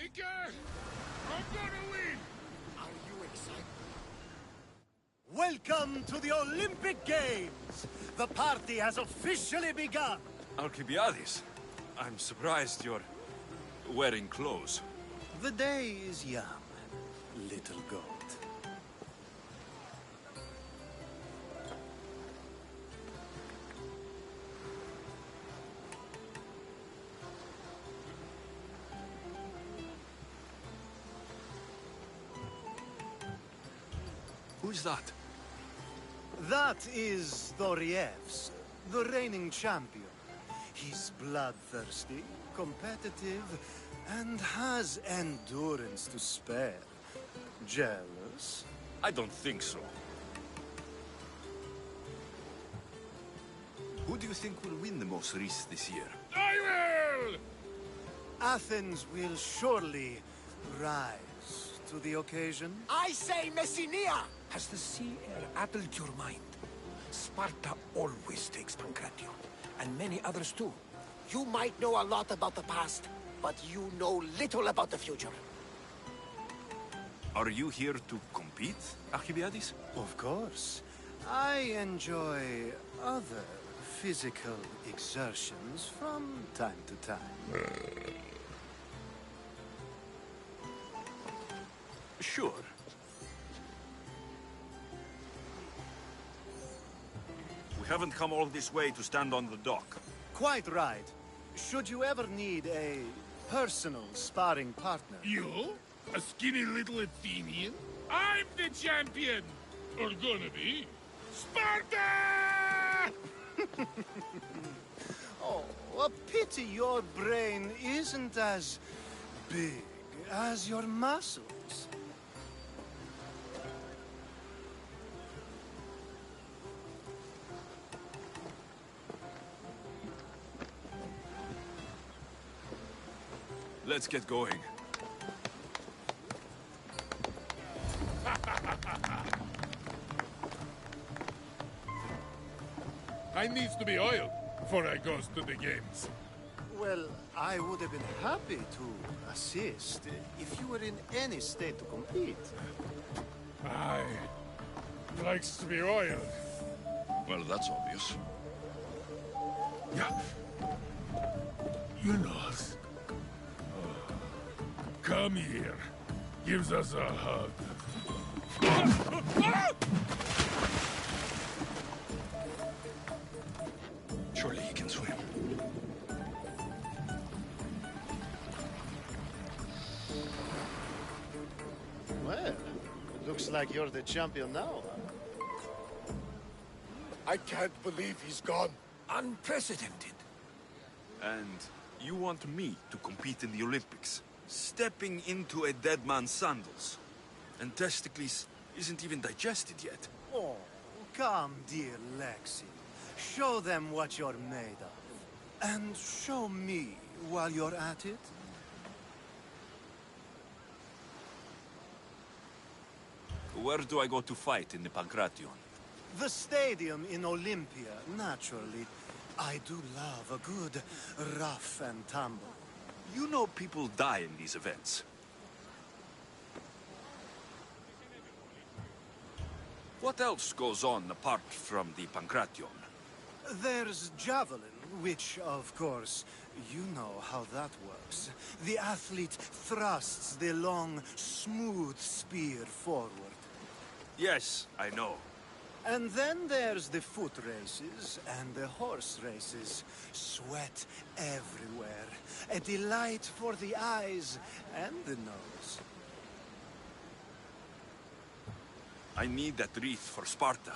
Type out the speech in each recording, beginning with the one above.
Maker! I'm gonna win! Are you excited? Welcome to the Olympic Games! The party has officially begun! Alcibiades, I'm surprised you're wearing clothes. The day is young, little goat. Who's that? That is Thorievs, the reigning champion. He's bloodthirsty, competitive, and has endurance to spare. Jealous? I don't think so. Who do you think will win the most race this year? I will! Athens will surely rise to the occasion. I say Messinia! Has the sea air addled your mind? Sparta always takes Pancration, and many others too. You might know a lot about the past, but you know little about the future. Are you here to compete, Alcibiades? Of course. I enjoy other physical exertions from time to time. Sure. We haven't come all this way to stand on the dock. Quite right. Should you ever need a personal sparring partner... You? A skinny little Athenian? I'm the champion! Or gonna be. Sparta! Oh, a pity your brain isn't as big as your muscles. Let's get going. I needs to be oiled before I goes to the games. Well, I would have been happy to assist if you were in any state to compete. Aye. Likes to be oiled. Well, that's obvious. Yeah. You know. Come here. Gives us a hug. Surely he can swim. Well, looks like you're the champion now. I can't believe he's gone. Unprecedented. And you want me to compete in the Olympics? Stepping into a dead man's sandals. And Testicles isn't even digested yet. Oh, come, dear Lexi. Show them what you're made of. And show me while you're at it. Where do I go to fight in the Pancration? The stadium in Olympia, naturally. I do love a good rough and tumble. You know people die in these events. What else goes on apart from the Pancration? There's javelin, which, of course, you know how that works. The athlete thrusts the long, smooth spear forward. Yes, I know. And then there's the foot races and the horse races. Sweat everywhere. A delight for the eyes and the nose. I need that wreath for Sparta.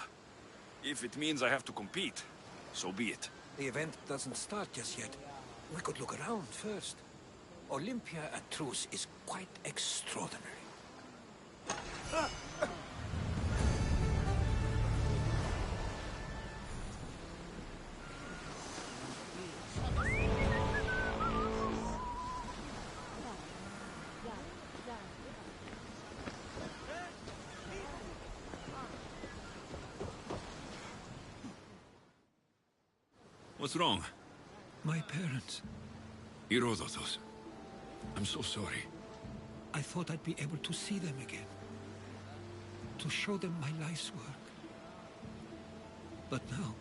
If it means I have to compete, so be it. The event doesn't start just yet. We could look around first. Olympia at truce is quite extraordinary. What's wrong? My parents. Herodotus. I'm so sorry. I thought I'd be able to see them again. To show them my life's work. But now,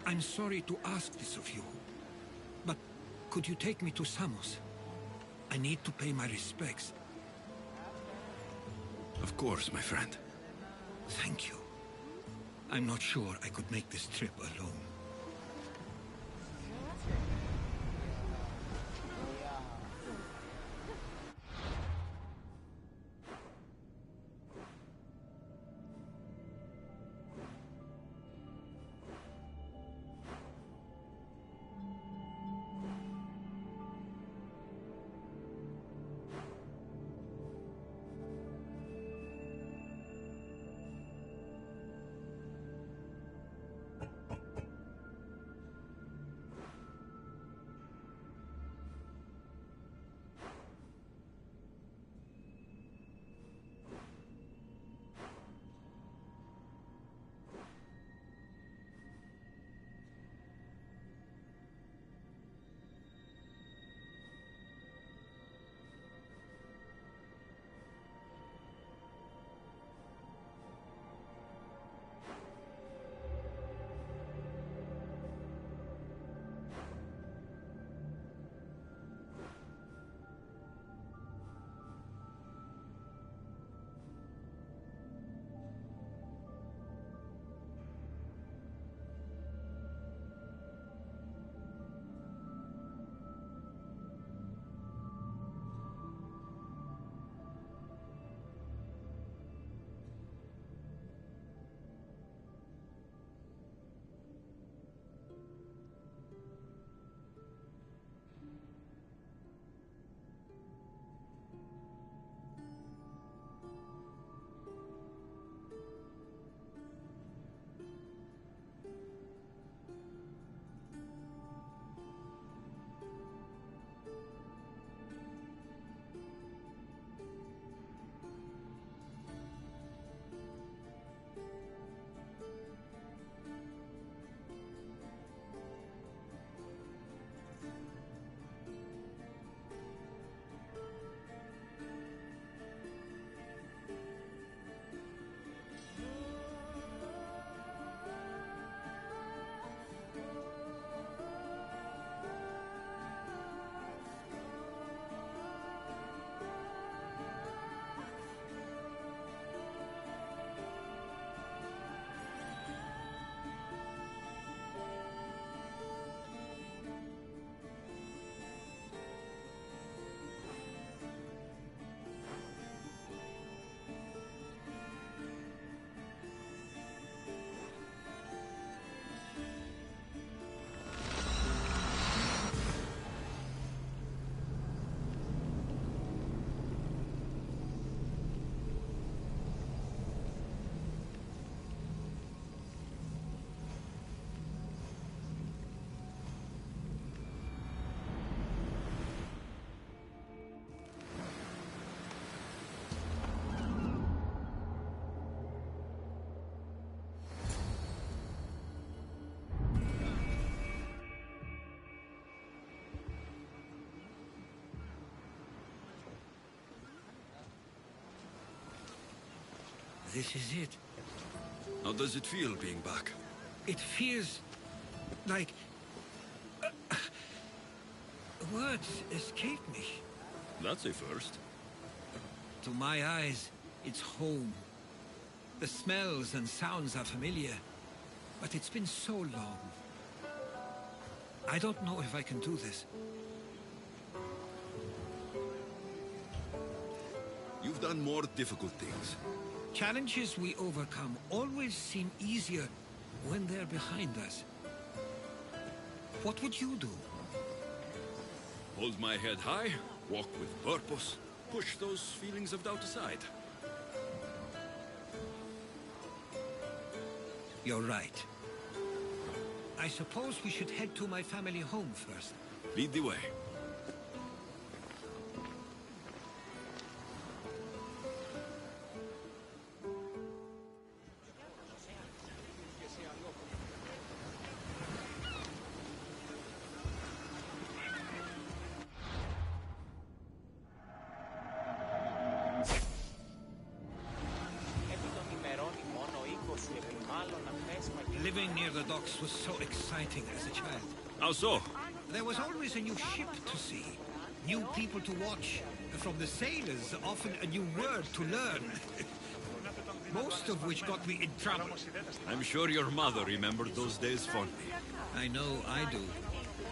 I'm sorry to ask this of you. But could you take me to Samos? I need to pay my respects. Of course, my friend. Thank you. I'm not sure I could make this trip alone. This is it. How does it feel being back? It feels like... words escape me. That's a first. To my eyes, it's home. The smells and sounds are familiar, but it's been so long. I don't know if I can do this. You've done more difficult things. Challenges we overcome always seem easier when they're behind us. What would you do? Hold my head high, walk with purpose, push those feelings of doubt aside. You're right. I suppose we should head to my family home first. Lead the way. Living near the docks was so exciting as a child. How so? There was always a new ship to see, new people to watch, and from the sailors, often a new word to learn. Most of which got me in trouble. I'm sure your mother remembered those days fondly. I know I do.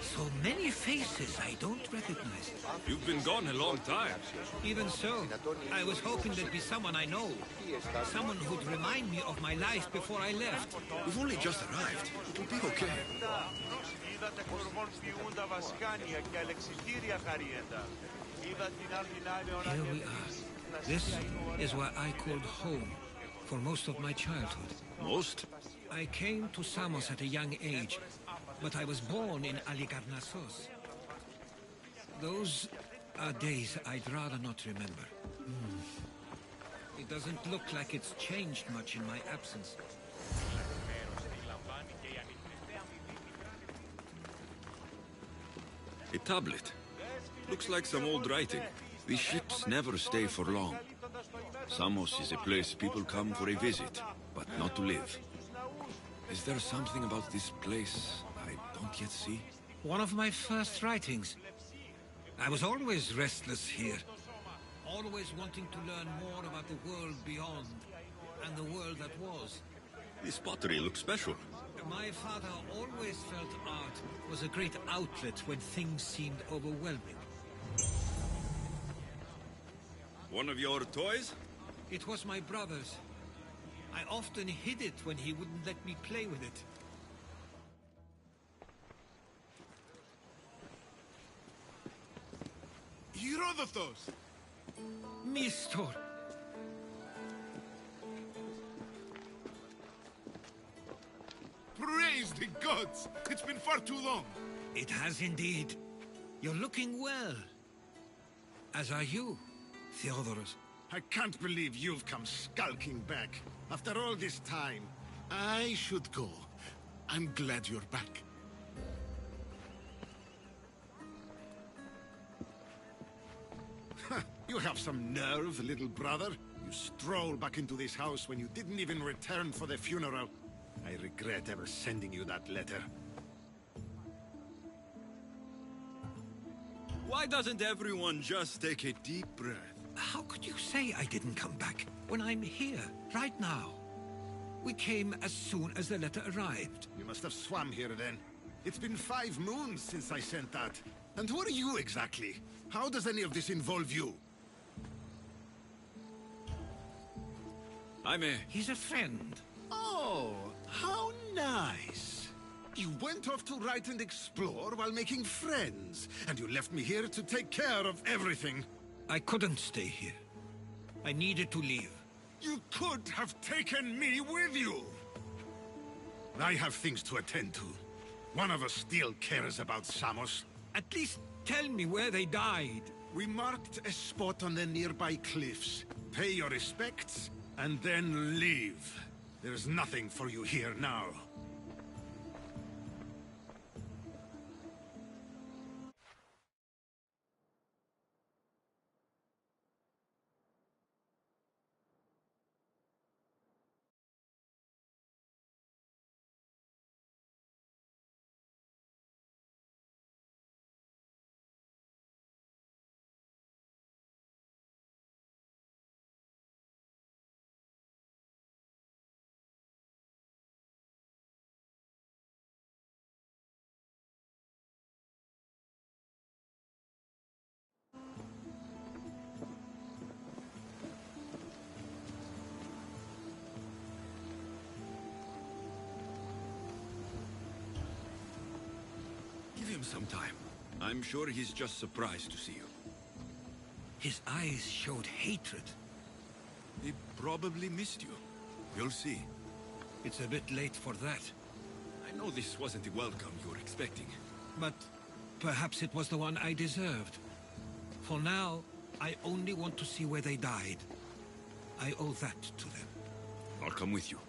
So many faces I don't recognize. You've been gone a long time. Even so, I was hoping there'd be someone I know. Someone who'd remind me of my life before I left. We've only just arrived. It'll be okay. Here we are. This is where I called home for most of my childhood. Most? I came to Samos at a young age, but I was born in Halicarnassos. Those are days I'd rather not remember. It doesn't look like it's changed much in my absence. A tablet. Looks like some old writing. These ships never stay for long. Samos is a place people come for a visit, but not to live. Is there something about this place I don't yet see? One of my first writings. I was always restless here. Always wanting to learn more about the world beyond, and the world that was. This pottery looks special. My father always felt art was a great outlet when things seemed overwhelming. One of your toys? It was my brother's. I often hid it when he wouldn't let me play with it. Herodotos! Mistor! Praise the gods! It's been far too long. It has indeed. You're looking well. As are you, Theodoros. I can't believe you've come skulking back. After all this time, I should go. I'm glad you're back. You have some nerve, little brother. You stroll back into this house when you didn't even return for the funeral. I regret ever sending you that letter. Why doesn't everyone just take a deep breath? How could you say I didn't come back when I'm here, right now? We came as soon as the letter arrived. You must have swum here then. It's been 5 moons since I sent that. And who are you exactly? How does any of this involve you? He's a friend. Oh, how nice. You went off to write and explore while making friends, and you left me here to take care of everything. I couldn't stay here. I needed to leave. You could have taken me with you. I have things to attend to. One of us still cares about Samos. At least tell me where they died. We marked a spot on the nearby cliffs. Pay your respects, and then leave. There's nothing for you here now. Give him some time. I'm sure he's just surprised to see you. His eyes showed hatred. He probably missed you. You'll see. It's a bit late for that. I know this wasn't the welcome you were expecting. But perhaps it was the one I deserved. For now, I only want to see where they died. I owe that to them. I'll come with you.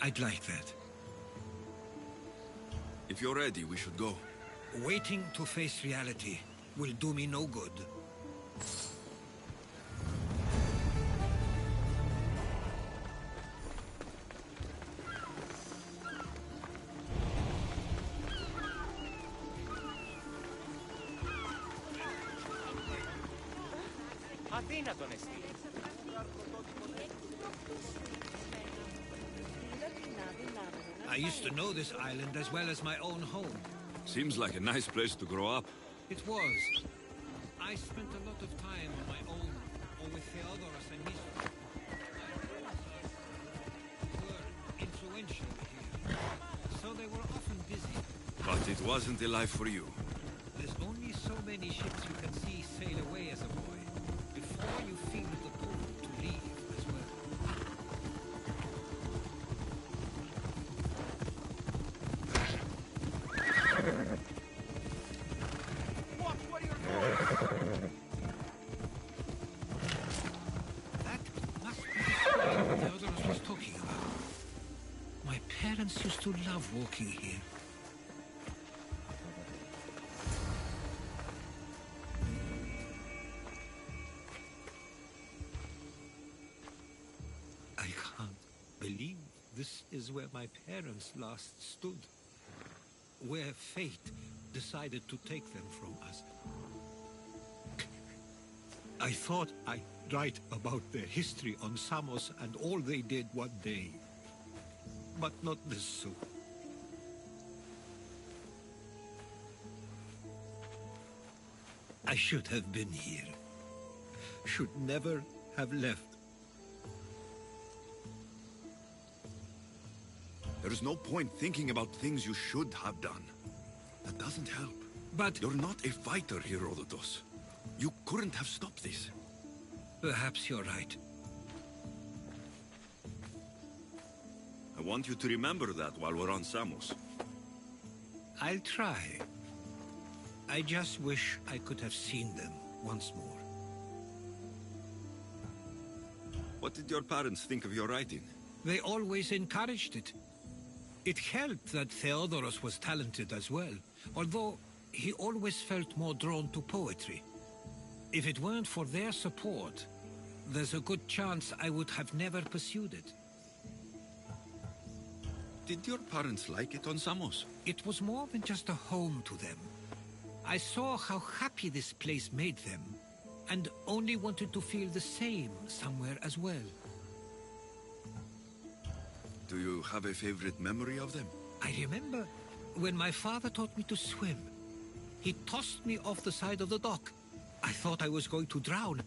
I'd like that. If you're ready, we should go. Waiting to face reality will do me no good. I used to know this island as well as my own home. Seems like a nice place to grow up. It was. I spent a lot of time on my own, or with Theodoros and Mithra. Were influential here, so they were often busy. But it wasn't a life for you. There's only so many ships you can see sail away as a boy, before you feel the pull to leave as well. That must be the spot Theodoros was talking about. My parents used to love walking here. I can't believe this is where my parents last stood. Where fate decided to take them from us. I thought I'd write about their history on Samos and all they did one day. But not this soon. I should have been here. Should never have left. There is no point thinking about things you should have done. That doesn't help. But You're not a fighter, Herodotus. You couldn't have stopped this. perhaps you're right. I want you to remember that while we're on Samos. I'll try. I just wish I could have seen them once more. What did your parents think of your writing? They always encouraged it. It helped that Theodoros was talented as well, although he always felt more drawn to poetry. If it weren't for their support, there's a good chance I would have never pursued it. Did your parents like it on Samos? It was more than just a home to them. I saw how happy this place made them, and only wanted to feel the same somewhere as well. Do you have a favorite memory of them? I remember when my father taught me to swim. He tossed me off the side of the dock. I thought I was going to drown,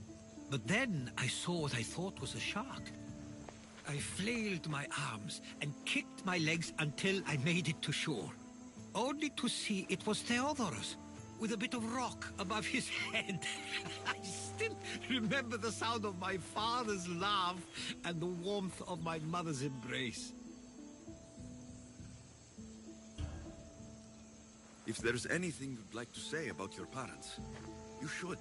but then I saw what I thought was a shark. I flailed my arms and kicked my legs until I made it to shore, only to see it was Theodoros, with a bit of rock above his head. I still remember the sound of my father's laugh and the warmth of my mother's embrace. If there's anything you'd like to say about your parents, you should.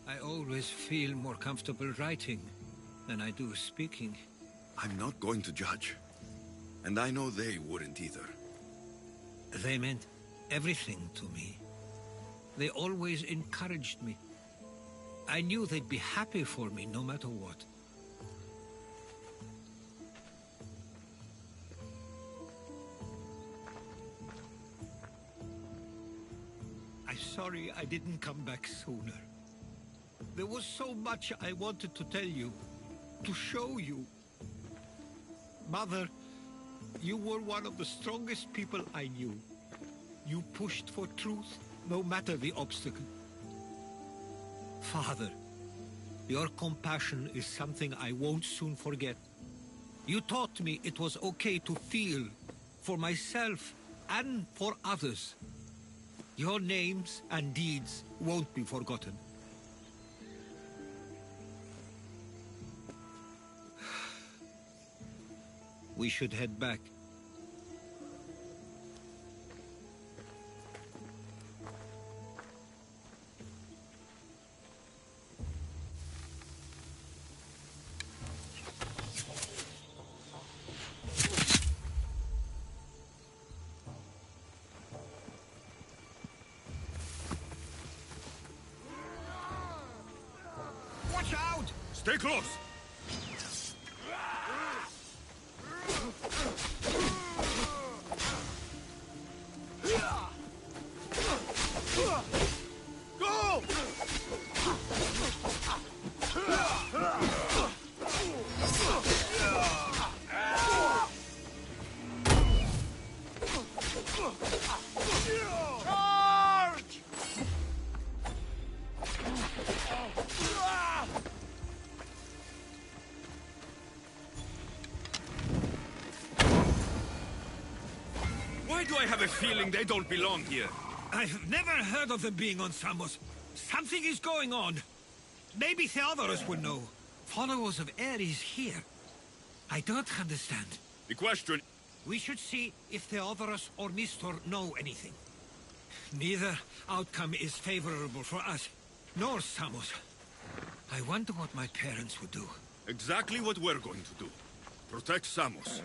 I always feel more comfortable writing than I do speaking. I'm not going to judge. And I know they wouldn't either. They meant everything to me. They always encouraged me. I knew they'd be happy for me no matter what. I'm sorry I didn't come back sooner. There was so much I wanted to tell you, to show you. Mother, you were one of the strongest people I knew. You pushed for truth, no matter the obstacle. Father, your compassion is something I won't soon forget. You taught me it was okay to feel, for myself and for others. Your names and deeds won't be forgotten. We should head back. Watch out! Stay close! Go! do I have a feeling they don't belong here? I've never heard of them being on Samos. Something is going on. Maybe Theodorus would know. Followers of Ares here. I don't understand. The question... We should see if Theodorus or Mistor know anything. Neither outcome is favorable for us, nor Samos. I wonder what my parents would do. Exactly what we're going to do. Protect Samos.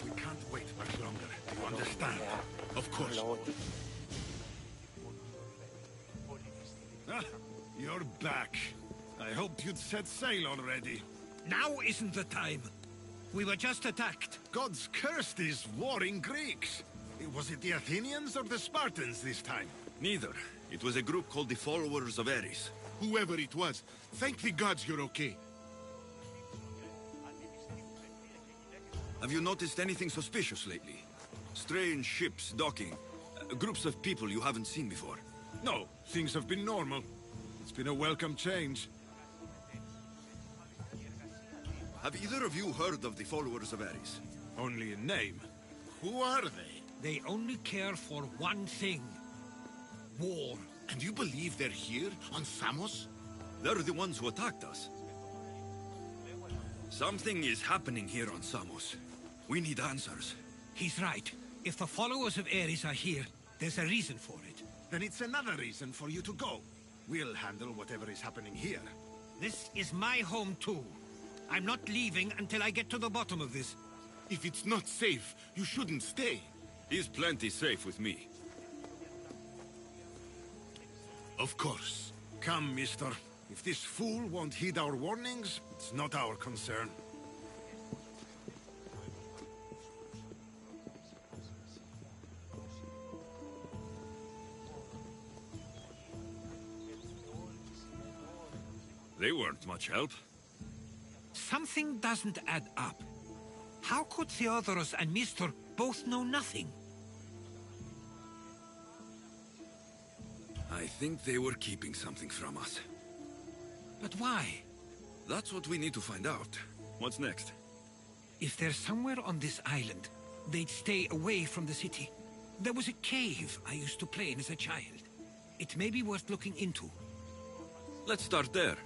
We can't wait much longer. Do you understand? Of course. Ah, you're back. I hoped you'd set sail already. Now isn't the time. We were just attacked. Gods cursed these warring Greeks. Was it the Athenians or the Spartans this time? Neither. It was a group called the Followers of Ares. Whoever it was, thank the gods you're okay. Have you noticed anything suspicious lately? Strange ships docking. Groups of people you haven't seen before. No, things have been normal. It's been a welcome change. Have either of you heard of the Followers of Ares? Only in name. Who are they? They only care for one thing. War. And you believe they're here, on Samos? They're the ones who attacked us. Something is happening here on Samos. We need answers. He's right. If the followers of Ares are here, there's a reason for it. Then it's another reason for you to go. We'll handle whatever is happening here. This is my home too. I'm not leaving until I get to the bottom of this. If it's not safe, you shouldn't stay. He's plenty safe with me. Of course. Come, mister. If this fool won't heed our warnings, it's not our concern. They weren't much help. Something doesn't add up. How could Theodorus and Mistor both know nothing? I think they were keeping something from us. But why? That's what we need to find out. What's next? If they're somewhere on this island, they'd stay away from the city. There was a cave I used to play in as a child. It may be worth looking into. Let's start there.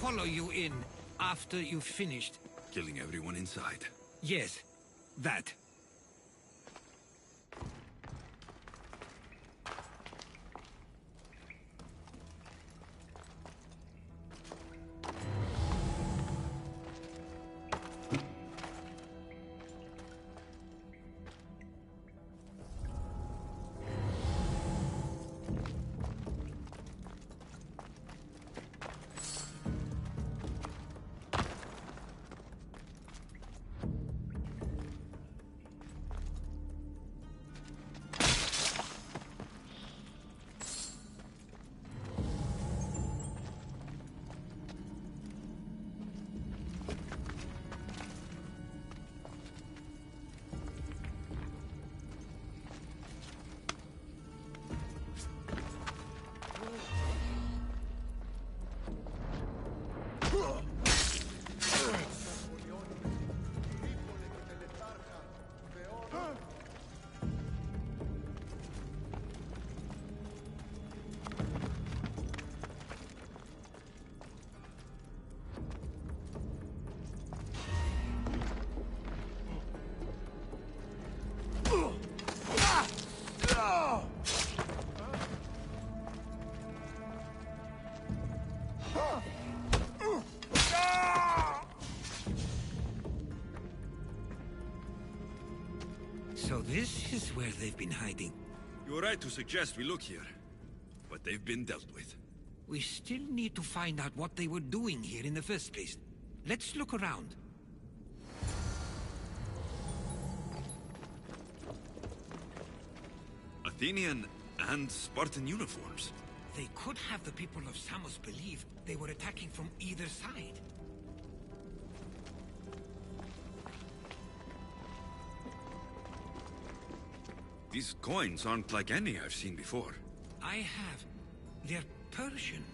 follow you in after you've finished. Killing everyone inside. Yes, that. So this is where they've been hiding. You were right to suggest we look here. But they've been dealt with. We still need to find out what they were doing here in the first place. Let's look around. Athenian and Spartan uniforms. They could have the people of Samos believe they were attacking from either side. These coins aren't like any I've seen before. I have. They're Persian.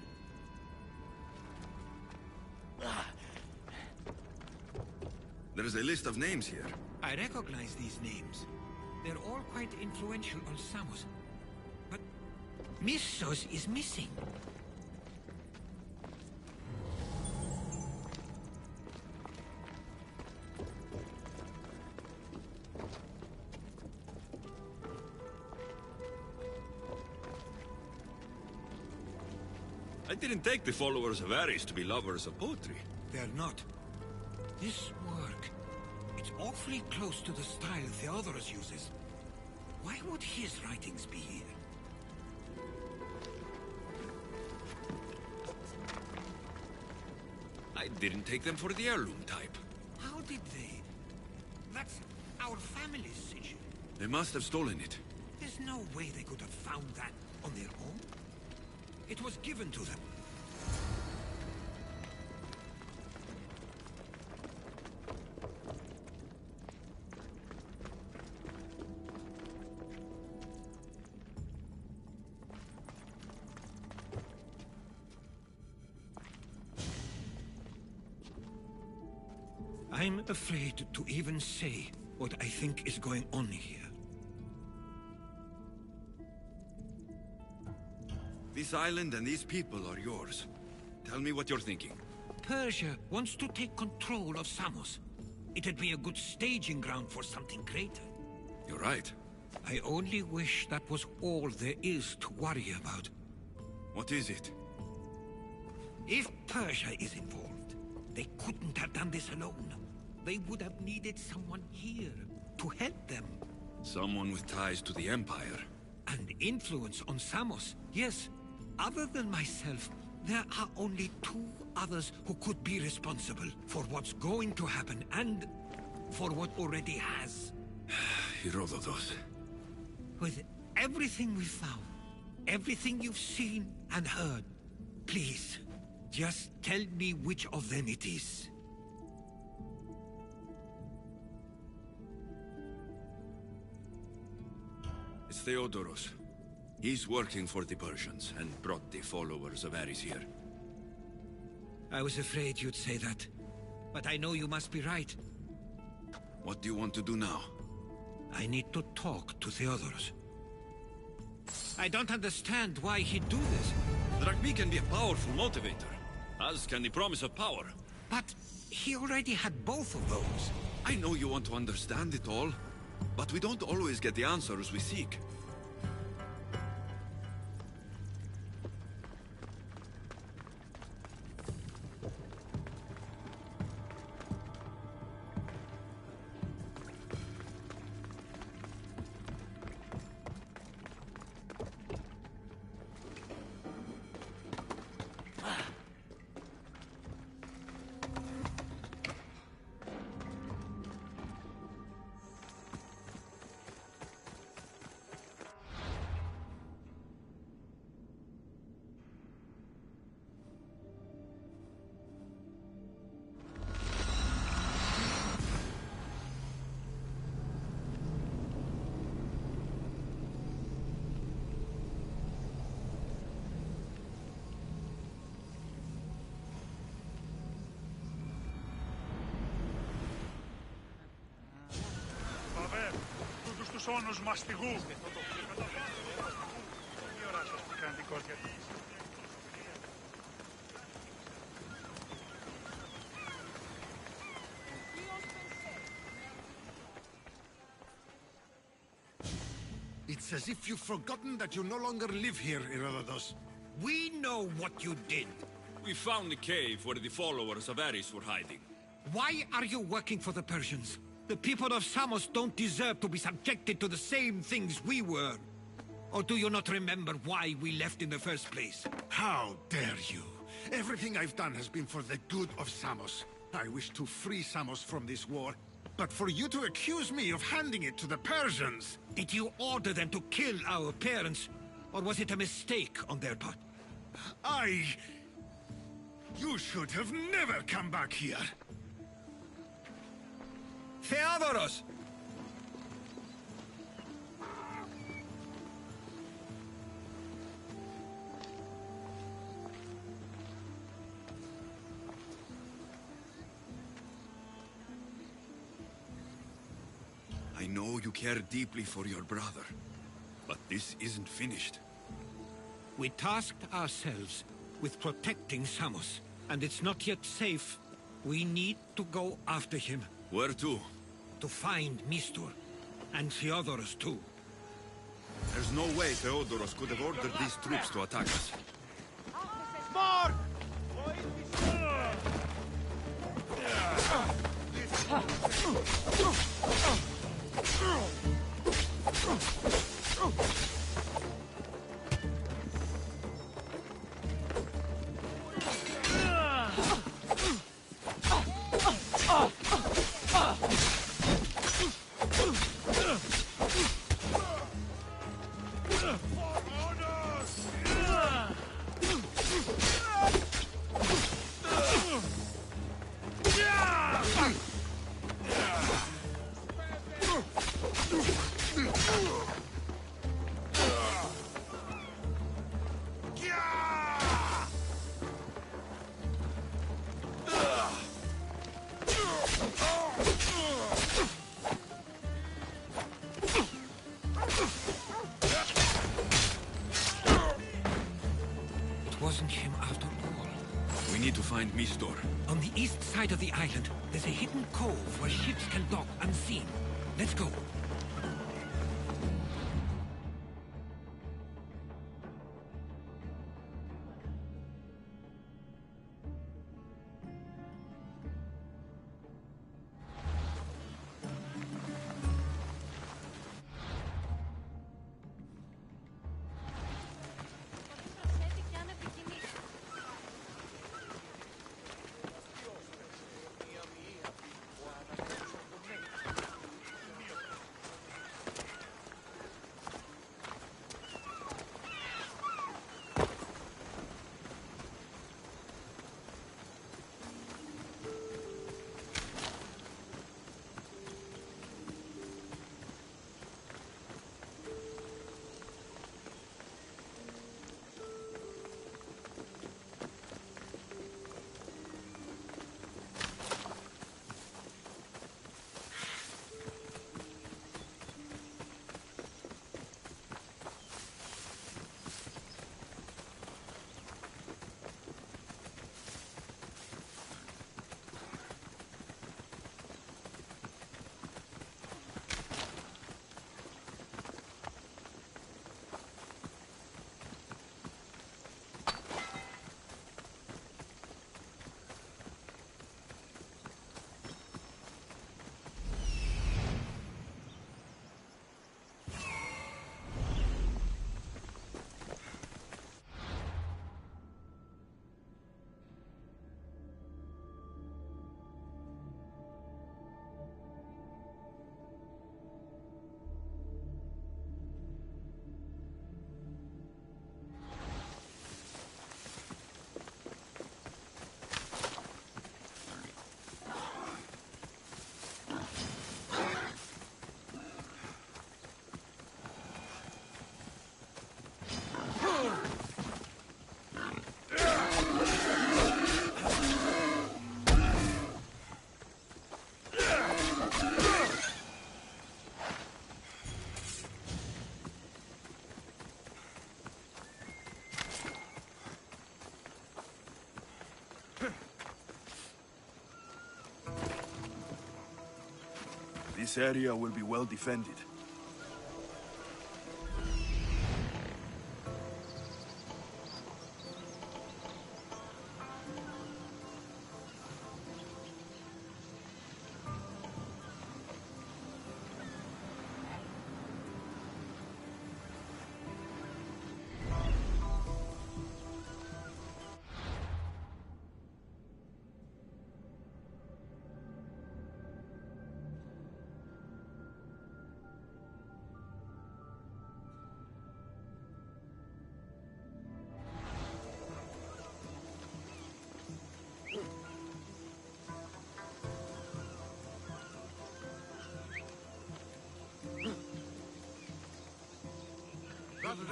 There's a list of names here. I recognize these names. They're all quite influential on Samos. But Missos is missing. I didn't take the followers of Ares to be lovers of poetry. They're not. This work, it's awfully close to the style Theodorus uses. Why would his writings be here? I didn't take them for the heirloom type. How did they? That's our family's sigil. They must have stolen it. There's no way they could have found that on their own. It was given to them. I'm afraid to even say what I think is going on here. This island and these people are yours. Tell me what you're thinking. Persia wants to take control of Samos. It'd be a good staging ground for something greater. You're right. I only wish that was all there is to worry about. What is it? If Persia is involved, they couldn't have done this alone. They would have needed someone here to help them. Someone with ties to the Empire. And influence on Samos, yes. Other than myself, there are only two others who could be responsible for what's going to happen and for what already has. Herodotus. With everything we found, everything you've seen and heard, please, just tell me which of them it is. It's Theodorus. He's working for the Persians and brought the followers of Ares here. I was afraid you'd say that. But I know you must be right. What do you want to do now? I need to talk to Theodorus. I don't understand why he'd do this. Drachmi can be a powerful motivator. As can the promise of power. But he already had both of those. I know you want to understand it all, but we don't always get the answers we seek. Τους όνους μαστιγού. Τι ώρα σας πικραντικός γιατί... It's as if you've forgotten that you no longer live here, Herodotus. We know what you did. We found the cave where the followers of Ares were hiding. Why are you working for the Persians? The people of Samos don't deserve to be subjected to the same things we were. Or do you not remember why we left in the first place? How dare you? Everything I've done has been for the good of Samos. I wish to free Samos from this war. But for you to accuse me of handing it to the Persians... Did you order them to kill our parents? Or was it a mistake on their part? You should have never come back here. Theodoros! I know you care deeply for your brother, but this isn't finished. We tasked ourselves with protecting Samos, and it's not yet safe. We need to go after him. Where to? To find Mistur, and Theodoros too. There's no way Theodoros could have ordered these troops to attack us. Mark! Wasn't him after all. We need to find Mistor. On the east side of the island, there's a hidden cove where ships can dock unseen. Let's go. This area will be well defended.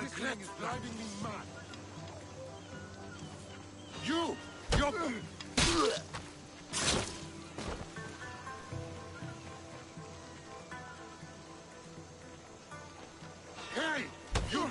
This thing is driving me mad. You're... Hey! You...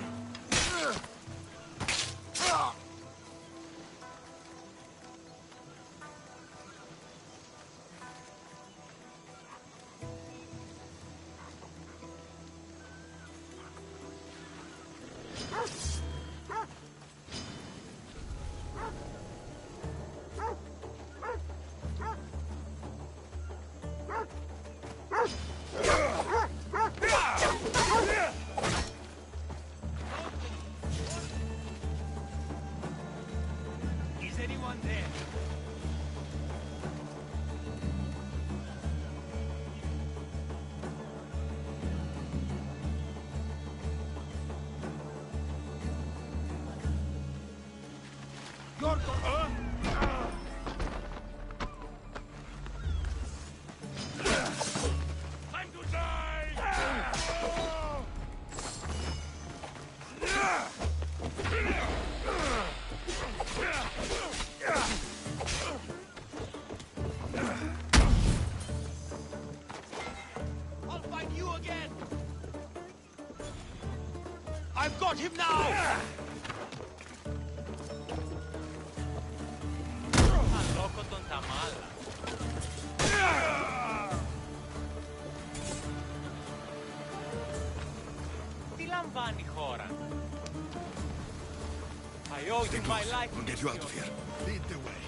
Is anyone there? Time to die! I'll find you again! I've got him now! Αλόκο τον Ταμάλα. Τι λαμβάνει η χώρα? I owe you my life. We'll get you out of here. Lead the way.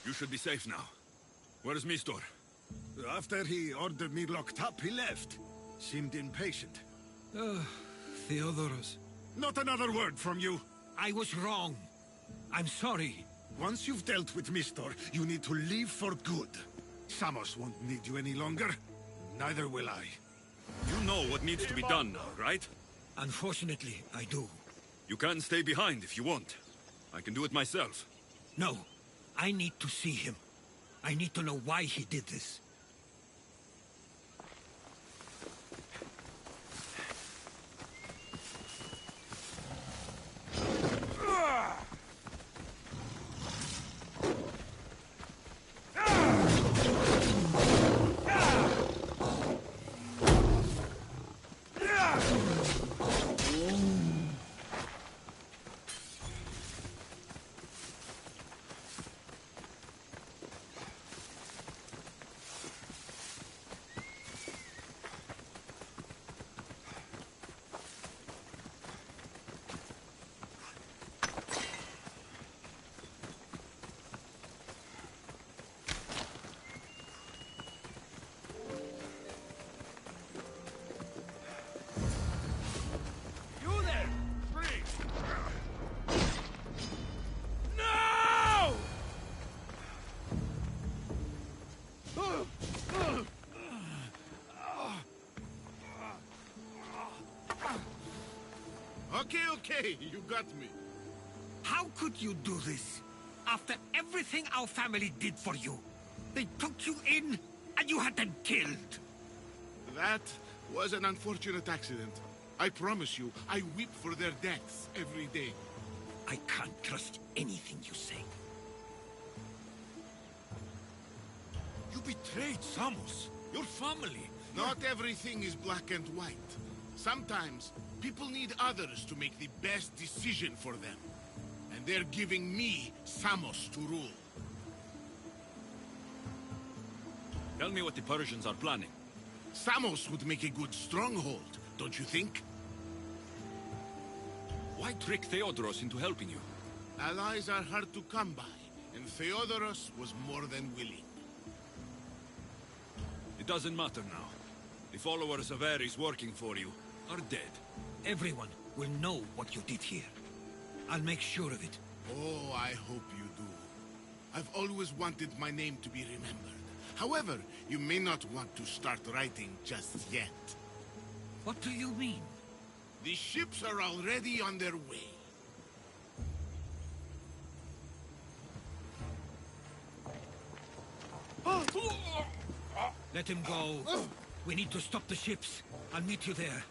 You should be safe now. Where is Mistor? After he ordered me locked up, he left. Seemed impatient. Theodoros, Not another word from you. I was wrong. I'm sorry. Once you've dealt with Mistor, you need to leave for good. Samos won't need you any longer. Neither will I. You know what needs to be done now, right? Unfortunately, I do. You can stay behind if you want. I can do it myself. No, I need to see him. I need to know why he did this. Okay, you got me. How could you do this? After everything our family did for you. They took you in, and you had them killed. That was an unfortunate accident. I promise you, I weep for their deaths every day. I can't trust anything you say. You betrayed Samos, your family. Not everything is black and white. Sometimes, people need others to make the best decision for them. And they're giving me Samos to rule. Tell me what the Persians are planning. Samos would make a good stronghold, don't you think? Why trick Theodoros into helping you? Allies are hard to come by, and Theodoros was more than willing. It doesn't matter now. The followers of Ares working for you are dead. Everyone will know what you did here. I'll make sure of it. Oh, I hope you do. I've always wanted my name to be remembered. However, you may not want to start writing just yet. What do you mean? The ships are already on their way. Let him go. We need to stop the ships. I'll meet you there.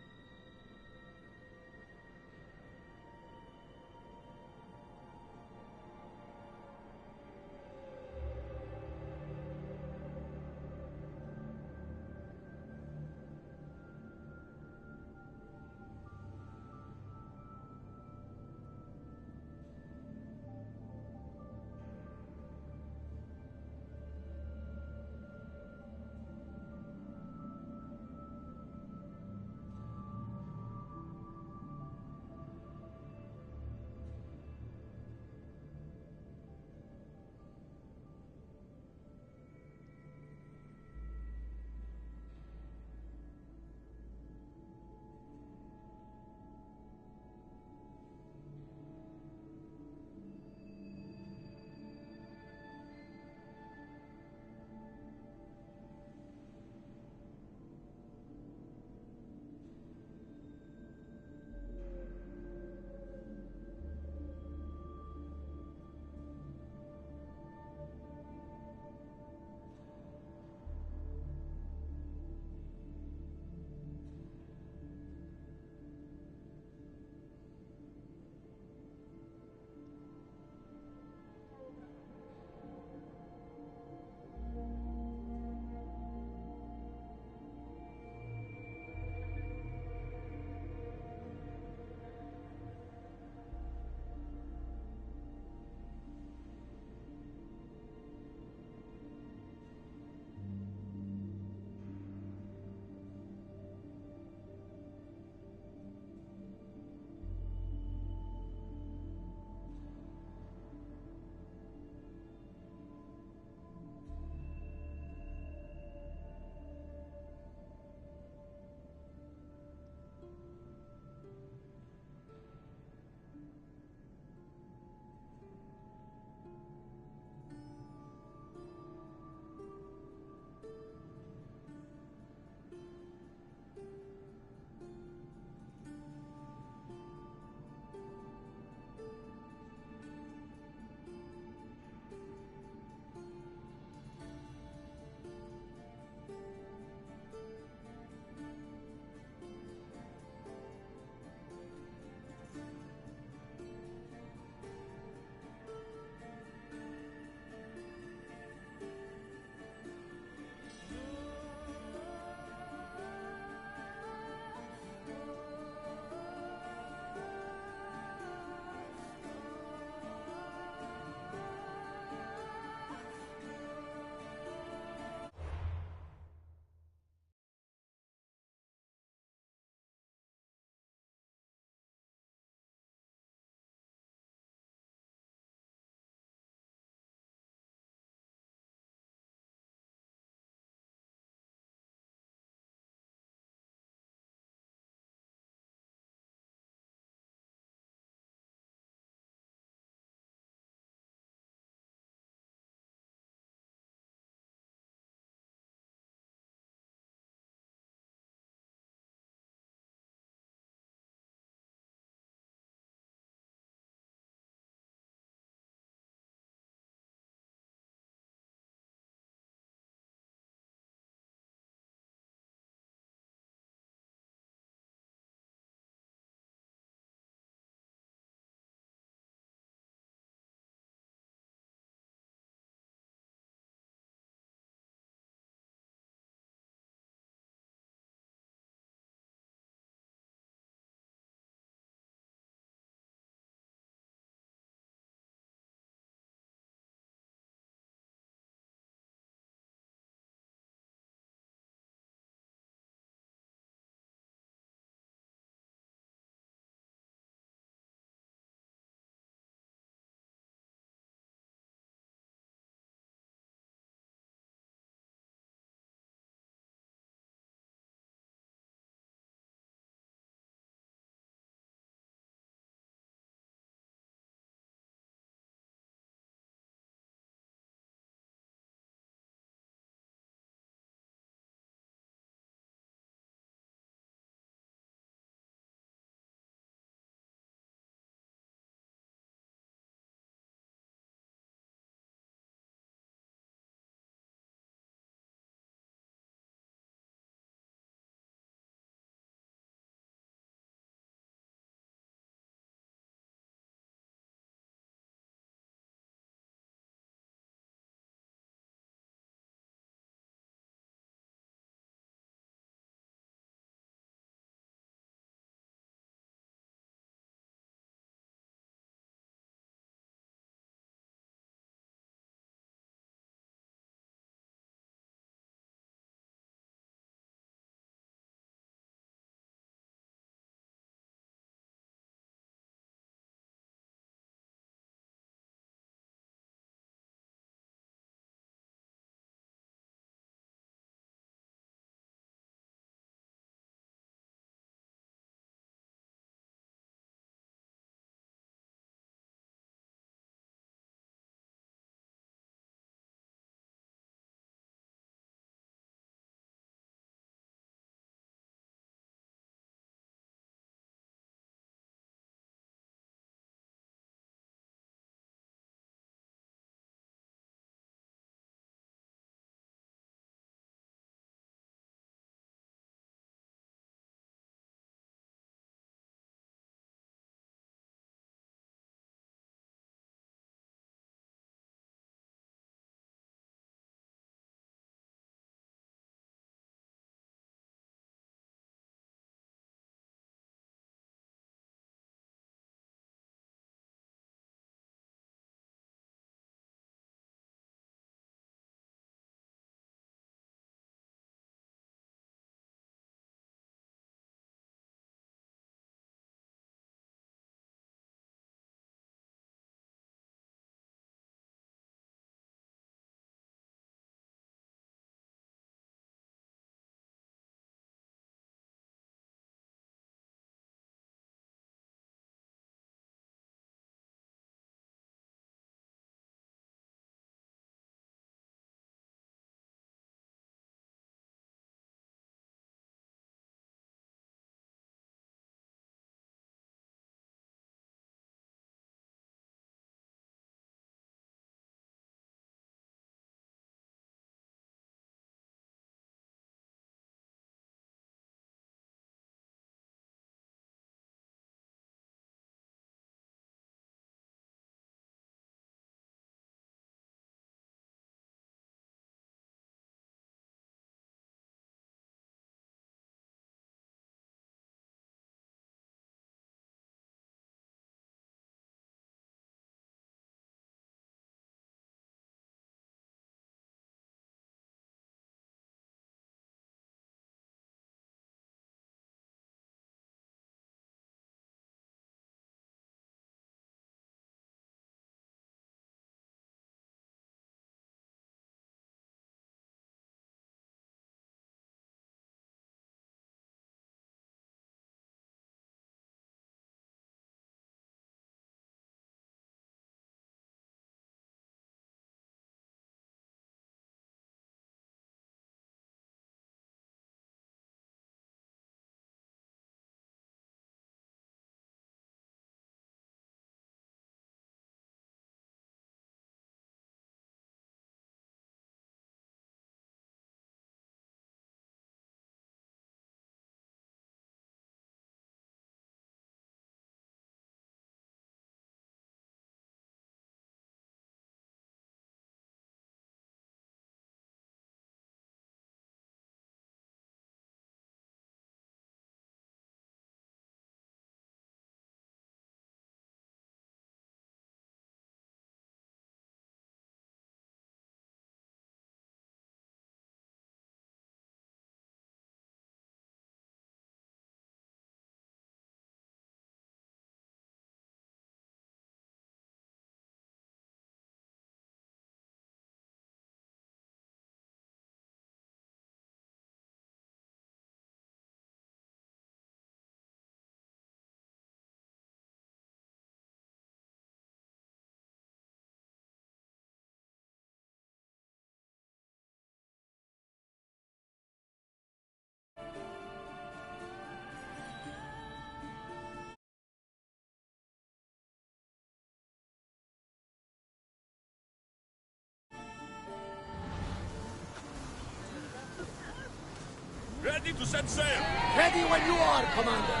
to set sail! Ready when you are, Commander.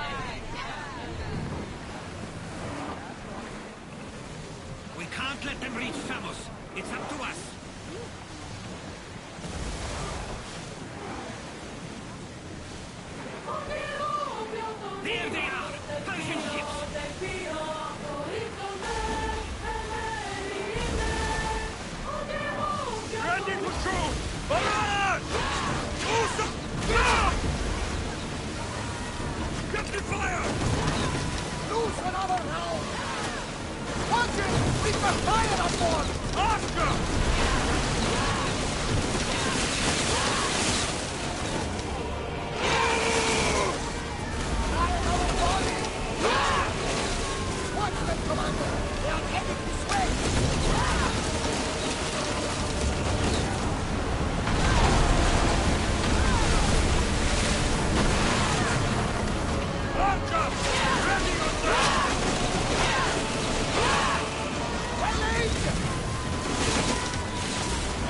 We can't let them reach Samos. It's up to us. There they are! Persian ships! Ready to shoot! Barrage! Ah! Captain fire! Loose another round! Watch it! We've got fire on board! Oscar! Fire on board! Watch them, Commander! They are headed this way! Archer! Ready on deck!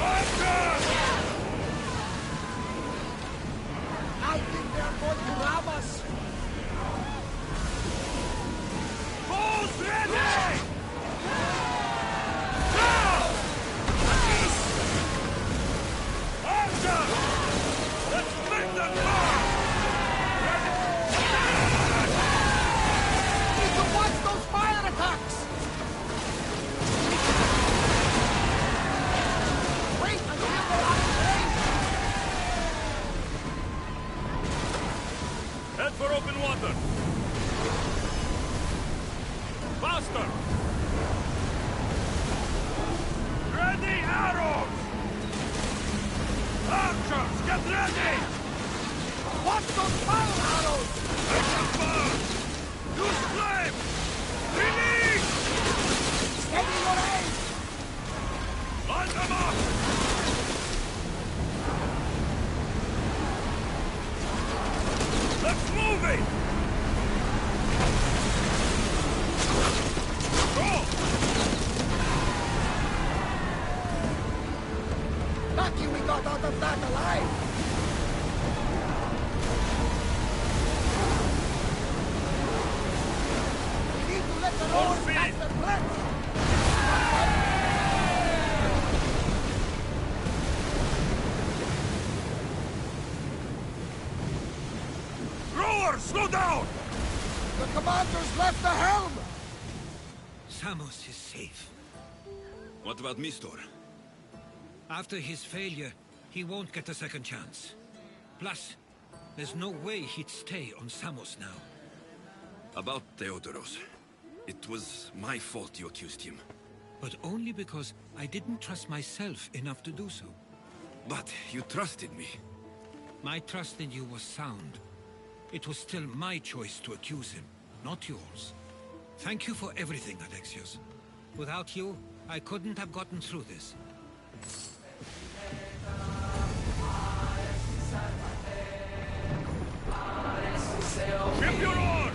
Archer! I think they are going to rob us! Bows ready! Now! Archer! Let's make them move! Need to watch those fire attacks! Wait until they're out of range! Head for open water! Faster! Ready arrows! Archers, get ready! Watch those fire arrows! Make them burn! Use flame! Release! Steady your aim! Line them up! Let's move it! Go! Lucky we got out of that alive! We need to let the Full Lord speed. catch their breath! Rower, slow down! The commander's left the helm! Samos is safe. What about Mistor? After his failure, he won't get a second chance. Plus, there's no way he'd stay on Samos now. About Theodoros. It was my fault you accused him. But only because I didn't trust myself enough to do so. But you trusted me. My trust in you was sound. It was still my choice to accuse him, not yours. Thank you for everything, Alexios. Without you, I couldn't have gotten through this. Ship your oars!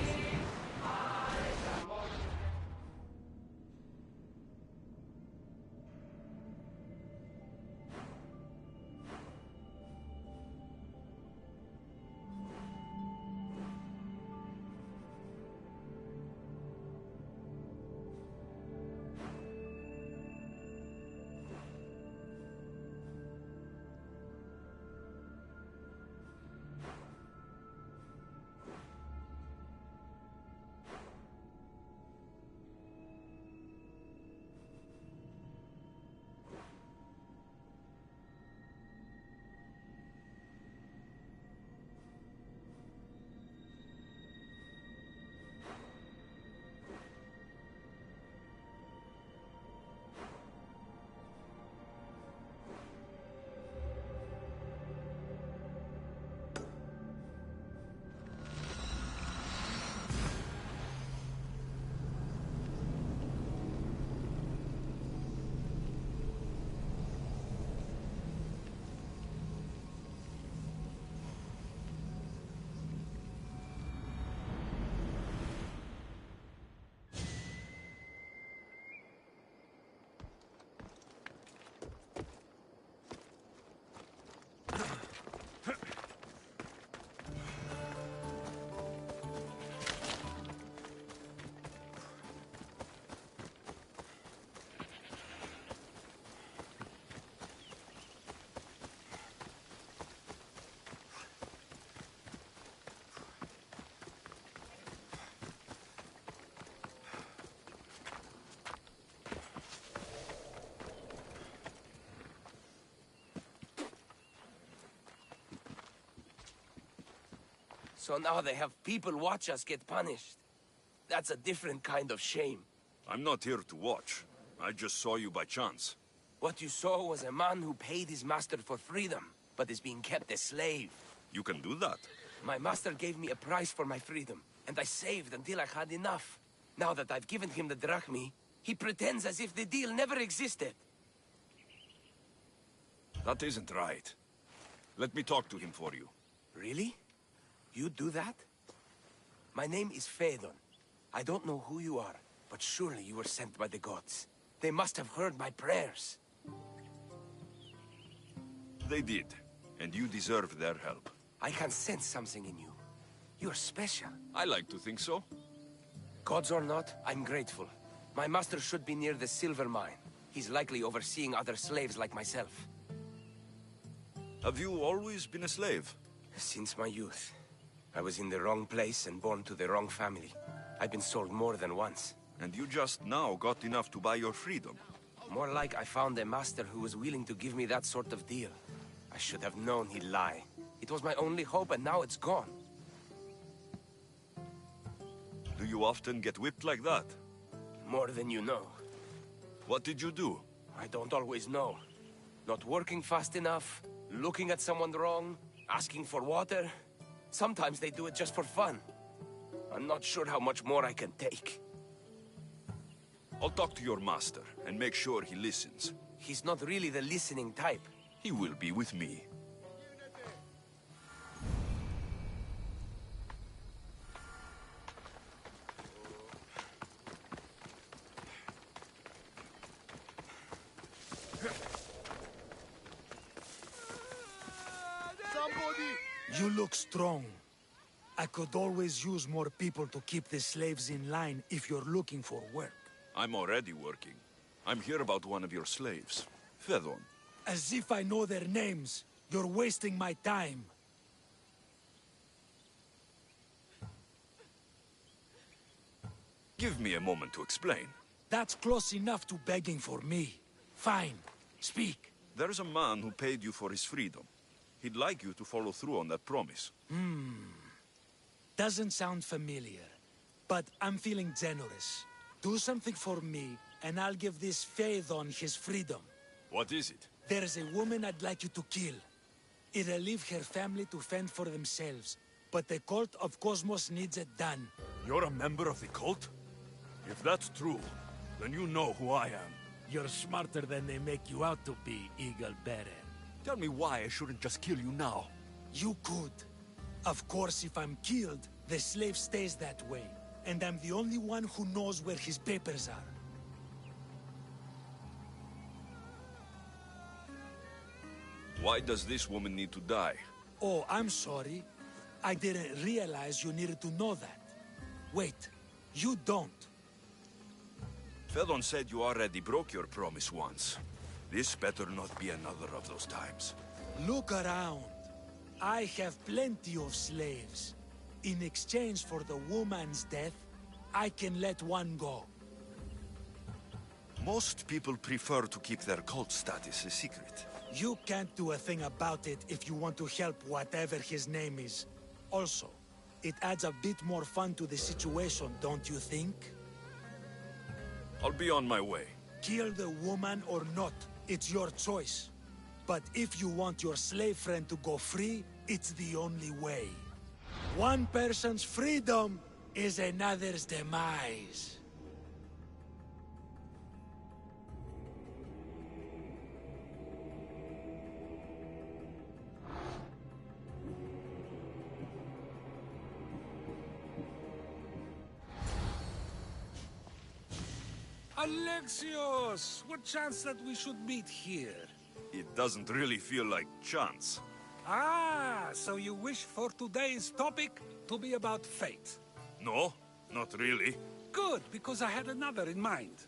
So now they have people watch us get punished. That's a different kind of shame. I'm not here to watch. I just saw you by chance. What you saw was a man who paid his master for freedom, but is being kept a slave. You can do that. My master gave me a price for my freedom, and I saved until I had enough. Now that I've given him the drachmi, he pretends as if the deal never existed. That isn't right. Let me talk to him for you. Really? You do that? My name is Phaedon. I don't know who you are, but surely you were sent by the gods. They must have heard my prayers. They did, and you deserve their help. I can sense something in you. You're special. I like to think so. Gods or not, I'm grateful. My master should be near the silver mine. He's likely overseeing other slaves like myself. Have you always been a slave? Since my youth. I was in the wrong place and born to the wrong family. I've been sold more than once. And you just now got enough to buy your freedom. More like I found a master who was willing to give me that sort of deal. I should have known he'd lie. It was my only hope, and now it's gone. Do you often get whipped like that? More than you know. What did you do? I don't always know. Not working fast enough, looking at someone wrong, asking for water. Sometimes they do it just for fun. I'm not sure how much more I can take. I'll talk to your master and make sure he listens. He's not really the listening type. He will be with me. You look strong. I could always use more people to keep the slaves in line if you're looking for work. I'm already working. I'm here about one of your slaves, Phaedon. As if I know their names. You're wasting my time. Give me a moment to explain. That's close enough to begging for me. Fine. Speak. There's a man who paid you for his freedom. He'd like you to follow through on that promise. Doesn't sound familiar. But I'm feeling generous. Do something for me, and I'll give this Phaedon his freedom. What is it? There's a woman I'd like you to kill. It'll leave her family to fend for themselves. But the cult of Cosmos needs it done. You're a member of the cult? If that's true, then you know who I am. You're smarter than they make you out to be, Eagle Bearer. Tell me why I shouldn't just kill you now. You could. Of course, if I'm killed, the slave stays that way. And I'm the only one who knows where his papers are. Why does this woman need to die? Oh, I'm sorry. I didn't realize you needed to know that. Wait, you don't. Phaedon said you already broke your promise once. This better not be another of those times. Look around. I have plenty of slaves. In exchange for the woman's death, I can let one go. Most people prefer to keep their cult status a secret. You can't do a thing about it if you want to help whatever his name is. Also, it adds a bit more fun to the situation, don't you think? I'll be on my way. Kill the woman or not, it's your choice. But if you want your slave friend to go free, it's the only way. One person's freedom is another's demise. Alexios! What chance that we should meet here? It doesn't really feel like chance. Ah, so you wish for today's topic to be about fate? No, not really. Good, because I had another in mind.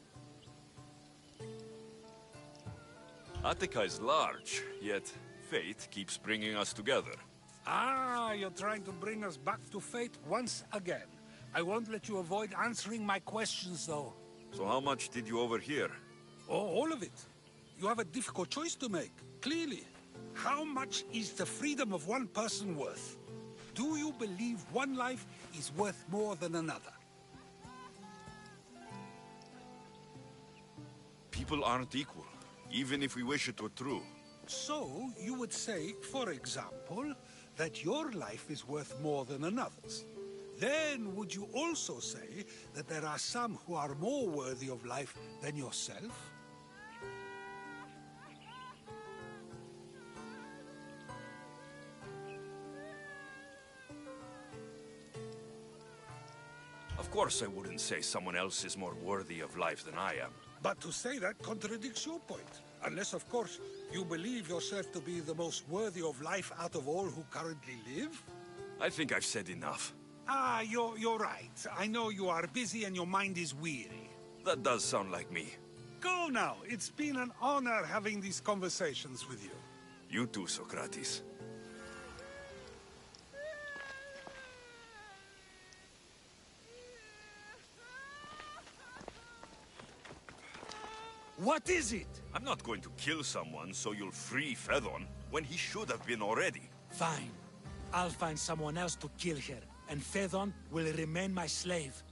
Attica is large, yet fate keeps bringing us together. Ah, you're trying to bring us back to fate once again. I won't let you avoid answering my questions, though. So how much did you overhear? Oh, all of it. You have a difficult choice to make, clearly. How much is the freedom of one person worth? Do you believe one life is worth more than another? People aren't equal, even if we wish it were true. So, you would say, for example, that your life is worth more than another's. Then, would you also say that there are some who are more worthy of life than yourself? Of course I wouldn't say someone else is more worthy of life than I am. But to say that contradicts your point. Unless, of course, you believe yourself to be the most worthy of life out of all who currently live? I think I've said enough. Ah, you're right. I know you are busy and your mind is weary. That does sound like me. Go now. It's been an honor having these conversations with you. You too, Socrates. What is it? I'm not going to kill someone so you'll free Fedon when he should have been already. Fine. I'll find someone else to kill her, and Fedon will remain my slave.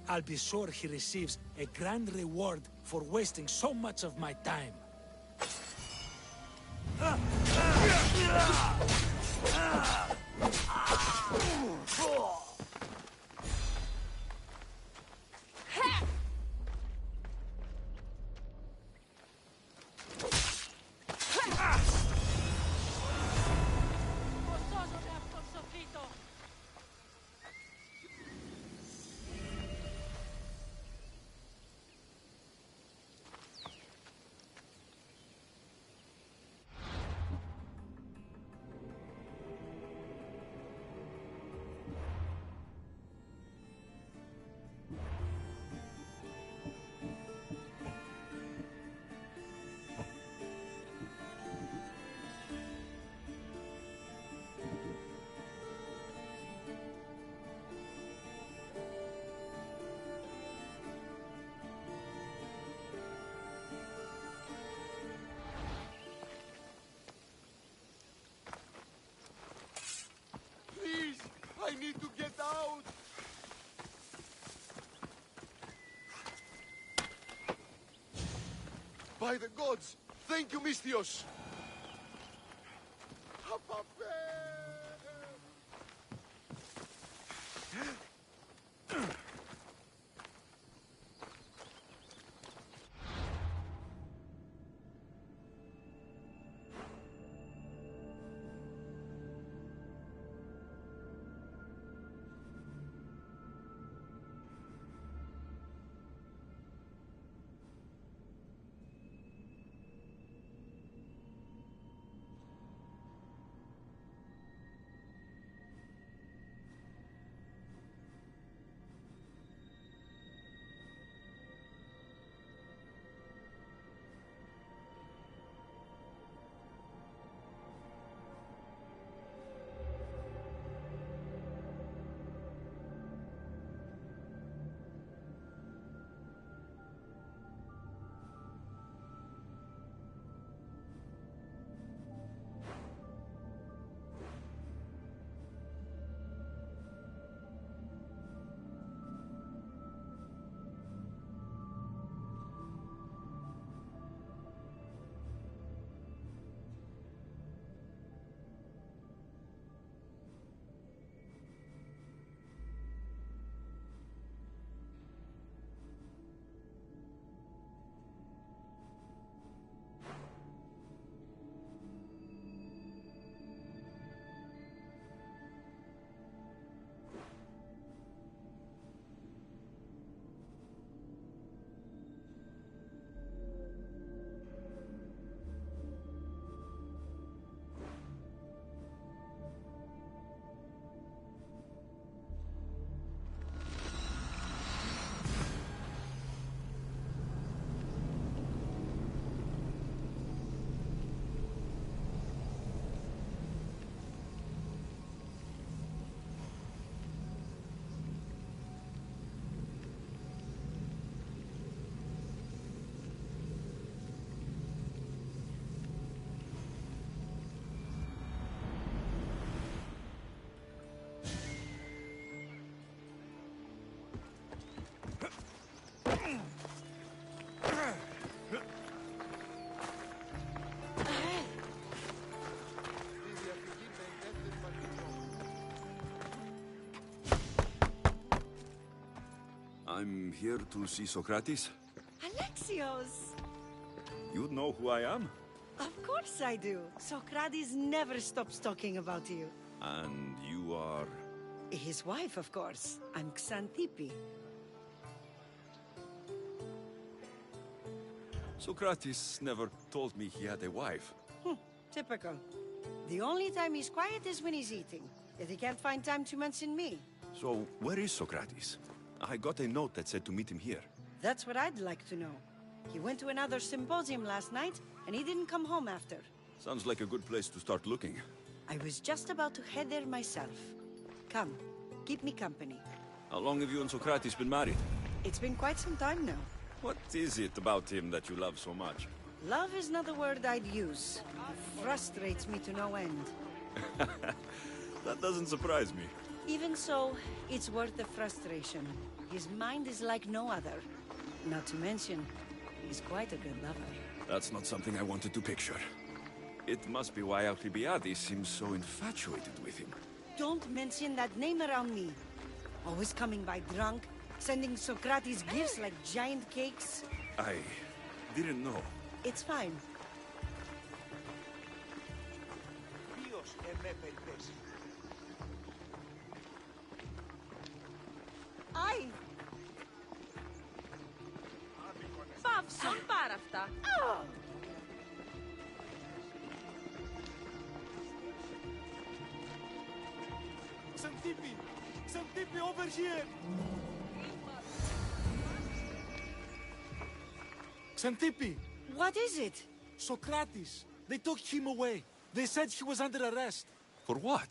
I'll be sure he receives a grand reward for wasting so much of my time. Please, I need to get out. By the gods, thank you, Misthios. I'm here to see Socrates. Alexios! You know who I am? Of course I do. Socrates never stops talking about you. And you are... His wife, of course. I'm Xantippe. Socrates never told me he had a wife. Typical. The only time he's quiet is when he's eating. Yet he can't find time to mention me. So, where is Socrates? I got a note that said to meet him here. That's what I'd like to know. He went to another symposium last night, and he didn't come home after. Sounds like a good place to start looking. I was just about to head there myself. Come, keep me company. How long have you and Socrates been married? It's been quite some time now. What is it about him that you love so much? Love is not the word I'd use. He frustrates me to no end. That doesn't surprise me. Even so, it's worth the frustration. His mind is like no other. Not to mention, he's quite a good lover. That's not something I wanted to picture. It must be why Alcibiades seems so infatuated with him. Don't mention that name around me. Always coming by drunk, sending Socrates gifts like giant cakes. I didn't know. It's fine. Ai! Παύσον πάρα αυτά. Xantippe! Xantippe, over here! Xantippe! What is it? Socrates! They took him away. They said he was under arrest. For what?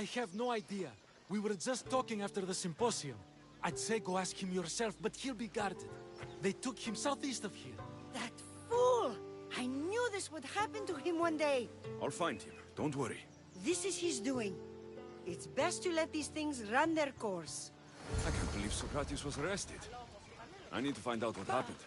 I have no idea. We were just talking after the symposium. I'd say go ask him yourself, but he'll be guarded. They took him southeast of here. That fool! I knew this would happen to him one day. I'll find him. Don't worry. This is his doing. It's best to let these things run their course. I can't believe Socrates was arrested. I need to find out what happened.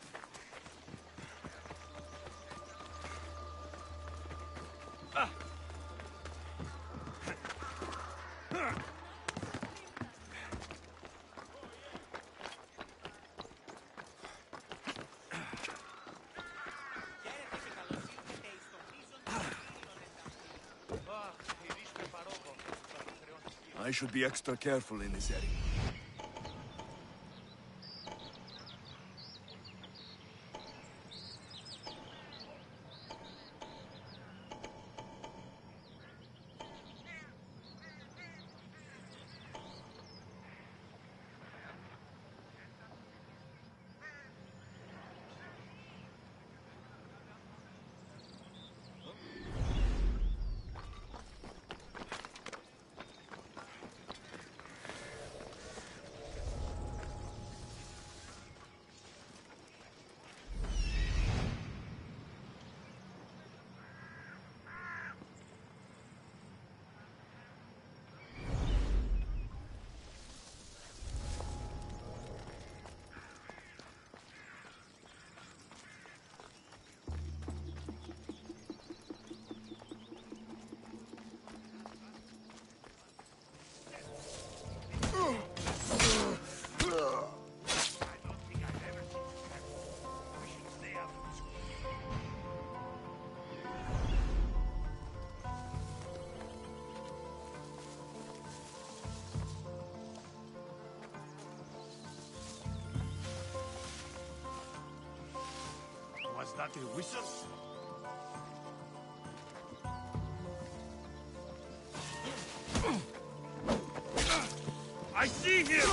I should be extra careful in this area. Was that a whistle? I see him!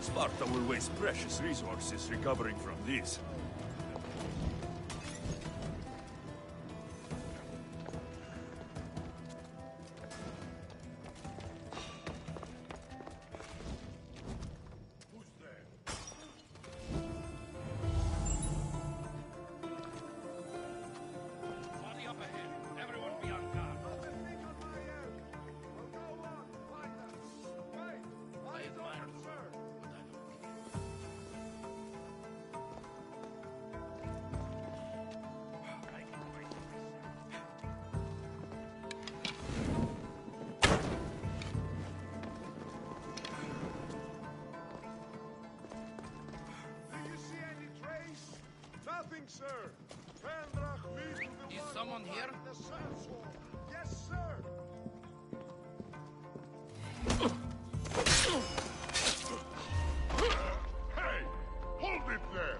Sparta will waste precious resources recovering from this. Nothing, sir. Is someone here? Yes, sir. Hey, hold it there.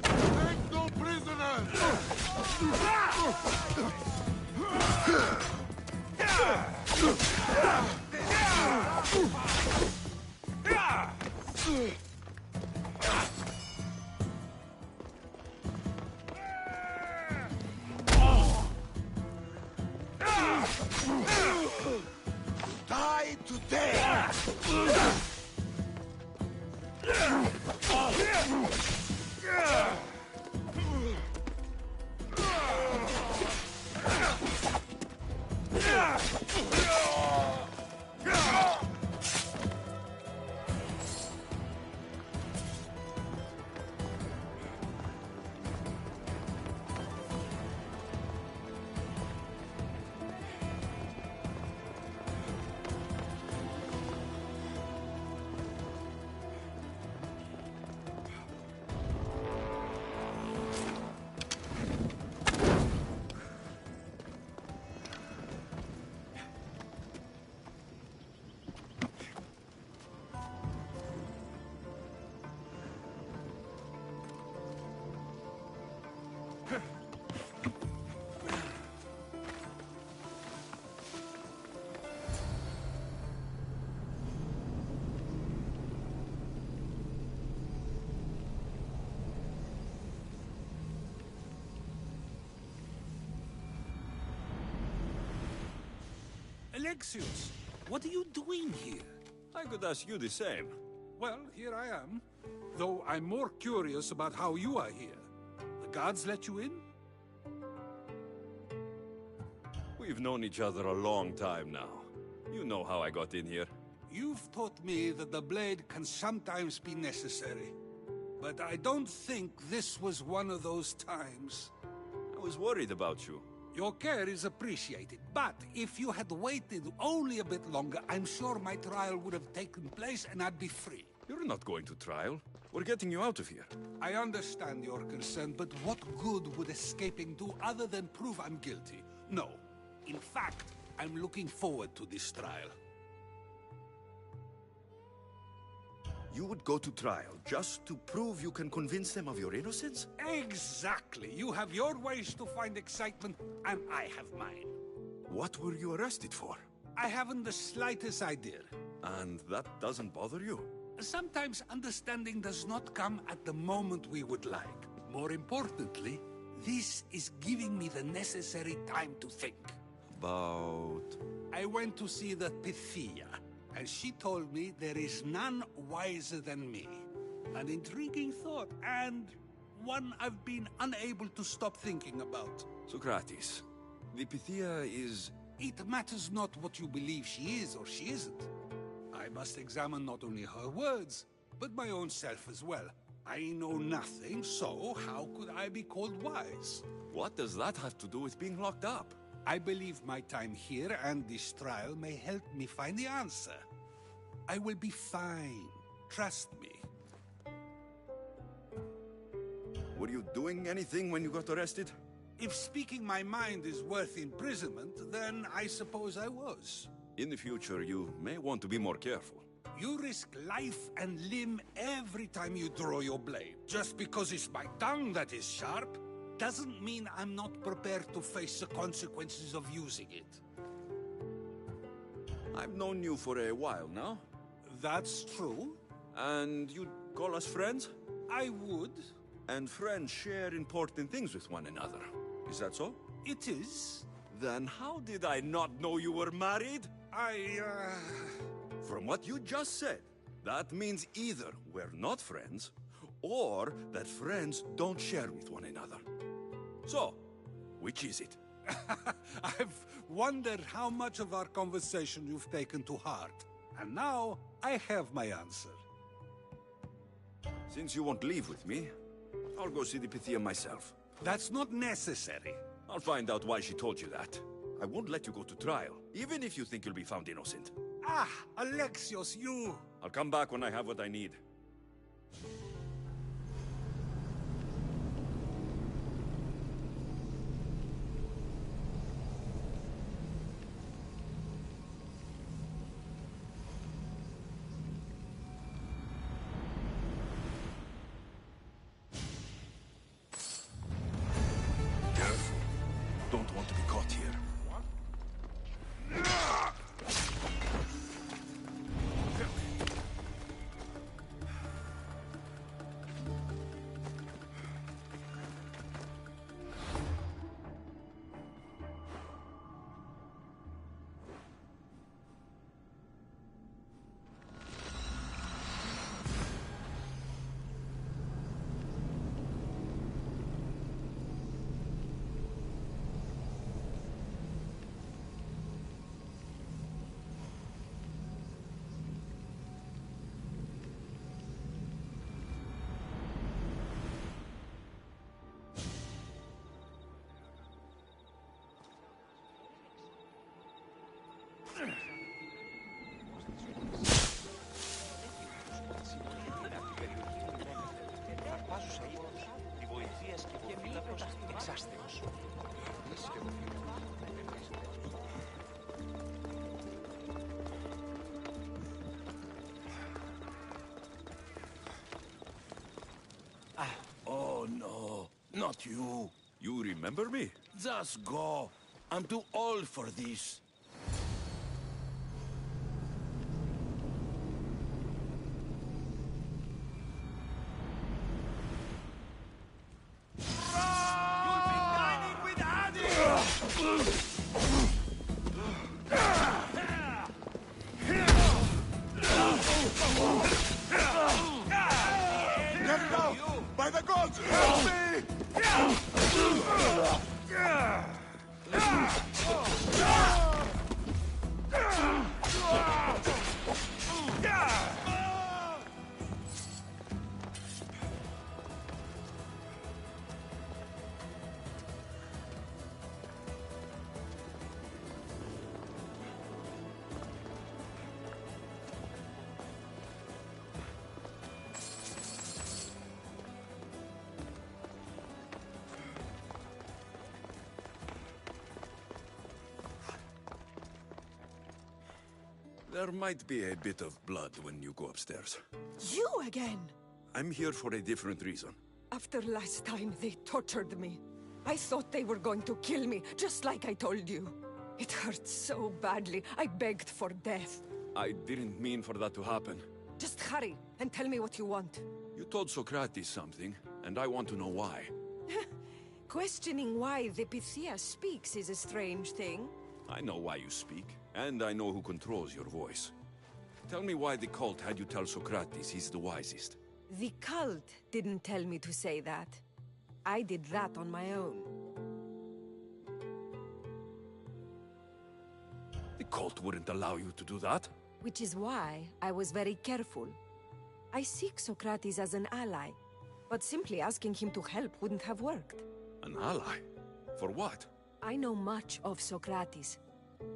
Take no prisoners. Die today! Alexios, what are you doing here? I could ask you the same. Well, here I am. Though I'm more curious about how you are here. The guards let you in? We've known each other a long time now. You know how I got in here. You've taught me that the blade can sometimes be necessary. But I don't think this was one of those times. I was worried about you. Your care is appreciated, but if you had waited only a bit longer, I'm sure my trial would have taken place and I'd be free. You're not going to trial. We're getting you out of here. I understand your concern, but what good would escaping do other than prove I'm guilty? No. In fact, I'm looking forward to this trial. You would go to trial just to prove you can convince them of your innocence? Exactly. You have your ways to find excitement, and I have mine. What were you arrested for? I haven't the slightest idea. And that doesn't bother you? Sometimes understanding does not come at the moment we would like. More importantly, this is giving me the necessary time to think. About... I went to see the Pythia, and she told me there is none wiser than me. An intriguing thought, and one I've been unable to stop thinking about. Socrates, the Pythia is... It matters not what you believe she is or she isn't. I must examine not only her words, but my own self as well. I know nothing, so how could I be called wise? What does that have to do with being locked up? I believe my time here and this trial may help me find the answer. I will be fine. Trust me. Were you doing anything when you got arrested? If speaking my mind is worth imprisonment, then I suppose I was. In the future, you may want to be more careful. You risk life and limb every time you draw your blade. Just because it's my tongue that is sharp, doesn't mean I'm not prepared to face the consequences of using it. I've known you for a while now. That's true. And you'd call us friends? I would. And friends share important things with one another. Is that so? It is. Then how did I not know you were married? From what you just said, that means either we're not friends, or that friends don't share with one another. So, which is it? I've wondered how much of our conversation you've taken to heart. And now, I have my answer. Since you won't leave with me, I'll go see the Pythia myself. That's not necessary. I'll find out why she told you that. I won't let you go to trial, even if you think you'll be found innocent. Ah, Alexios, you... I'll come back when I have what I need. Careful. Don't want to be caught here. Oh no, not you. You remember me? Just go. I'm too old for this. By the gods, help me! There might be a bit of blood when you go upstairs. You again? I'm here for a different reason. After last time, they tortured me. I thought they were going to kill me, just like I told you. It hurt so badly, I begged for death. I didn't mean for that to happen. Just hurry, and tell me what you want. You told Socrates something, and I want to know why. Questioning why the Pythia speaks is a strange thing. I know why you speak, and I know who controls your voice. Tell me why the cult had you tell Socrates he's the wisest. The cult didn't tell me to say that. I did that on my own. The cult wouldn't allow you to do that. Which is why I was very careful. I seek Socrates as an ally, but simply asking him to help wouldn't have worked. An ally? For what? I know much of Socrates.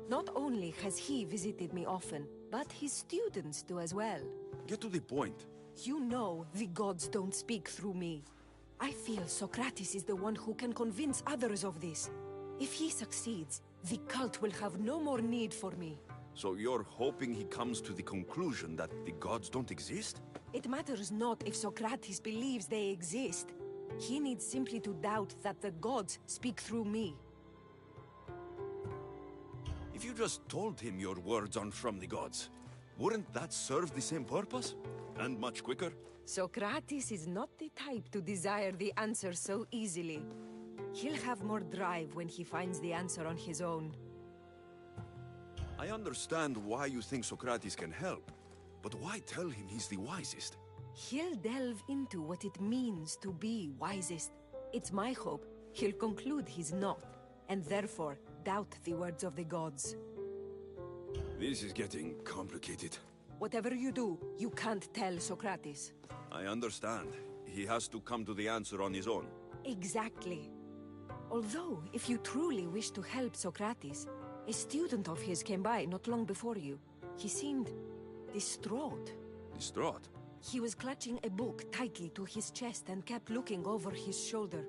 Not only has he visited me often, but his students do as well. Get to the point. You know the gods don't speak through me. I feel Socrates is the one who can convince others of this. If he succeeds, the cult will have no more need for me. So you're hoping he comes to the conclusion that the gods don't exist? It matters not if Socrates believes they exist. He needs simply to doubt that the gods speak through me. If you just told him your words aren't from the gods, wouldn't that serve the same purpose? And much quicker? Socrates is not the type to desire the answer so easily. He'll have more drive when he finds the answer on his own. I understand why you think Socrates can help, but why tell him he's the wisest? He'll delve into what it means to be wisest. It's my hope he'll conclude he's not, and therefore doubt the words of the gods. This is getting complicated. Whatever you do, you can't tell Socrates. I understand. He has to come to the answer on his own. Exactly. Although, if you truly wish to help Socrates, a student of his came by not long before you. He seemed distraught. Distraught? He was clutching a book tightly to his chest and kept looking over his shoulder.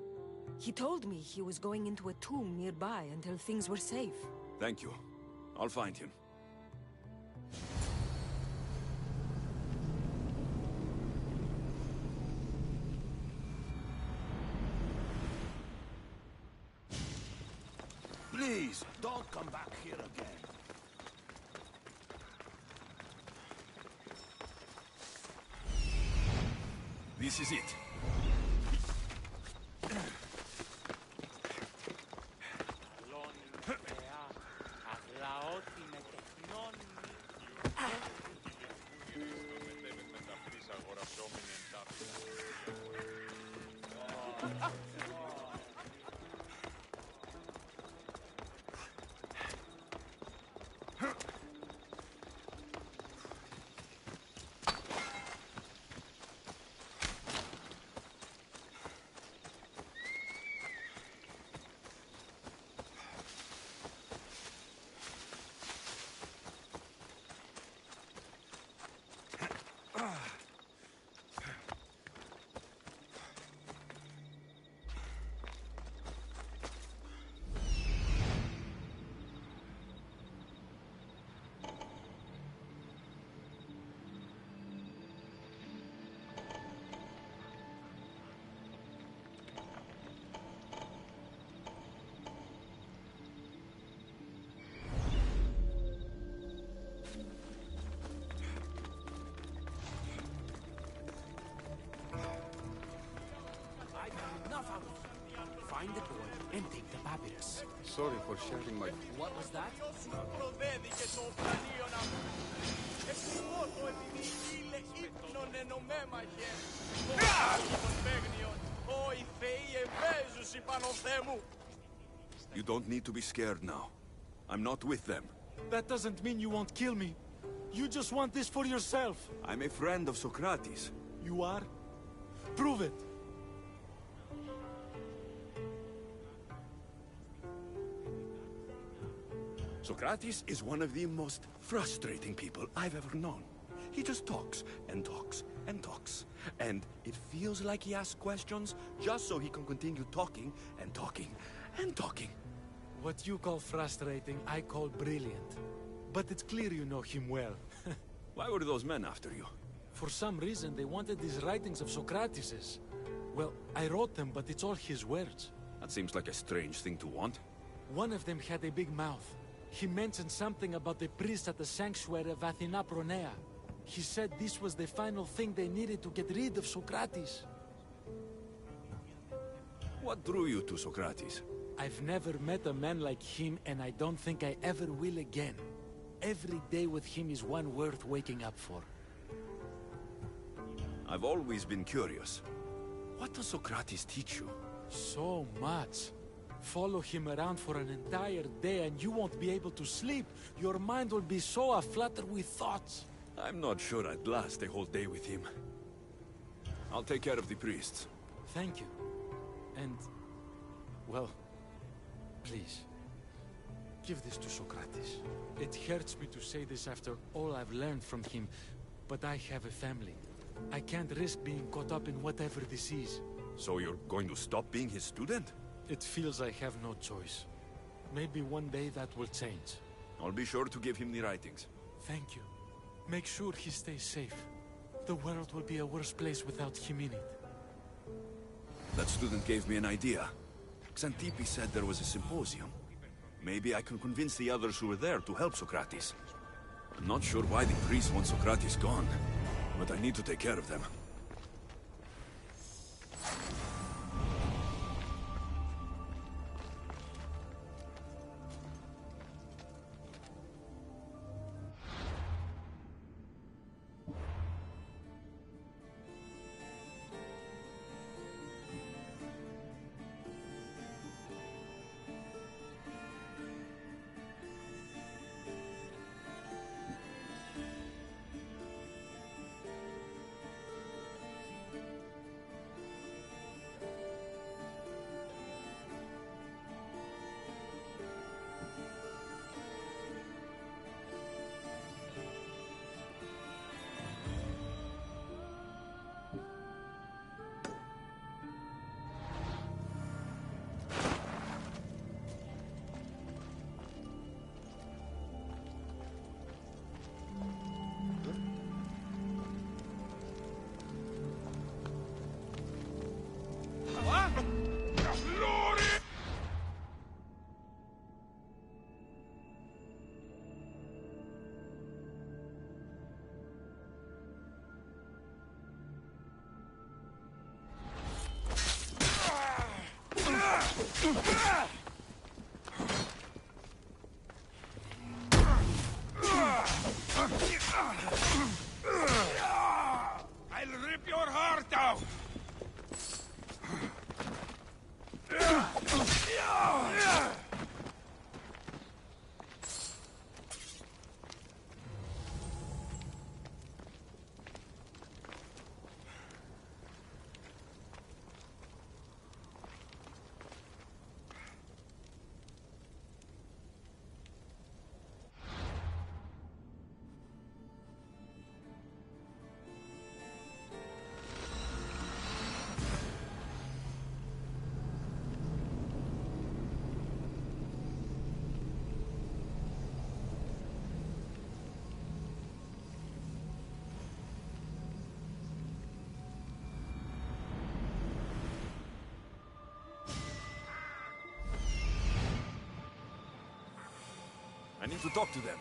He told me he was going into a tomb nearby until things were safe. Thank you. I'll find him. Please, don't come back here again. This is it. Find the boy and take the papyrus. Sorry for sharing my... What was that? You don't need to be scared now. I'm not with them. That doesn't mean you won't kill me. You just want this for yourself. I'm a friend of Socrates. You are? Prove it. Socrates is one of the most frustrating people I've ever known. He just talks and talks and talks. And it feels like he asks questions just so he can continue talking and talking and talking. What you call frustrating, I call brilliant. But it's clear you know him well. Why were those men after you? For some reason, they wanted these writings of Socrates's. Well, I wrote them, but it's all his words. That seems like a strange thing to want. One of them had a big mouth. He mentioned something about the priest at the sanctuary of Athena Pronea. He said this was the final thing they needed to get rid of Socrates. What drew you to Socrates? I've never met a man like him, and I don't think I ever will again. Every day with him is one worth waking up for. I've always been curious. What does Socrates teach you? So much. Follow him around for an entire day and you won't be able to sleep. Your mind will be so aflutter with thoughts. I'm not sure I'd last a whole day with him. I'll take care of the priests. Thank you. And, well, please, give this to Socrates. It hurts me to say this after all I've learned from him, but I have a family. I can't risk being caught up in whatever this is. So you're going to stop being his student? It feels I have no choice. Maybe one day that will change. I'll be sure to give him the writings. Thank you. Make sure he stays safe. The world will be a worse place without him in it. That student gave me an idea. Xantippe said there was a symposium. Maybe I can convince the others who were there to help Socrates. I'm not sure why the priests want Socrates gone, but I need to take care of them. I'll rip your heart out! I need to talk to them.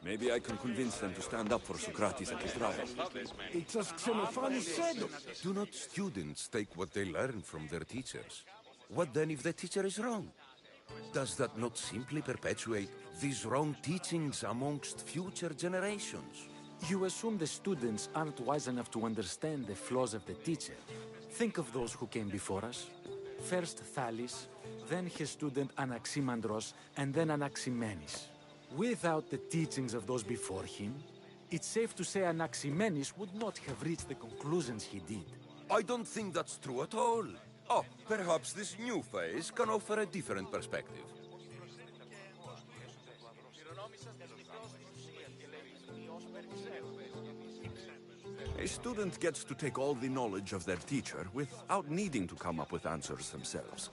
Maybe I can convince them to stand up for Socrates at the trial. It's as Xenophon said. Do not students take what they learn from their teachers? What then if the teacher is wrong? Does that not simply perpetuate these wrong teachings amongst future generations? You assume the students aren't wise enough to understand the flaws of the teacher. Think of those who came before us. First Thales, then his student Anaximandros, and then Anaximenes. Without the teachings of those before him, it's safe to say Anaximenes would not have reached the conclusions he did. I don't think that's true at all. Oh, perhaps this new phase can offer a different perspective. A student gets to take all the knowledge of their teacher without needing to come up with answers themselves.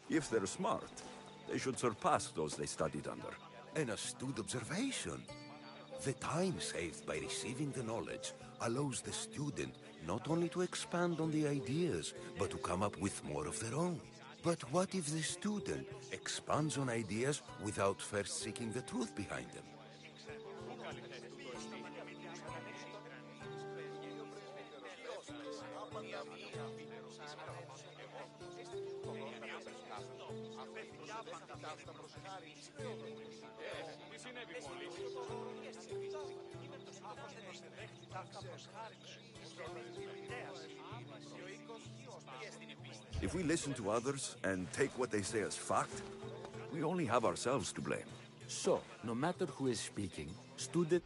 If they're smart, they should surpass those they studied under. An astute observation. The time saved by receiving the knowledge allows the student not only to expand on the ideas, but to come up with more of their own. But what if the student expands on ideas without first seeking the truth behind them? If we listen to others and take what they say as fact, We only have ourselves to blame. So, no matter who is speaking, student...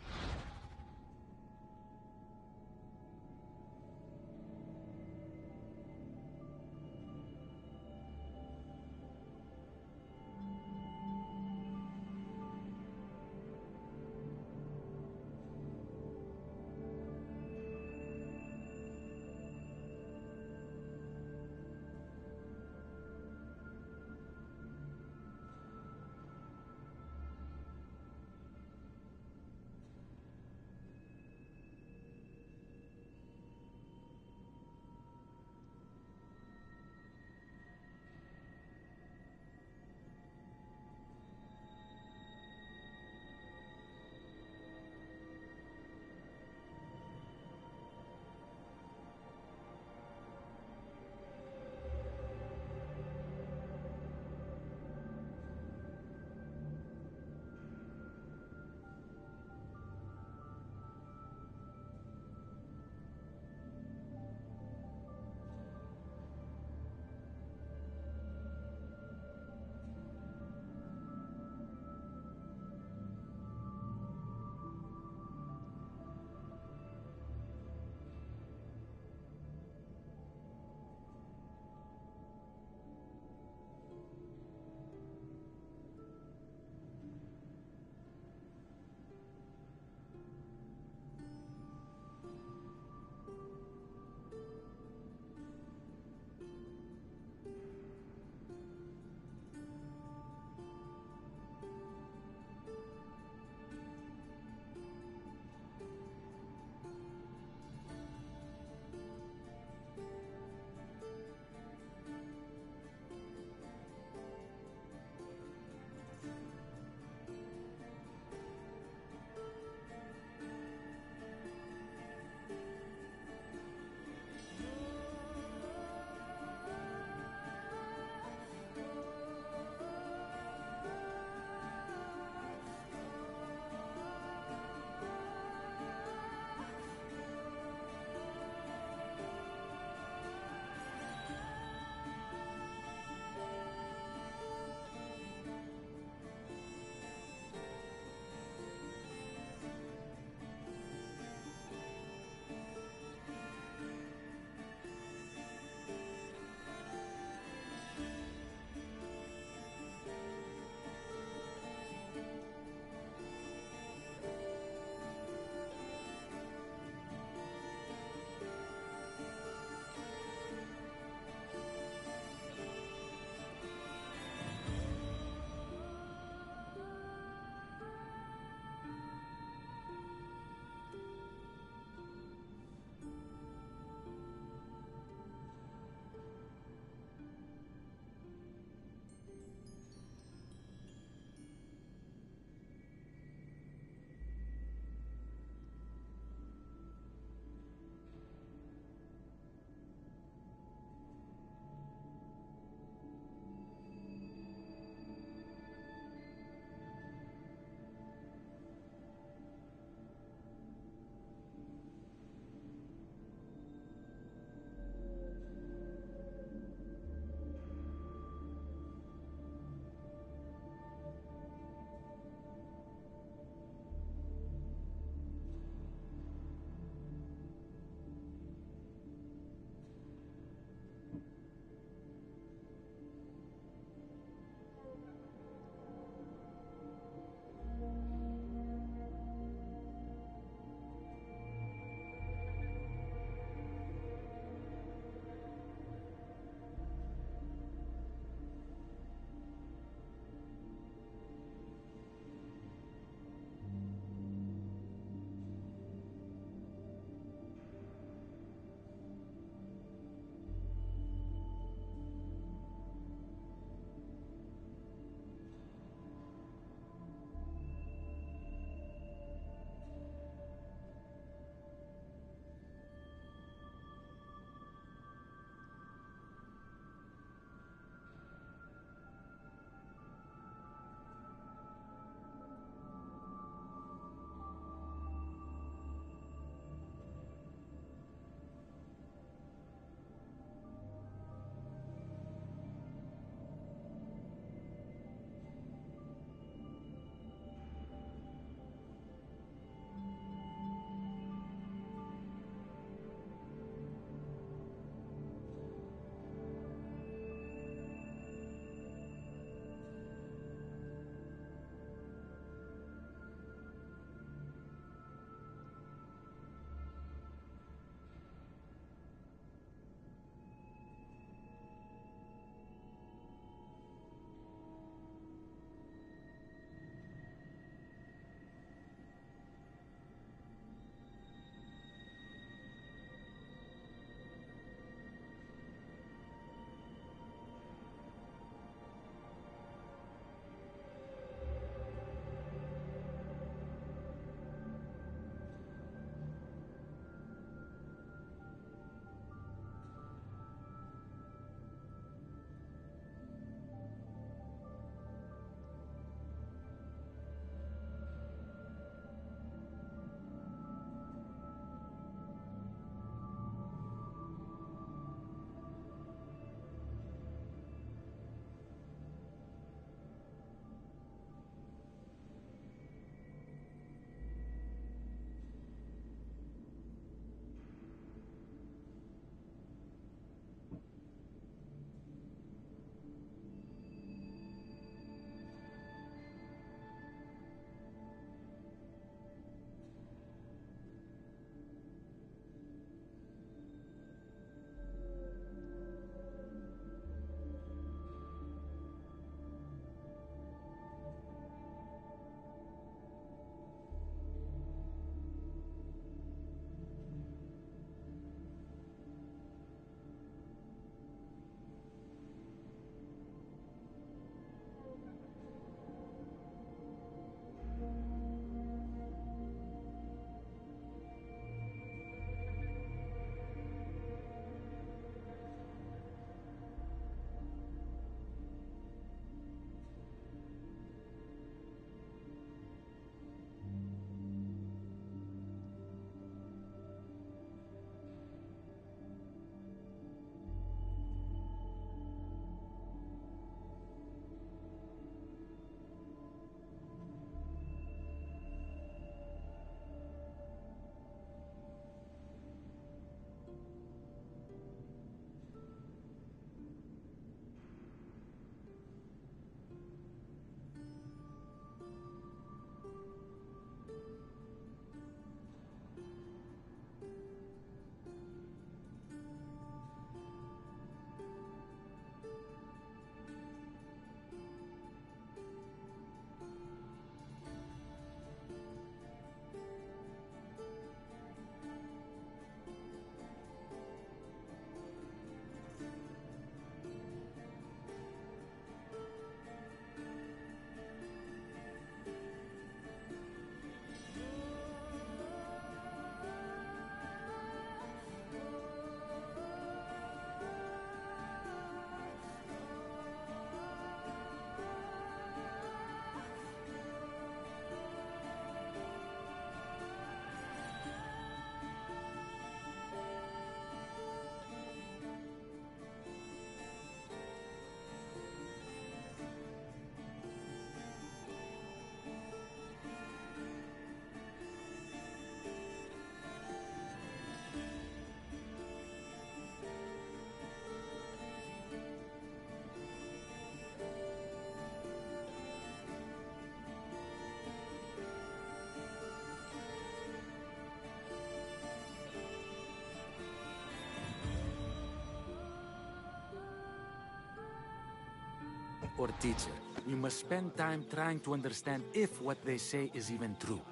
or teacher. We must spend time trying to understand if what they say is even true.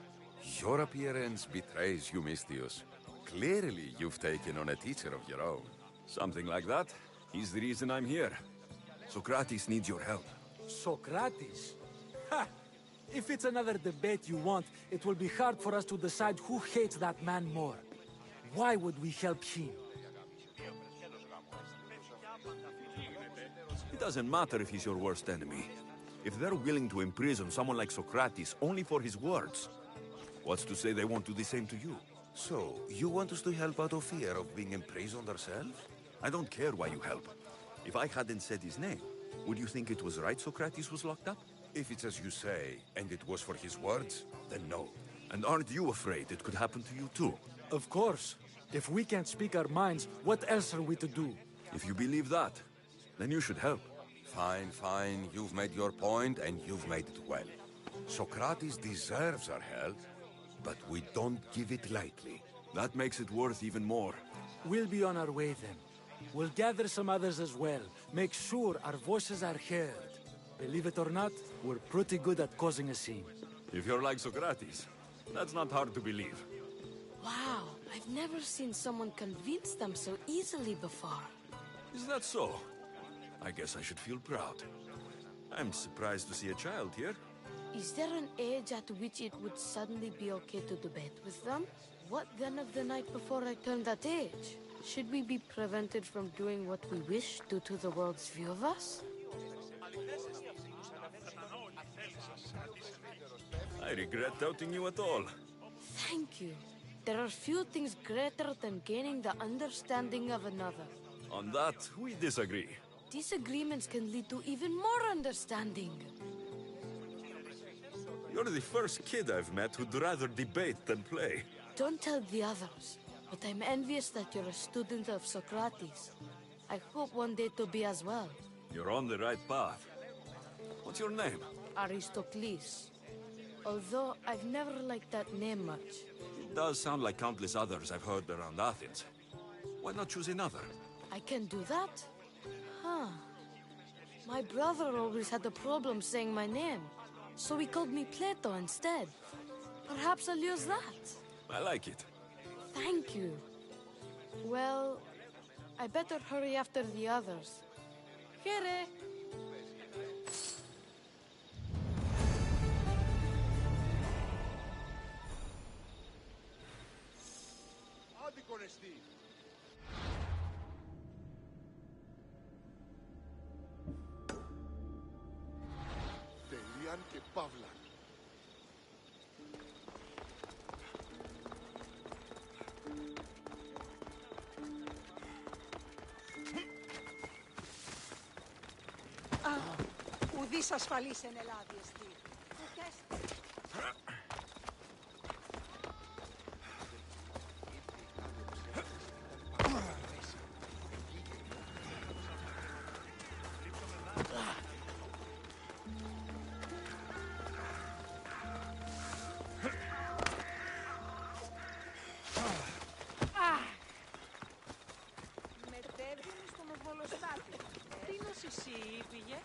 Your appearance betrays you, Misthios. Clearly, you've taken on a teacher of your own. Something like that. He's the reason I'm here. Socrates needs your help. Socrates? Ha! If it's another debate you want, it will be hard for us to decide who hates that man more. Why would we help him? It doesn't matter if he's your worst enemy. If they're willing to imprison someone like Socrates only for his words, what's to say they won't do the same to you? So, you want us to help out of fear of being imprisoned ourselves? I don't care why you help. If I hadn't said his name, would you think it was right Socrates was locked up? If it's as you say, and it was for his words, then no. And aren't you afraid it could happen to you too? Of course. If we can't speak our minds, what else are we to do? If you believe that, then you should help. Fine, fine. You've made your point, and you've made it well. Socrates deserves our help, but we don't give it lightly. That makes it worth even more. We'll be on our way then. We'll gather some others as well. Make sure our voices are heard. Believe it or not, we're pretty good at causing a scene. If you're like Socrates, that's not hard to believe. Wow, I've never seen someone convince them so easily before. Is that so? I guess I should feel proud. I'm surprised to see a child here. Is there an age at which it would suddenly be okay to debate with them? What then of the night before I turned that age? Should we be prevented from doing what we wish due to the world's view of us? I regret doubting you at all. Thank you. There are few things greater than gaining the understanding of another. On that, we disagree. Disagreements can lead to even more understanding. You're the first kid I've met who'd rather debate than play. Don't tell the others, but I'm envious that you're a student of Socrates. I hope one day to be as well. You're on the right path. What's your name? Aristocles. Although I've never liked that name much. It does sound like countless others I've heard around Athens. Why not choose another? I can do that? Huh. My brother always had a problem saying my name, so he called me Plato instead. Perhaps I'll use that. I like it. Thank you. Well, I better hurry after the others. Here. Τελείαν και παύλαν. Ουδής ασφαλής εν Ελλάδη εστί. Μετέβγαινε στον οβολοστάτη. Τι να εσύ πήγε.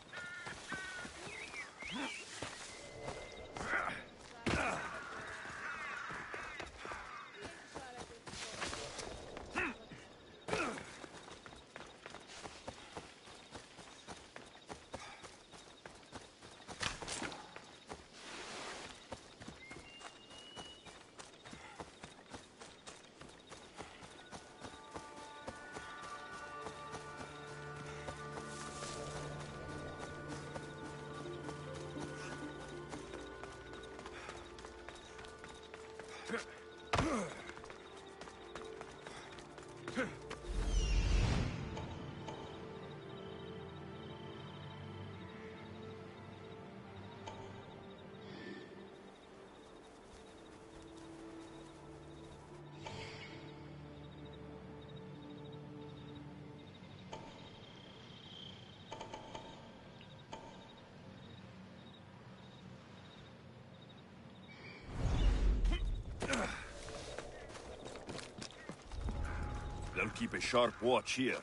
They'll keep a sharp watch here.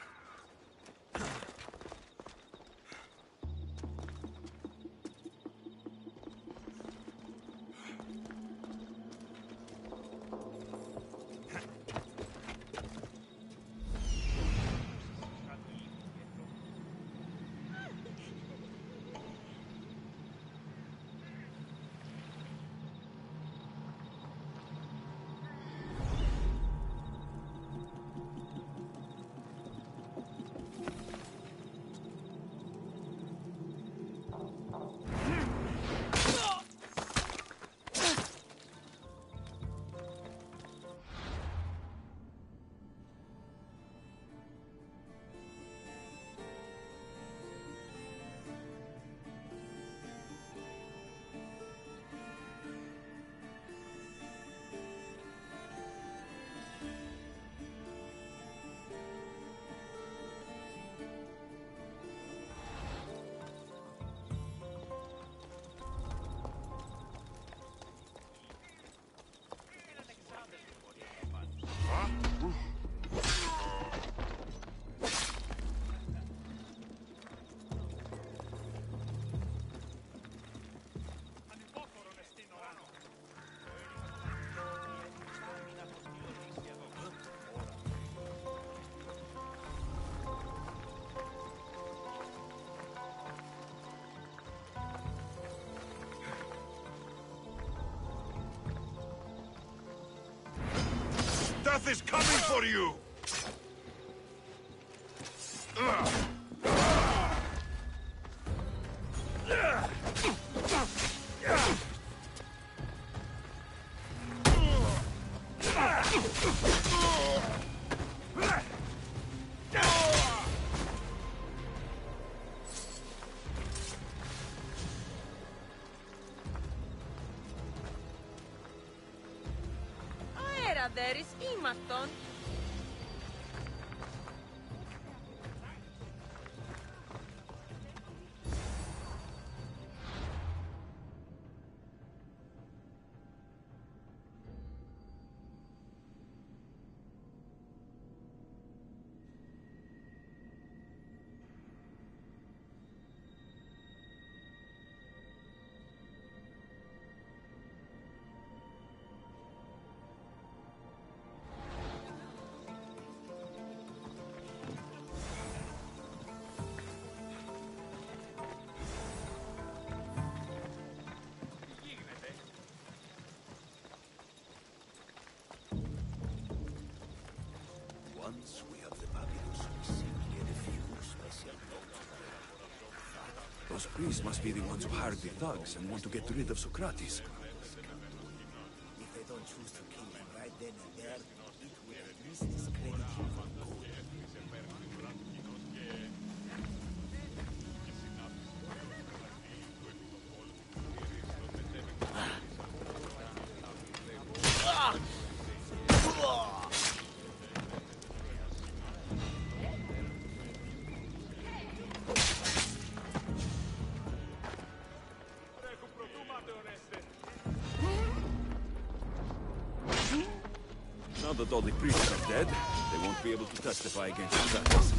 Death is coming for you! Αέρα δέρεις ήμαρτον. Once we have the Babylus, we simply had a few special notes. Those priests must be the ones who hired the thugs and want to get rid of Socrates. If they don't choose to kill him right then and there, it will at least discredit him for good. Now that all the priests are dead, they won't be able to testify against Socrates.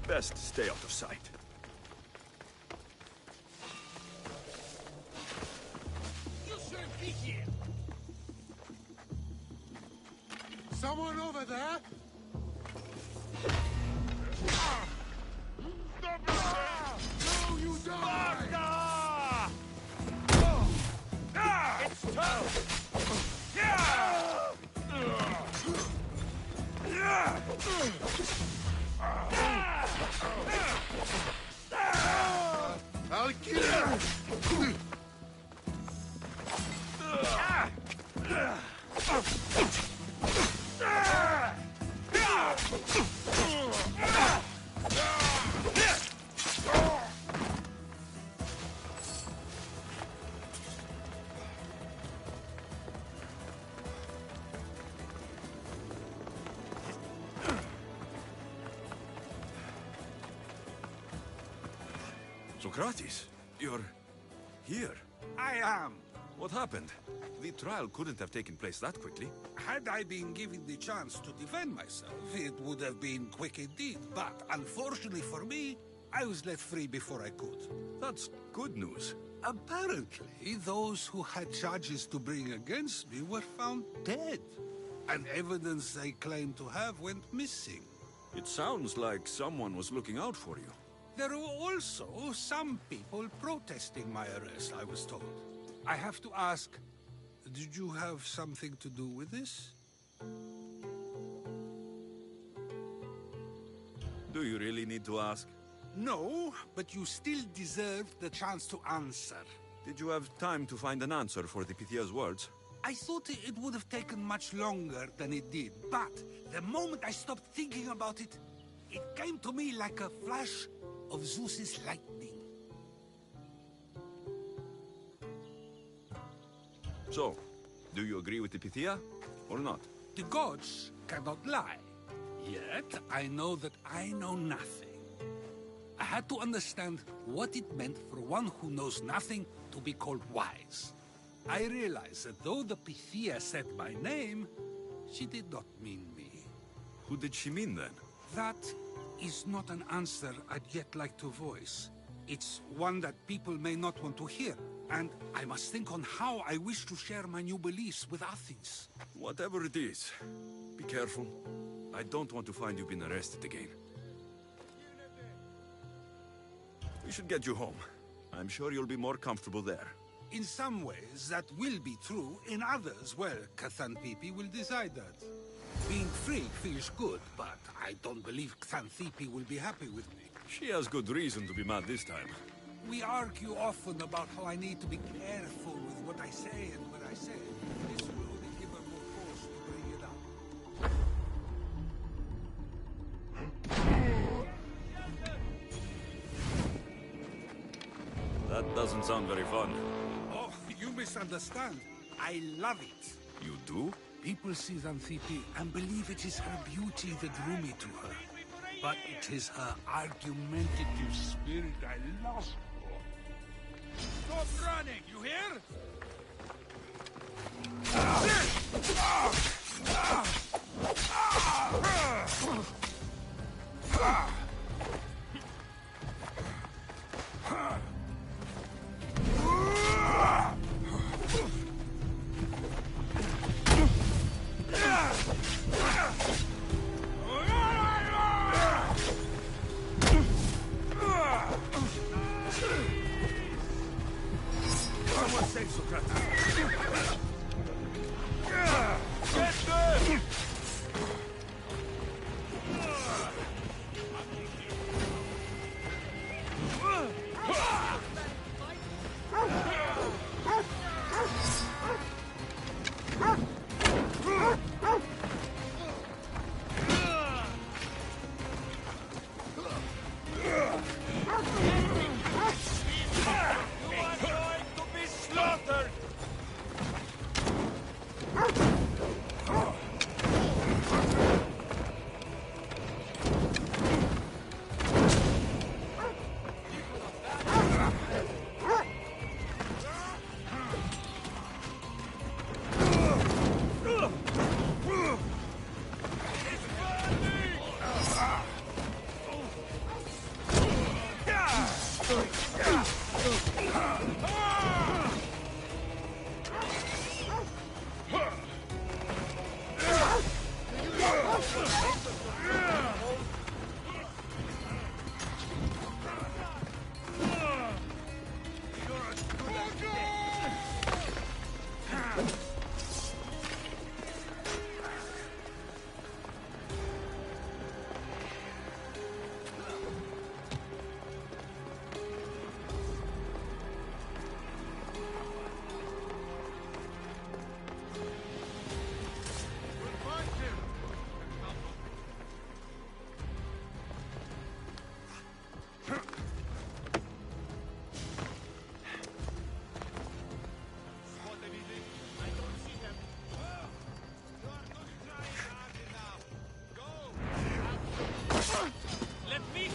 Best stay out of sight. You shouldn't be here! Someone over there? Stop it! No, you die! It's tough! I'll kill you! Socrates, you're here. I am. What happened? The trial couldn't have taken place that quickly. Had I been given the chance to defend myself, it would have been quick indeed. But unfortunately for me, I was let free before I could. That's good news. Apparently, those who had charges to bring against me were found dead. And evidence they claimed to have went missing. It sounds like someone was looking out for you. There were also some people protesting my arrest, I was told. I have to ask, did you have something to do with this? Do you really need to ask? No, but you still deserve the chance to answer. Did you have time to find an answer for the Pythia's words? I thought it would have taken much longer than it did, but the moment I stopped thinking about it, it came to me like a flash of Zeus's lightning. So, do you agree with the Pythia, or not? The gods cannot lie. Yet, I know that I know nothing. I had to understand what it meant for one who knows nothing to be called wise. I realized that though the Pythia said my name, she did not mean me. Who did she mean then? That is not an answer I'd yet like to voice. It's one that people may not want to hear, and I must think on how I wish to share my new beliefs with Athens. Whatever it is, be careful. I don't want to find you being arrested again. We should get you home. I'm sure you'll be more comfortable there. In some ways, that will be true. In others, well, Xanthippe will decide that. Being free feels good, but I don't believe Xanthippe will be happy with me. She has good reason to be mad this time. We argue often about how I need to be careful with what I say and what I say. This will only give her more force to bring it up. That doesn't sound very fun. Oh, you misunderstand. I love it. You do? People see Xanthippe and believe it is her beauty that drew me to her. But it is her argumentative spirit I lost for. Stop running, you hear? Someone save Socrates!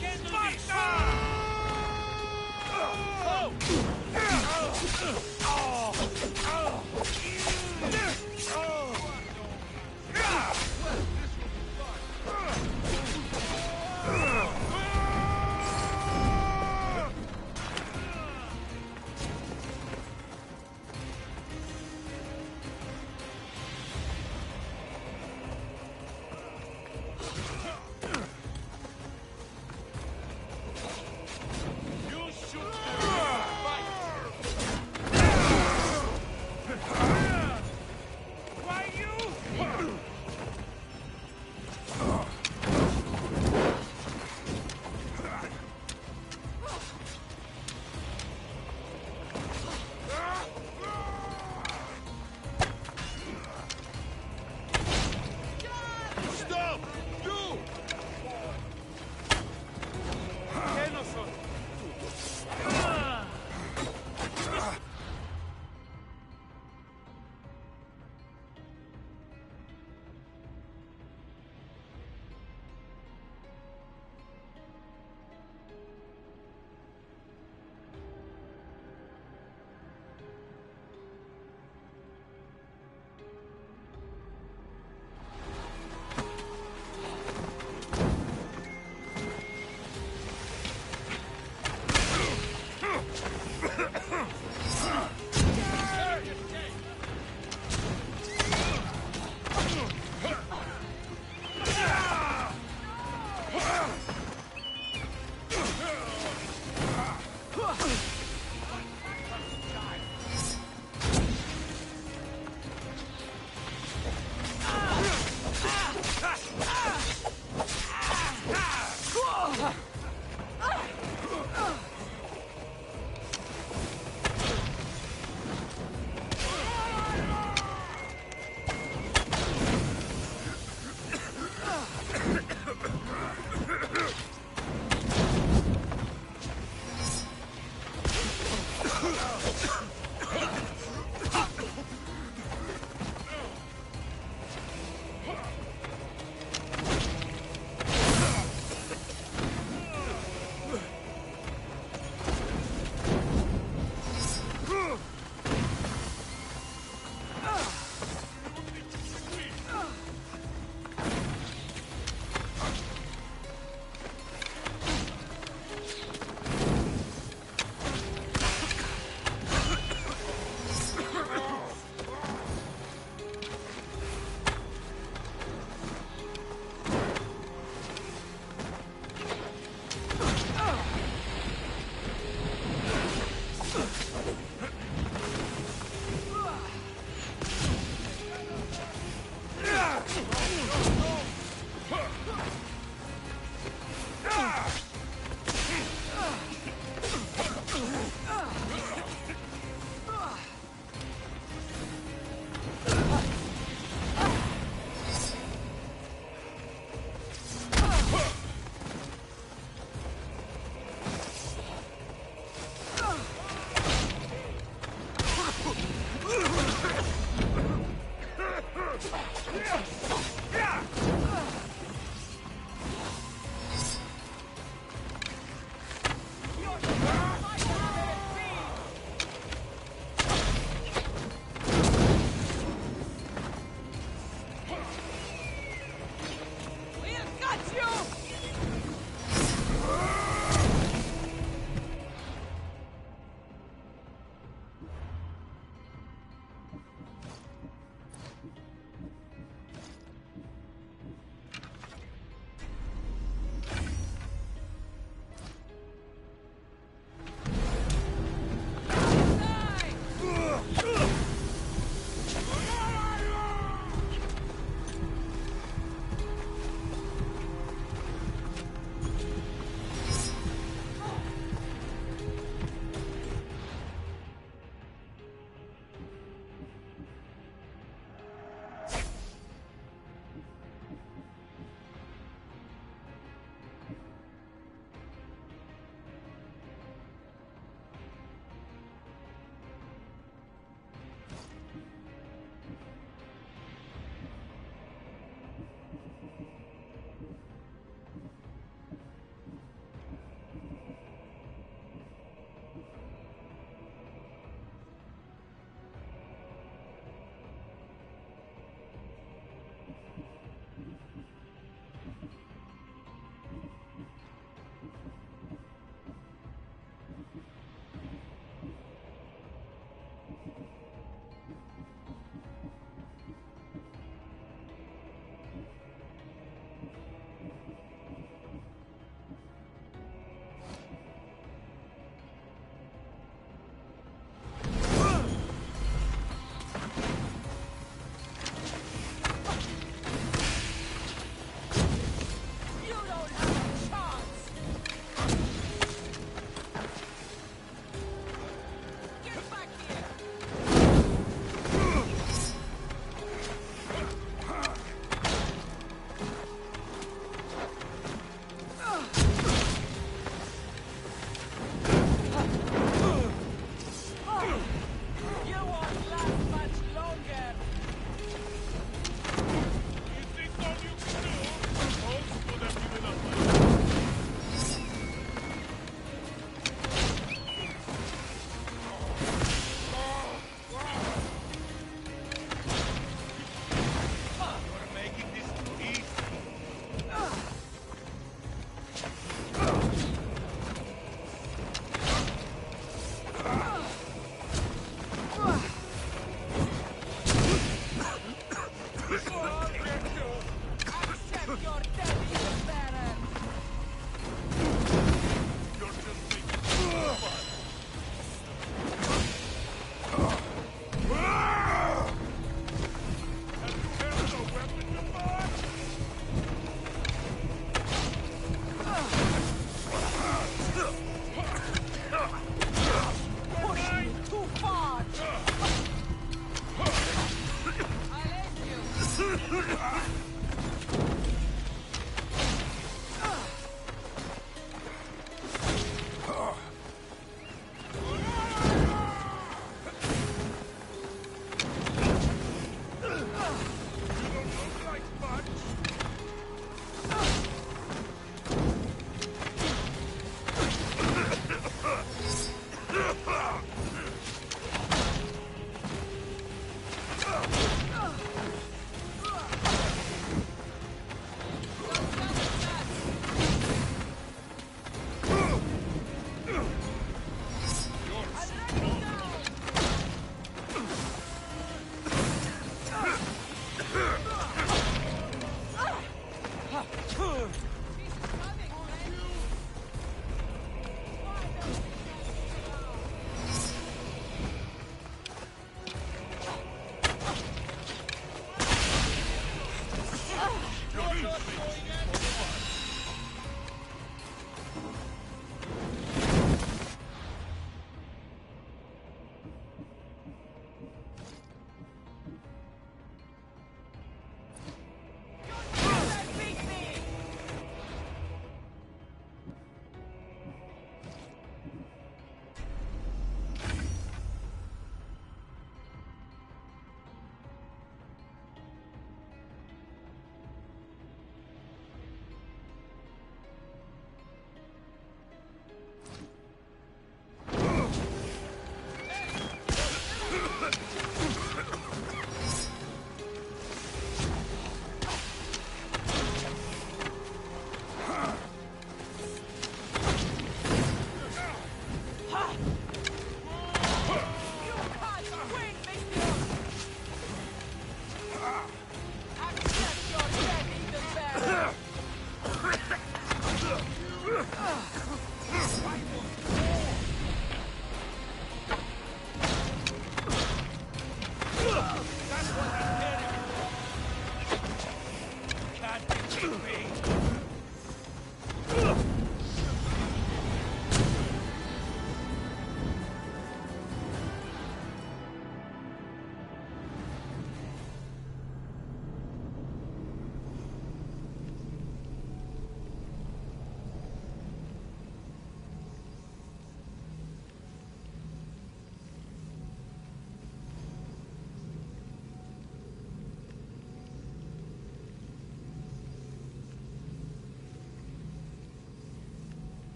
Get them!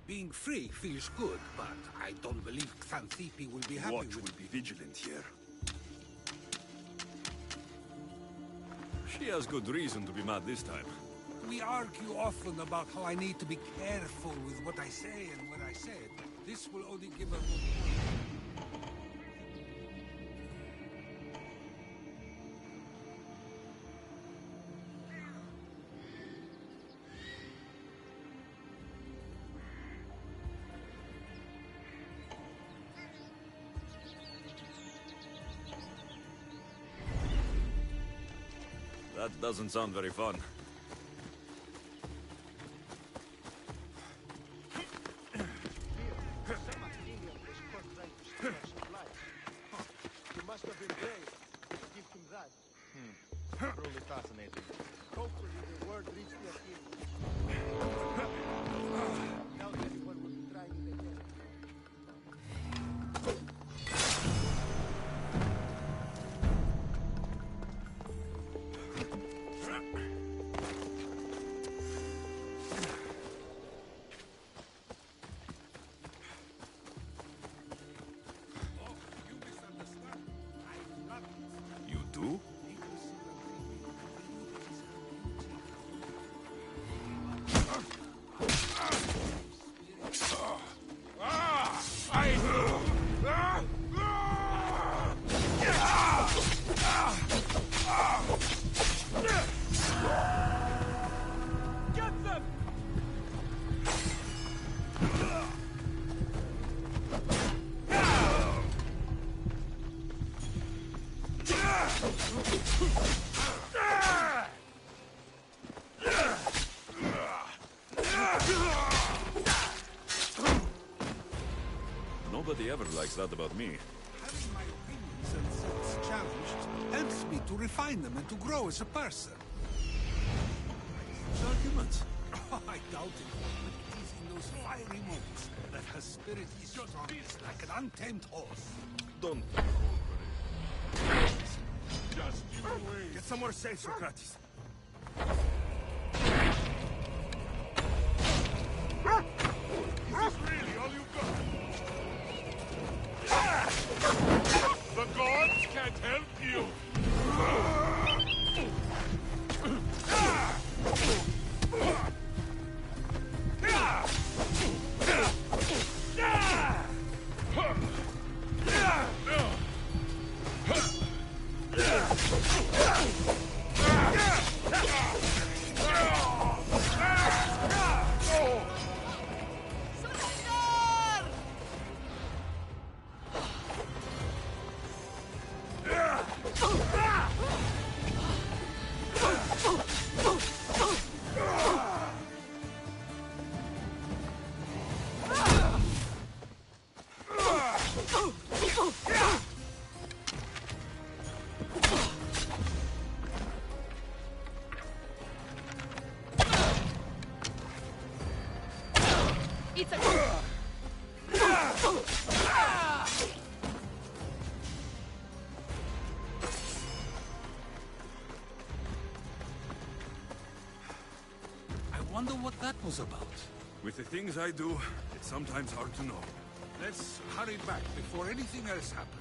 Being free feels good, but I don't believe Xanthippe will be happy Watch with will be vigilant here. She has good reason to be mad this time. We argue often about how I need to be careful with what I say and what I said. This will only give her more. That doesn't sound very fun. You must have been brave to give him that. Truly fascinating. Hopefully the word reached the Athenians. Now everyone will be trying it again. You do? Get them! Nobody ever likes that about me. Having my opinions and thoughts challenged helps me to refine them and to grow as a person. Arguments? I doubt it. It is in those fiery moments that her spirit is strongest, like an untamed horse. Don't. Just you wait. Get somewhere safe, Socrates. Is this really all you've got? The gods can't help you. It's a... I wonder what that was about. With the things I do, it's sometimes hard to know. Let's hurry back before anything else happens.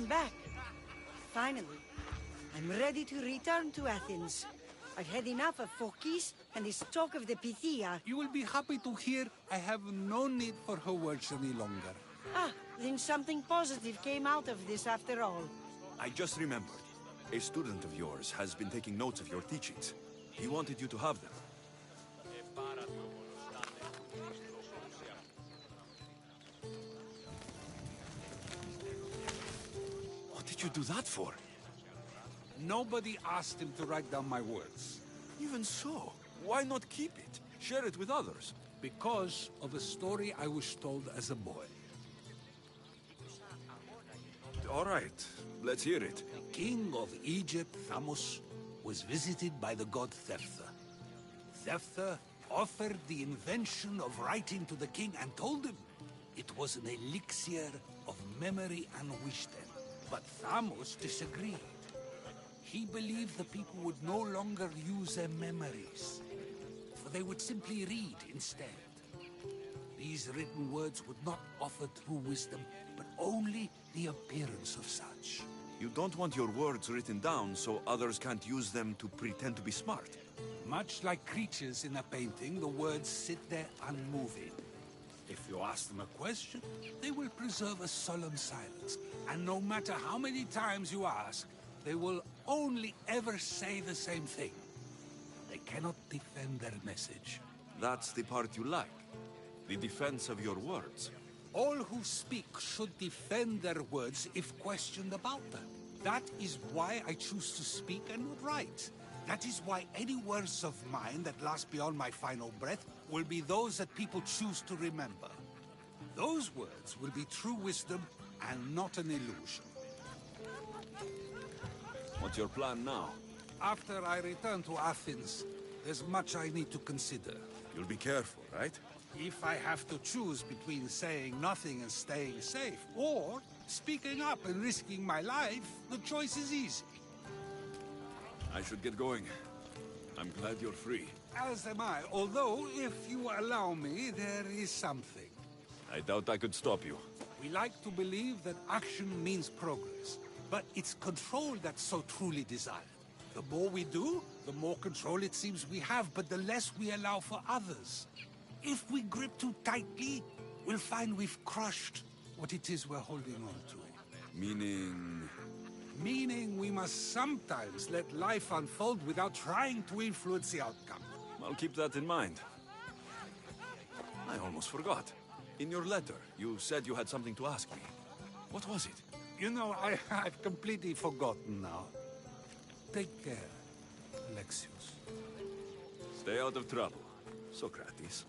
back. Finally, I'm ready to return to Athens. I've had enough of Phokis and this talk of the Pythia. You will be happy to hear I have no need for her words any longer. Ah, then something positive came out of this after all. I just remembered. A student of yours has been taking notes of your teachings. He wanted you to have them. What did you do that for? Nobody asked him to write down my words. Even so, why not keep it? Share it with others. Because of a story I was told as a boy. All right, let's hear it. The king of Egypt, Thamos, was visited by the god Thephtha. Thephtha offered the invention of writing to the king and told him it was an elixir of memory and wisdom. But Thamos disagreed. He believed the people would no longer use their memories, for they would simply read instead. These written words would not offer true wisdom, but only the appearance of such. You don't want your words written down so others can't use them to pretend to be smart. Much like creatures in a painting, the words sit there unmoving. If you ask them a question, they will preserve a solemn silence. And no matter how many times you ask, they will only ever say the same thing. They cannot defend their message. That's the part you like. The defense of your words. All who speak should defend their words if questioned about them. That is why I choose to speak and not write. That is why any words of mine that last beyond my final breath will be those that people choose to remember. Those words will be true wisdom and not an illusion. What's your plan now? After I return to Athens, there's much I need to consider. You'll be careful, right? If I have to choose between saying nothing and staying safe, or speaking up and risking my life, the choice is easy. I should get going. I'm glad you're free. As am I, although, if you allow me, there is something. I doubt I could stop you. We like to believe that action means progress, but it's control that's so truly desired. The more we do, the more control it seems we have, but the less we allow for others. If we grip too tightly, we'll find we've crushed what it is we're holding on to. Meaning... Meaning we must sometimes let life unfold without trying to influence the outcome. I'll keep that in mind. I almost forgot. In your letter, you said you had something to ask me. What was it? You know, I've completely forgotten now. Take care, Alexios. Stay out of trouble, Socrates.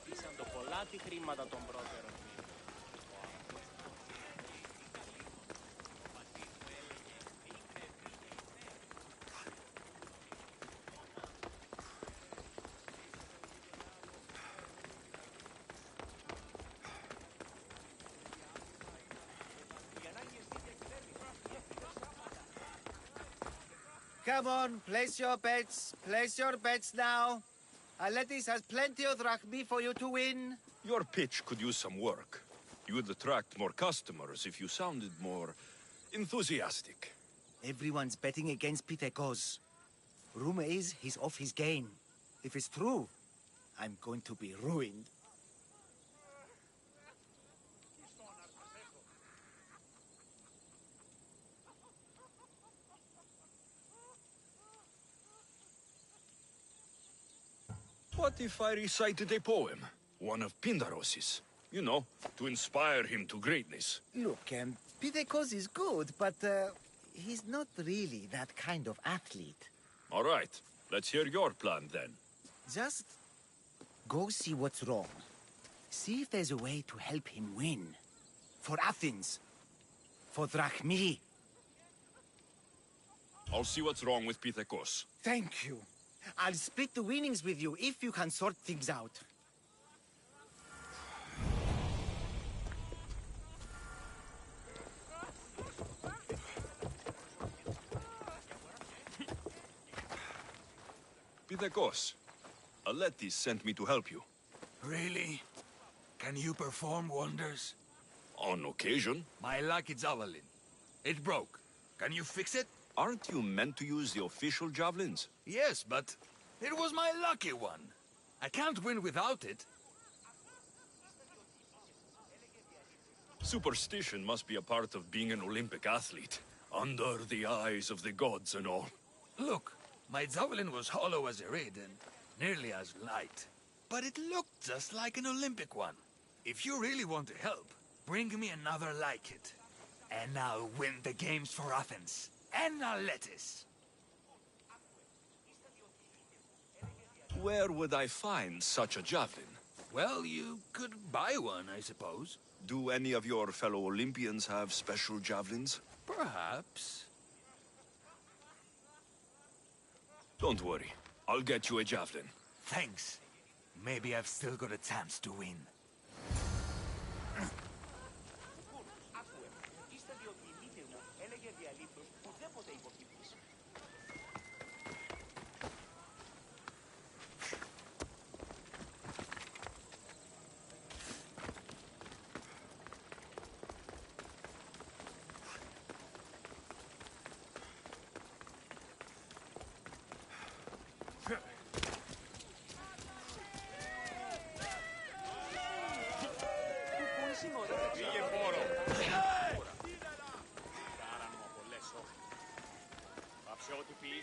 Πείσαν πολλά τη χρήματα των πρώτερων. Come on, place your bets. Place your bets now. Aletis has plenty of drachmi for you to win. Your pitch could use some work. You would attract more customers if you sounded more enthusiastic. Everyone's betting against Pitekos. Rumor is he's off his game. If it's true, I'm going to be ruined. What if I recited a poem? One of Pindaros's. You know, to inspire him to greatness. Look, Pitekos is good, but he's not really that kind of athlete. All right, let's hear your plan then. Just go see what's wrong. See if there's a way to help him win. For Athens. For drachmi. I'll see what's wrong with Pitekos. Thank you. I'll split the winnings with you if you can sort things out. Pitekos, Aletis sent me to help you. Really? Can you perform wonders? On occasion. My lucky javelin. It broke. Can you fix it? Aren't you meant to use the official javelins? Yes, but it was my lucky one. I can't win without it. Superstition must be a part of being an Olympic athlete. Under the eyes of the gods and all. Look, my javelin was hollow as a reed and nearly as light. But it looked just like an Olympic one. If you really want to help, bring me another like it. And I'll win the games for Athens. And Aletis. Where would I find such a javelin? Well, you could buy one, I suppose. Do any of your fellow Olympians have special javelins? Perhaps. Don't worry. I'll get you a javelin. Thanks. Maybe I've still got a chance to win.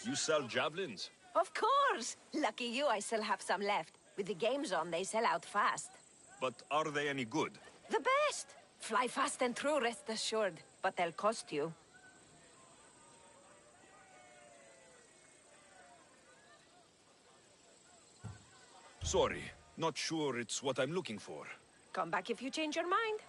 You sell javelins? Of course! Lucky you, I still have some left. With the games on, they sell out fast. But are they any good? The best! Fly fast and true, rest assured. But they'll cost you. Sorry, not sure it's what I'm looking for. Come back if you change your mind.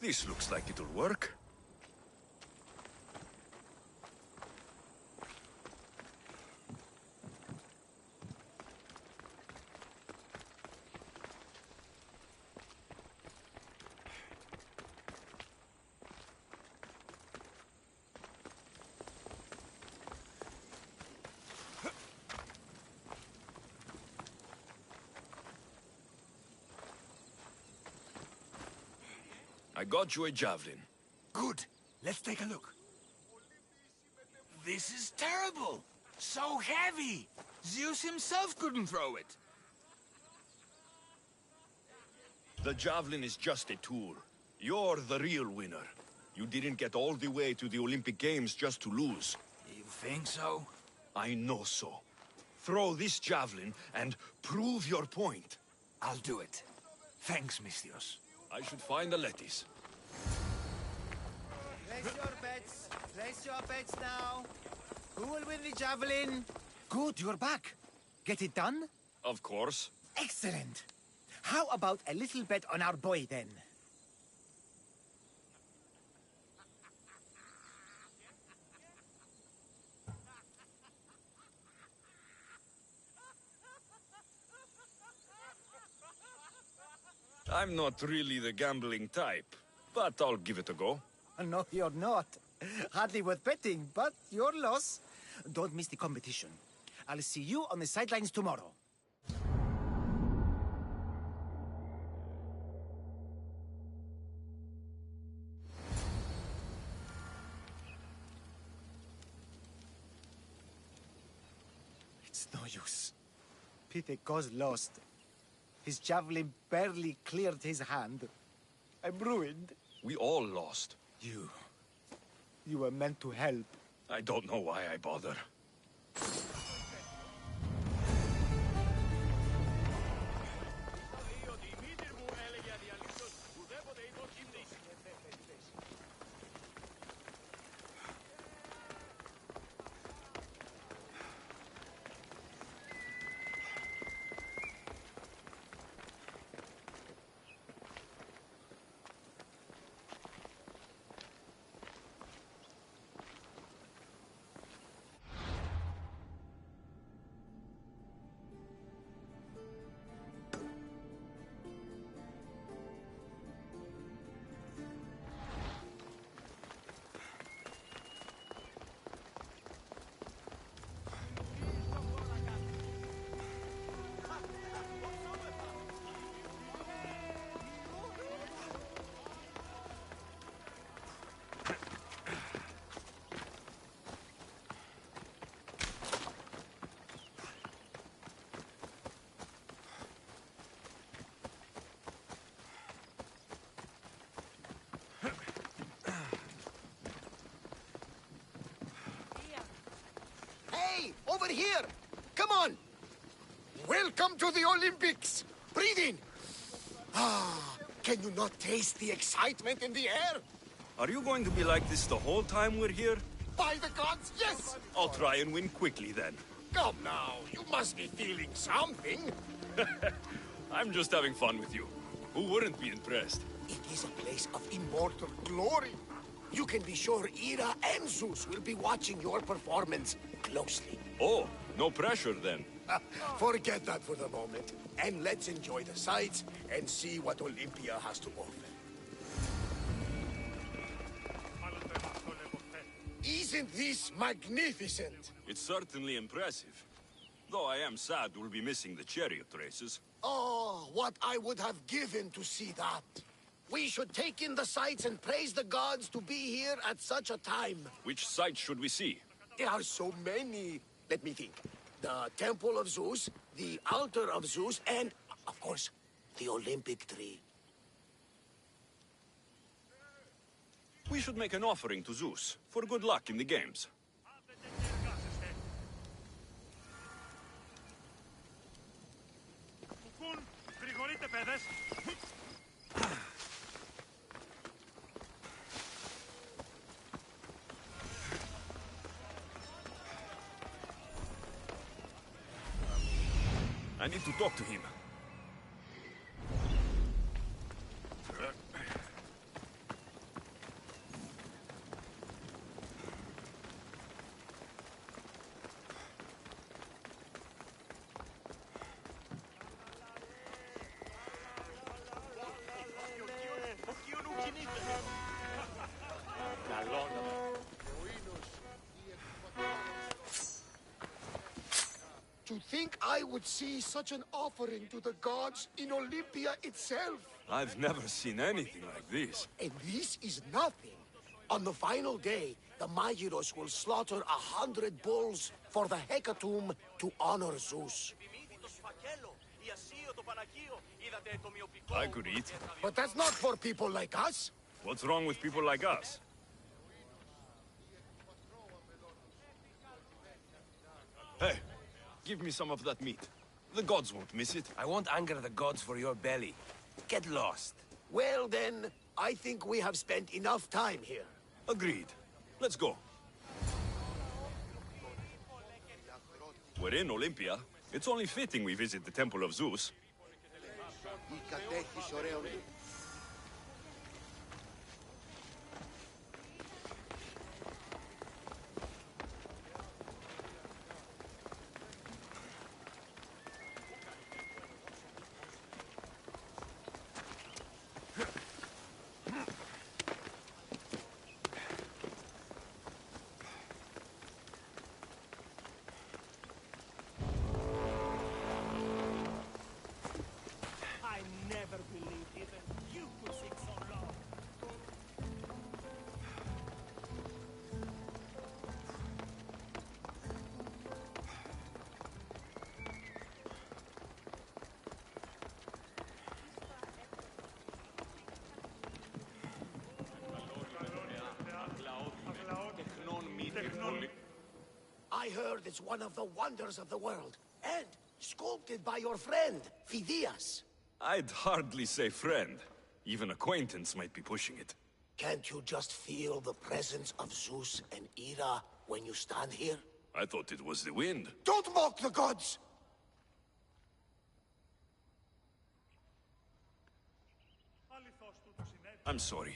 This looks like it'll work. I got you a javelin. Good. Let's take a look. This is terrible! So heavy! Zeus himself couldn't throw it. The javelin is just a tool. You're the real winner. You didn't get all the way to the Olympic Games just to lose. You think so? I know so. Throw this javelin and prove your point. I'll do it. Thanks, Misthios. I should find the Letties. Place your bets. Place your bets now. Who will win the javelin? Good, you're back. Get it done? Of course. Excellent. How about a little bet on our boy, then? I'm not really the gambling type, but I'll give it a go. No, you're not. Hardly worth betting, but your loss. Don't miss the competition. I'll see you on the sidelines tomorrow. It's no use. Pithecia lost. His javelin barely cleared his hand. I'm ruined. We all lost. You were meant to help. I don't know why I bother. Over here! Come on! Welcome to the Olympics! Breathe in! Ah, can you not taste the excitement in the air? Are you going to be like this the whole time we're here? By the gods, yes! I'll try and win quickly then. Come now, you must be feeling something. I'm just having fun with you. Who wouldn't be impressed? It is a place of immortal glory. You can be sure Ira and Zeus will be watching your performance closely. Oh, no pressure then. Forget that for the moment, and let's enjoy the sights and see what Olympia has to offer. Isn't this magnificent? It's certainly impressive. Though I am sad we'll be missing the chariot races. Oh, what I would have given to see that. We should take in the sights and praise the gods to be here at such a time. Which sights should we see? There are so many. Let me think. The Temple of Zeus, the Altar of Zeus, and, of course, the Olympic tree. We should make an offering to Zeus, for good luck in the games. I need to talk to him. To think I would see such an offering to the gods in Olympia itself? I've never seen anything like this. And this is nothing. On the final day, the Magiros will slaughter 100 bulls for the hecatomb to honor Zeus. I could eat. But that's not for people like us. What's wrong with people like us? Hey, give me some of that meat. The gods won't miss it. I won't anger the gods for your belly. Get lost. Well then, I think we have spent enough time here. Agreed. Let's go. We're in Olympia. It's only fitting we visit the Temple of Zeus. I never believed even you could sing so long. I heard it's one of the wonders of the world, and sculpted by your friend, Phidias. I'd hardly say friend. Even acquaintance might be pushing it. Can't you just feel the presence of Zeus and Hera when you stand here? I thought it was the wind. Don't mock the gods! I'm sorry.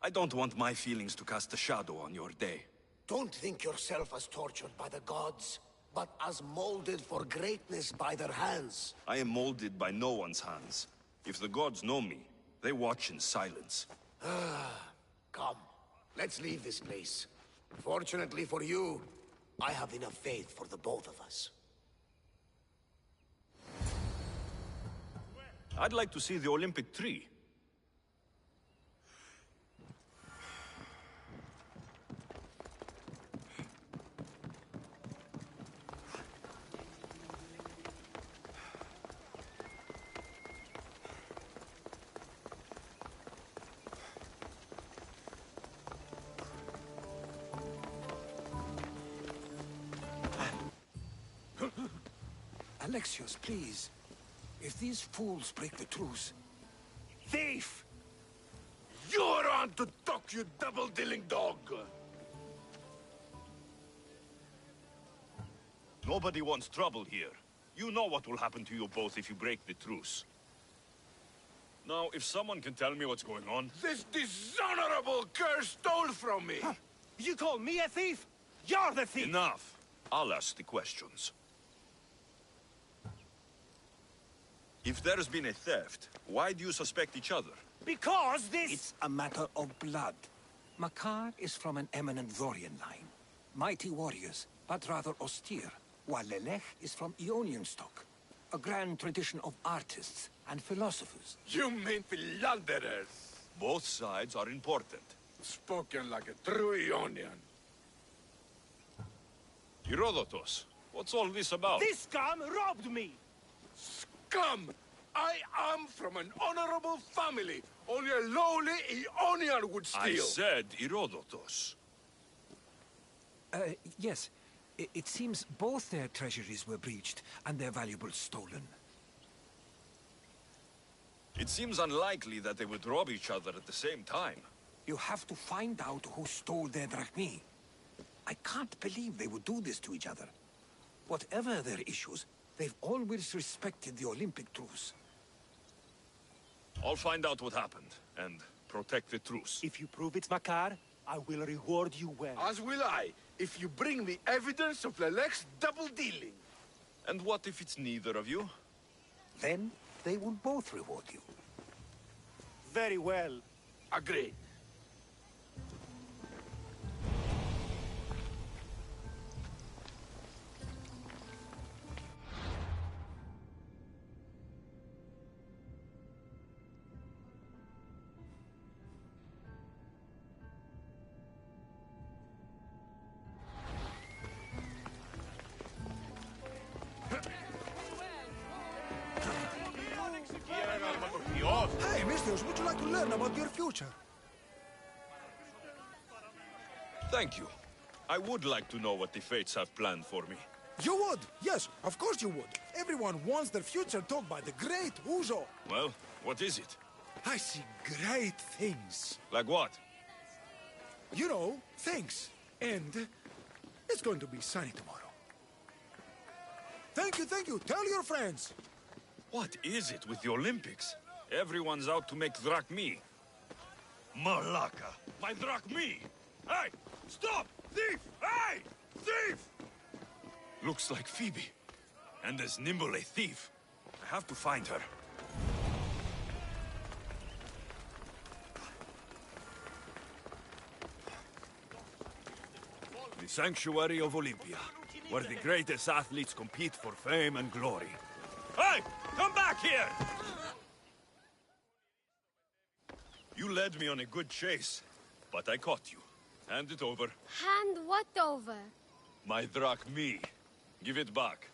I don't want my feelings to cast a shadow on your day. Don't think yourself as tortured by the gods, but as molded for greatness by their hands. I am molded by no one's hands. If the gods know me, they watch in silence. Come, let's leave this place. Fortunately for you, I have enough faith for the both of us. I'd like to see the Olympic tree. Alexios, please. If these fools break the truce... Thief! You're on to talk, you double-dealing dog! Nobody wants trouble here. You know what will happen to you both if you break the truce. Now, if someone can tell me what's going on... This dishonorable cur stole from me! You call me a thief? You're the thief! Enough! I'll ask the questions. If there's been a theft, why do you suspect each other? Because this... It's a matter of blood. Makar is from an eminent Dorian line. Mighty warriors, but rather austere. While Lelech is from Ionian stock. A grand tradition of artists and philosophers. You mean philanderers? Both sides are important. Spoken like a true Ionian. Herodotus, what's all this about? This scum robbed me! Scum! I am from an honorable family. Only a lowly Ionian would steal. I said Herodotus. Yes. It seems both their treasuries were breached and their valuables stolen. It seems unlikely that they would rob each other at the same time. You have to find out who stole their drachmi. I can't believe they would do this to each other. Whatever their issues, they've always respected the Olympic truce. I'll find out what happened, and protect the truce. If you prove it's Makar, I will reward you well. As will I, if you bring me evidence of Lelech's double-dealing. And what if it's neither of you? Then they will both reward you. Very well. Agreed. Theos, would you like to learn about your future? Thank you. I would like to know what the fates have planned for me. You would? Yes, of course you would. Everyone wants their future told by the great Uzo. Well, what is it? I see great things. Like what? You know, things. And it's going to be sunny tomorrow. Thank you, thank you. Tell your friends. What is it with the Olympics? Everyone's out to make drachmi. Malaka! My drachmi! Hey! Stop! Thief! Hey! Thief! Looks like Phoebe. And as nimble a thief. I have to find her. The Sanctuary of Olympia, where the greatest athletes compete for fame and glory. Hey! Come back here! You led me on a good chase, but I caught you. Hand it over. Hand what over? My drachmi. Give it back.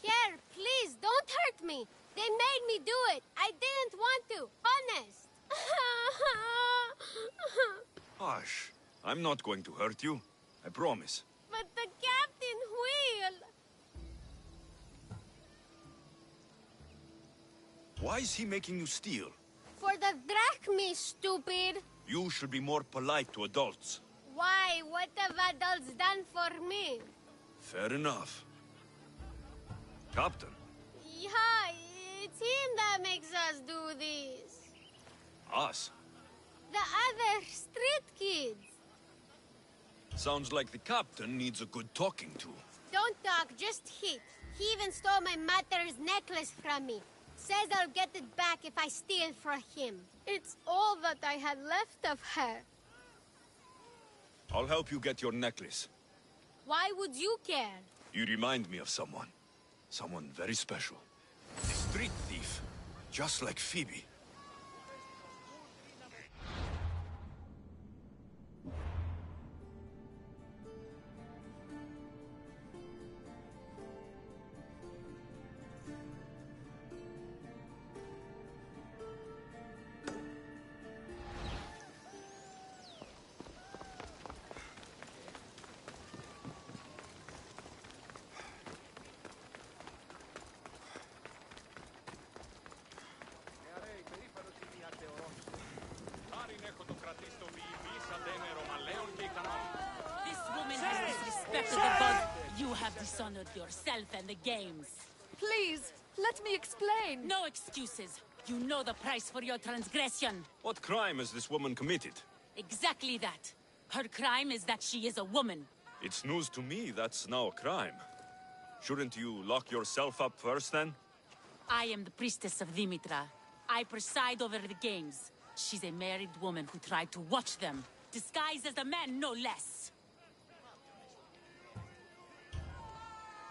Here, please, don't hurt me. They made me do it. I didn't want to. Honest. Hush. I'm not going to hurt you. I promise. But the captain will. Why is he making you steal? For the drachmi, stupid. You should be more polite to adults. Why? What have adults done for me? Fair enough. Captain. Yeah, it's him that makes us do this. Us? The other street kids. Sounds like the captain needs a good talking to. Don't talk, just hit. He even stole my mother's necklace from me. Says I'll get it back if I steal from him. It's all that I had left of her. I'll help you get your necklace. Why would you care? You remind me of someone. Someone very special. A street thief. Just like Phoebe. This woman has disrespected the gods. You have dishonored yourself and the games. Please, let me explain. No excuses. You know the price for your transgression. What crime has this woman committed? Exactly that. Her crime is that she is a woman. It's news to me that's now a crime. Shouldn't you lock yourself up first, then? I am the priestess of Dimitra. I preside over the games. She's a married woman who tried to watch them, disguised as a man, no less.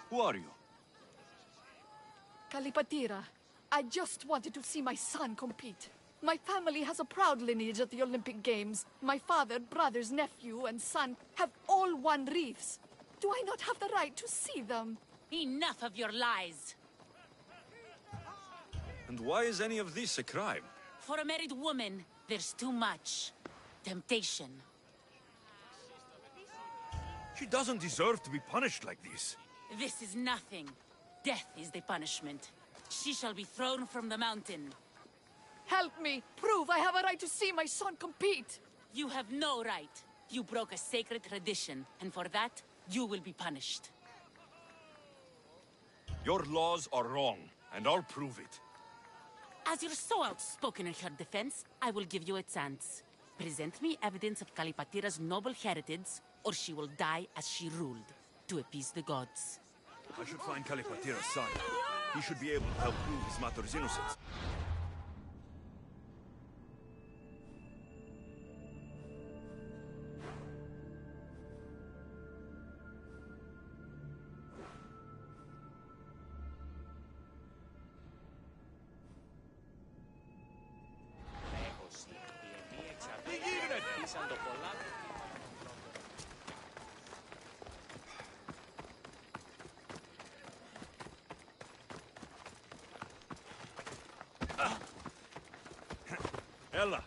Who are you? Kalipatira, I just wanted to see my son compete. My family has a proud lineage at the Olympic Games. My father, brothers, nephew, and son have all won wreaths. Do I not have the right to see them? Enough of your lies. And why is any of this a crime? For a married woman, there's too much temptation. She doesn't deserve to be punished like this. This is nothing. Death is the punishment. She shall be thrown from the mountain. Help me! Prove I have a right to see my son compete! You have no right. You broke a sacred tradition, and for that, you will be punished. Your laws are wrong, and I'll prove it. As you're so outspoken in her defense, I will give you a chance. Present me evidence of Kalipatira's noble heritage, or she will die as she ruled, to appease the gods. I should find Kalipatira's son. He should be able to help prove his mother's innocence. Ella.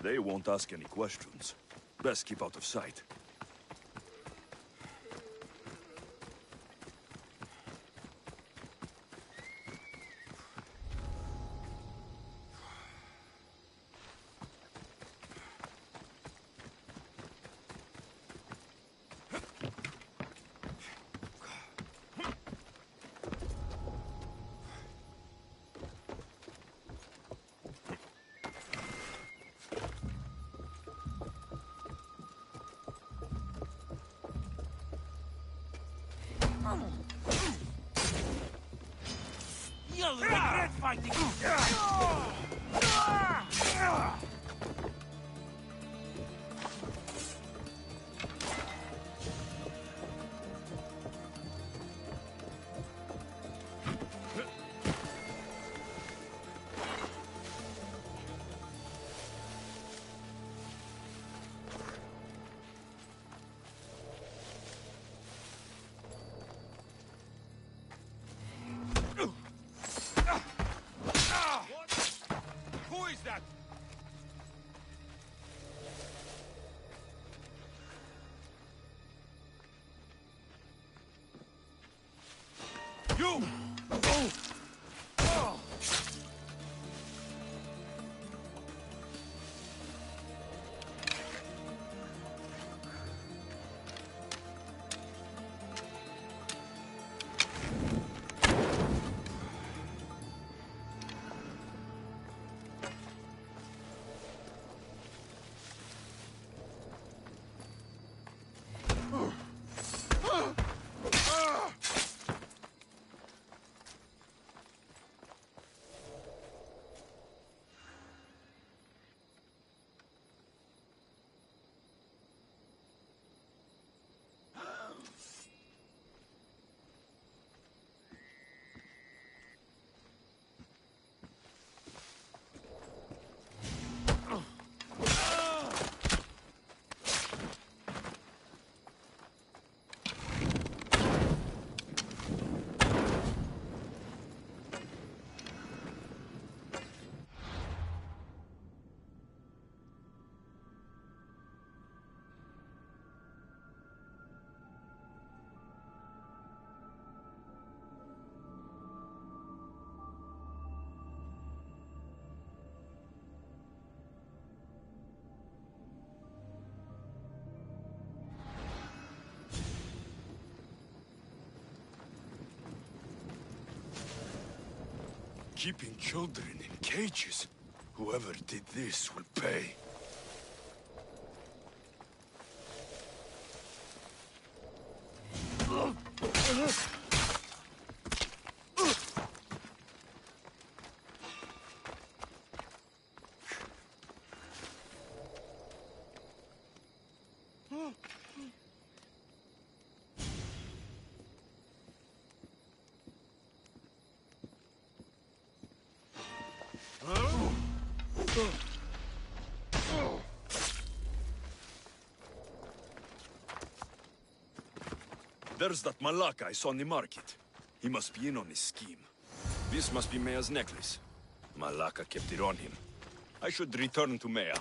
They won't ask any questions. Best keep out of sight. You'll regret fighting! Who is that? You! Keeping children in cages. Whoever did this will pay. There's that Malaka I saw in the market. He must be in on this scheme. This must be Mea's necklace. Malaka kept it on him. I should return to Mea.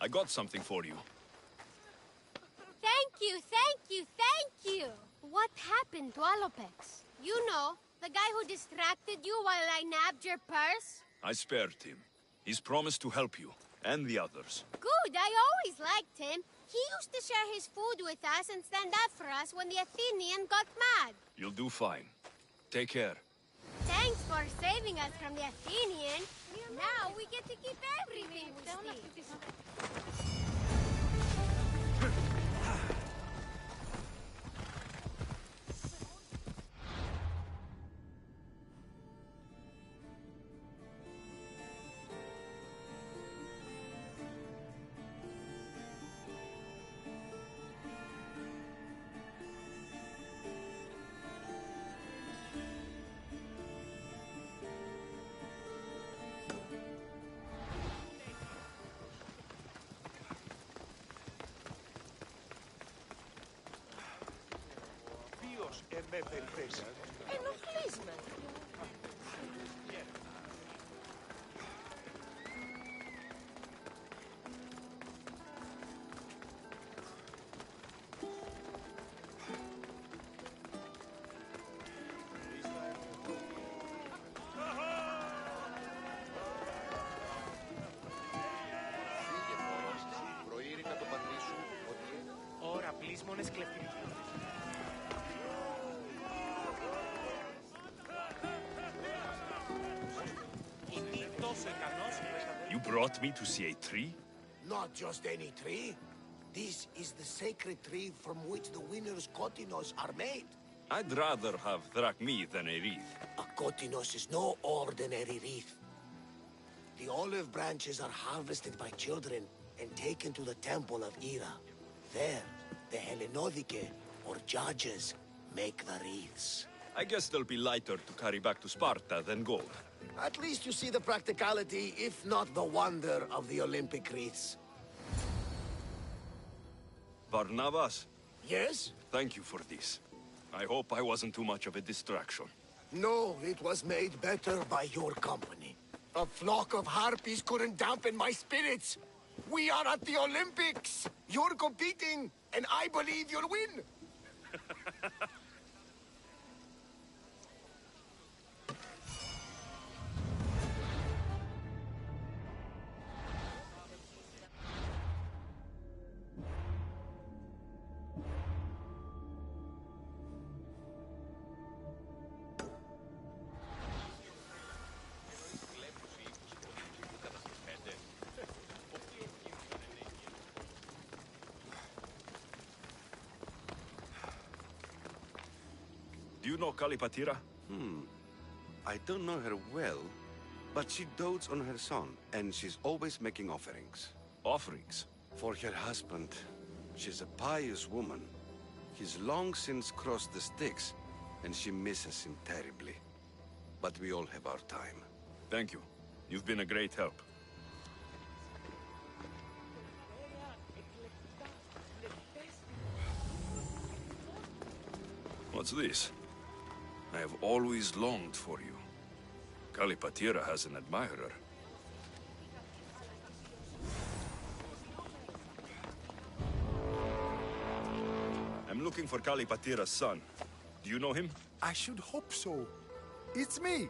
I got something for you. Thank you, thank you, thank you! What happened to Alopex? You know, the guy who distracted you while I nabbed your purse? I spared him. He's promised to help you, and the others. Good, I always liked him. He used to share his food with us and stand up for us when the Athenian got mad. You'll do fine. Take care. Thanks for saving us from the Athenian. Now we get to keep everything we steal. Ενοχλείς με. Ώρα πλήσμονες κλεφτικοί. You brought me to see a tree? Not just any tree. This is the sacred tree from which the winner's kotinos are made. I'd rather have drachmi than a wreath. A kotinos is no ordinary wreath. The olive branches are harvested by children and taken to the temple of Ira. There, the Hellenodike, or judges, make the wreaths. I guess they'll be lighter to carry back to Sparta than gold. At least you see the practicality, if not the wonder, of the Olympic wreaths. Barnabas? Yes? Thank you for this. I hope I wasn't too much of a distraction. No, it was made better by your company. A flock of harpies couldn't dampen my spirits. We are at the Olympics! You're competing, and I believe you'll win! Do you know Kalipatira? I don't know her well, but she dotes on her son, and she's always making offerings. Offerings? For her husband. She's a pious woman. He's long since crossed the Styx, and she misses him terribly. But we all have our time. Thank you. You've been a great help. What's this? I have always longed for you. Kalipatira has an admirer. I'm looking for Kalipatira's son. Do you know him? I should hope so. It's me.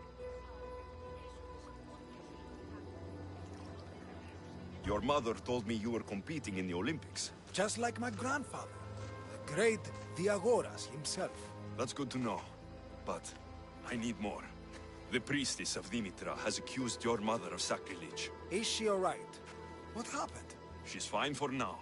Your mother told me you were competing in the Olympics. Just like my grandfather, the great Diagoras himself. That's good to know. But I need more. The priestess of Dimitra has accused your mother of sacrilege. Is she all right? What happened? She's fine for now.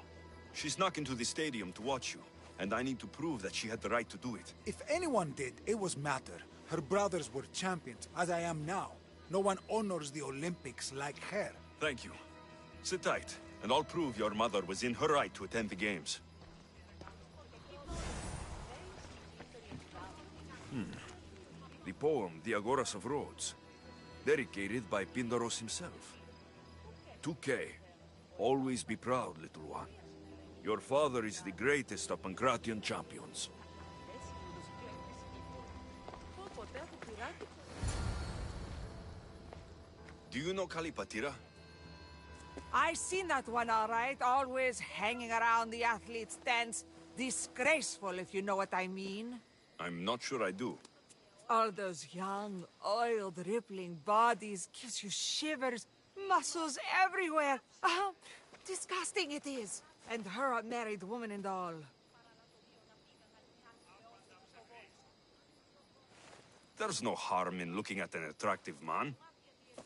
She snuck into the stadium to watch you, and I need to prove that she had the right to do it. If anyone did, it was Mater. Her brothers were champions, as I am now. No one honors the Olympics like her. Thank you. Sit tight, and I'll prove your mother was in her right to attend the games. The poem, The Agoras of Rhodes, dedicated by Pindaros himself. 2K, always be proud, little one. Your father is the greatest of Pancratian champions. Do you know Kalipatira? I seen that one all right, always hanging around the athletes' tents. Disgraceful, if you know what I mean. I'm not sure I do. All those young, oiled, rippling bodies gives you shivers, muscles everywhere. Disgusting it is. And her a married woman and all. There's no harm in looking at an attractive man,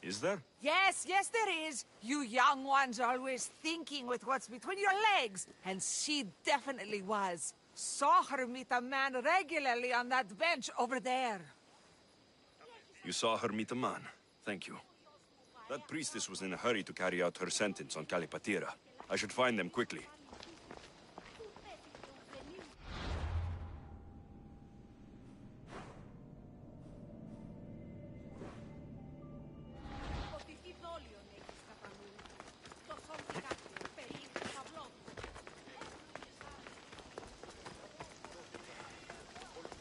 is there? Yes, yes there is. You young ones always thinking with what's between your legs. And she definitely was. Saw her meet a man regularly on that bench over there. You saw her meet a man. Thank you. That priestess was in a hurry to carry out her sentence on Kalipatira. I should find them quickly.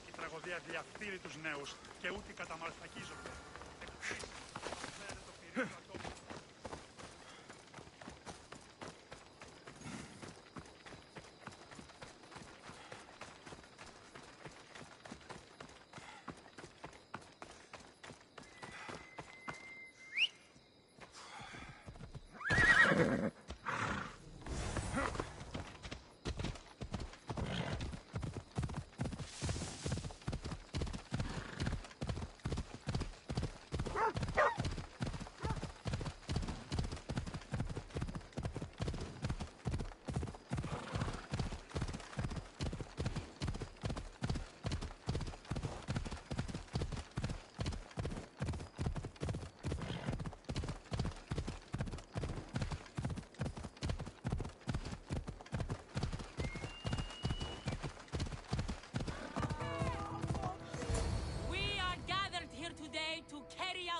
Η τραγωδία διαφθείρει τους νέους και ούτε καταμαλθακίζονται.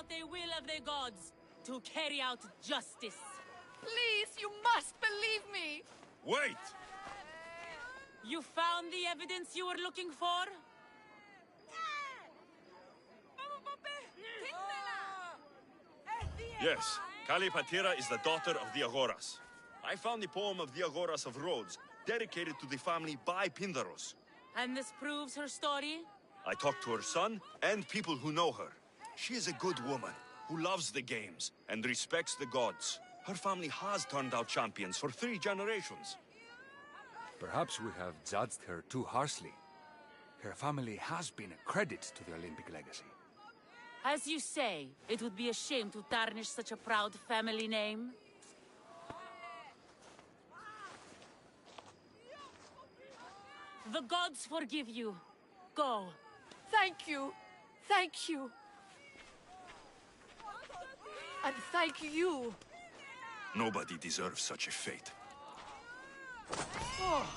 The will of the gods, to carry out justice. Please, you must believe me! Wait! You found the evidence you were looking for? Yes, Kalipatira is the daughter of the Agoras. I found the poem of the Agoras of Rhodes, dedicated to the family by Pindaros. And this proves her story? I talked to her son and people who know her. She is a good woman who loves the games and respects the gods. Her family has turned out champions for 3 generations. Perhaps we have judged her too harshly. Her family has been a credit to the Olympic legacy. As you say, it would be a shame to tarnish such a proud family name. The gods forgive you. Go. Thank you. Thank you. And thank you. Nobody deserves such a fate. Oh.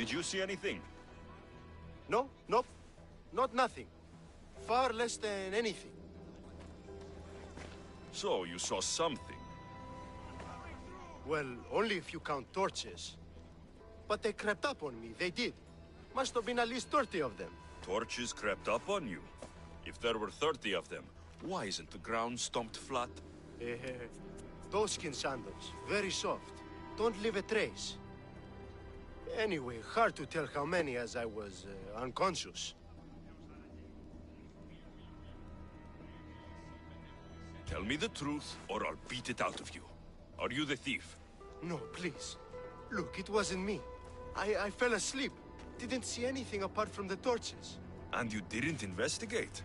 Did you see anything? No, nope. Not nothing. Far less than anything. So, you saw something? Well, only if you count torches. But they crept up on me, they did. Must have been at least 30 of them. Torches crept up on you? If there were 30 of them, why isn't the ground stomped flat? Doeskin sandals, very soft. Don't leave a trace. Anyway, hard to tell how many as I was unconscious. Tell me the truth, or I'll beat it out of you. Are you the thief? No, please. Look, it wasn't me. I fell asleep. Didn't see anything apart from the torches. And you didn't investigate?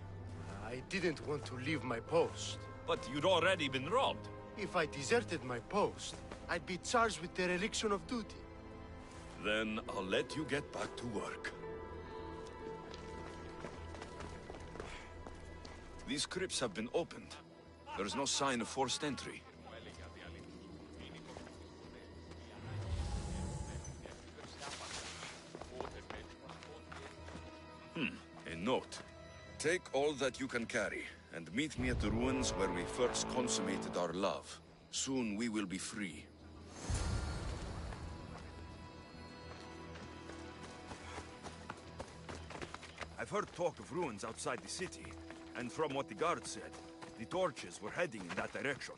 I didn't want to leave my post. But you'd already been robbed. If I deserted my post, I'd be charged with dereliction of duty. Then I'll let you get back to work. These crypts have been opened. There's no sign of forced entry. A note. Take all that you can carry, and meet me at the ruins where we first consummated our love. Soon we will be free. I've heard talk of ruins outside the city, and from what the guard said, the torches were heading in that direction.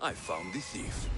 I found the thief.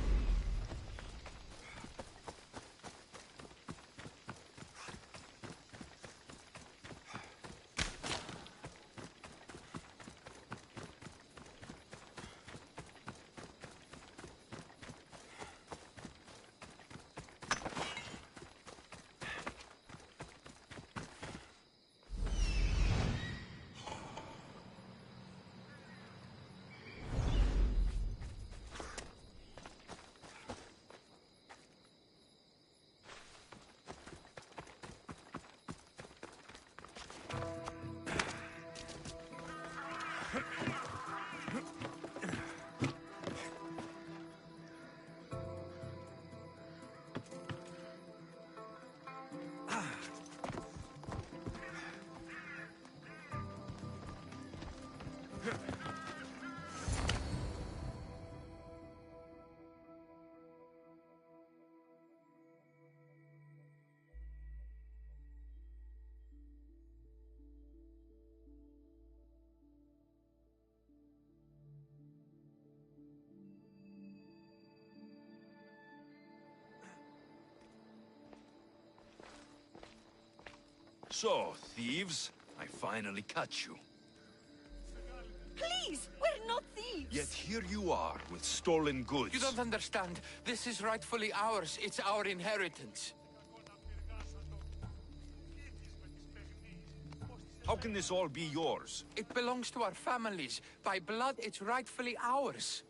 So, thieves, I finally catch you. Please, we're not thieves! Yet here you are, with stolen goods. You don't understand. This is rightfully ours. It's our inheritance. How can this all be yours? It belongs to our families. By blood, it's rightfully ours.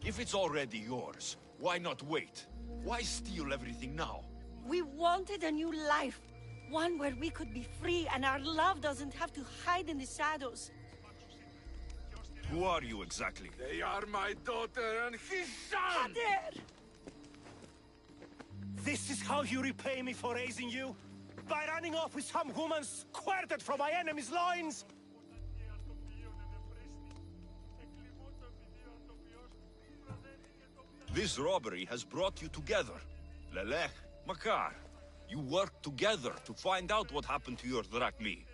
If it's already yours, why not wait? Why steal everything now? We wanted a new life. One where we could be free and our love doesn't have to hide in the shadows. Who are you exactly? They are my daughter and his son! Pater! This is how you repay me for raising you? By running off with some woman squirted from my enemy's loins? This robbery has brought you together. Lelech, Makar, you worked together to find out what happened to your Drachmi.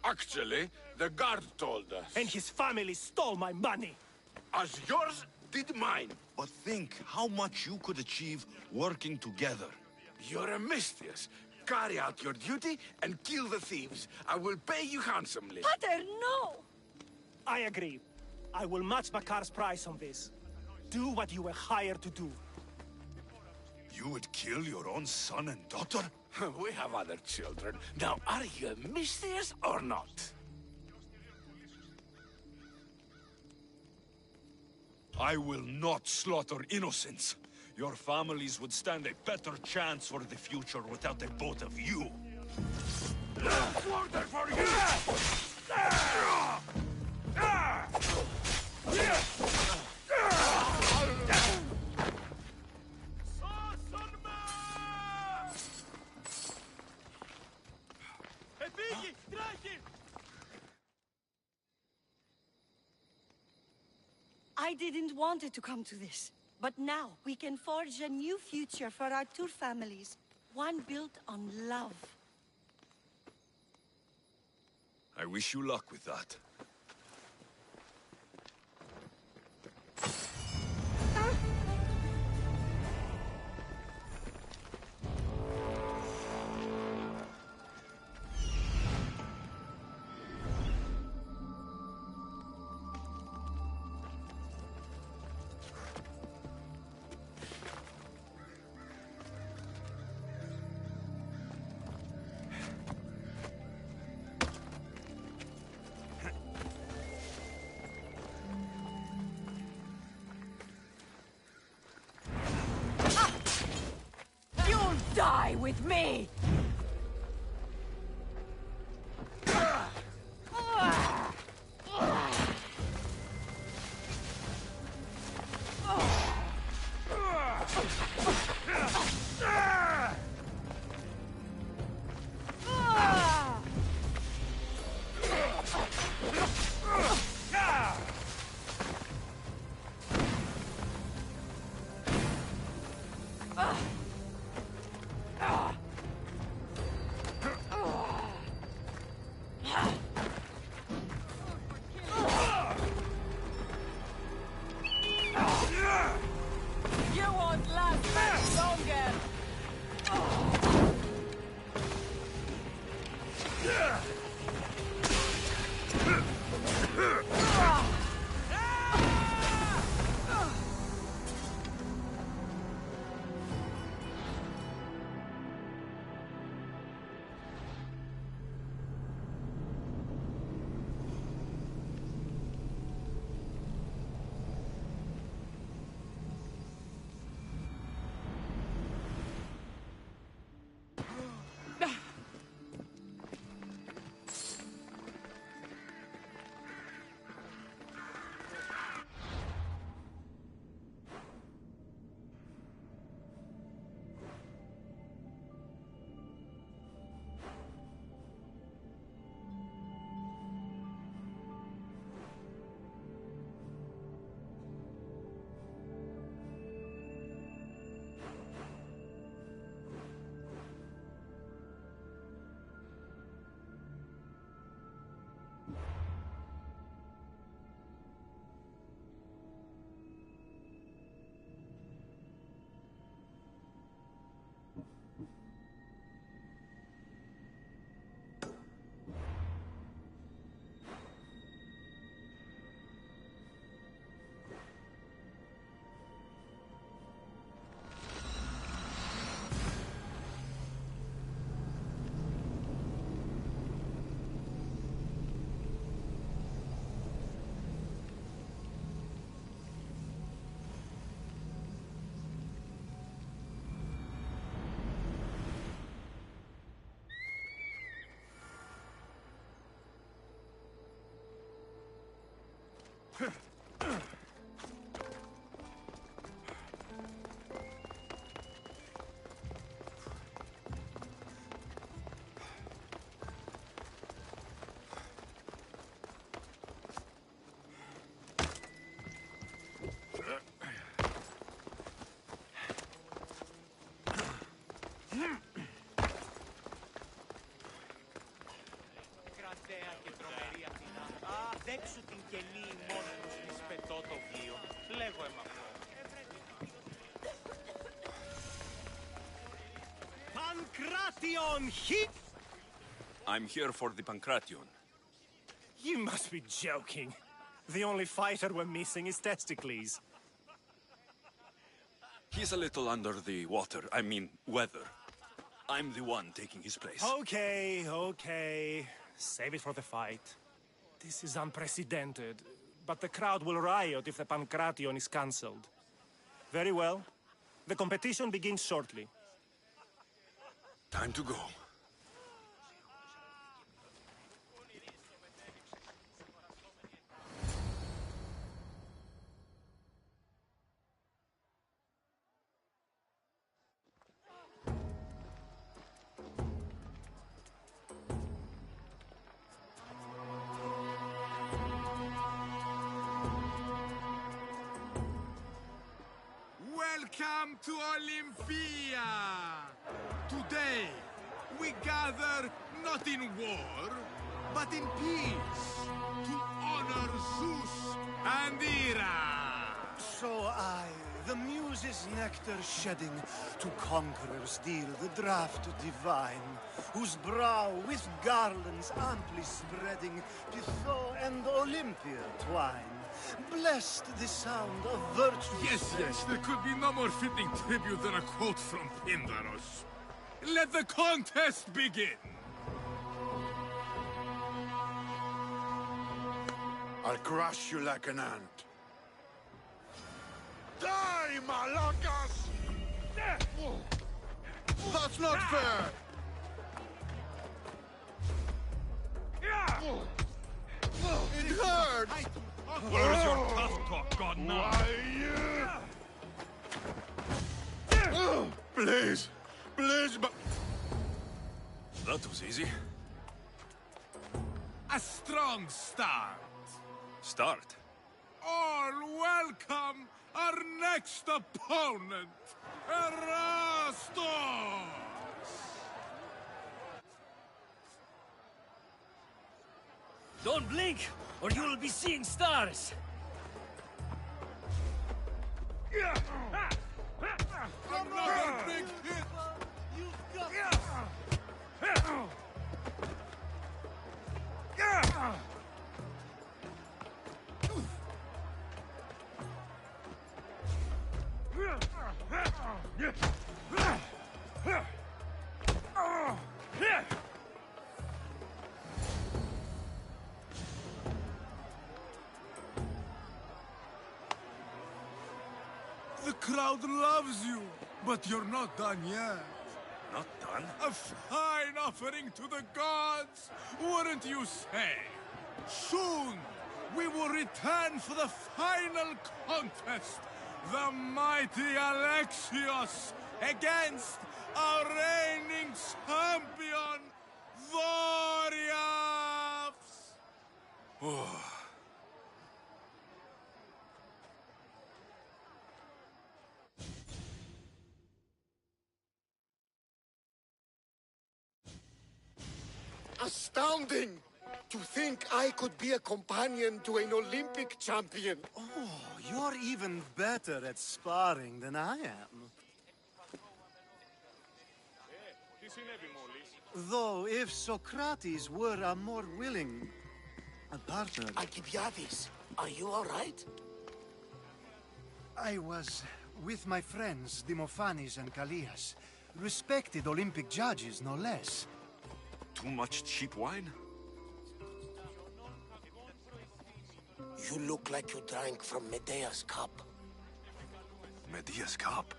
Actually, the guard told us. And his family stole my money. As yours did mine. But think how much you could achieve working together. You're a mistress. Carry out your duty and kill the thieves. I will pay you handsomely. Pater, no! I agree. I will match Makar's price on this. Do what you were hired to do. You would kill your own son and daughter? We have other children. Now, are you mysterious or not? I will not slaughter innocents. Your families would stand a better chance for the future without the both of you. Order for you! I didn't want it to come to this. But now, we can forge a new future for our two families. One built on love. I wish you luck with that. Die with me! Δέξου την κελή μόνος της πετώ το βίο. Λέγω εμαυτό. Pancration! I'm here for the Pancration. You must be joking. The only fighter we're missing is Testicles. He's a little under the water. I mean, weather. I'm the one taking his place. Okay, okay. Save it for the fight. This is unprecedented, but the crowd will riot if the Pankration is cancelled. Very well. The competition begins shortly. Time to go. Welcome to Olympia! Today, we gather not in war, but in peace, to honor Zeus and Hera! So the muses' nectar shedding, to conquerors deal the draught divine, whose brow with garlands amply spreading, Pytho and Olympia twine. Blessed the sound of virtue. Yes, there could be no more fitting tribute than a quote from Pindaros. Let the contest begin! I'll crush you like an ant. Die, Malakas! That's not fair! It hurts! Where's your tough talk gone now? Please, but... That was easy. A strong start. Start? All welcome our next opponent, Erastos! Don't blink, or you will be seeing stars! Another big hit! The crowd loves you, but you're not done yet. Not done? A fine offering to the gods, wouldn't you say? Soon, we will return for the final contest. The mighty Alexios against our reigning champion, Doriaths! Astounding! To think I could be a companion to an Olympic champion. Oh, you're even better at sparring than I am. Though, if Socrates were a more willing partner... Alcibiades, are you all right? I was with my friends, Demophanes and Callias. Respected Olympic judges, no less. Too much cheap wine? You look like you drank from Medea's cup. Medea's cup?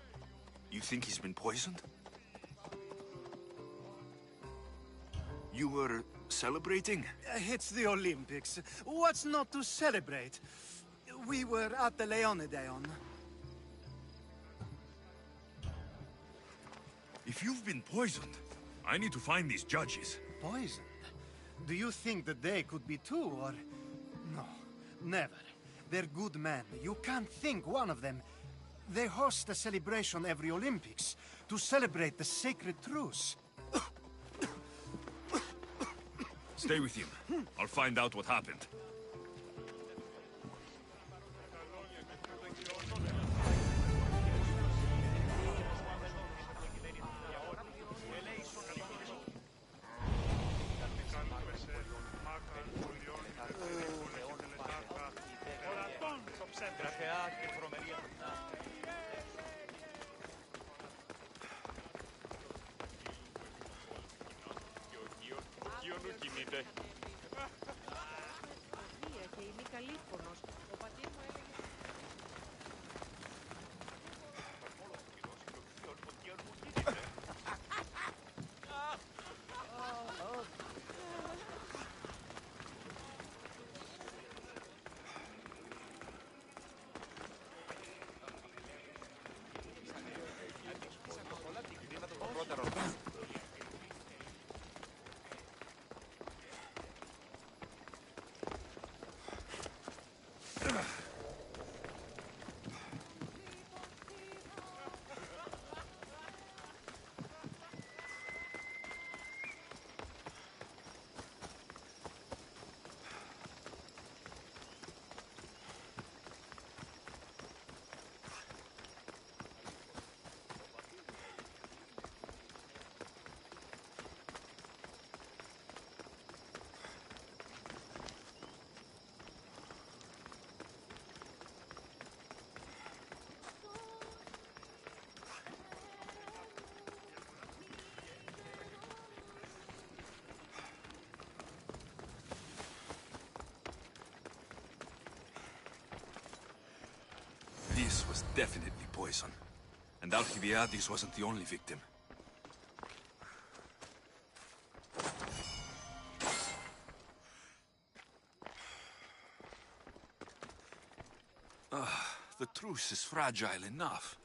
You think he's been poisoned? You were celebrating? It's the Olympics. What's not to celebrate? We were at the Leonideon. If you've been poisoned, I need to find these judges. Poisoned? Do you think that they could be too, or... No, never. They're good men. You can't think one of them. They host a celebration every Olympics to celebrate the sacred truce. Stay with him. I'll find out what happened. This was definitely poison. And Alcibiades wasn't the only victim. The truce is fragile enough.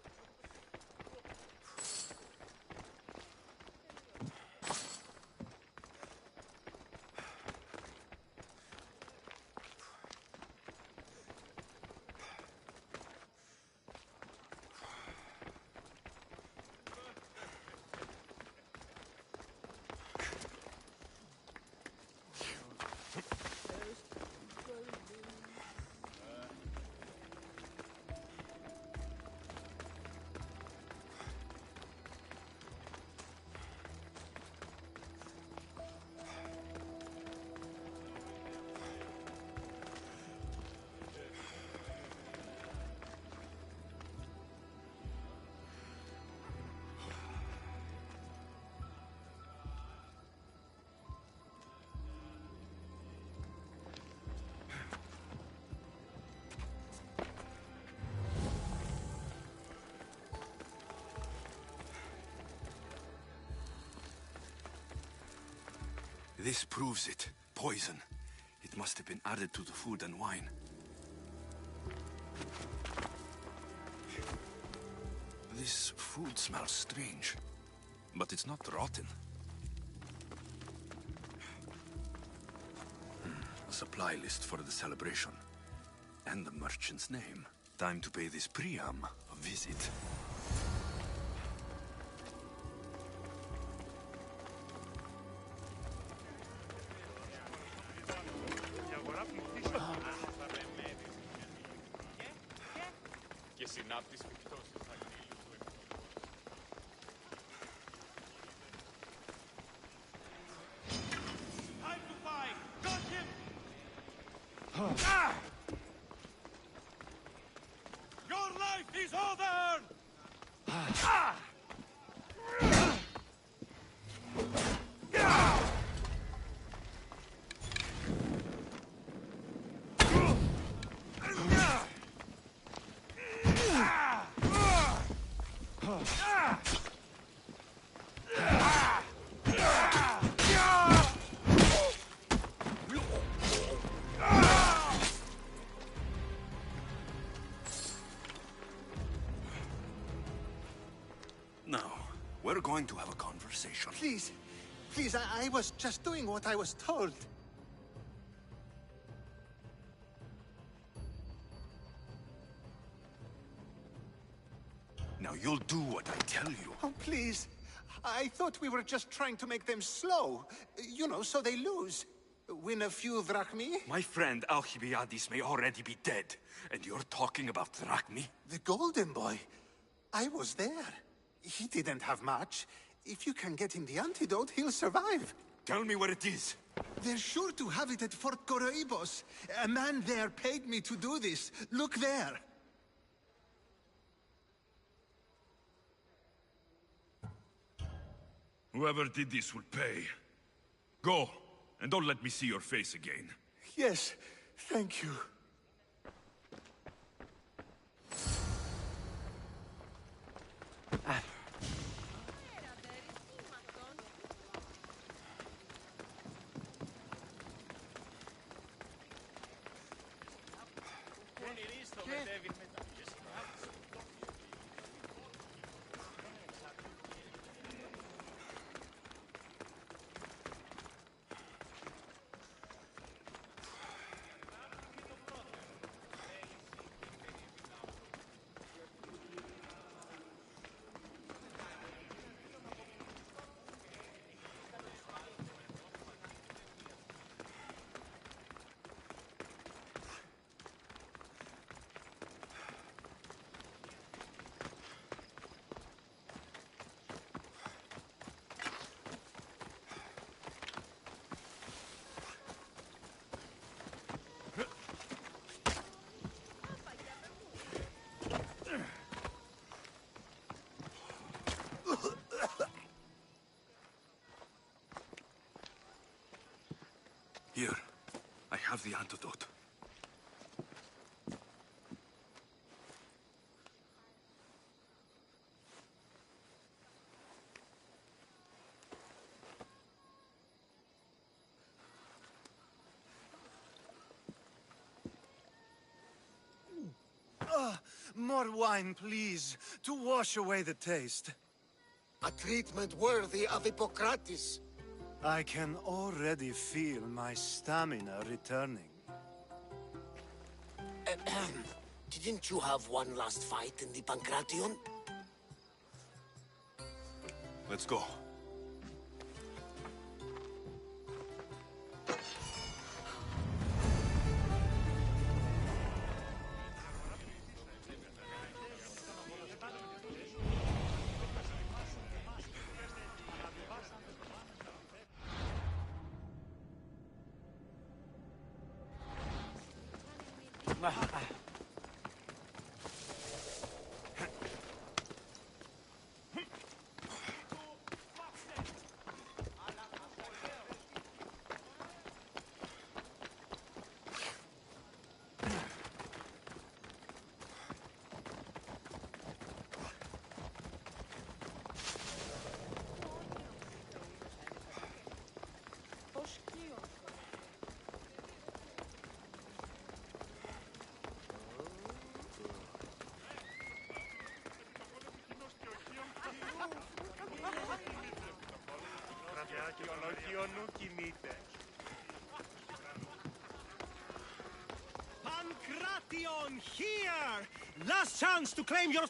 This proves it. Poison. It must have been added to the food and wine. This food smells strange, but it's not rotten. A supply list for the celebration. And the merchant's name. Time to pay this Priam a visit. Your life is over! Now, we're going to have a conversation. Please, please, I was just doing what I was told. Now you'll do what I tell you. Oh, please. I thought we were just trying to make them slow. You know, so they lose. Win a few drachmi. My friend Alcibiades may already be dead, and you're talking about drachmi? The Golden Boy. I was there. He didn't have much. If you can get him the antidote, he'll survive. Tell me where it is. They're sure to have it at Fort Coroibos. A man there paid me to do this. Look there. Whoever did this will pay. Go, And don't let me see your face again. Yes, thank you. Here, I have the antidote. More wine, please, to wash away the taste. A treatment worthy of Hippocrates. I can already feel my stamina returning. Didn't you have one last fight in the Pancration? Let's go. Pancration, here! Last chance to claim your...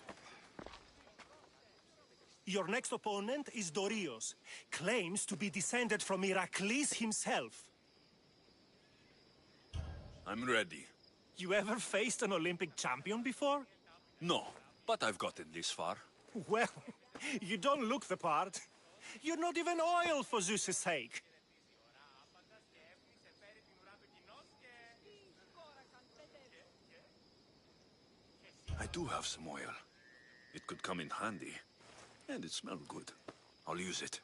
Your next opponent is Dorios. Claims to be descended from Heracles himself. I'm ready. You ever faced an Olympic champion before? No, but I've gotten this far. Well, you don't look the part. You're not even oil for Zeus's sake. I do have some oil. It could come in handy. And it smells good. I'll use it.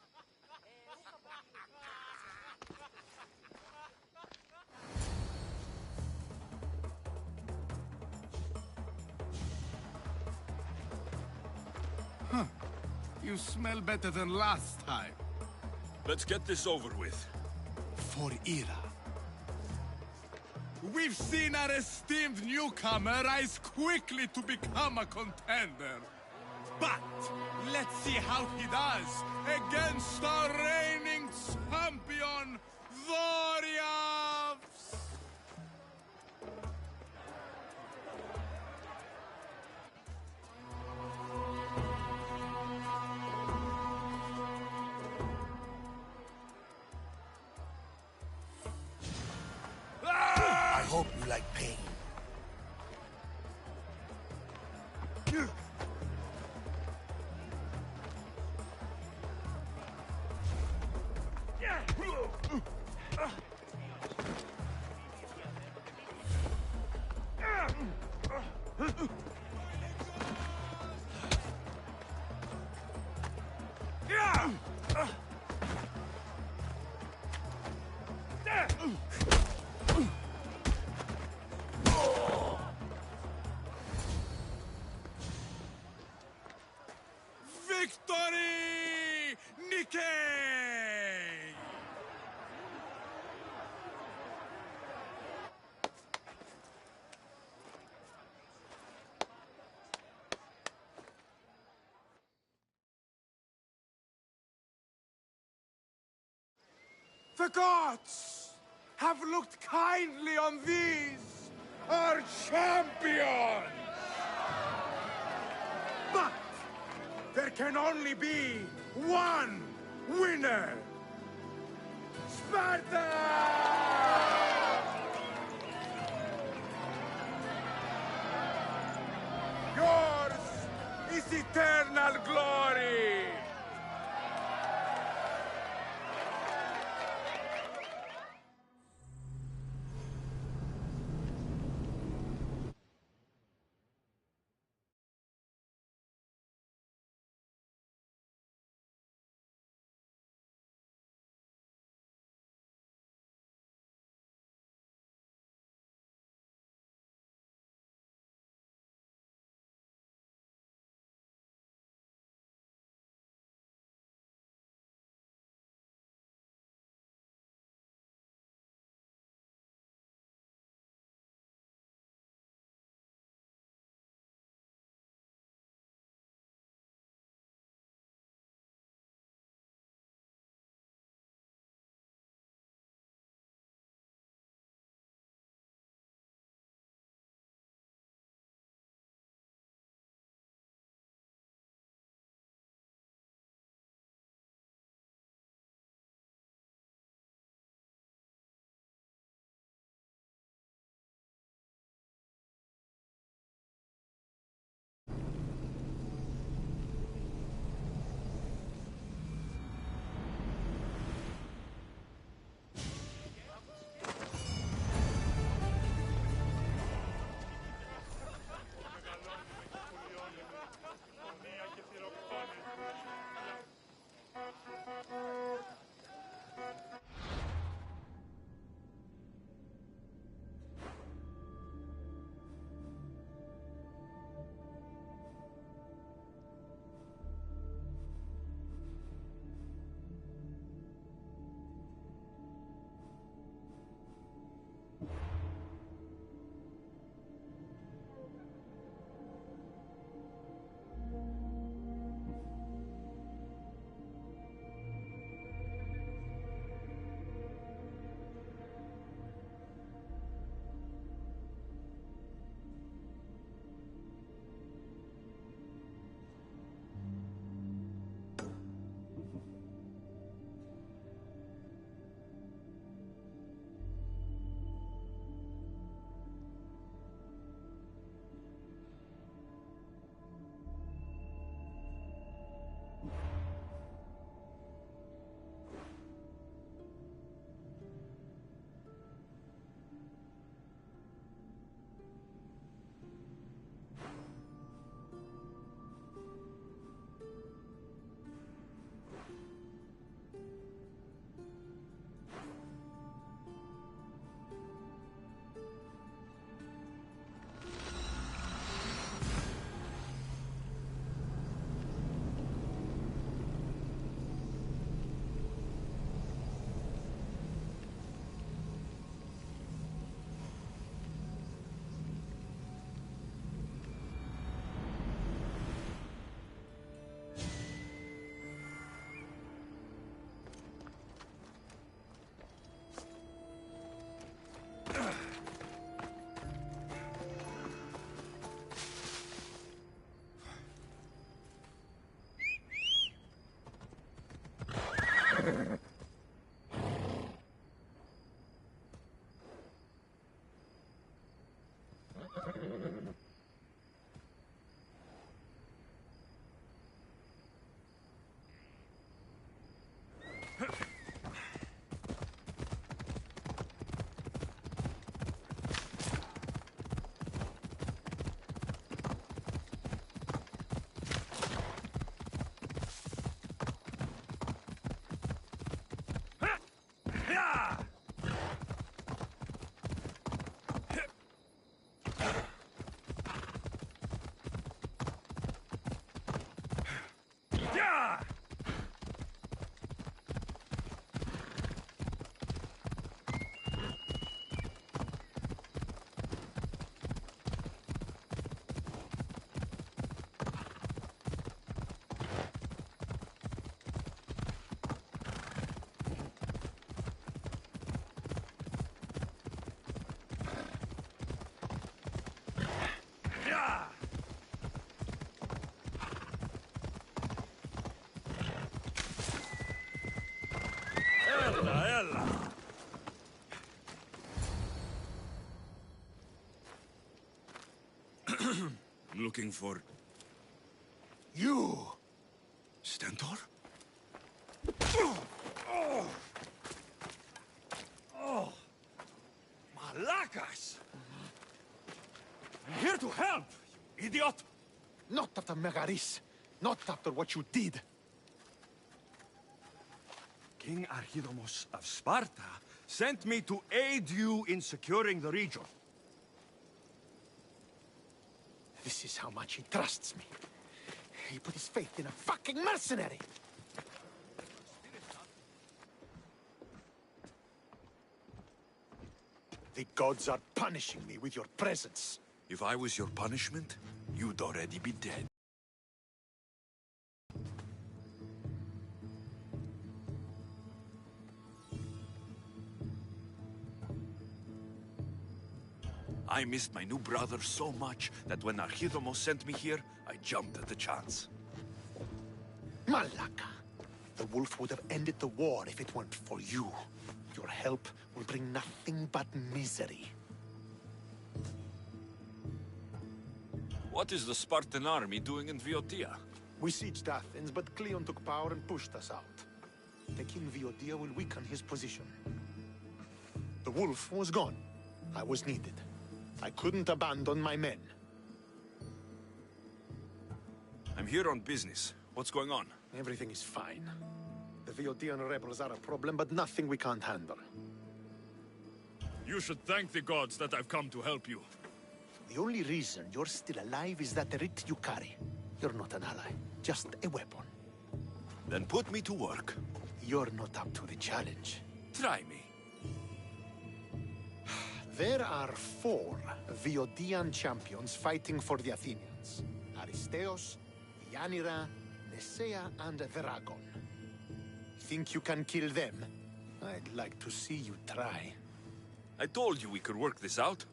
Huh. You smell better than last time. Let's get this over with. For Ira. We've seen our esteemed newcomer rise quickly to become a contender. But let's see how he does against our reigning champion, Dorios! I hope you like pain. The gods have looked kindly on these, our champions! But there can only be one winner! Sparta! Yours is eternal glory! Looking for... You! Stentor? Oh! Malakas! I'm here to help, you idiot! Not after Megaris. Not after what you did. King Archidamos of Sparta sent me to aid you in securing the region. This is how much he trusts me. He put his faith in a fucking mercenary! The gods are punishing me with your presence. If I was your punishment, you'd already be dead. I missed my new brother so much that when Archidamos sent me here, I jumped at the chance. Malaka! The wolf would have ended the war if it weren't for you. Your help will bring nothing but misery. What is the Spartan army doing in Viotia? We sieged Athens, but Cleon took power and pushed us out. Taking Viotia will weaken his position. The wolf was gone. I was needed. I couldn't abandon my men. I'm here on business. What's going on? Everything is fine. The Viotian rebels are a problem, but nothing we can't handle. You should thank the gods that I've come to help you. The only reason you're still alive is that writ you carry. You're not an ally, just a weapon. Then put me to work. You're not up to the challenge. Try me. There are 4 Viotian champions fighting for the Athenians. Aristeos, Yanira, Nesea, and Dragon. Think you can kill them? I'd like to see you try. I told you we could work this out.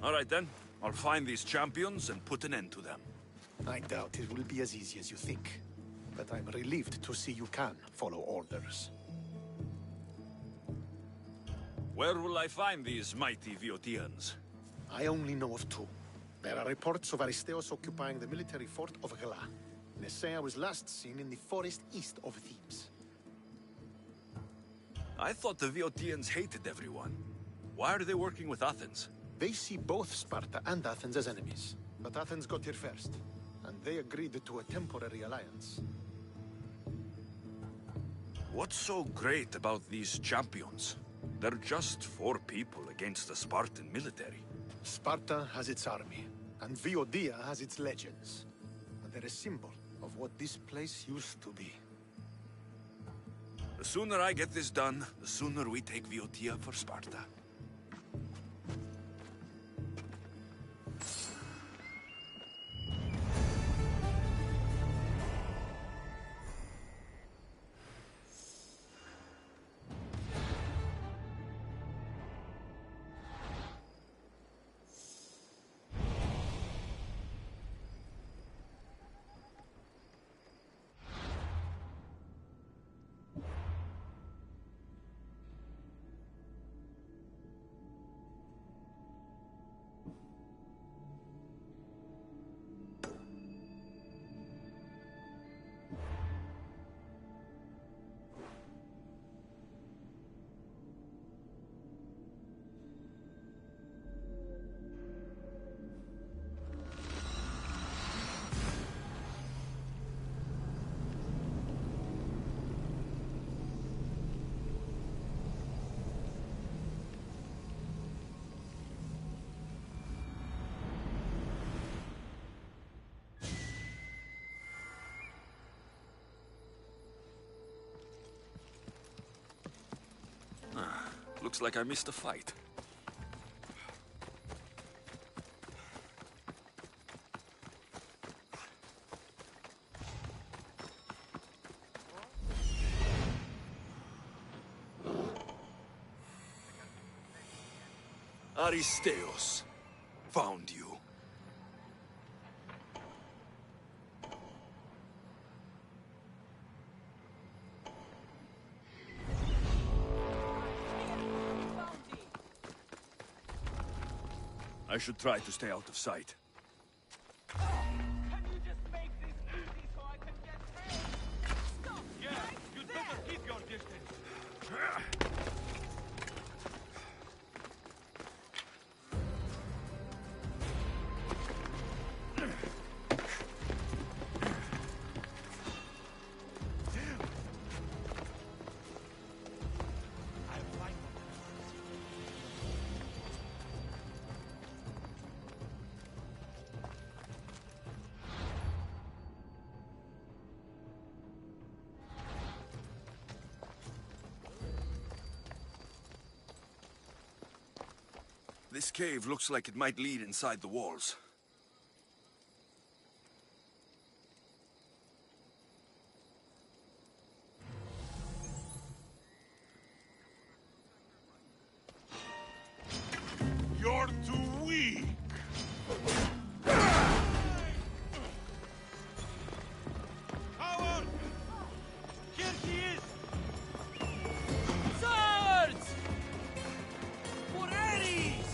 All right then. I'll find these champions and put an end to them. I doubt it will be as easy as you think. But I'm relieved to see you can follow orders. Where will I find these mighty Viotians? I only know of 2. There are reports of Aristeos occupying the military fort of Gela. Nesea was last seen in the forest east of Thebes. I thought the Viotians hated everyone. Why are they working with Athens? They see both Sparta and Athens as enemies. But Athens got here first, and they agreed to a temporary alliance. What's so great about these champions? They're just 4 people against the Spartan military. Sparta has its army, and Viotia has its legends. And they're a symbol of what this place used to be. The sooner I get this done, the sooner we take Viotia for Sparta. Looks like I missed a fight. Aristeos, found you. I should try to stay out of sight. You'd better keep your distance. This cave looks like it might lead inside the walls. You're too weak! Howard! Here he is! Swords! For Ares!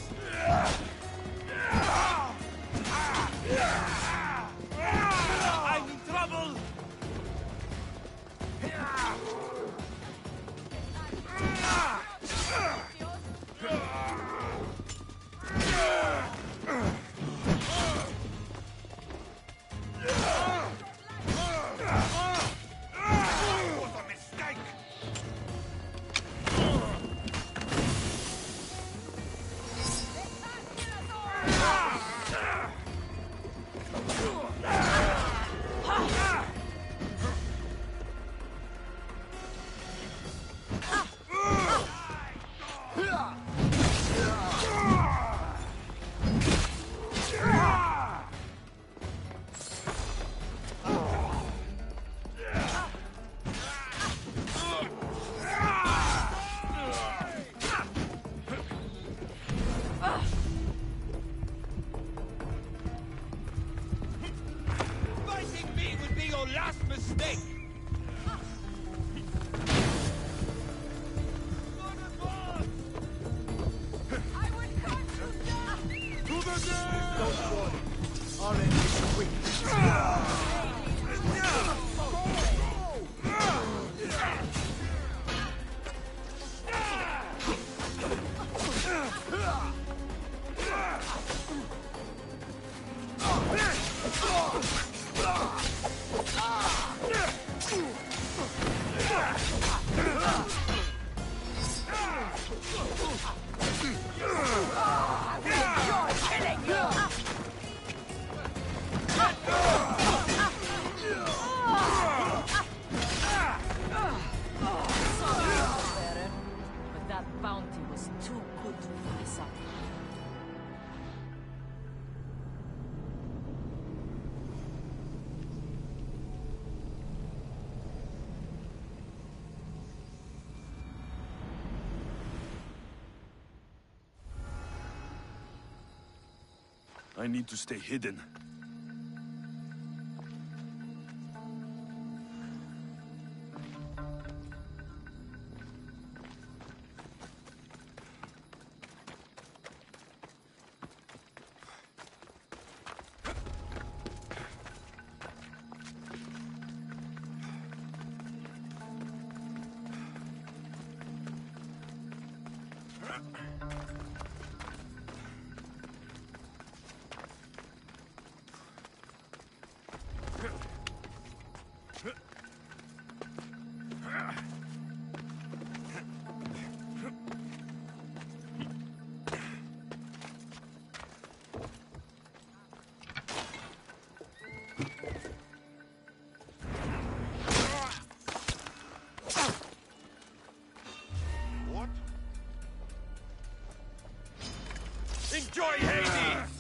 I'm in trouble! Fighting me would be your last mistake! Don't worry. Our end is quick. But that bounty was too good to pass up. I need to stay hidden. Enjoy Hades!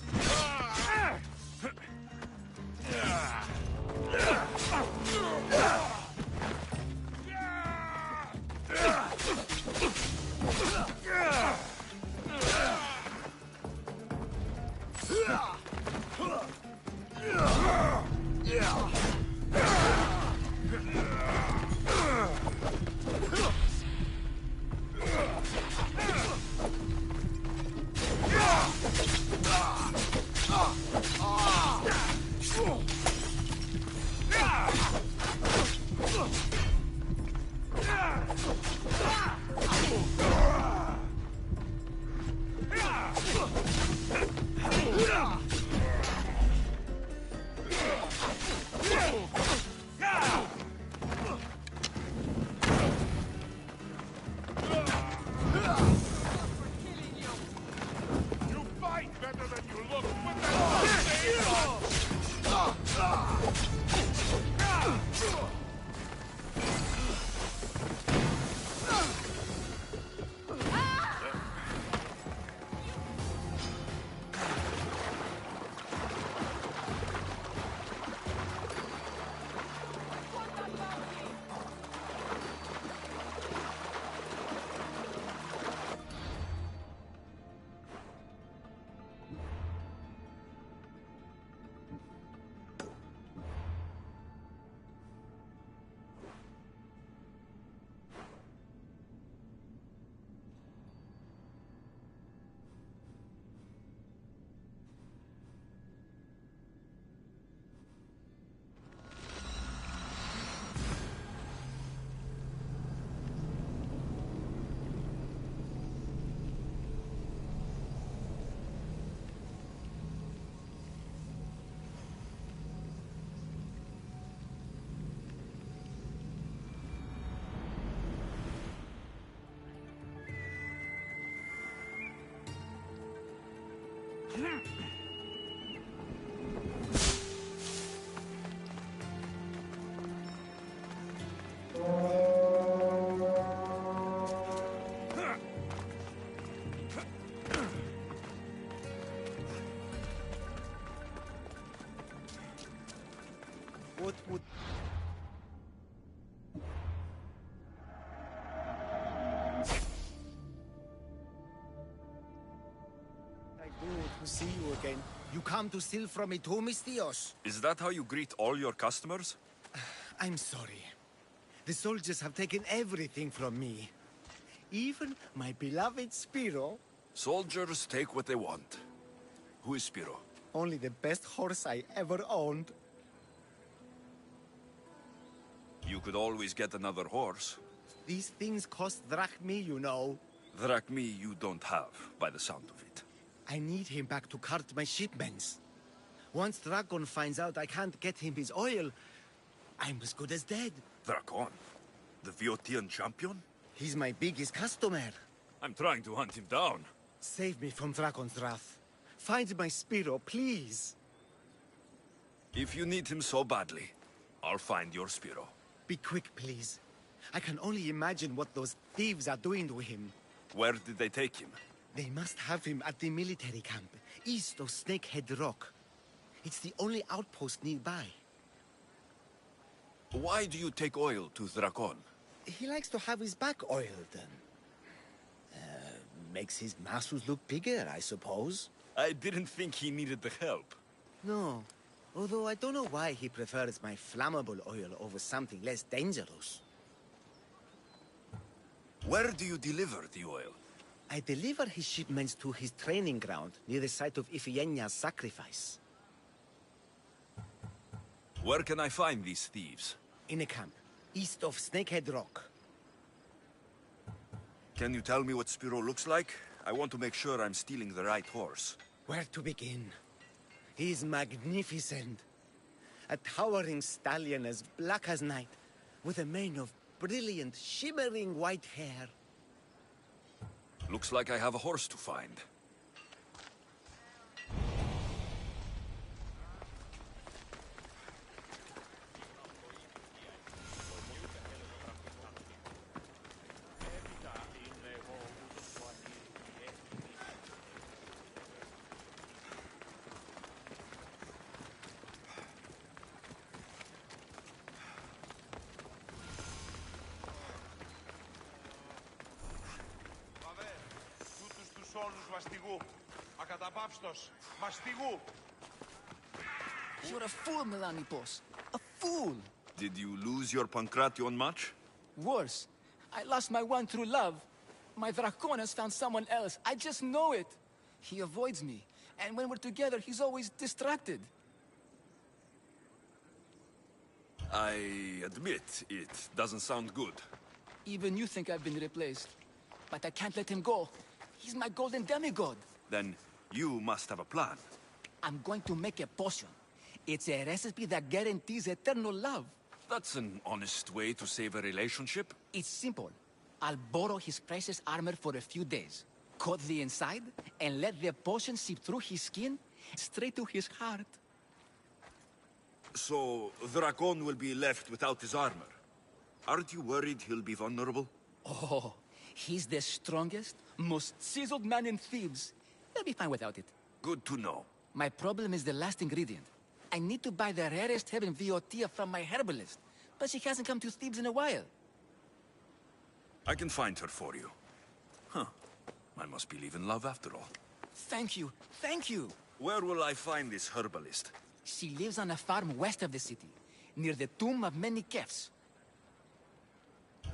What would... I do to see you again. You come to steal from me too, Misthios? Is that how you greet all your customers? I'm sorry. The soldiers have taken everything from me. Even my beloved Spiro. Soldiers take what they want. Who is Spiro? Only the best horse I ever owned. You could always get another horse. These things cost drachmi, you know. Drachmi you don't have, by the sound of it. I need him back to cart my shipments. Once Dragon finds out I can't get him his oil, I'm as good as dead. Dragon? The Viotian champion? He's my biggest customer. I'm trying to hunt him down. Save me from Dragon's wrath. Find my Spiro, please. If you need him so badly, I'll find your Spiro. Be quick, please. I can only imagine what those thieves are doing to him. Where did they take him? They must have him at the military camp, east of Snakehead Rock. It's the only outpost nearby. Why do you take oil to Dragon? He likes to have his back oiled. Makes his muscles look bigger, I suppose. I didn't think he needed the help. No. Although I don't know why he prefers my flammable oil over something less dangerous. Where do you deliver the oil? I deliver his shipments to his training ground near the site of Iphigenia's sacrifice. Where can I find these thieves? In a camp, east of Snakehead Rock. Can you tell me what Spiro looks like? I want to make sure I'm stealing the right horse. Where to begin? He's magnificent. A towering stallion as black as night, with a mane of brilliant, shimmering white hair. Looks like I have a horse to find. You're a fool, Melanipos. A fool! Did you lose your Pankration much? Worse. I lost my one true love. My Dracon has found someone else. I just know it. He avoids me. And when we're together, he's always distracted. I admit, it doesn't sound good. Even you think I've been replaced. But I can't let him go. He's my golden demigod. Then you must have a plan. I'm going to make a potion. It's a recipe that guarantees eternal love. That's an honest way to save a relationship. It's simple. I'll borrow his precious armor for a few days, cut the inside, and let the potion seep through his skin straight to his heart. So, Dragon will be left without his armor. Aren't you worried he'll be vulnerable? Oh, he's the strongest, most chiseled man in Thebes. They'll be fine without it. Good to know. My problem is the last ingredient. I need to buy the rarest herb in Viotia from my herbalist, but she hasn't come to Thebes in a while. I can find her for you. Huh. I must believe in love after all. Thank you. Thank you. Where will I find this herbalist? She lives on a farm west of the city, near the tomb of many Kefs.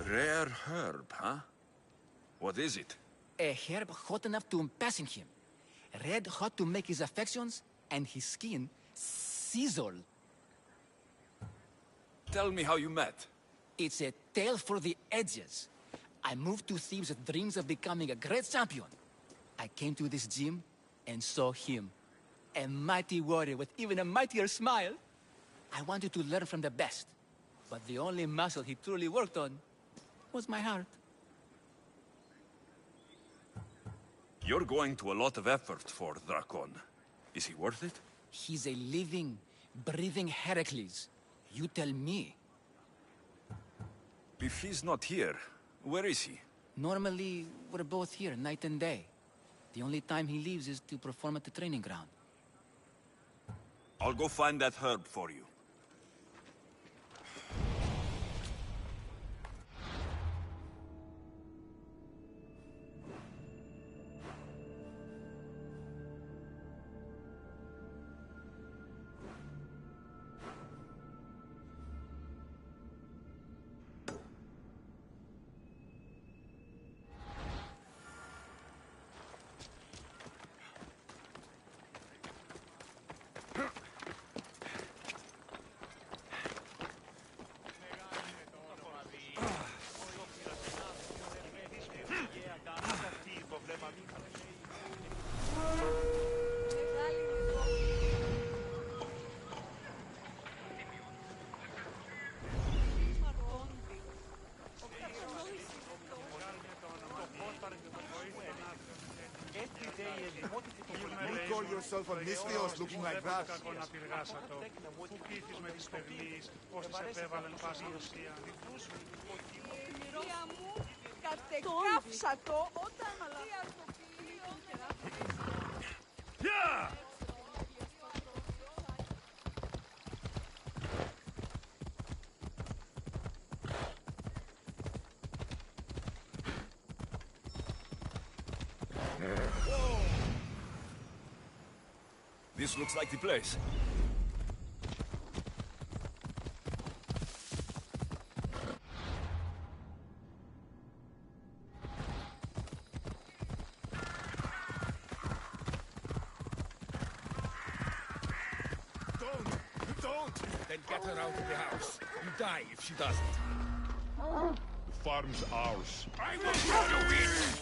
Rare herb, huh? What is it? A herb hot enough to impassing him. Red hot to make his affections, and his skin sizzle. Tell me how you met. It's a tale for the ages. I moved to Thebes with dreams of becoming a great champion. I came to this gym and saw him. A mighty warrior with even a mightier smile. I wanted to learn from the best. But the only muscle he truly worked on was my heart. You're going to a lot of effort for Dragon. Is he worth it? He's a living, breathing Heracles. You tell me. If he's not here, where is he? Normally, we're both here night and day. The only time he leaves is to perform at the training ground. I'll go find that herb for you. You call yourself a Misthios looking like that? Yeah! This looks like the place. Don't! Then get her out of the house. You die if she doesn't. The farm's ours. I will show you it!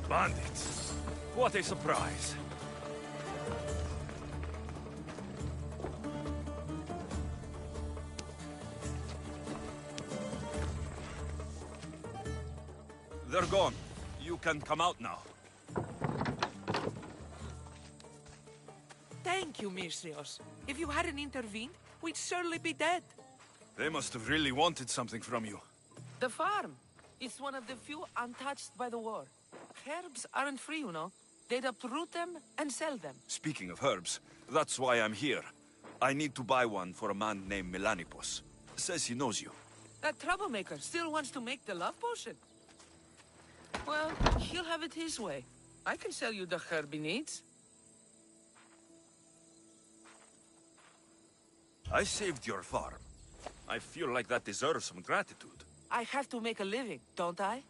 Bandits. What a surprise. They're gone. You can come out now. Thank you, Misthios. If you hadn't intervened, we'd surely be dead. They must have really wanted something from you. The farm. It's one of the few untouched by the war. Herbs aren't free, you know. They'd uproot them and sell them. Speaking of herbs, that's why I'm here. I need to buy one for a man named Melanipos. Says he knows you. That troublemaker still wants to make the love potion. Well, he'll have it his way. I can sell you the herb he needs. I saved your farm. I feel like that deserves some gratitude. I have to make a living, don't I?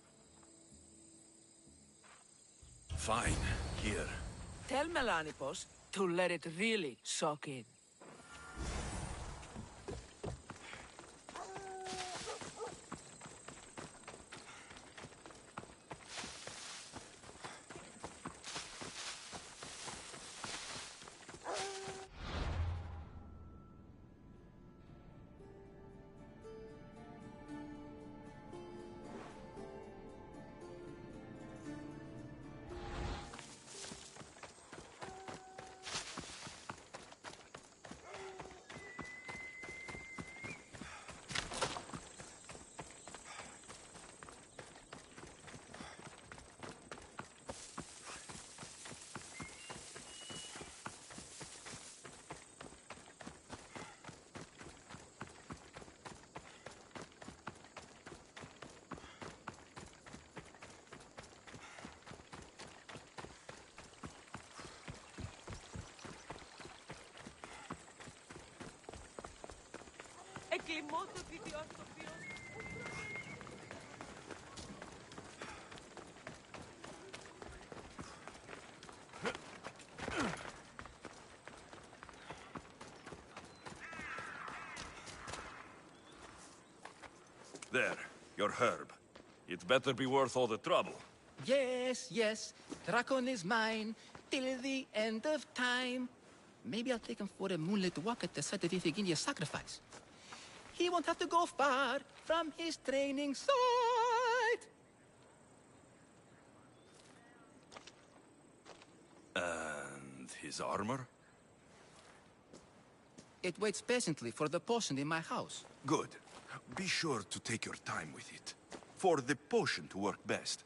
Fine. Here. Tell Melanipos to let it really soak in. There, your herb. It better be worth all the trouble. Yes, yes. Drakon is mine till the end of time. Maybe I'll take him for a moonlit walk at the site of Iphigenia's sacrifice. He won't have to go far from his training site. And his armor? It waits patiently for the potion in my house. Good. Be sure to take your time with it. For the potion to work best.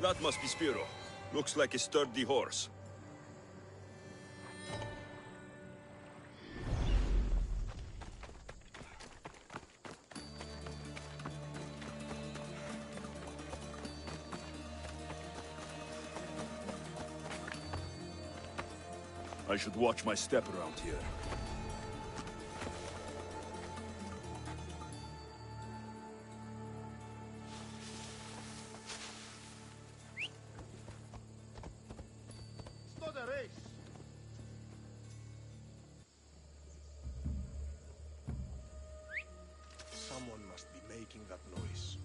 That must be Spiro. Looks like a sturdy horse. I should watch my step around here. Someone must be making that noise.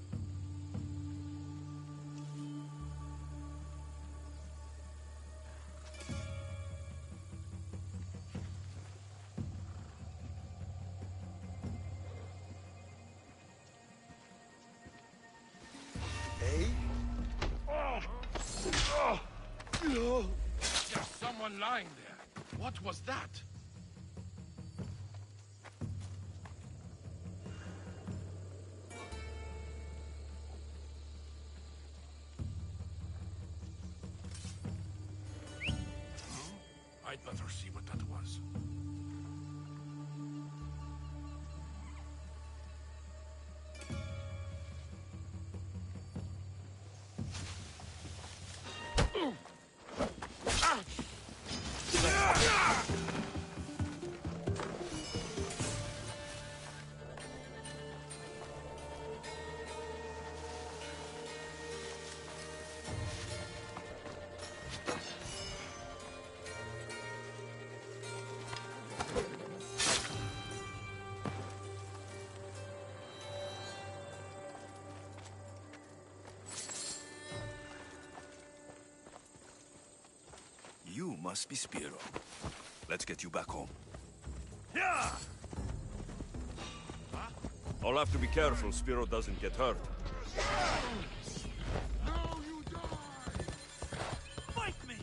Hey? There's someone lying there. What was that? I'd better see what that was. You must be Spiro. Let's get you back home. Yeah! I'll have to be careful Spiro doesn't get hurt. Fight me!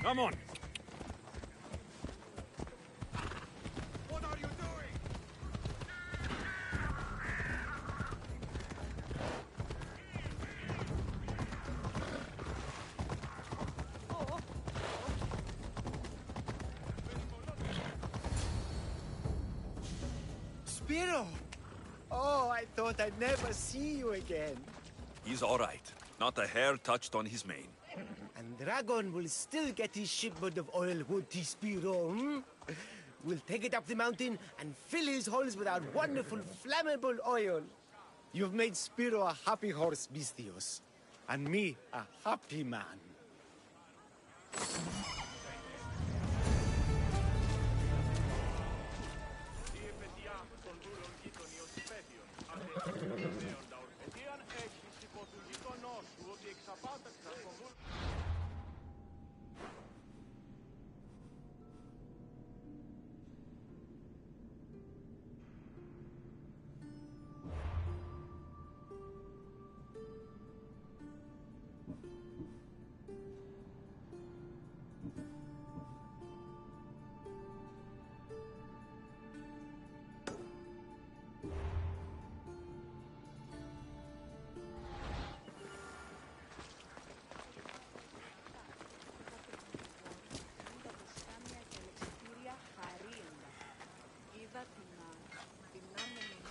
Come on. What are you doing? Spiro! Oh, I thought I'd never see you again. He's all right. Not a hair touched on his mane. And Dragon will still get his shipment of oil, won't he, Spiro? Hmm? We'll take it up the mountain and fill his holes with our wonderful flammable oil. You've made Spiro a happy horse, Misthios. And me a happy man.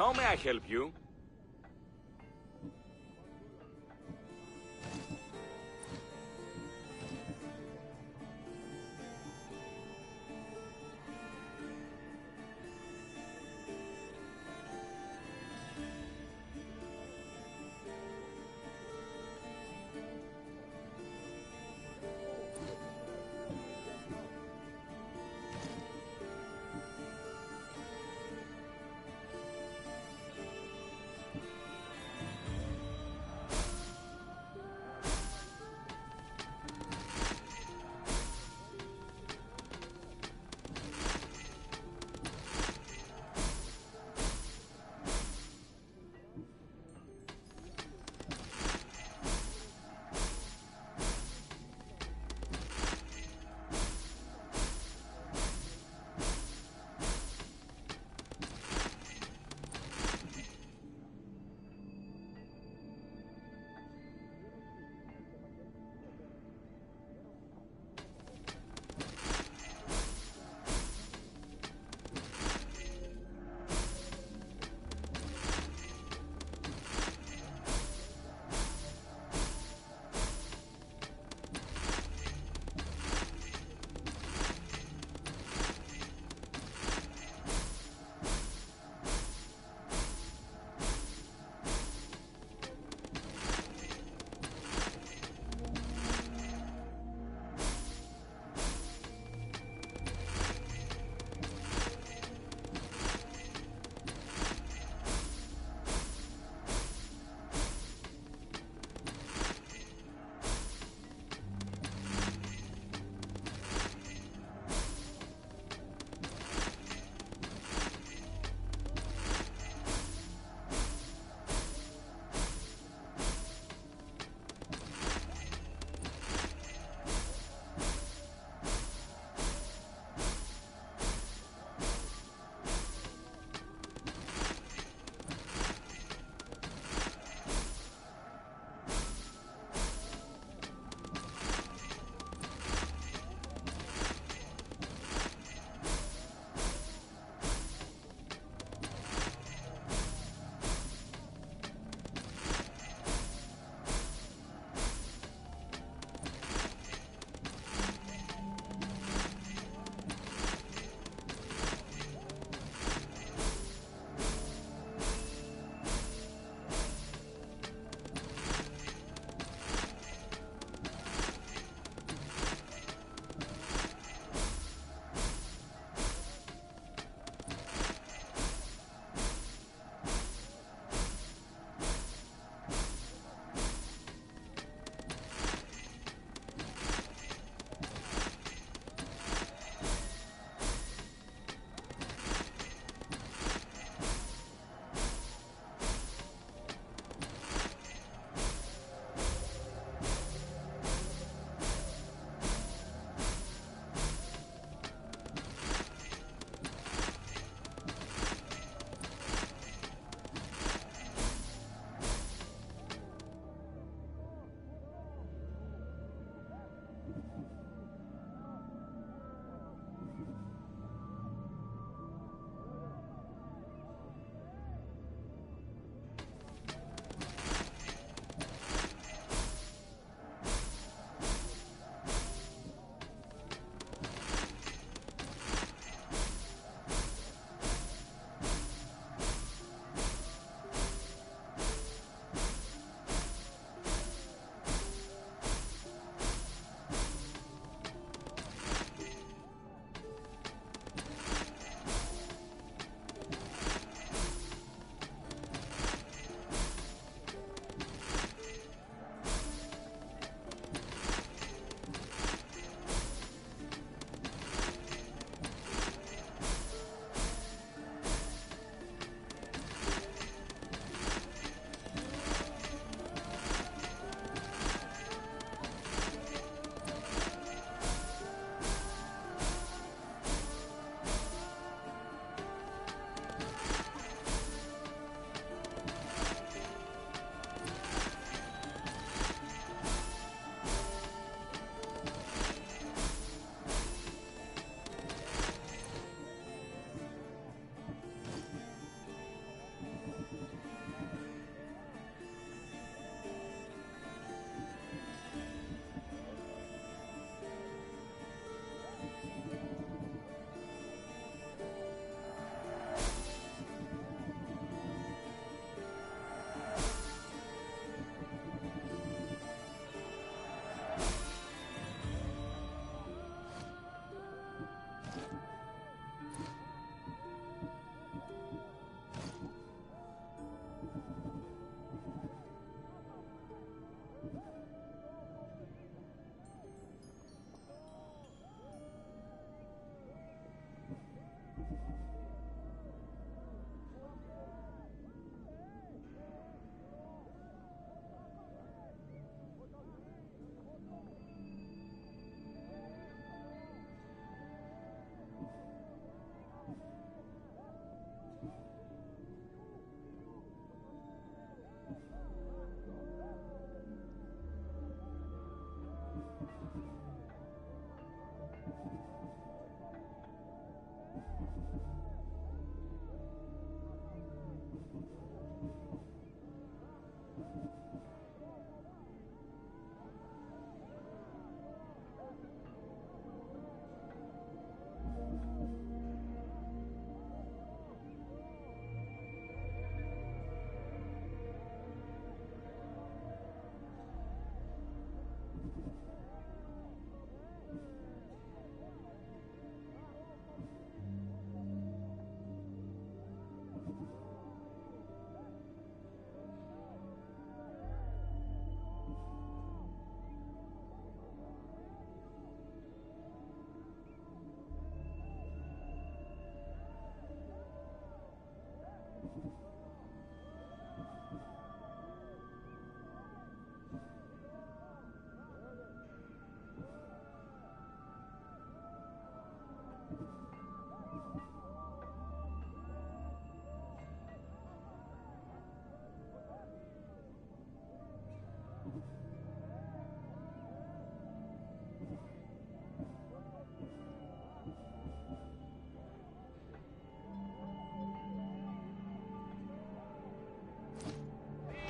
How may I help you?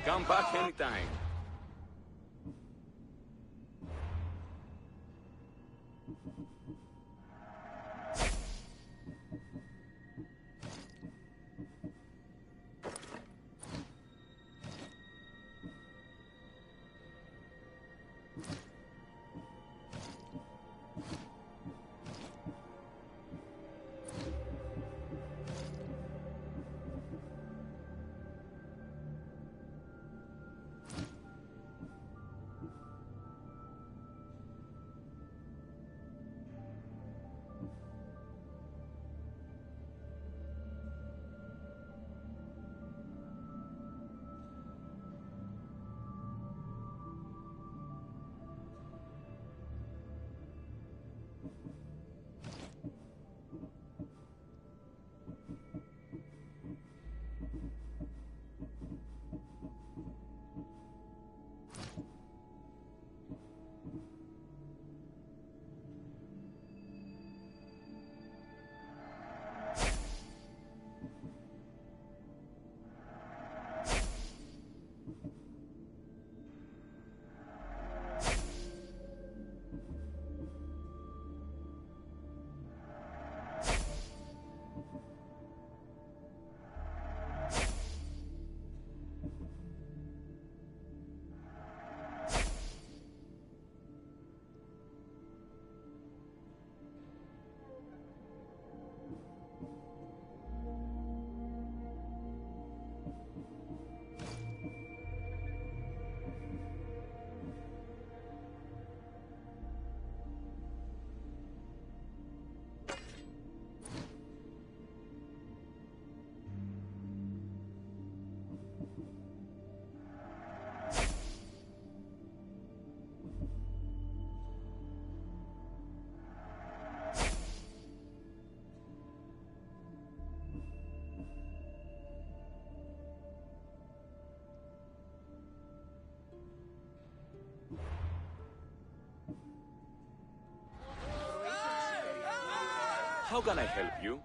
Come back anytime. How can I help you?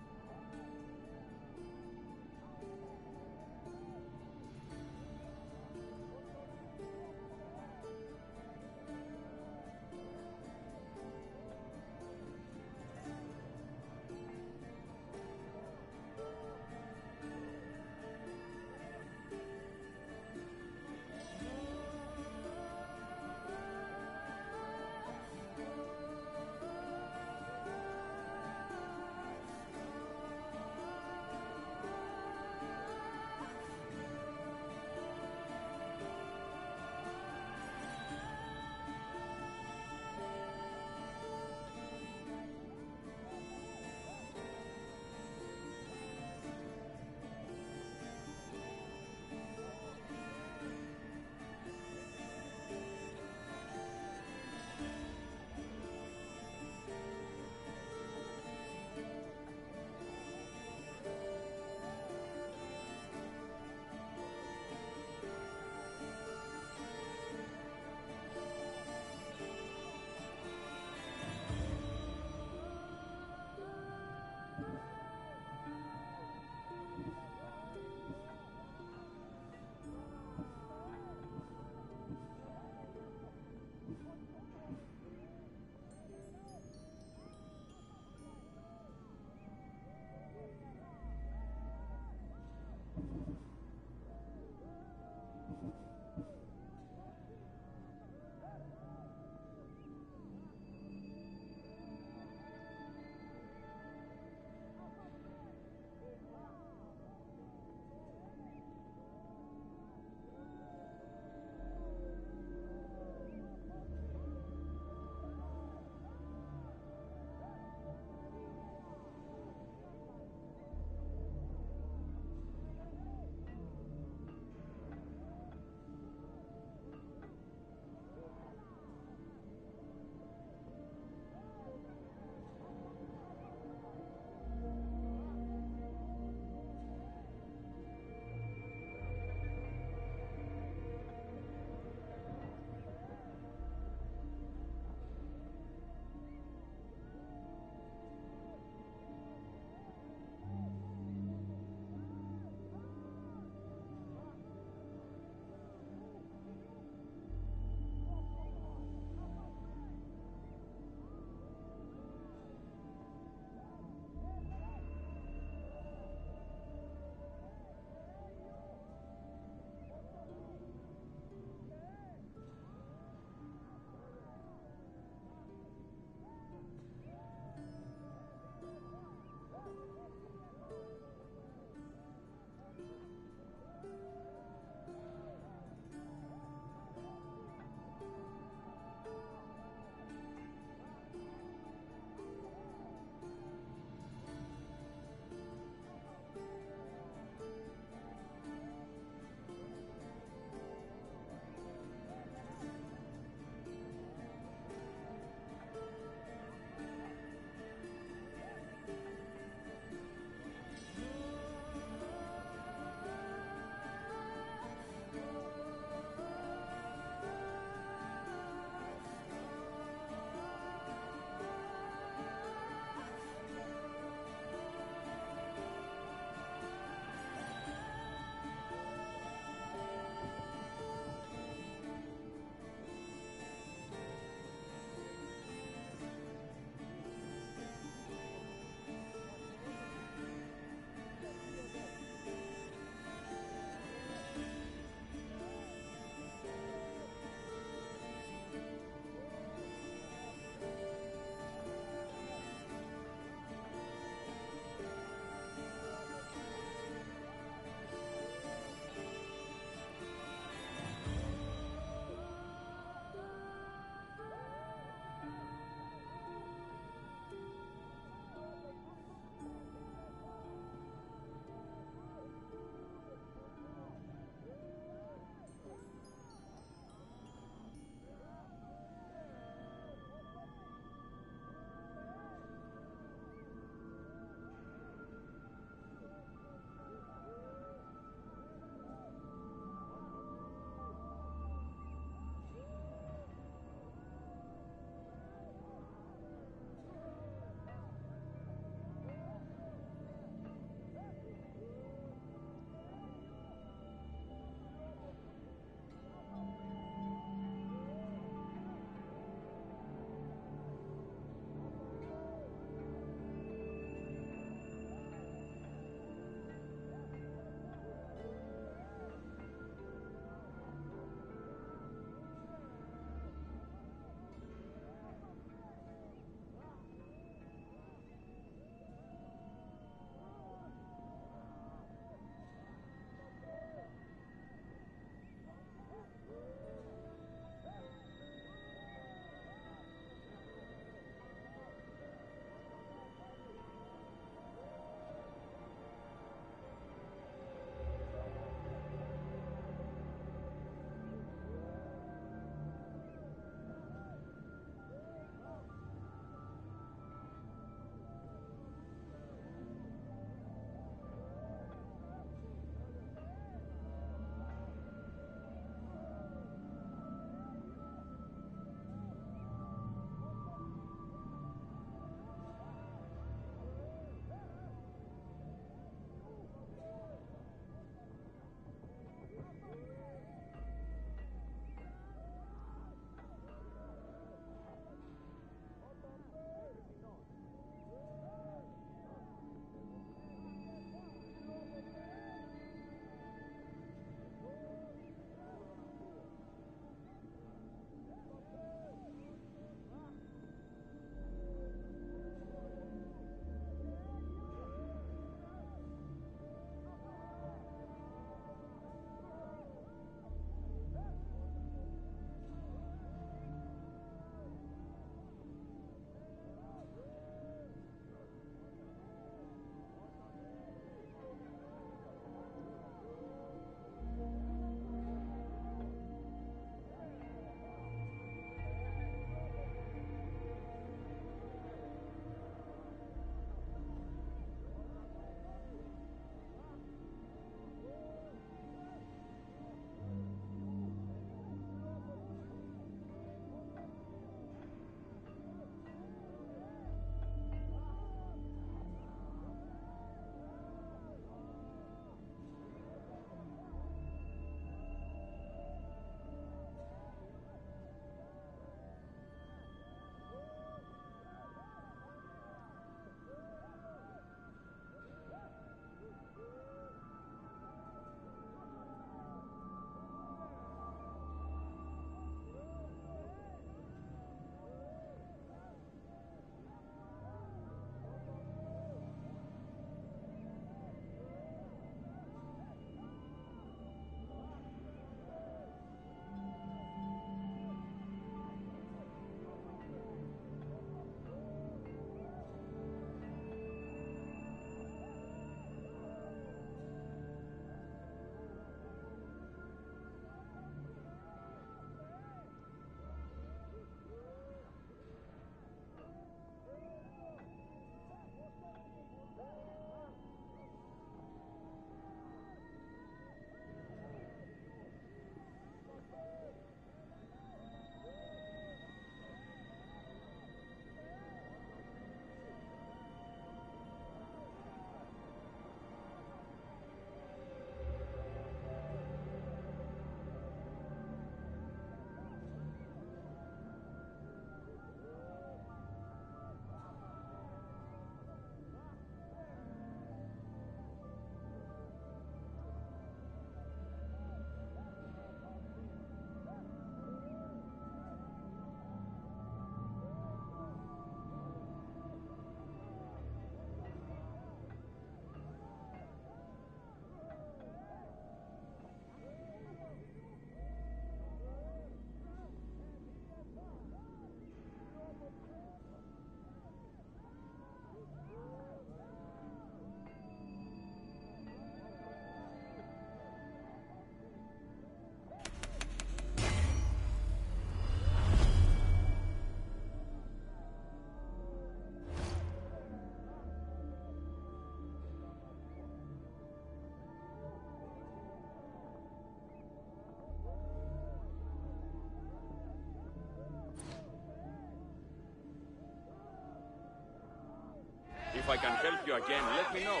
If I can help you again, let me know.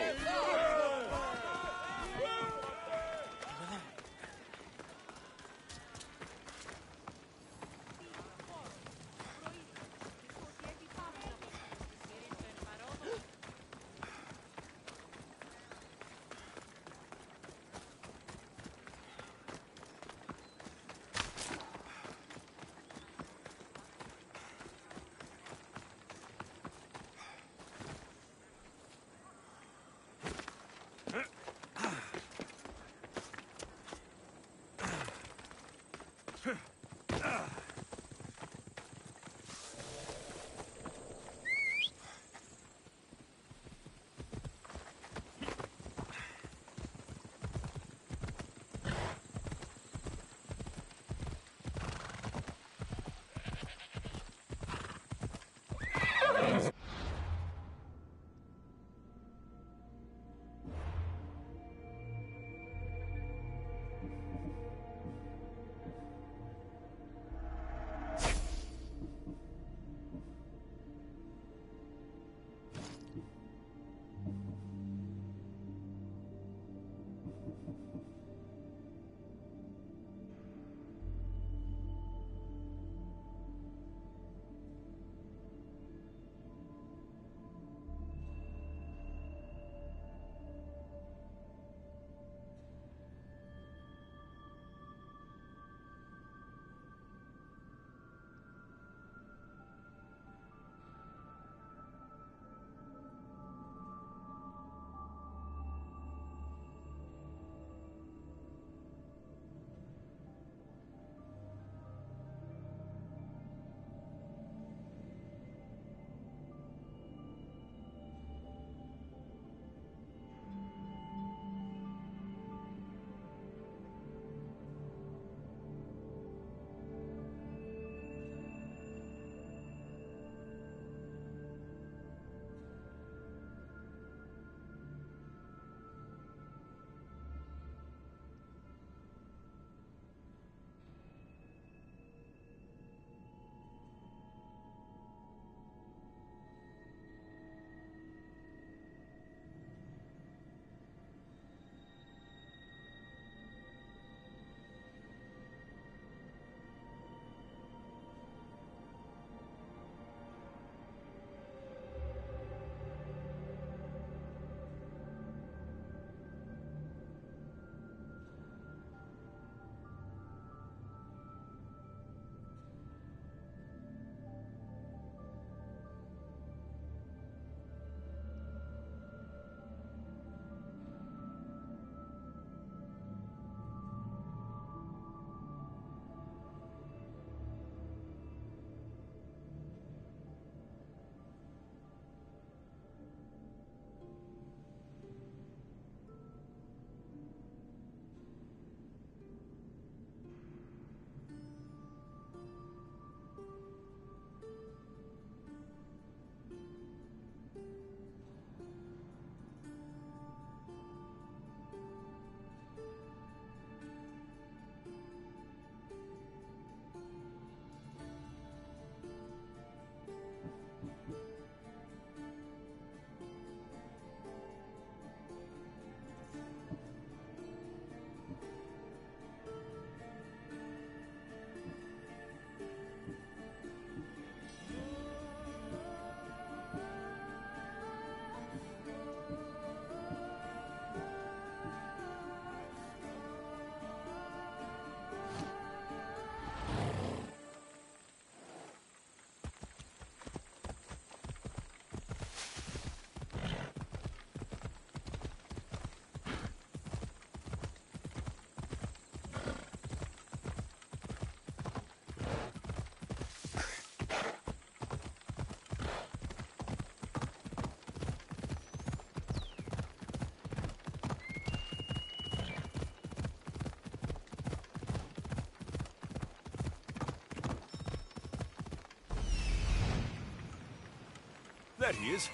There he is.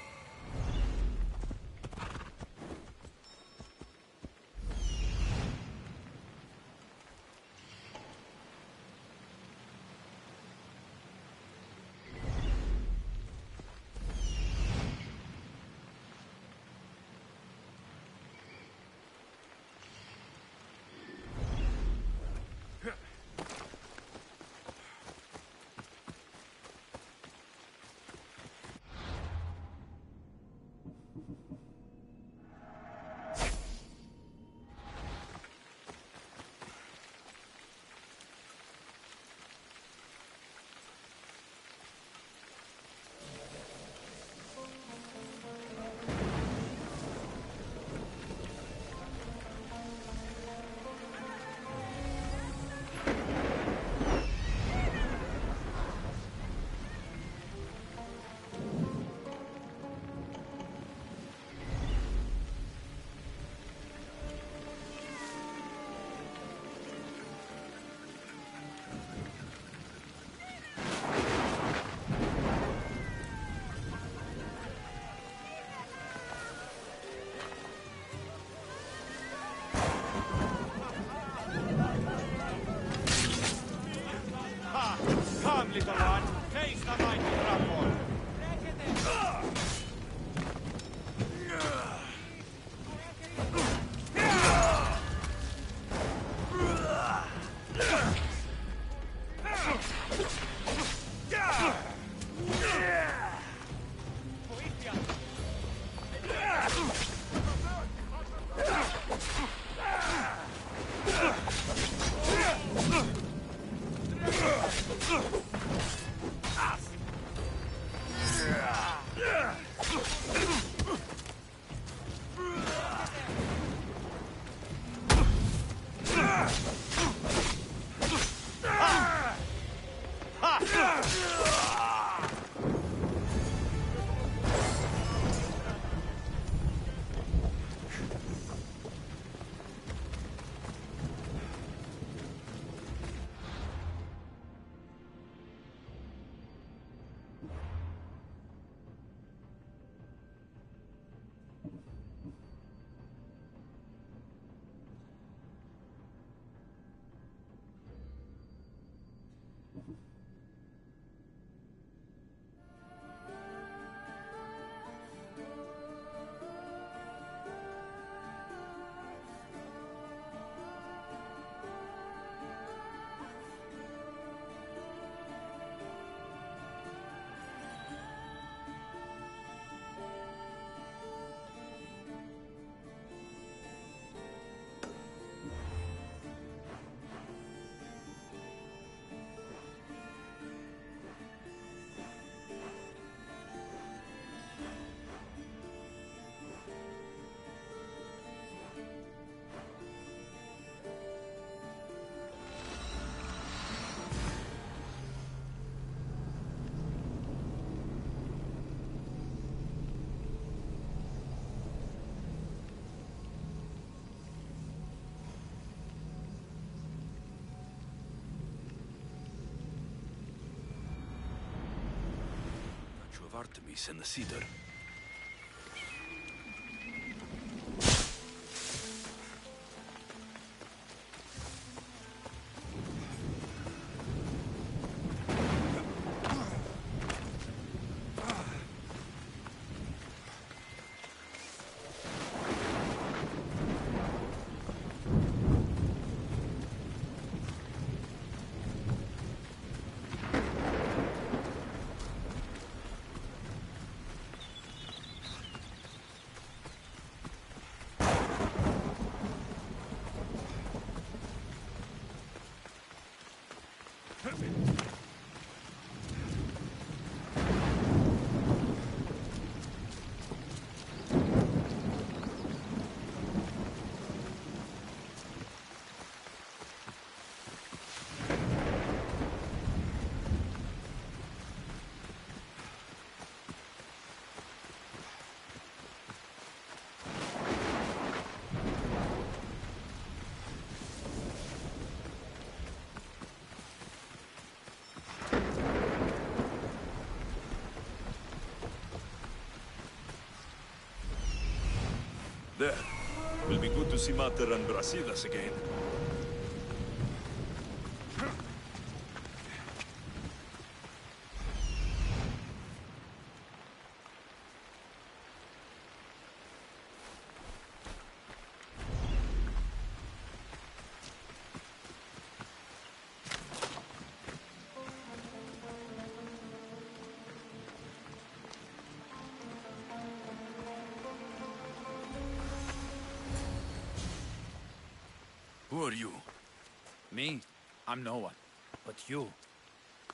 statue of Artemis in the cedar. There. Will be good to see Mater and Brasidas again. Who are you? Me? I'm no one. But you.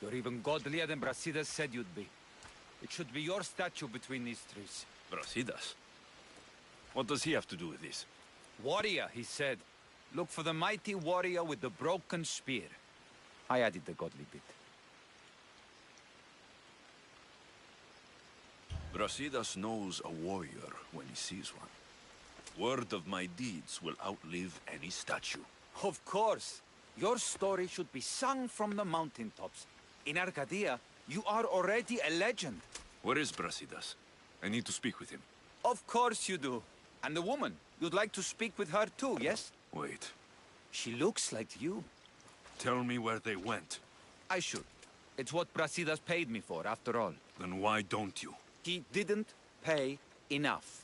You're even godlier than Brasidas said you'd be. It should be your statue between these trees. Brasidas? What does he have to do with this? Warrior, he said. Look for the mighty warrior with the broken spear. I added the godly bit. Brasidas knows a warrior when he sees one. Word of my deeds will outlive any statue. Of course. Your story should be sung from the mountaintops. In Arcadia, you are already a legend. Where is Brasidas? I need to speak with him. Of course you do. And the woman, you'd like to speak with her too, yes? Wait. She looks like you. Tell me where they went. I should. It's what Brasidas paid me for, after all. Then why don't you? He didn't pay enough.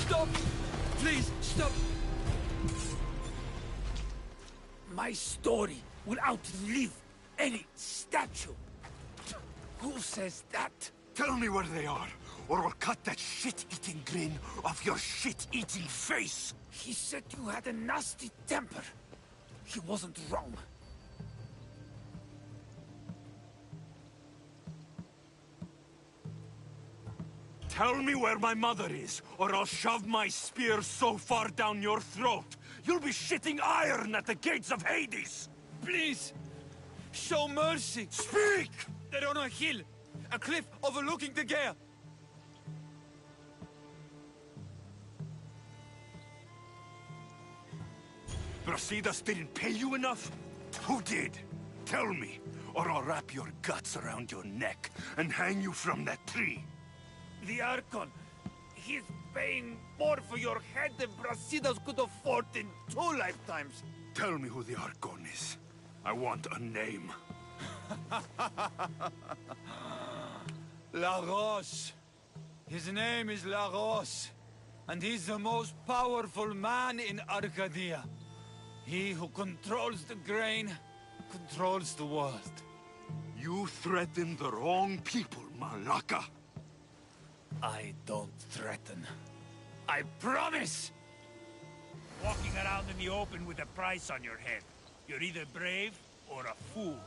Stop! Please, stop! My story will outlive any statue. Who says that? Tell me where they are, or I'll cut that shit-eating grin off your shit-eating face! He said you had a nasty temper. He wasn't wrong. Tell me where my mother is, or I'll shove my spear so far down your throat, you'll be shitting iron at the gates of Hades! Please! Show mercy! Speak! They're on a hill! A cliff overlooking the Gaea! Brasidas didn't pay you enough? Who did? Tell me, or I'll wrap your guts around your neck and hang you from that tree. The Archon! He's paying more for your head than Brasidas could afford in 2 lifetimes! Tell me who the Archon is. I want a name. Lagos. His name is Lagos. And he's the most powerful man in Arcadia. He who controls the grain controls the world. You threaten the wrong people, Malaka. I don't threaten. I promise! Walking around in the open with a price on your head. You're either brave or a fool.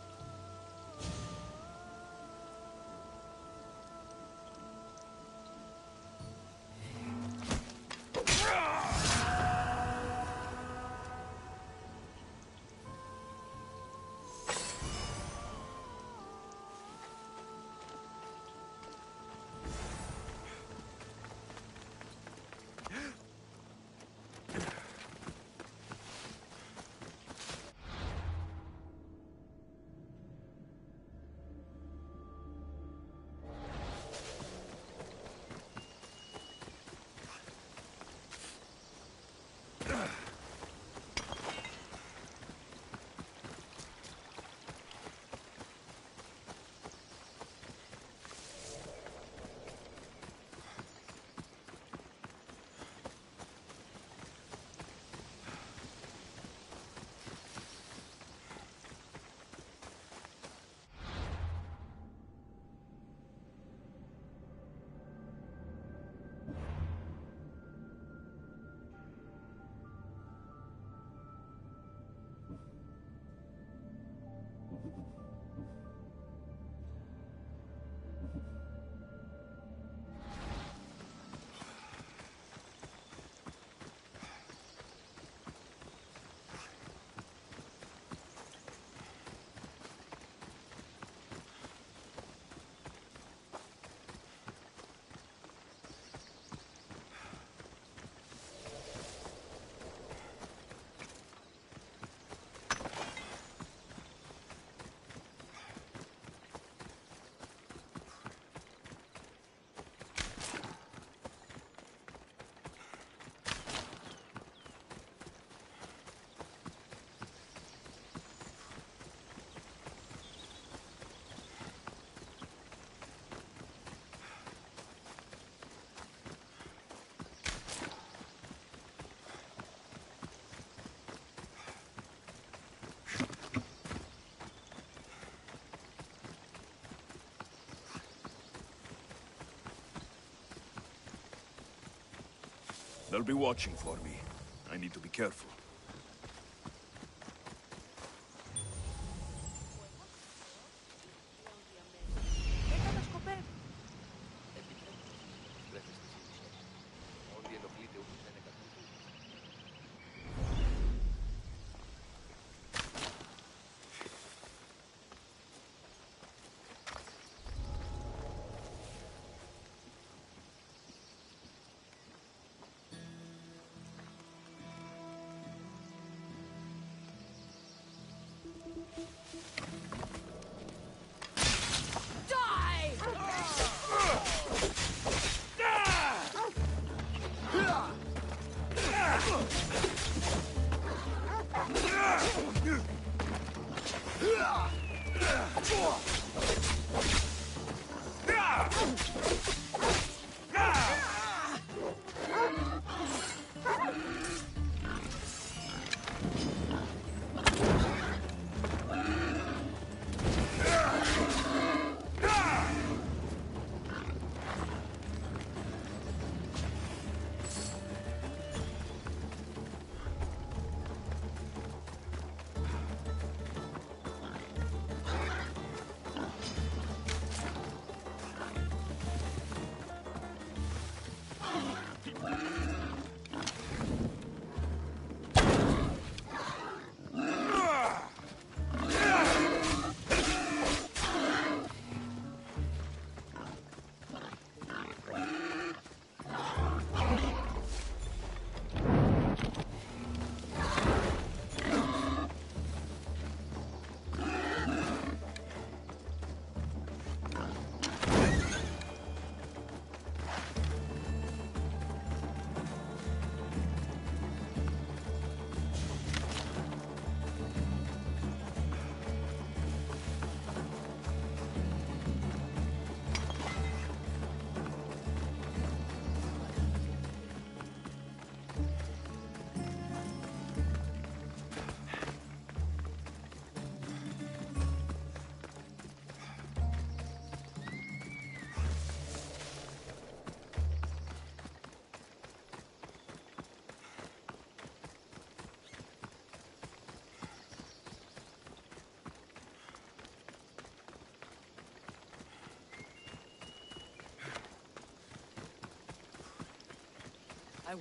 They'll be watching for me. I need to be careful.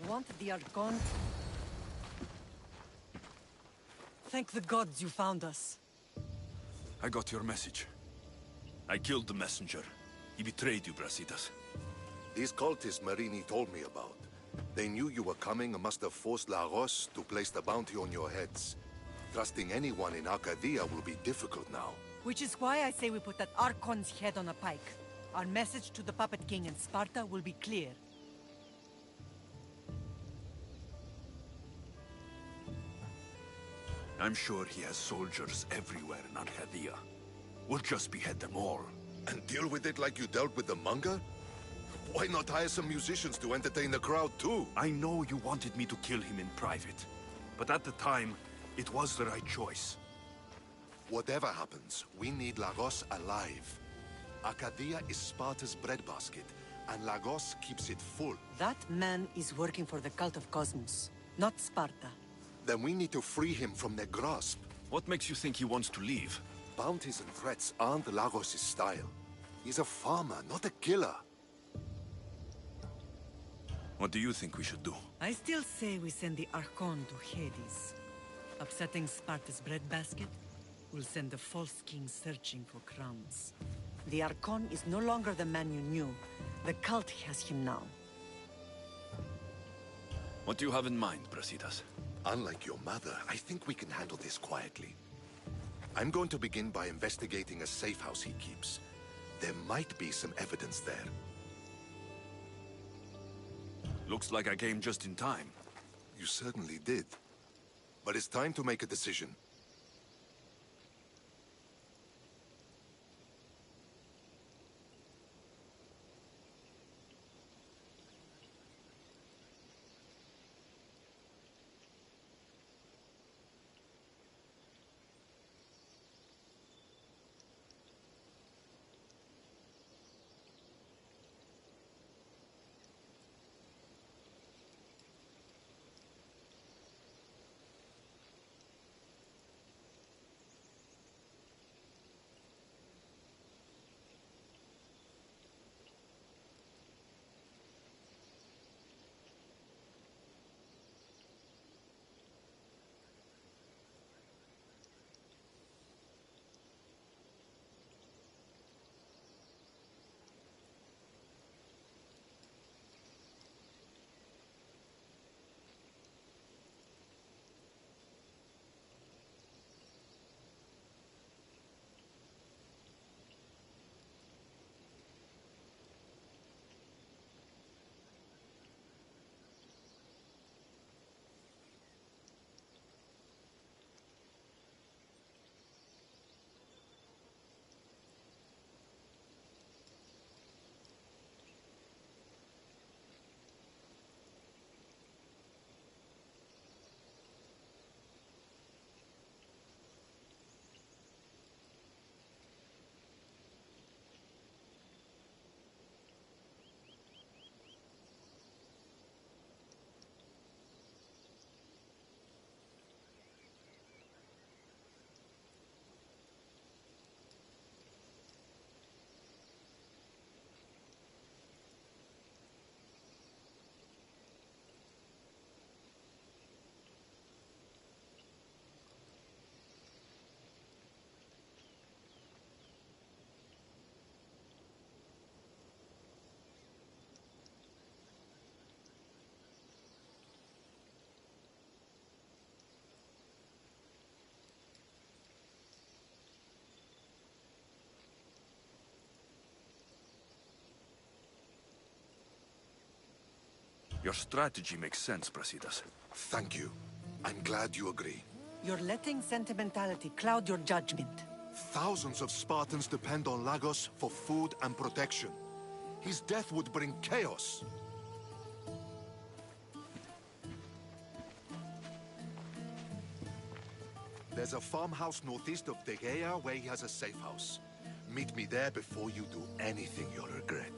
want the Archon. Thank the gods you found us. I got your message. I killed the messenger. He betrayed you, Brasidas. These cultists Marini told me about. They knew you were coming and must have forced Lagos to place the bounty on your heads. Trusting anyone in Arcadia will be difficult now. Which is why I say we put that Archon's head on a pike. Our message to the Puppet King in Sparta will be clear. I'm sure he has soldiers everywhere in Arcadia. We'll just behead them all. And deal with it like you dealt with the manga? Why not hire some musicians to entertain the crowd too? I know you wanted me to kill him in private. But at the time, it was the right choice. Whatever happens, we need Lagos alive. Arcadia is Sparta's breadbasket, and Lagos keeps it full. That man is working for the cult of Cosmos, not Sparta. Then we need to free him from their grasp. What makes you think he wants to leave? Bounties and threats aren't Lagos' style. He's a farmer, not a killer. What do you think we should do? I still say we send the Archon to Hades. Upsetting Sparta's breadbasket will send the false king searching for crumbs. The Archon is no longer the man you knew. The cult has him now. What do you have in mind, Brasidas? Unlike your mother, I think we can handle this quietly. I'm going to begin by investigating a safe house he keeps. There might be some evidence there. Looks like I came just in time. You certainly did. But it's time to make a decision. Your strategy makes sense, Brasidas. Thank you. I'm glad you agree. You're letting sentimentality cloud your judgment. Thousands of Spartans depend on Lagos for food and protection. His death would bring chaos. There's a farmhouse northeast of Tegea where he has a safe house. Meet me there before you do anything you'll regret.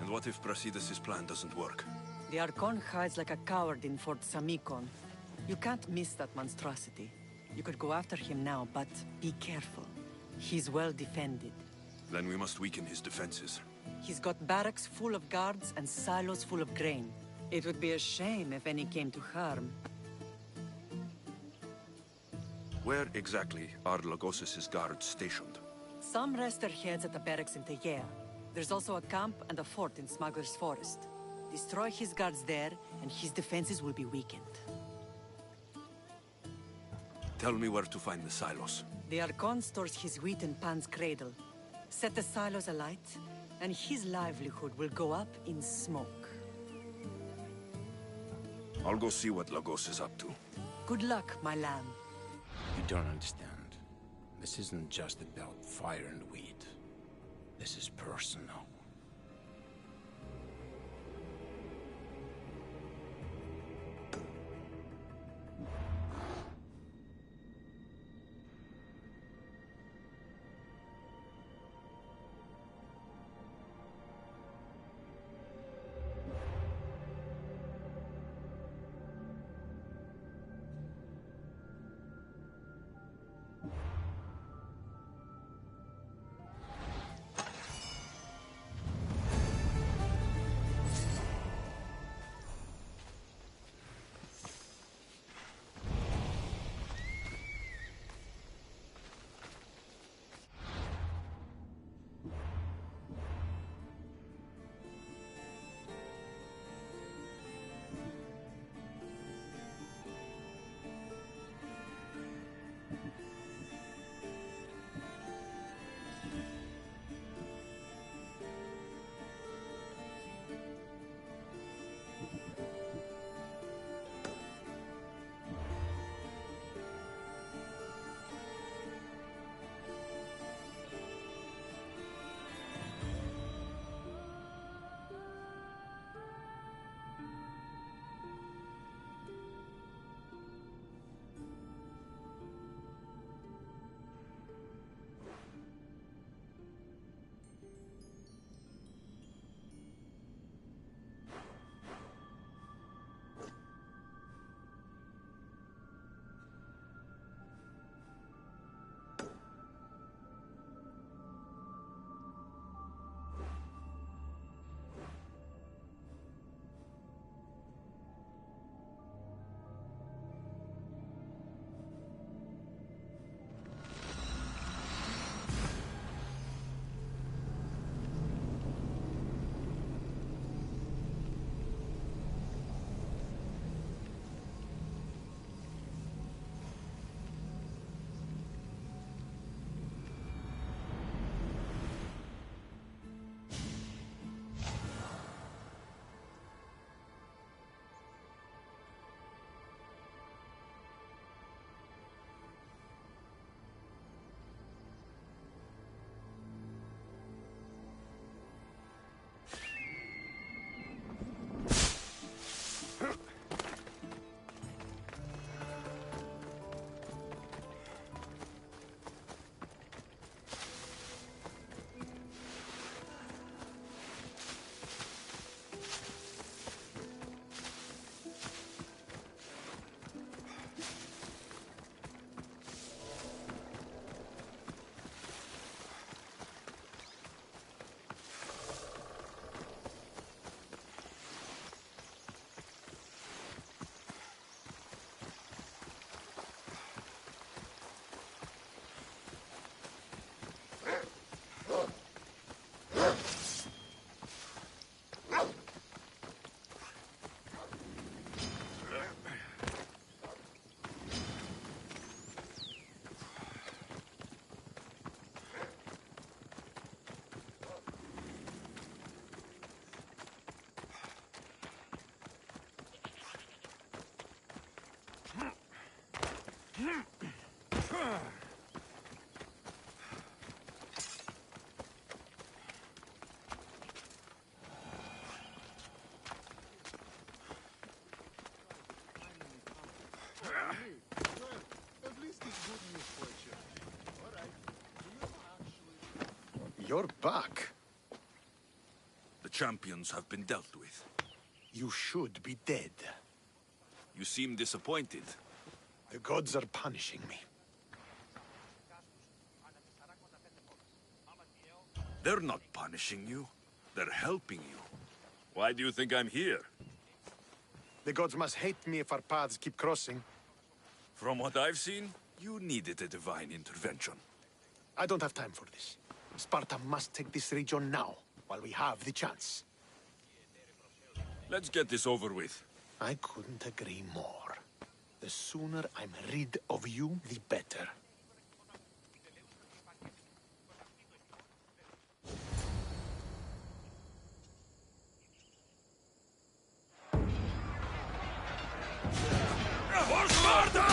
And what if Brasidas' plan doesn't work? The Archon hides like a coward in Fort Samikon. You can't miss that monstrosity. You could go after him now, but be careful. He's well defended. Then we must weaken his defenses. He's got barracks full of guards and silos full of grain. It would be a shame if any came to harm. Where exactly are Lagos' guards stationed? Some rest their heads at the barracks in Tegea. There's also a camp and a fort in Smuggler's Forest. Destroy his guards there, and his defenses will be weakened. Tell me where to find the silos. The Archon stores his wheat in Pan's cradle. Set the silos alight, and his livelihood will go up in smoke. I'll go see what Lagos is up to. Good luck, my lamb. You don't understand. This isn't just about fire and wheat. This is personal. You're back. The champions have been dealt with. You should be dead. You seem disappointed. The gods are punishing me. They're not punishing you. They're helping you. Why do you think I'm here? The gods must hate me if our paths keep crossing. From what I've seen, you needed a divine intervention. I don't have time for this. Sparta must take this region now, while we have the chance. Let's get this over with. I couldn't agree more. The sooner I'm rid of you, the better. For Sparta!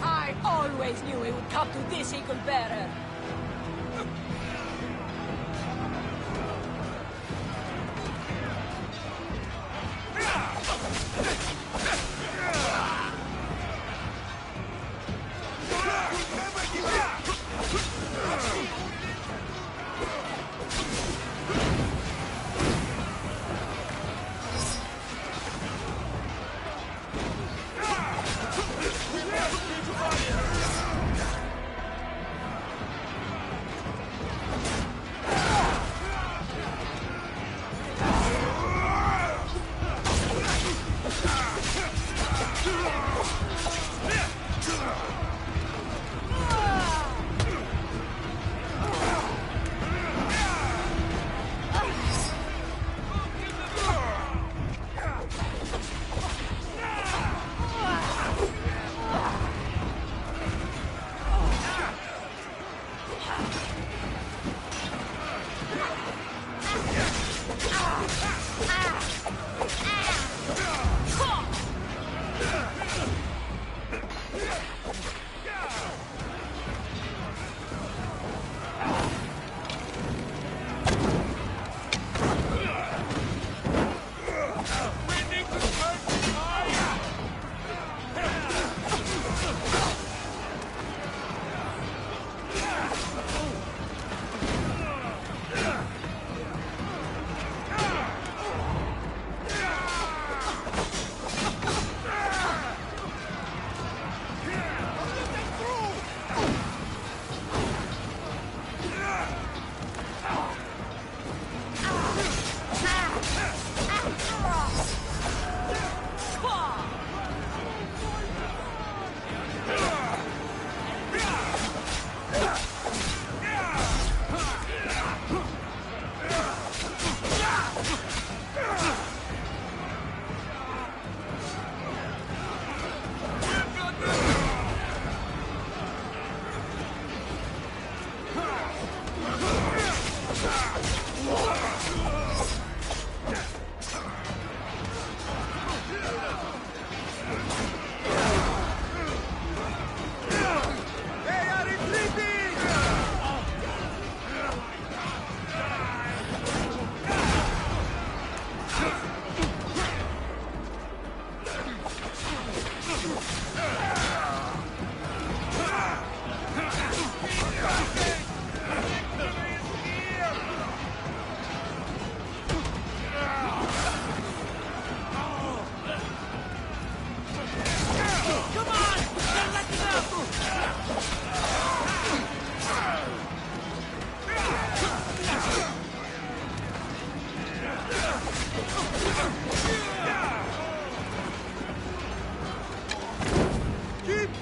I always knew it would come to this, Eaglebearer.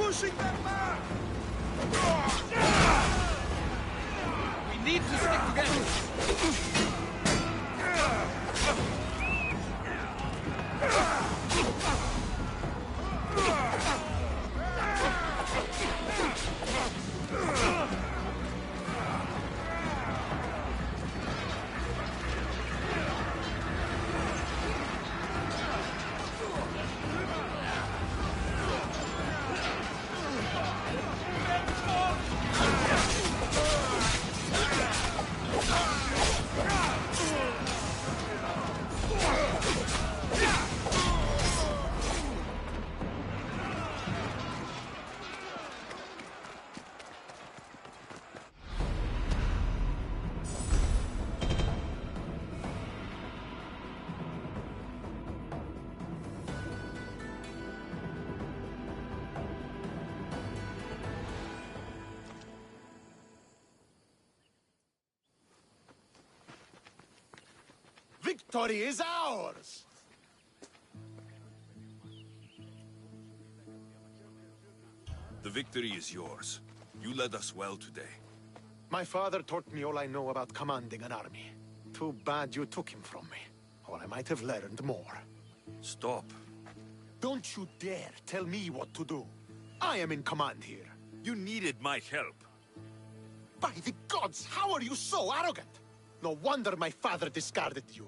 pushing them back! We need to stick together! Victory is ours! The victory is yours. You led us well today. My father taught me all I know about commanding an army. Too bad you took him from me, or I might have learned more. Stop. Don't you dare tell me what to do. I am in command here. You needed my help. By the gods, how are you so arrogant? No wonder my father discarded you.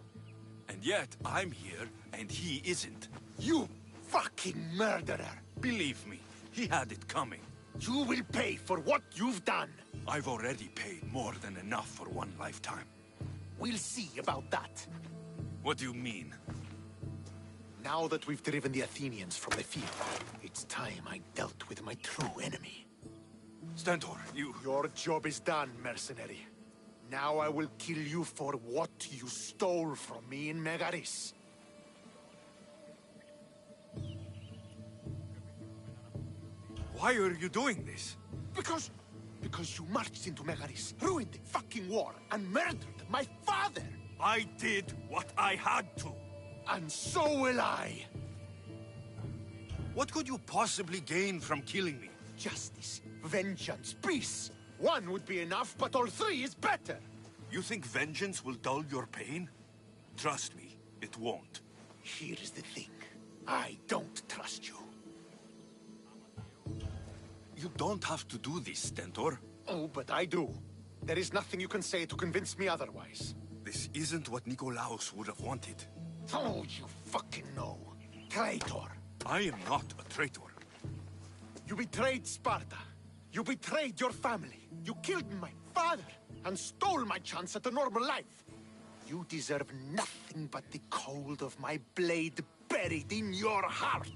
And yet, I'm here, and he isn't. You fucking murderer! Believe me, he had it coming. You will pay for what you've done. I've already paid more than enough for one lifetime. We'll see about that. What do you mean? Now that we've driven the Athenians from the field, it's time I dealt with my true enemy. Stentor, you... Your job is done, mercenary. Now I will kill you for what you stole from me in Megaris. Why are you doing this? Because you marched into Megaris, ruined the fucking war, and murdered my father! I did what I had to. And so will I! What could you possibly gain from killing me? Justice, vengeance, peace! One would be enough, but all three is better! You think vengeance will dull your pain? Trust me, it won't. Here is the thing. I don't trust you. You don't have to do this, Stentor. Oh, but I do. There is nothing you can say to convince me otherwise. This isn't what Nikolaos would have wanted. Oh, you fucking know. Traitor. I am not a traitor. You betrayed Sparta. You betrayed your family. You killed my father and stole my chance at a normal life. You deserve nothing but the cold of my blade buried in your heart.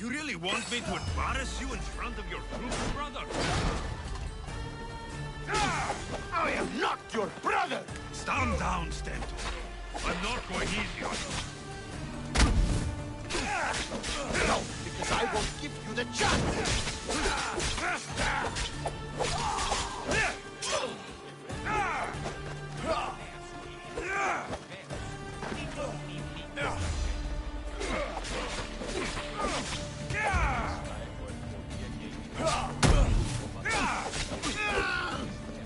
You really want me to embarrass you in front of your group, brother? I am not your brother! Stand down, Stentor. I'm not going easy on you. No, because I won't give you the chance!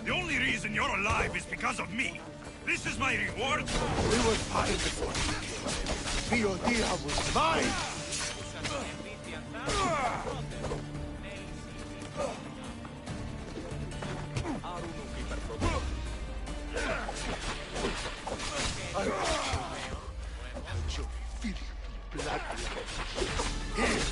The only reason you're alive is because of me. This is my reward. We were fine before you came. Theodia was mine! And your filthy blood. Here!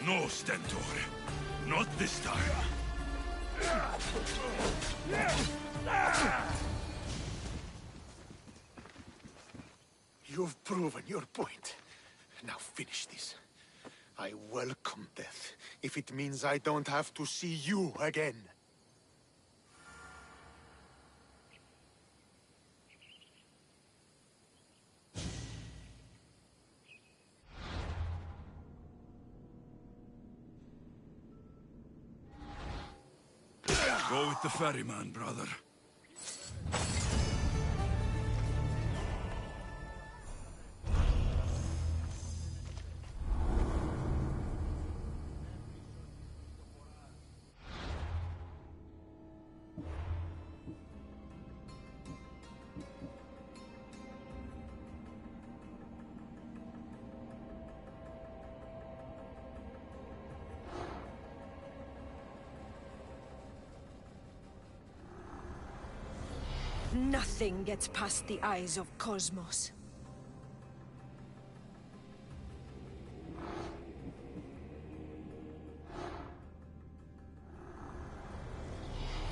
No, Stentor. Not this time. You've proven your point. Now finish this. I welcome death, if it means I don't have to see you again. Go with the ferryman, brother. Nothing gets past the eyes of Cosmos.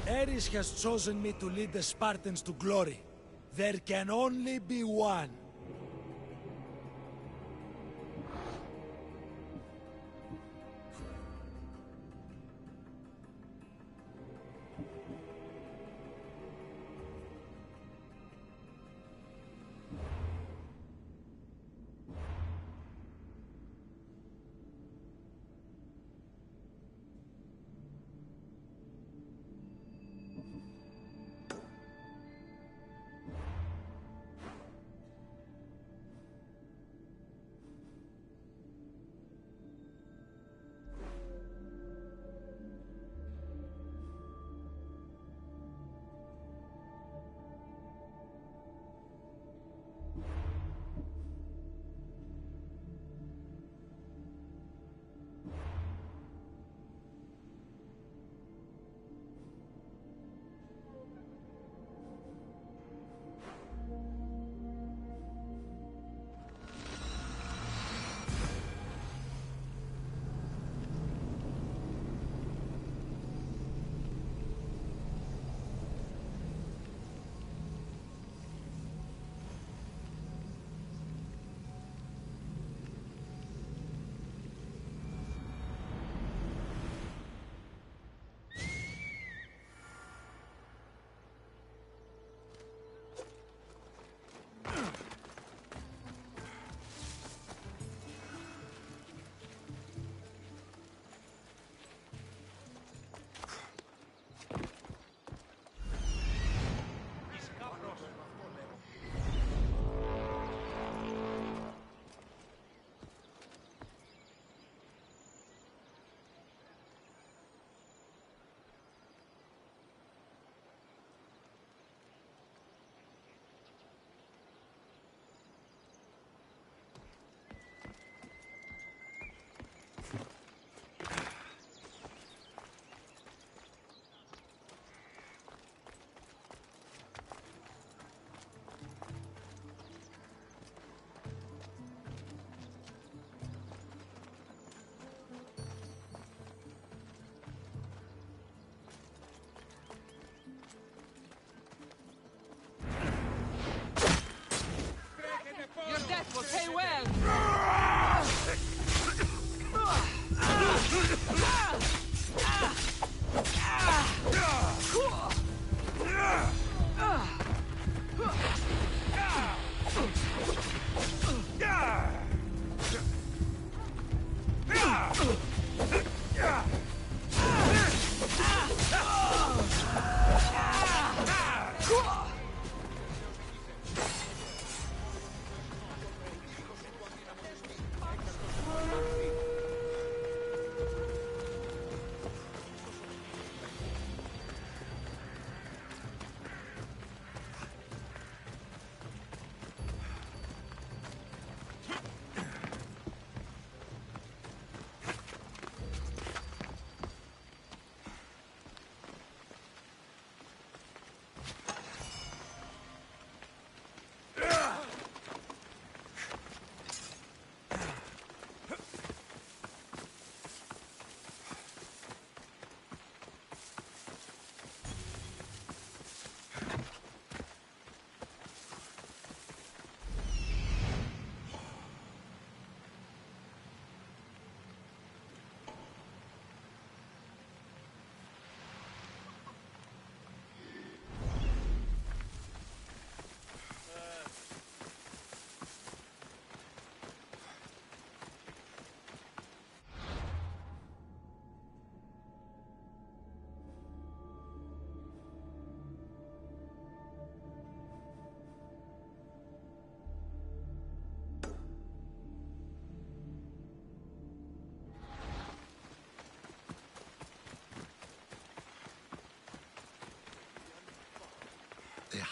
Ares has chosen me to lead the Spartans to glory. There can only be one.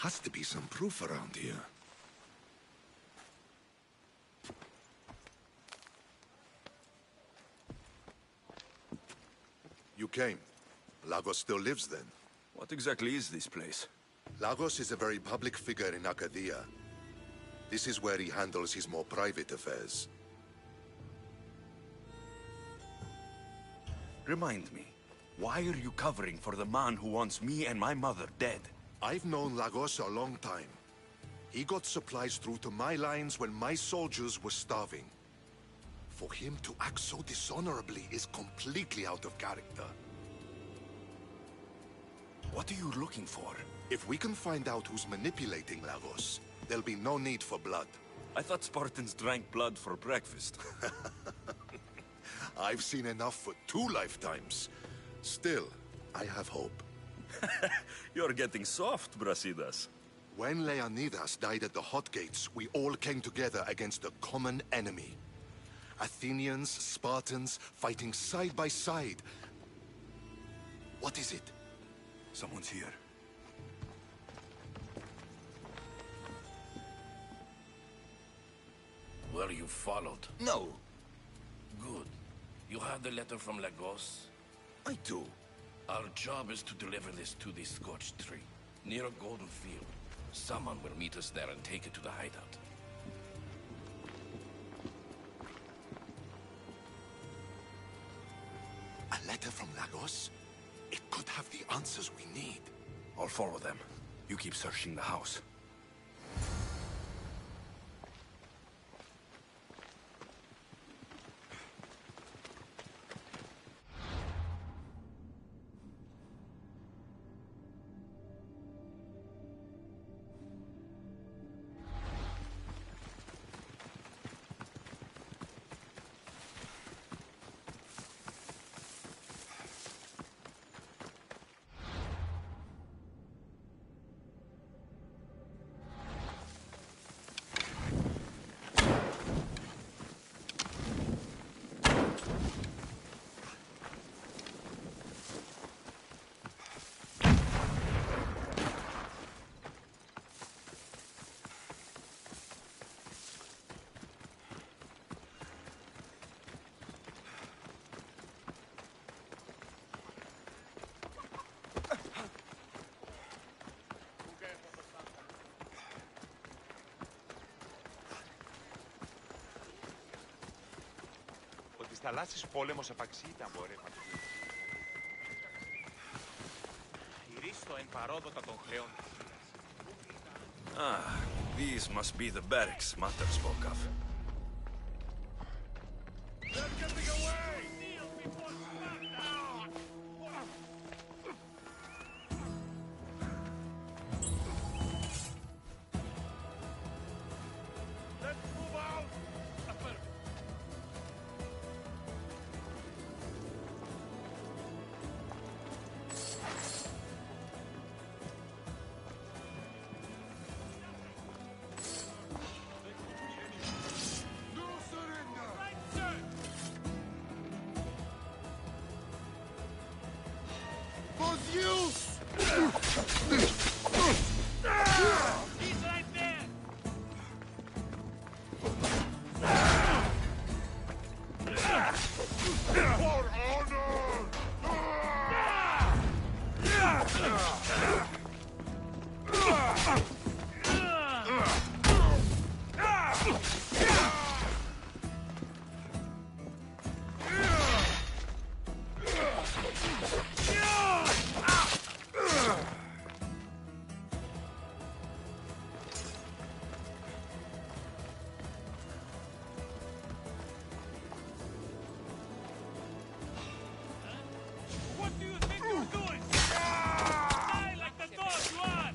has to be some proof around here. You came. Lagos still lives then? What exactly is this place? Lagos is a very public figure in Arcadia. This is where he handles his more private affairs. Remind me, why are you covering for the man who wants me and my mother dead? I've known Lagos a long time. He got supplies through to my lines when my soldiers were starving. For him to act so dishonorably is completely out of character. What are you looking for? If we can find out who's manipulating Lagos, there'll be no need for blood. I thought Spartans drank blood for breakfast. I've seen enough for 2 lifetimes. Still, I have hope. You're getting soft, Brasidas. When Leonidas died at the Hot Gates, we all came together against a common enemy. Athenians, Spartans, fighting side by side. What is it? Someone's here. Were you followed? No. Good. You have the letter from Lagos? I do. Our job is to deliver this to the Scorched Tree, near a golden field. Someone will meet us there and take it to the hideout. A letter from Lagos? It could have the answers we need. I'll follow them. You keep searching the house. Της θαλάσσης πόλεμος επαξή ήταν μπορεί παντού. Ηρίστο εν παρόδοτα των χρέων. Ah, these must be the barracks Mater spoke of. They're getting away! Let's move out! He's right there! For What do you think you're doing? Die like the dog you are!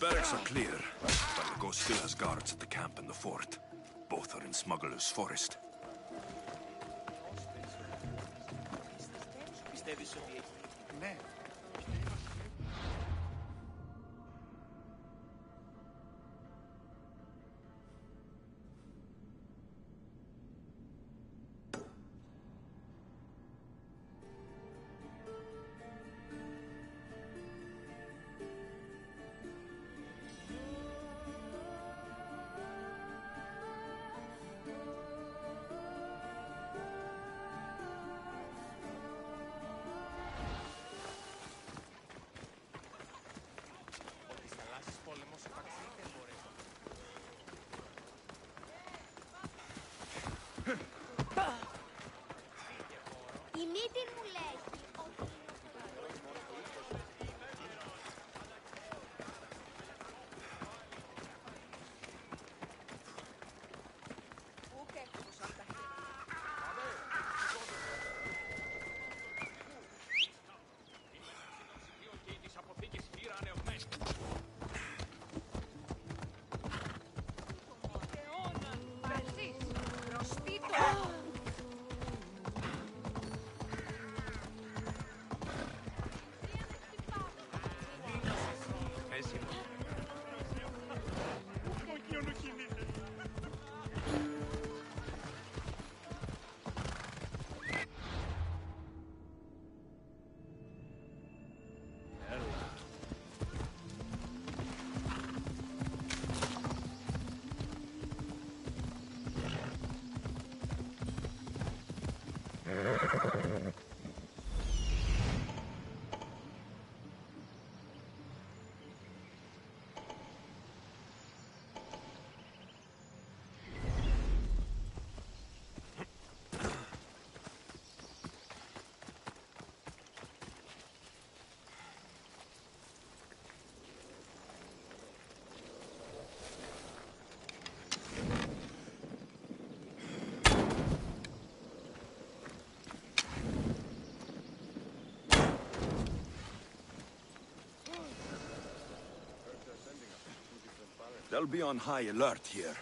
barracks are clear, but the ghost still has guards at the camp and the fort. Both are in Smuggler's Forest. Η μύτη μου λέει. They'll be on high alert here.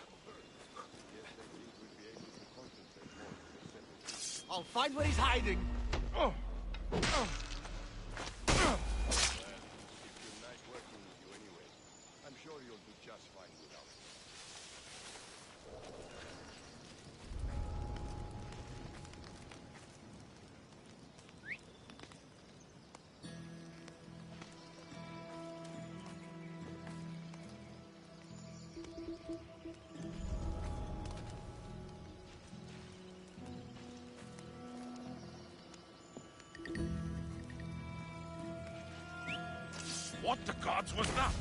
I'll find where he's hiding. I'm sure you'll do just fine without me. What the gods was that?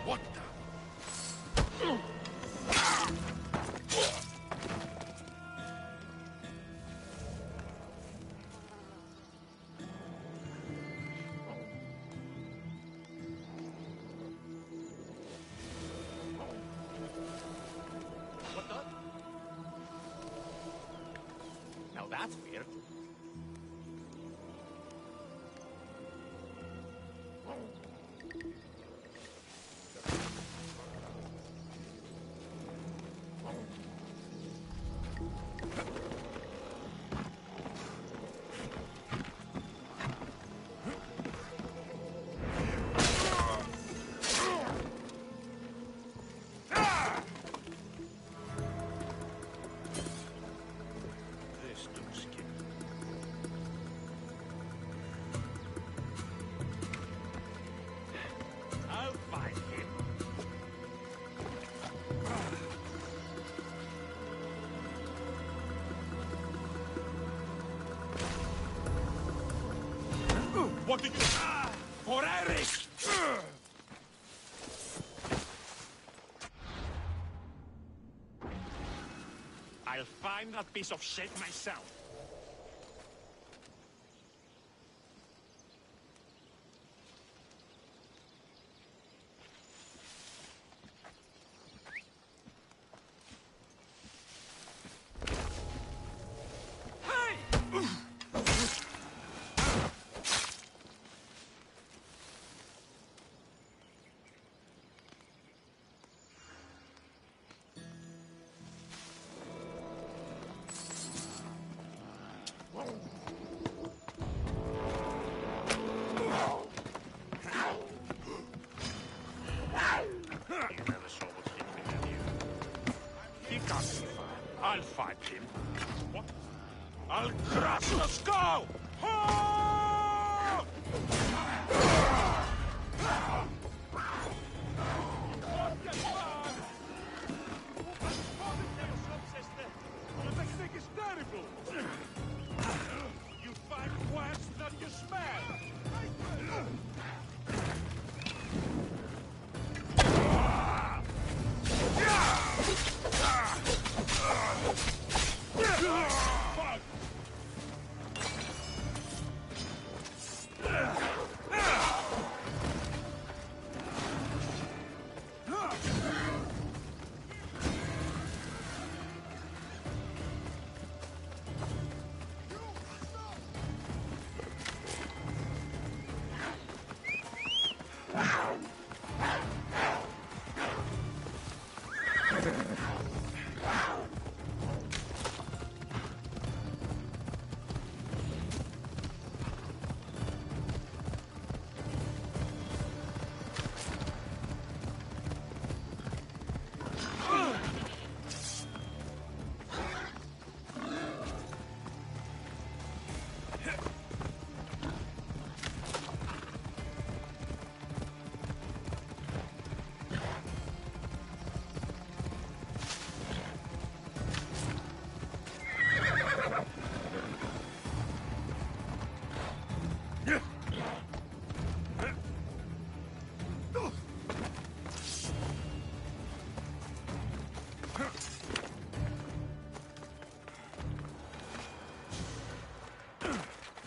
What the... What the? Now that's weird. What did you... For Eric! I'll find that piece of shit myself. I'll find him. What? I'll crush the skull! The technique is terrible! You find words that you smell!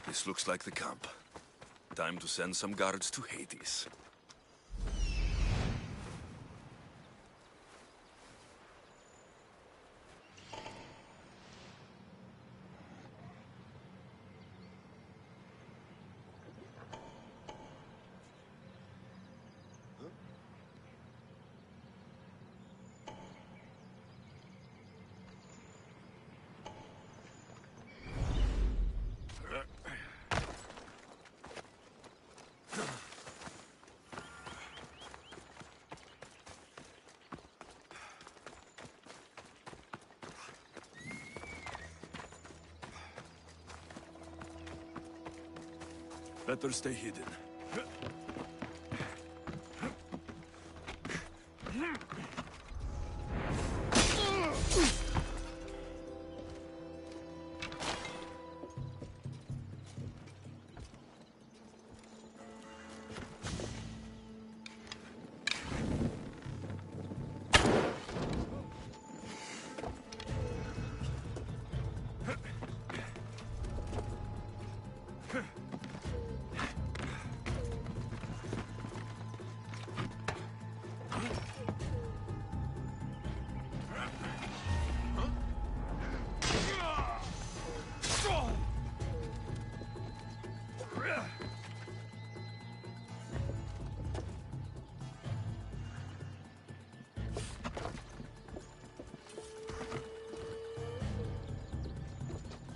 This looks like the camp. Time to send some guards to Hades. Better stay hidden.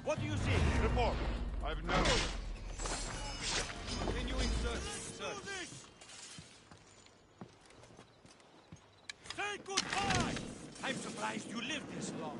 What do you see? Report. I've no... Continuing search. Say goodbye! I'm surprised you lived this long.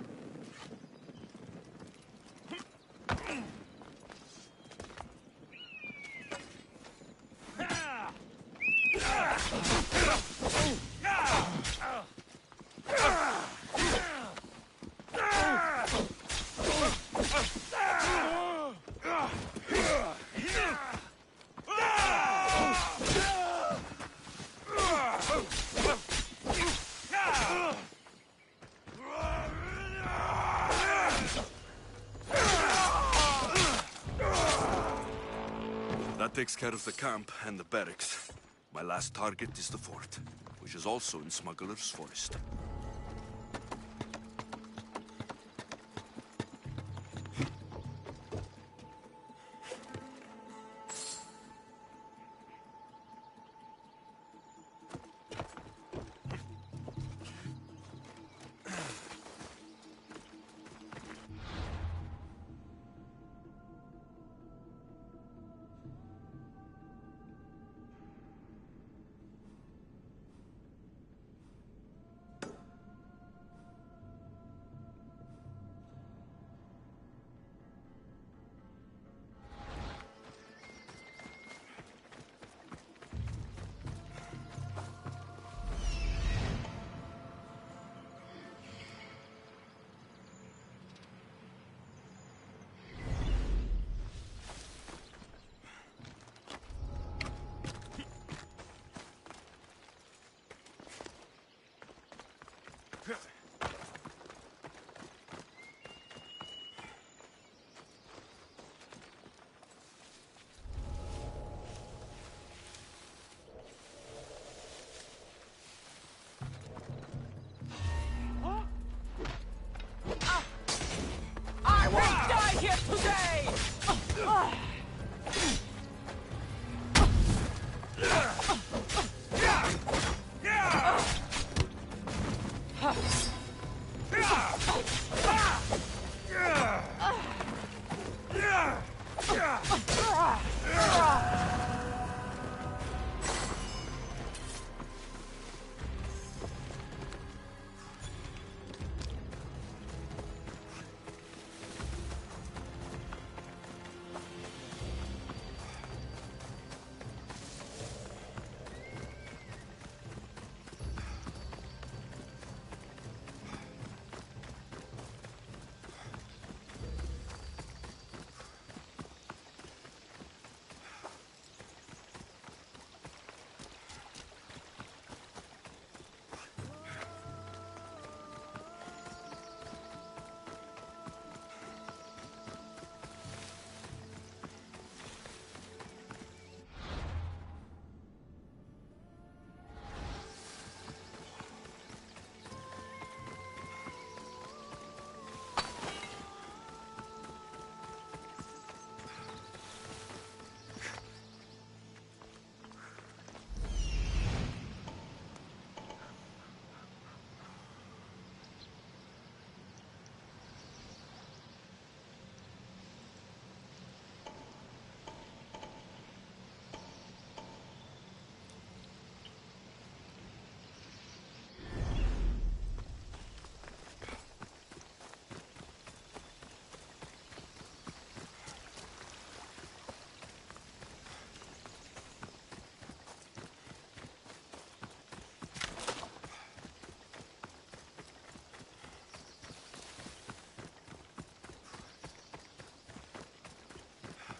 That takes care of the camp and the barracks. My last target is the fort, which is also in Smuggler's Forest.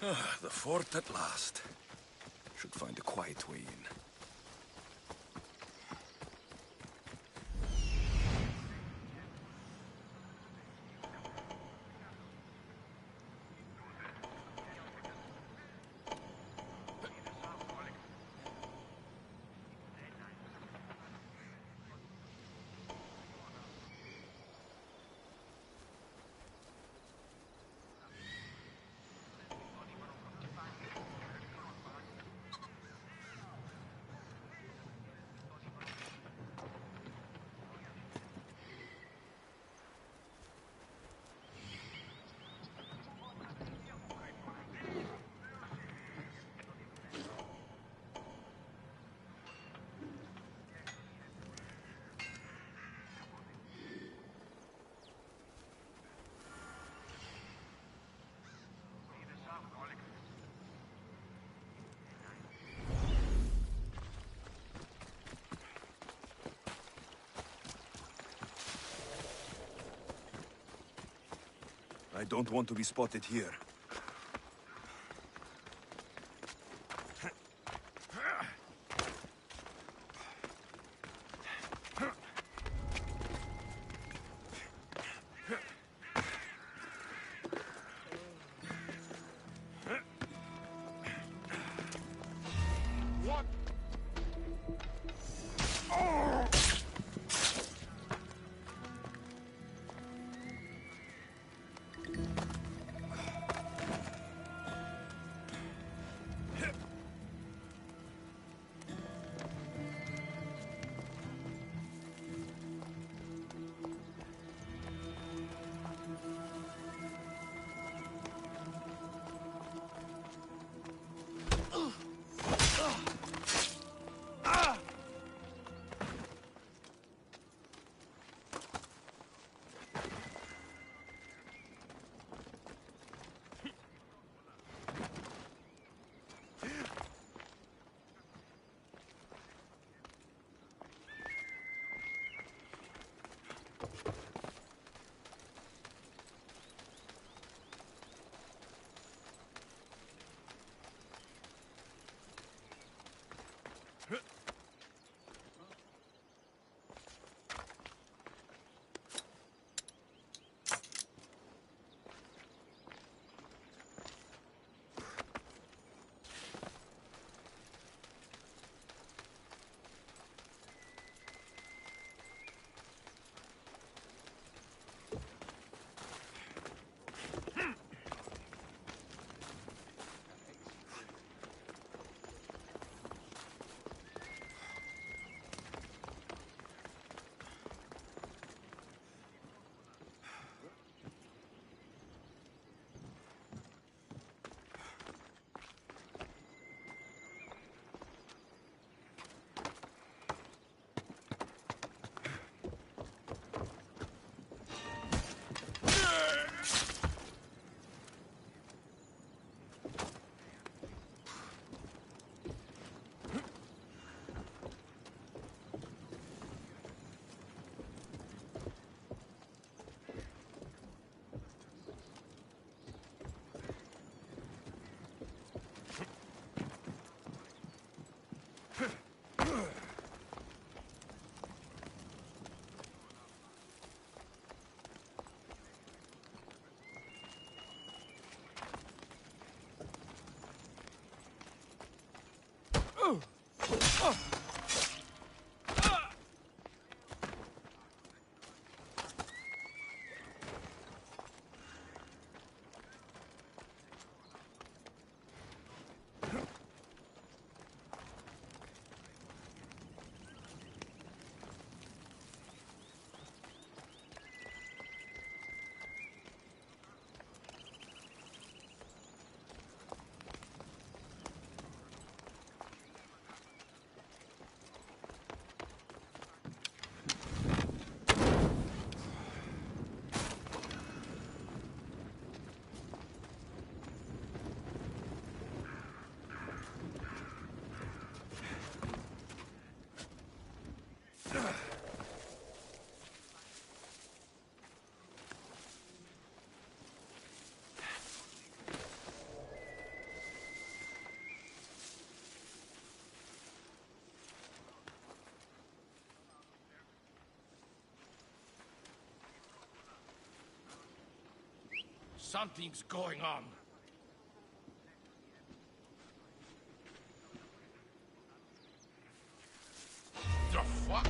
The fort at last. Should find a quiet way in. I don't want to be spotted here. Something's going on. The fuck?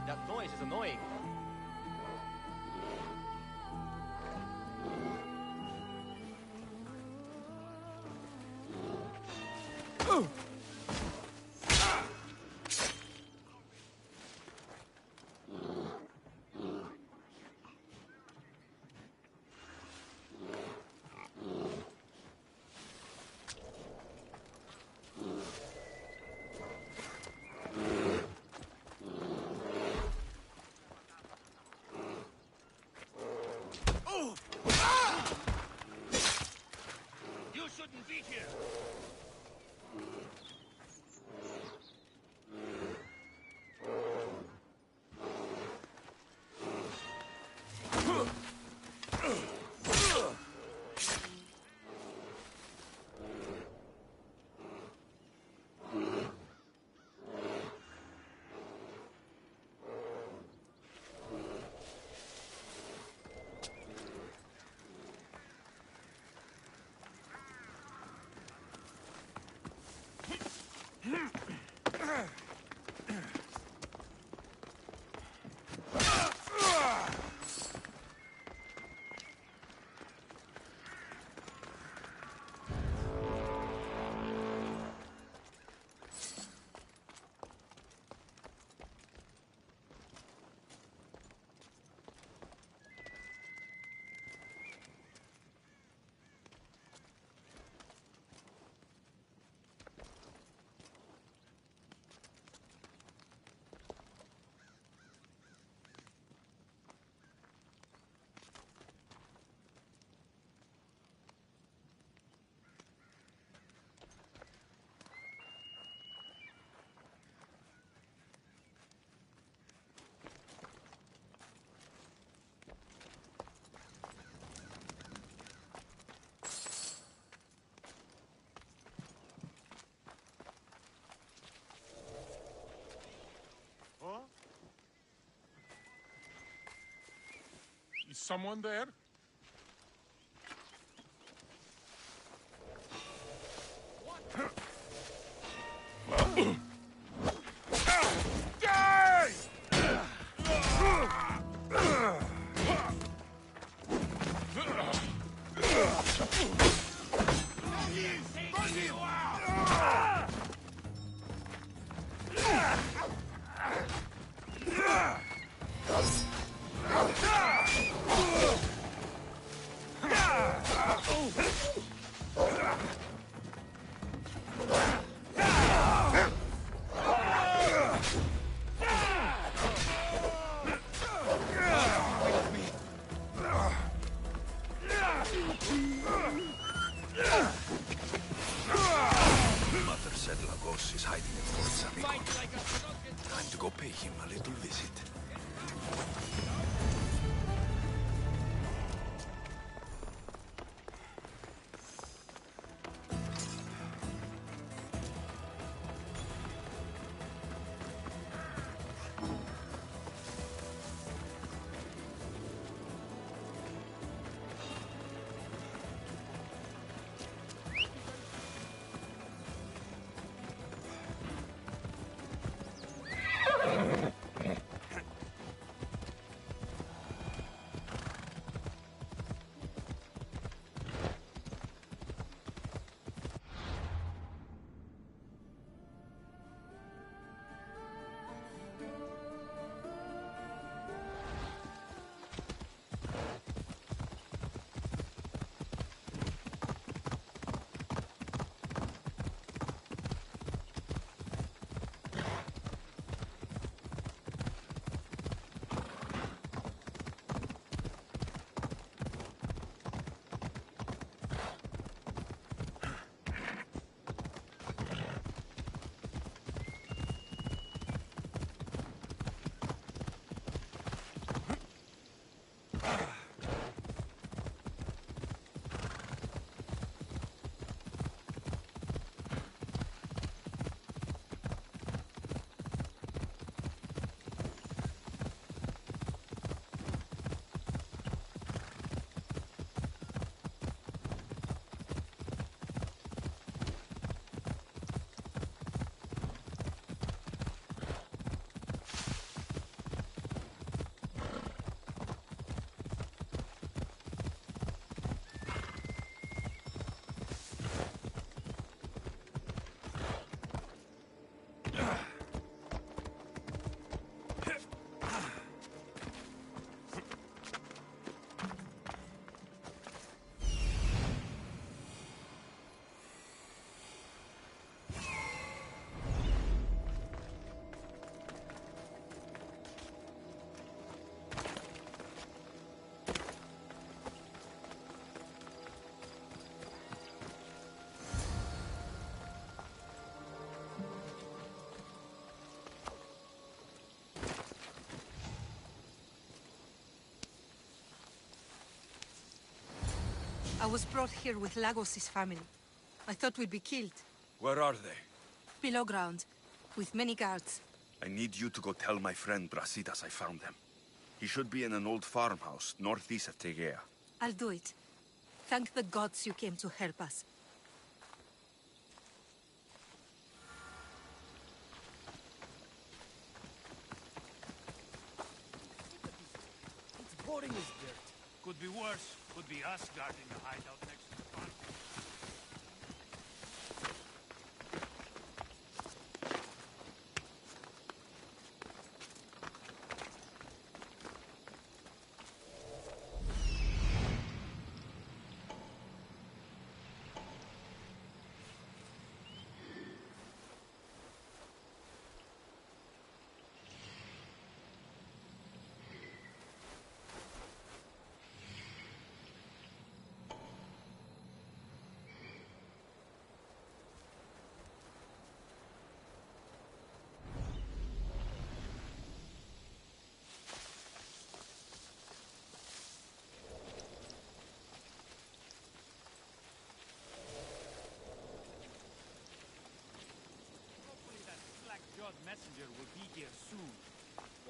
That noise is annoying. Is someone there? Mother said Lagos is hiding in Fort Samico. Time to go pay him a little visit. I was brought here with Lagos' family. I thought we'd be killed. Where are they? Below ground, with many guards. I need you to go tell my friend Brasidas I found them. He should be in an old farmhouse northeast of Tegea. I'll do it. Thank the gods you came to help us. It's boring as dirt. Could be worse. Could be us guarding the hideout next to the farm.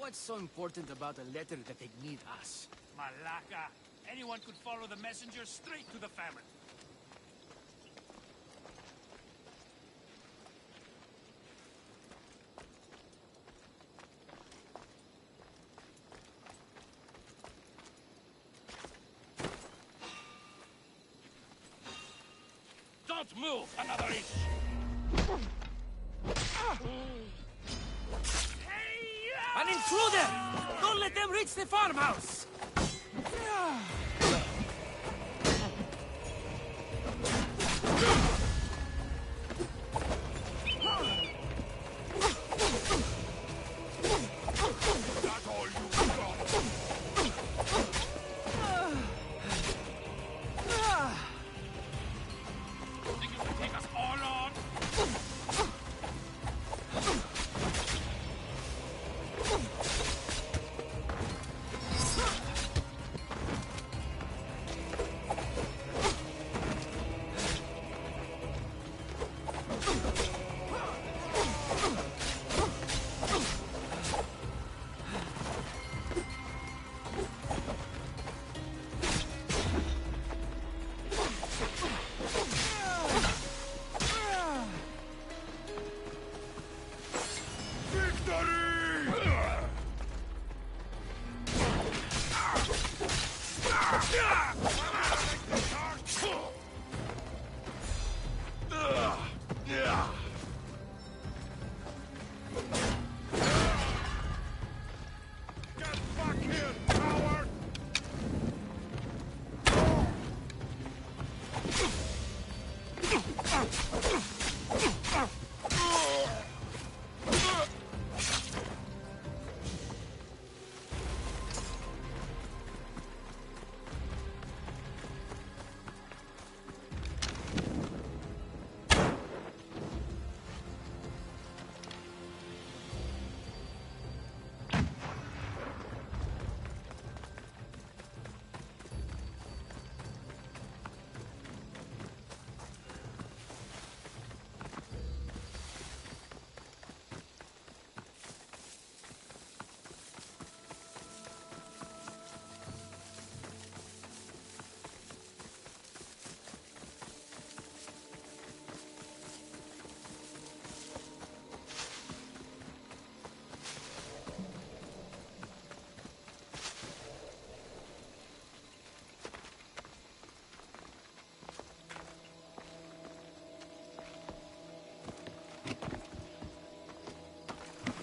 What's so important about a letter that they need us? Malaka. Anyone could follow the messenger straight to the famine. Don't move! Another inch! An intruder! Don't let them reach the farmhouse!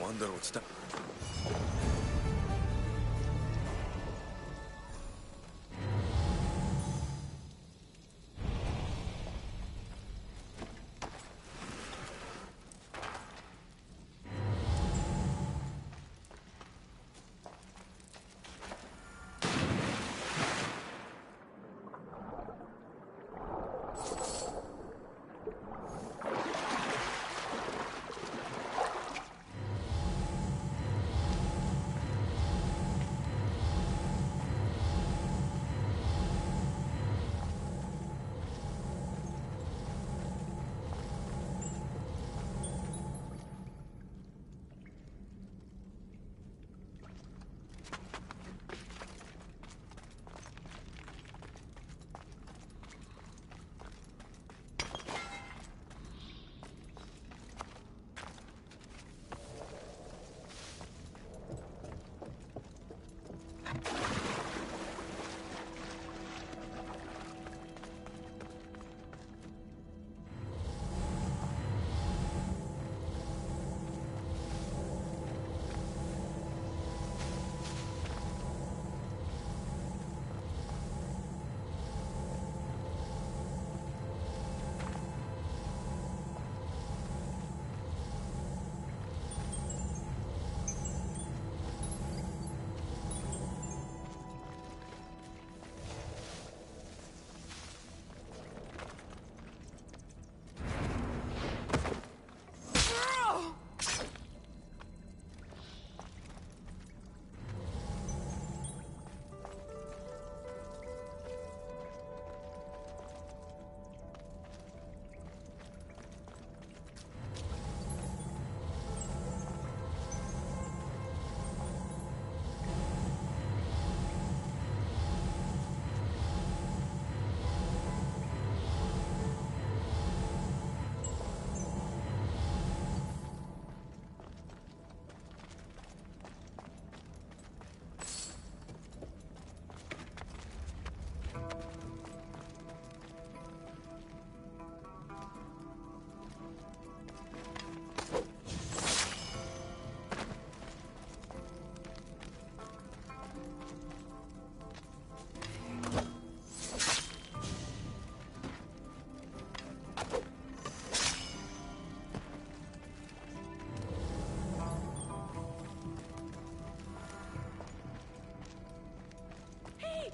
Wonder what's that.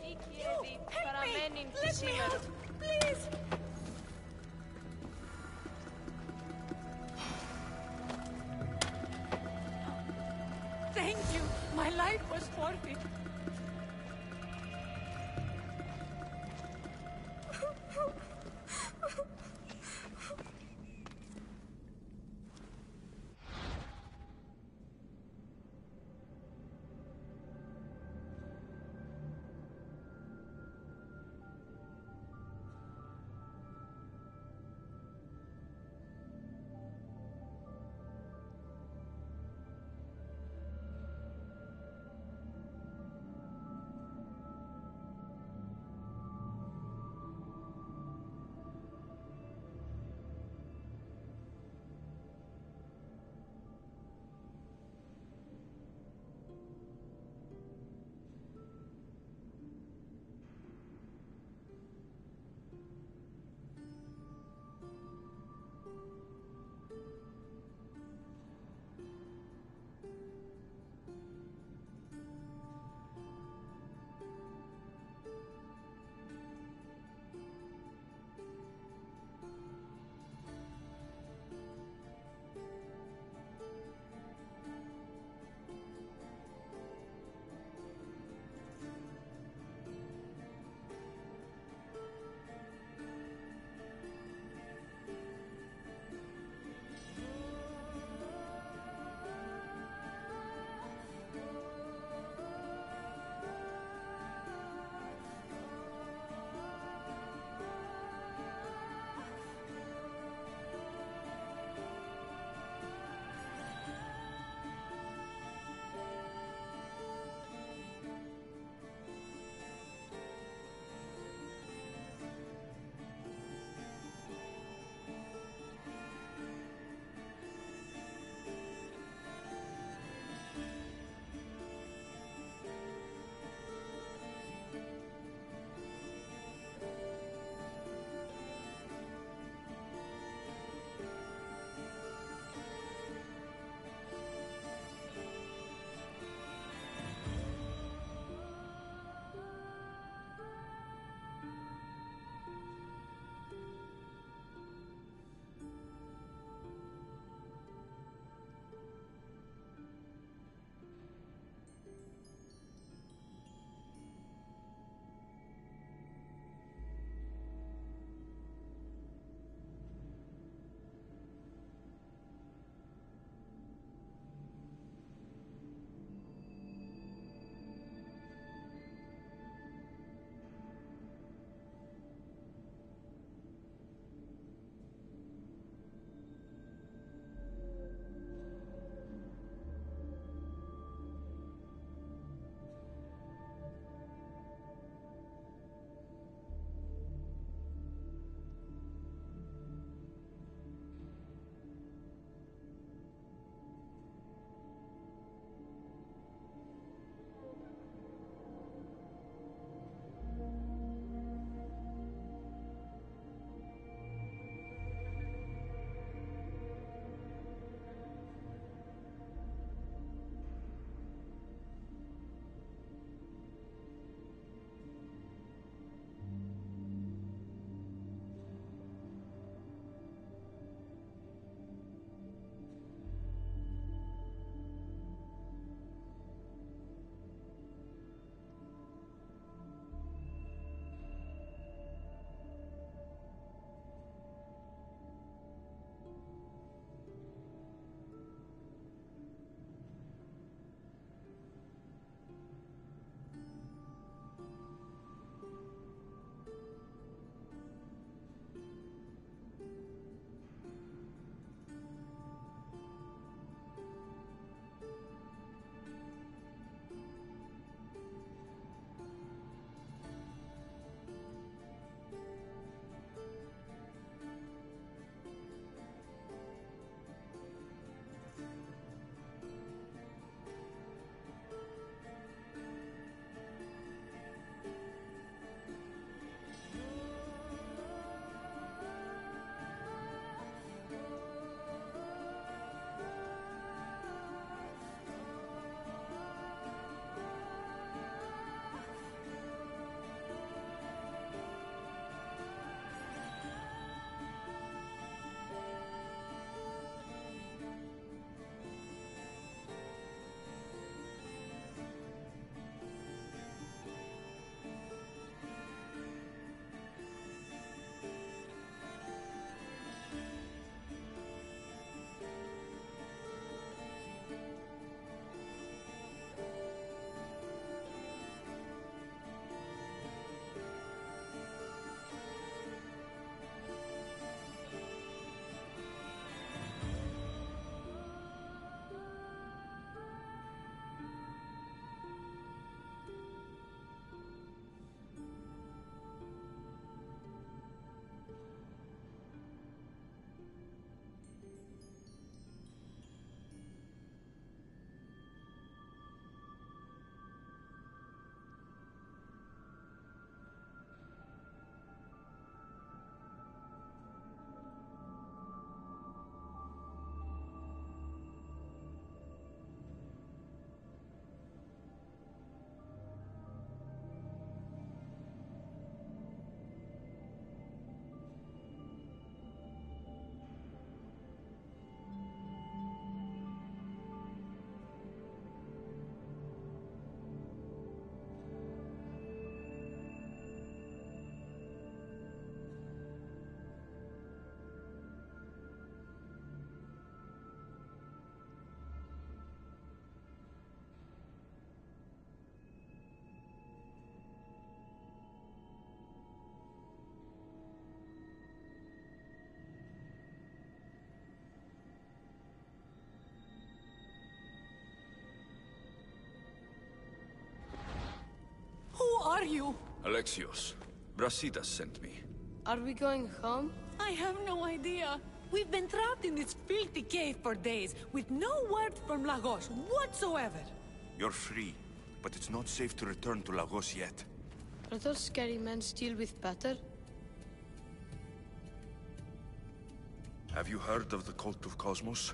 Ήχη παραμένει και σήμερα. Please! Thank you. My life was worth it. are you? Alexios, Brasidas sent me. Are we going home? I have no idea. We've been trapped in this filthy cave for days, with no word from Lagos whatsoever. You're free, but it's not safe to return to Lagos yet. Are those scary men still with Peter? Have you heard of the Cult of Cosmos?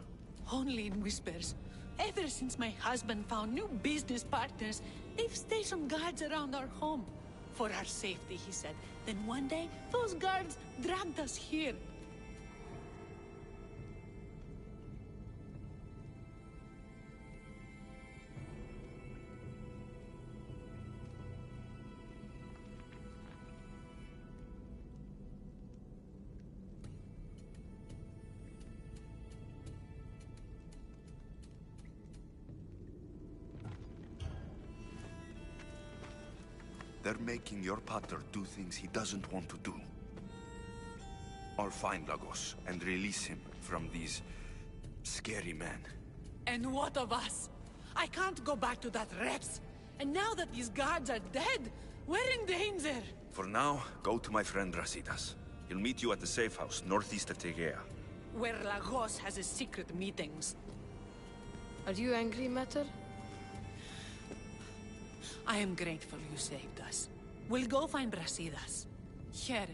Only in whispers. Ever since my husband found new business partners, they've stationed guards around our home. For our safety, he said. Then one day, those guards dragged us here. They're making your pater do things he doesn't want to do. I'll find Lagos and release him from these scary men. And what of us? I can't go back to that Reps. And now that these guards are dead, we're in danger. For now, go to my friend Brasidas. He'll meet you at the safe house northeast of Tegea. Where Lagos has his secret meetings. Are you angry, Mater? I am grateful you saved us. We'll go find Brasidas. Here.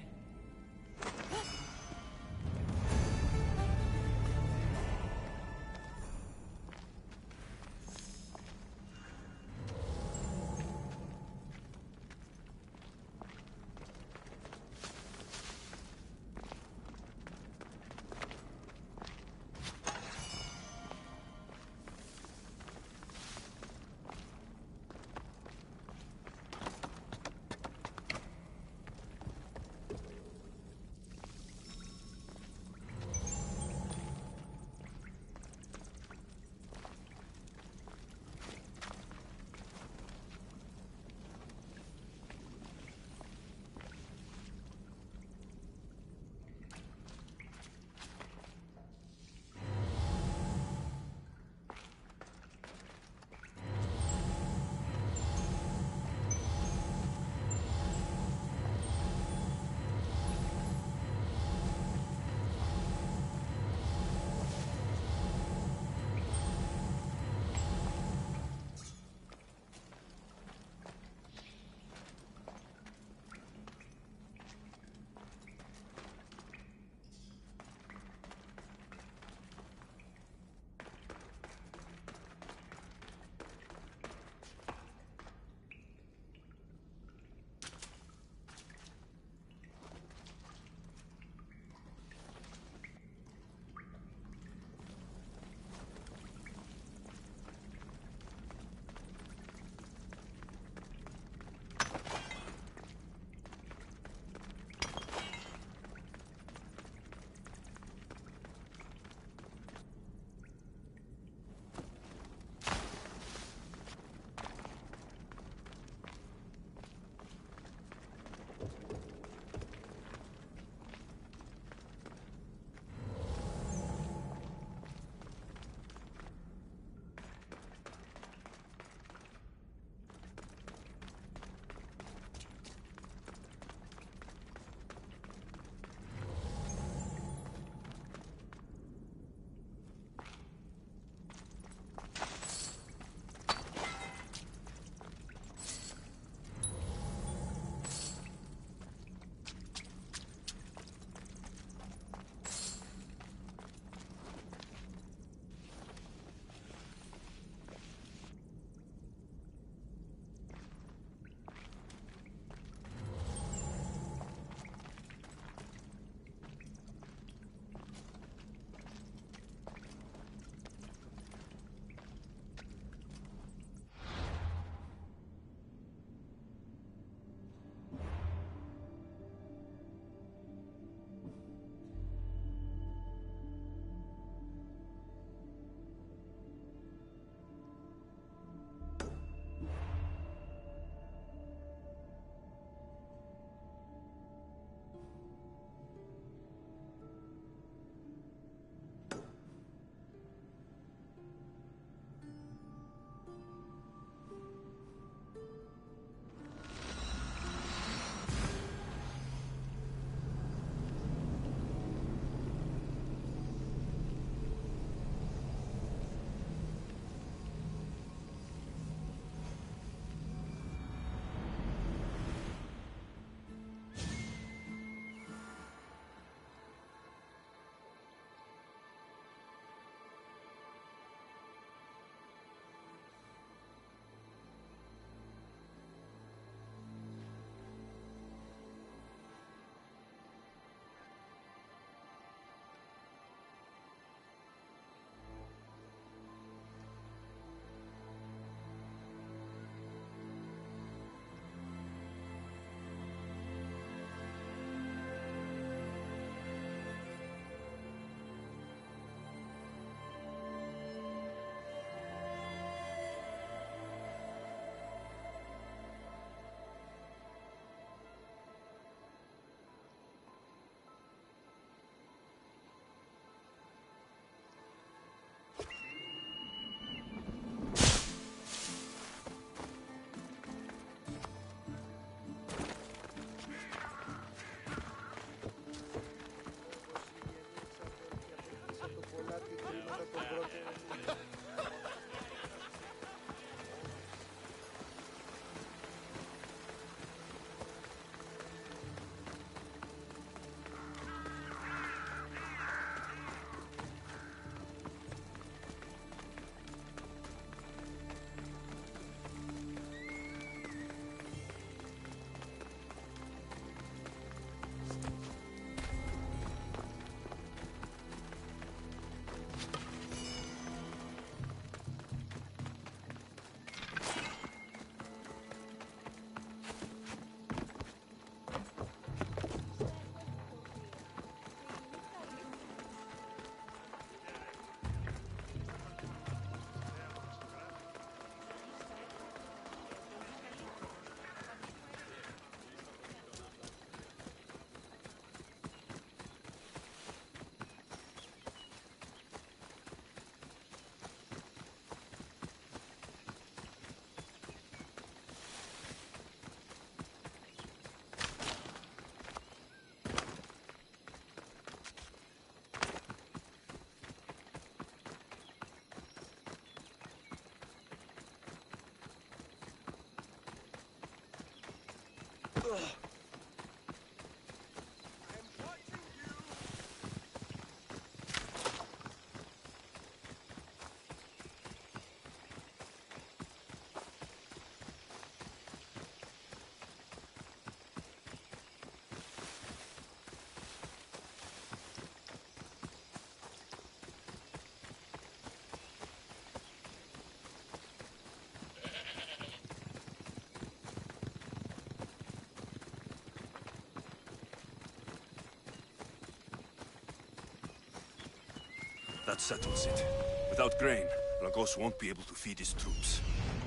That settles it. Without grain, Lagos won't be able to feed his troops,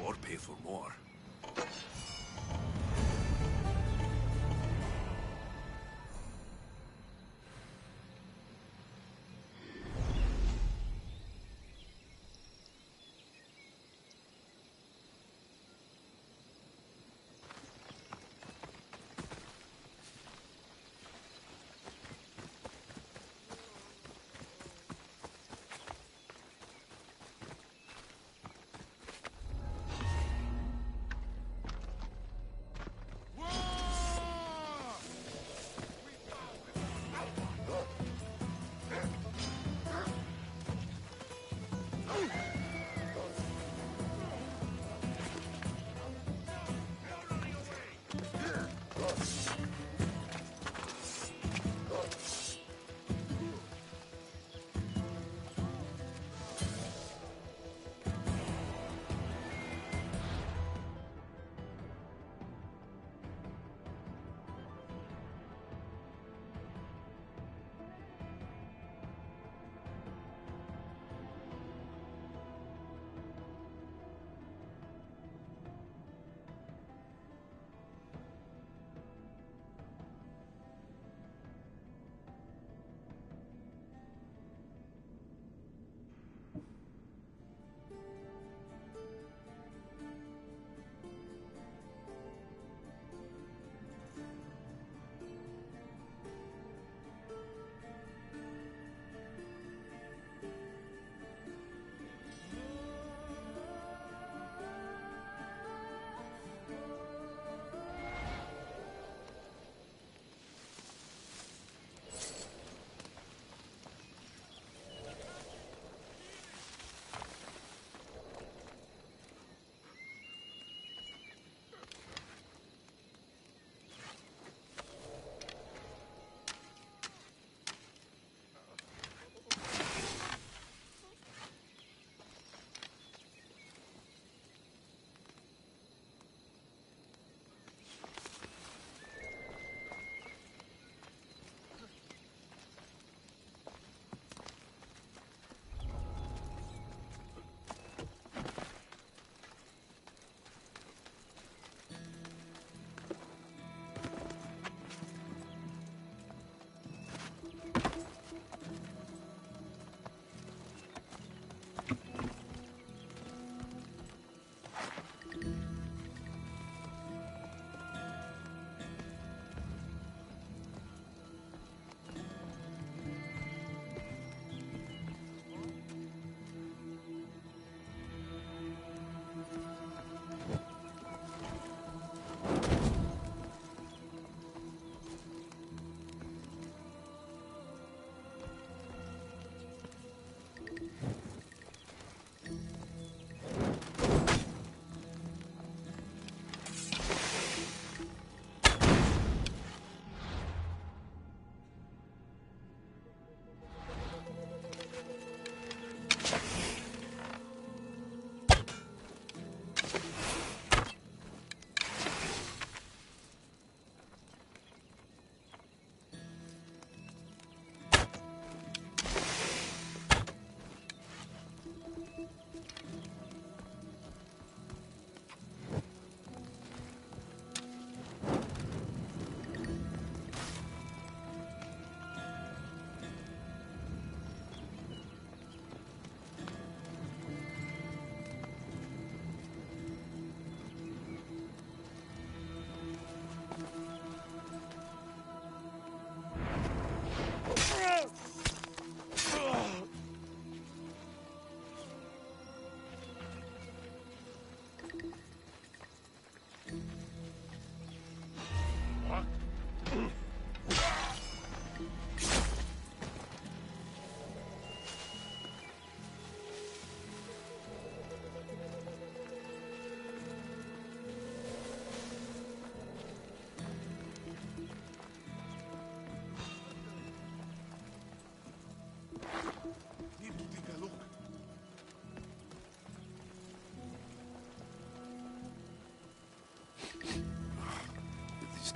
or pay for more.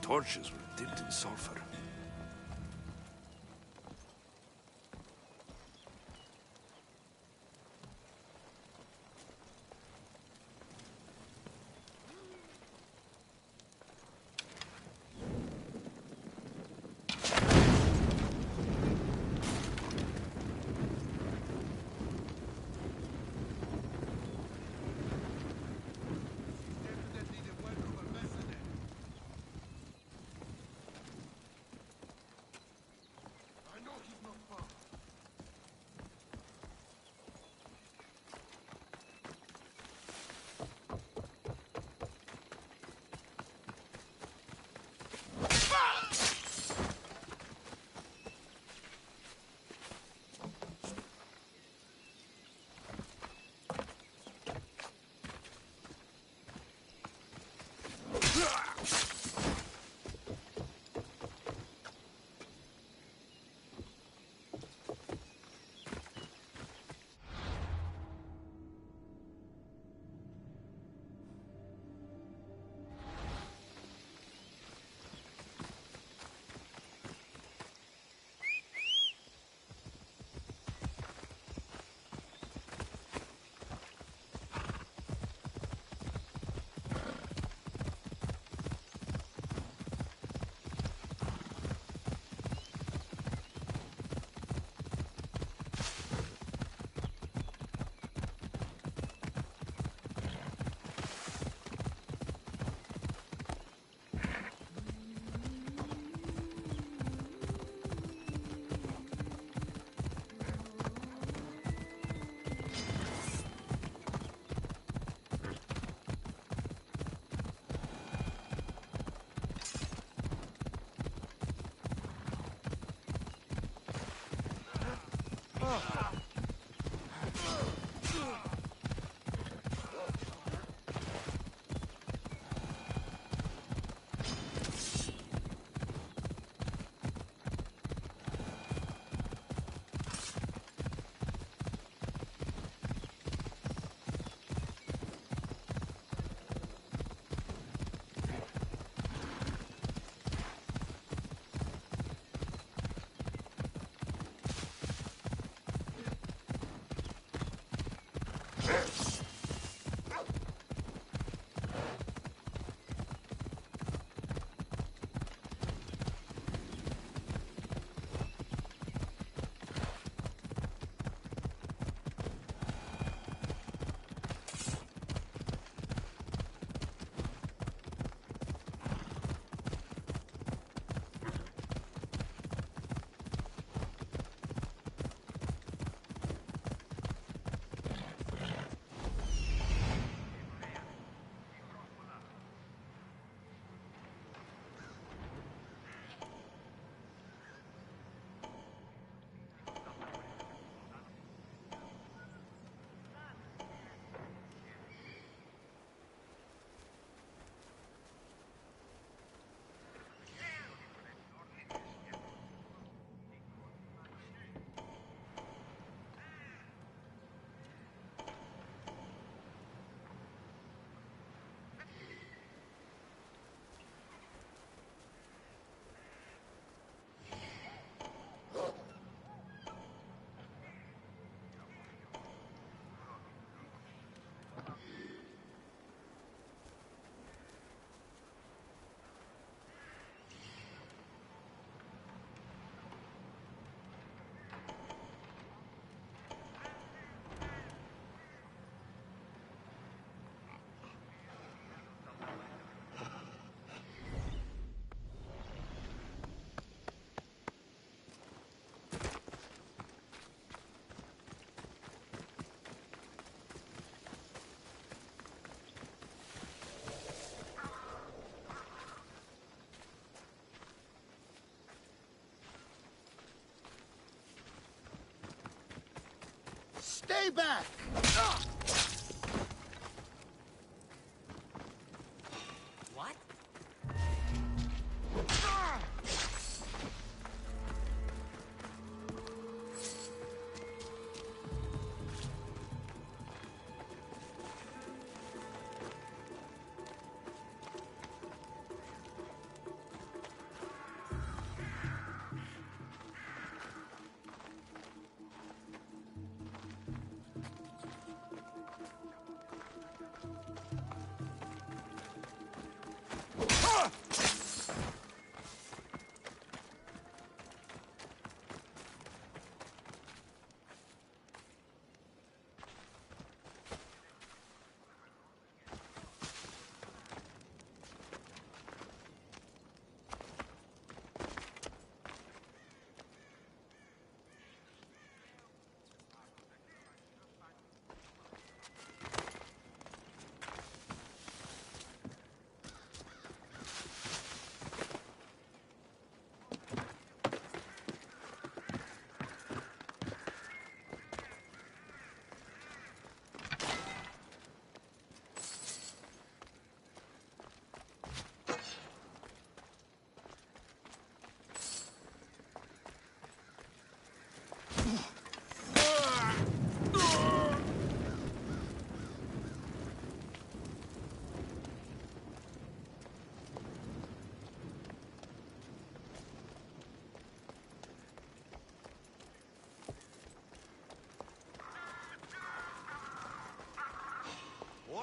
torches were dipped in sulfur. Stay back! What?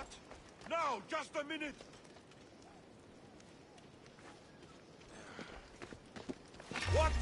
What? Now, just a minute! What?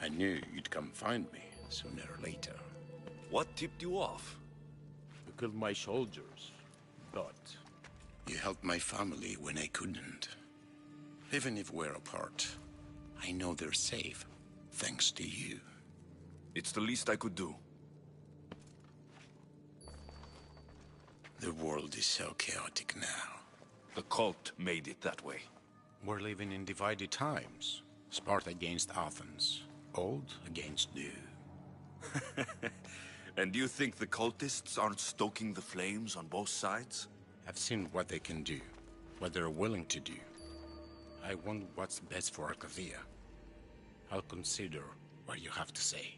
I knew you'd come find me sooner or later. What tipped you off? You killed my soldiers, but you helped my family when I couldn't. Even if we're apart, I know they're safe, thanks to you. It's the least I could do. The world is so chaotic now. The cult made it that way. We're living in divided times. Sparta against Athens. Old against new. And do you think the cultists aren't stoking the flames on both sides? I've seen what they can do, what they're willing to do. I want what's best for Arcadia. I'll consider what you have to say.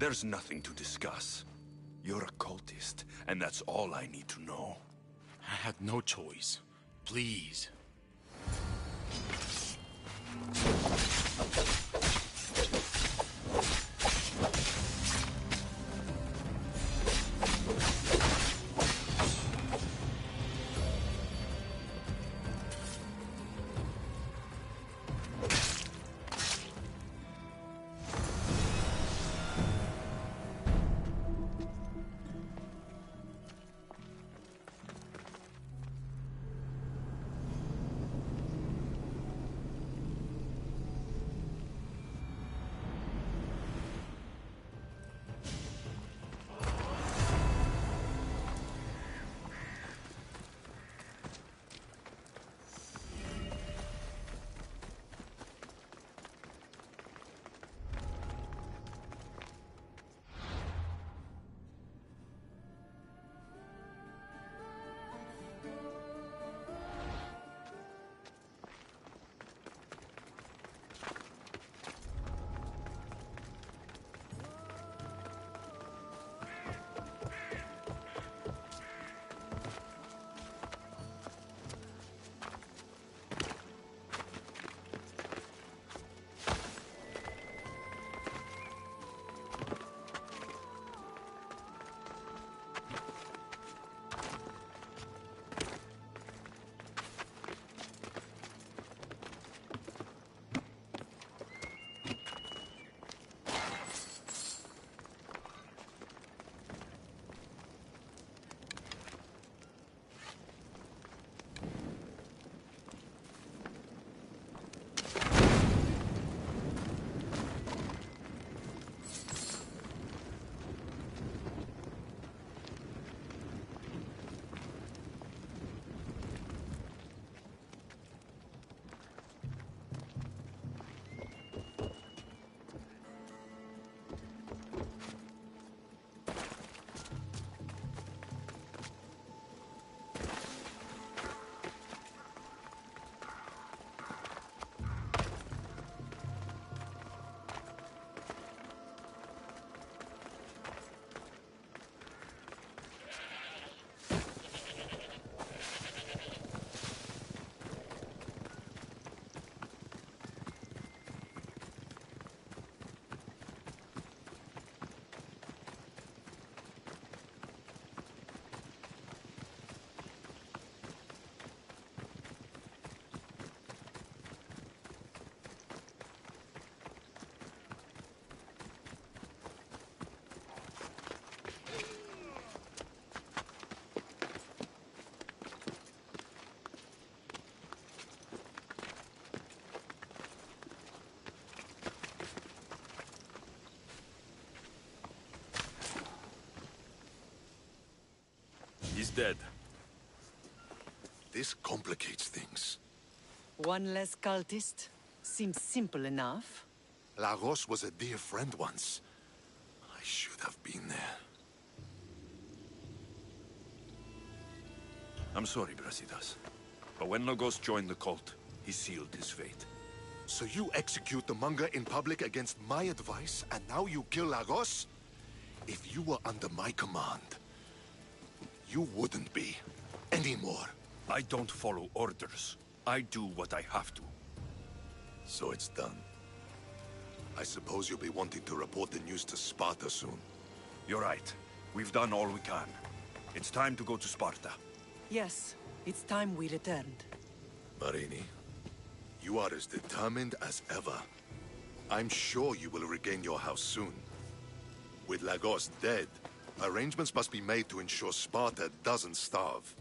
There's nothing to discuss. You're a cultist, and that's all I need to know. I had no choice. Please. He's dead. This complicates things. One less cultist? Seems simple enough. Lagos was a dear friend once. I should have been there. I'm sorry, Brasidas. But when Lagos joined the cult, he sealed his fate. So you execute the Manga in public against my advice, and now you kill Lagos? If you were under my command, you wouldn't be anymore. I don't follow orders. I do what I have to. So it's done. I suppose you'll be wanting to report the news to Sparta soon. You're right. We've done all we can. It's time to go to Sparta. Yes, it's time we returned. Marini, You are as determined as ever. I'm sure you will regain your house soon. With Lagos dead, arrangements must be made to ensure Sparta doesn't starve.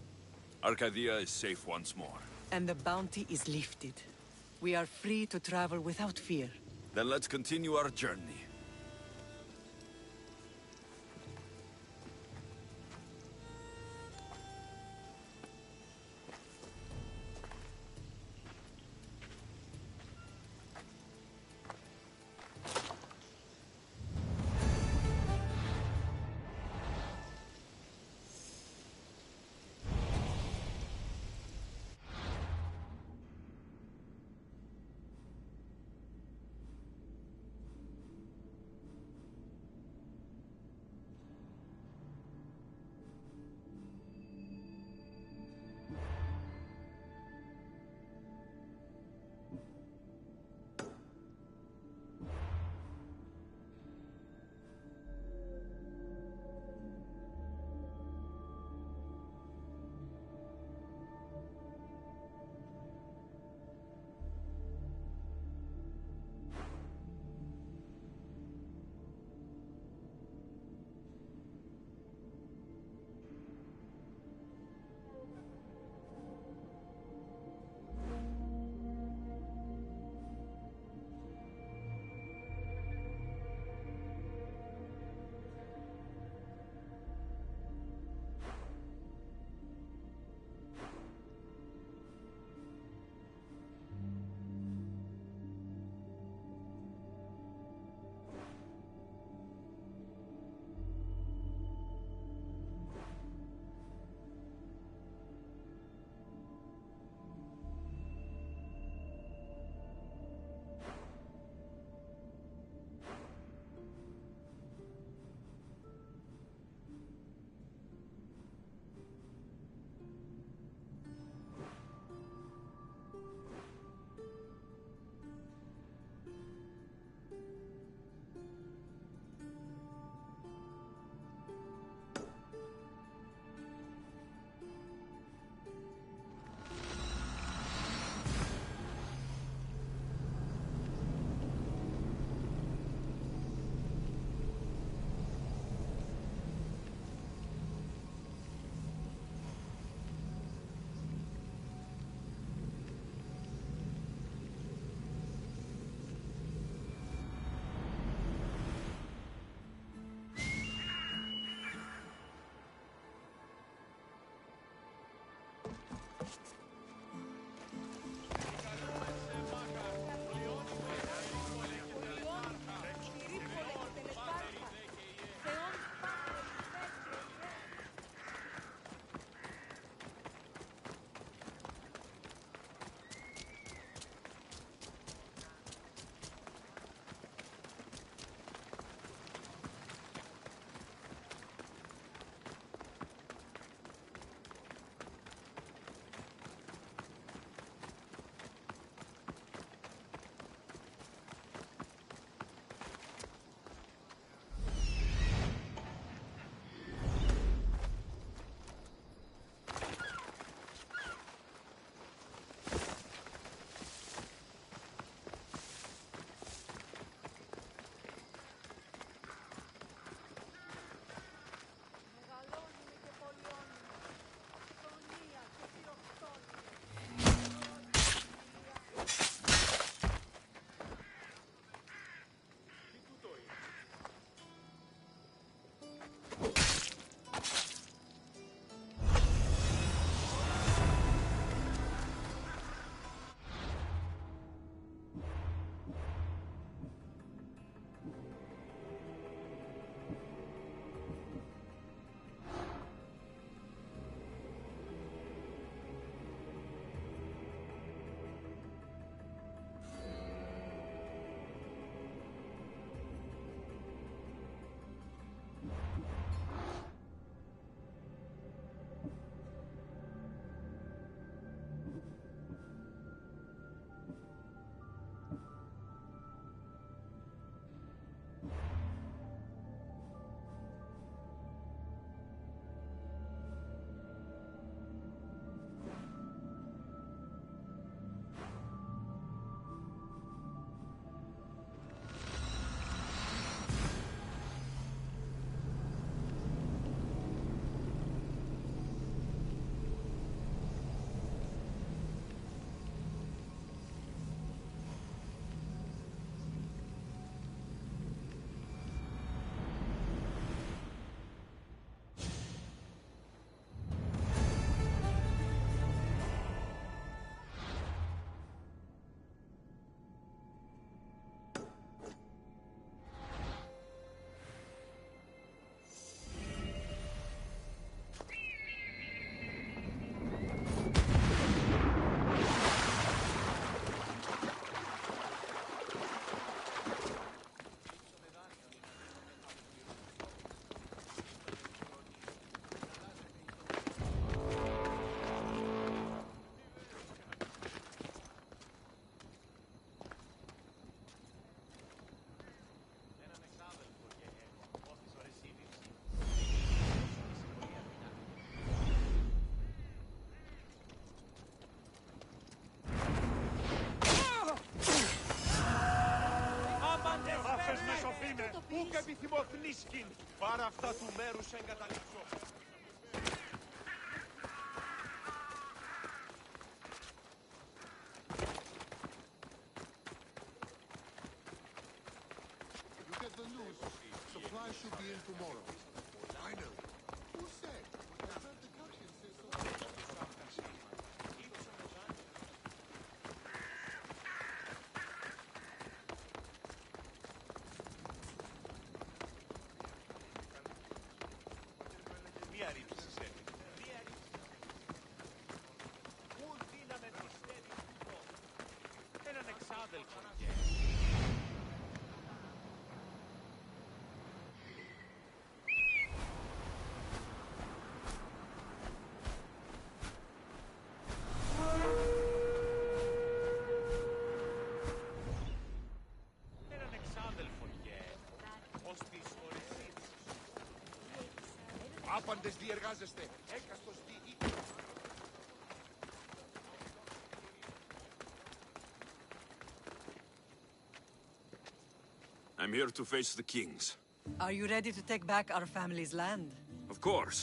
Arcadia is safe once more. And the bounty is lifted. We are free to travel without fear. Then let's continue our journey. Πες με Σοφίνε. Ούκ επιθυμώ θνίσκην. Πάρα αυτά του μέρους εγκαταλείψω. You get the news. Supplies should be in tomorrow. I know. Who said? I heard the captain say so. Μία ρήψη σε. Μία ρήψη. Ούν δύναμε πιστεύει αυτό. Έναν εξάδελφο. Έναν εξάδελφο γε. Ως της ορεσίτης. Άπαντες διεργάζεστε. Έκαστος διηγεί. I'm here to face the kings. Are you ready to take back our family's land? Of course.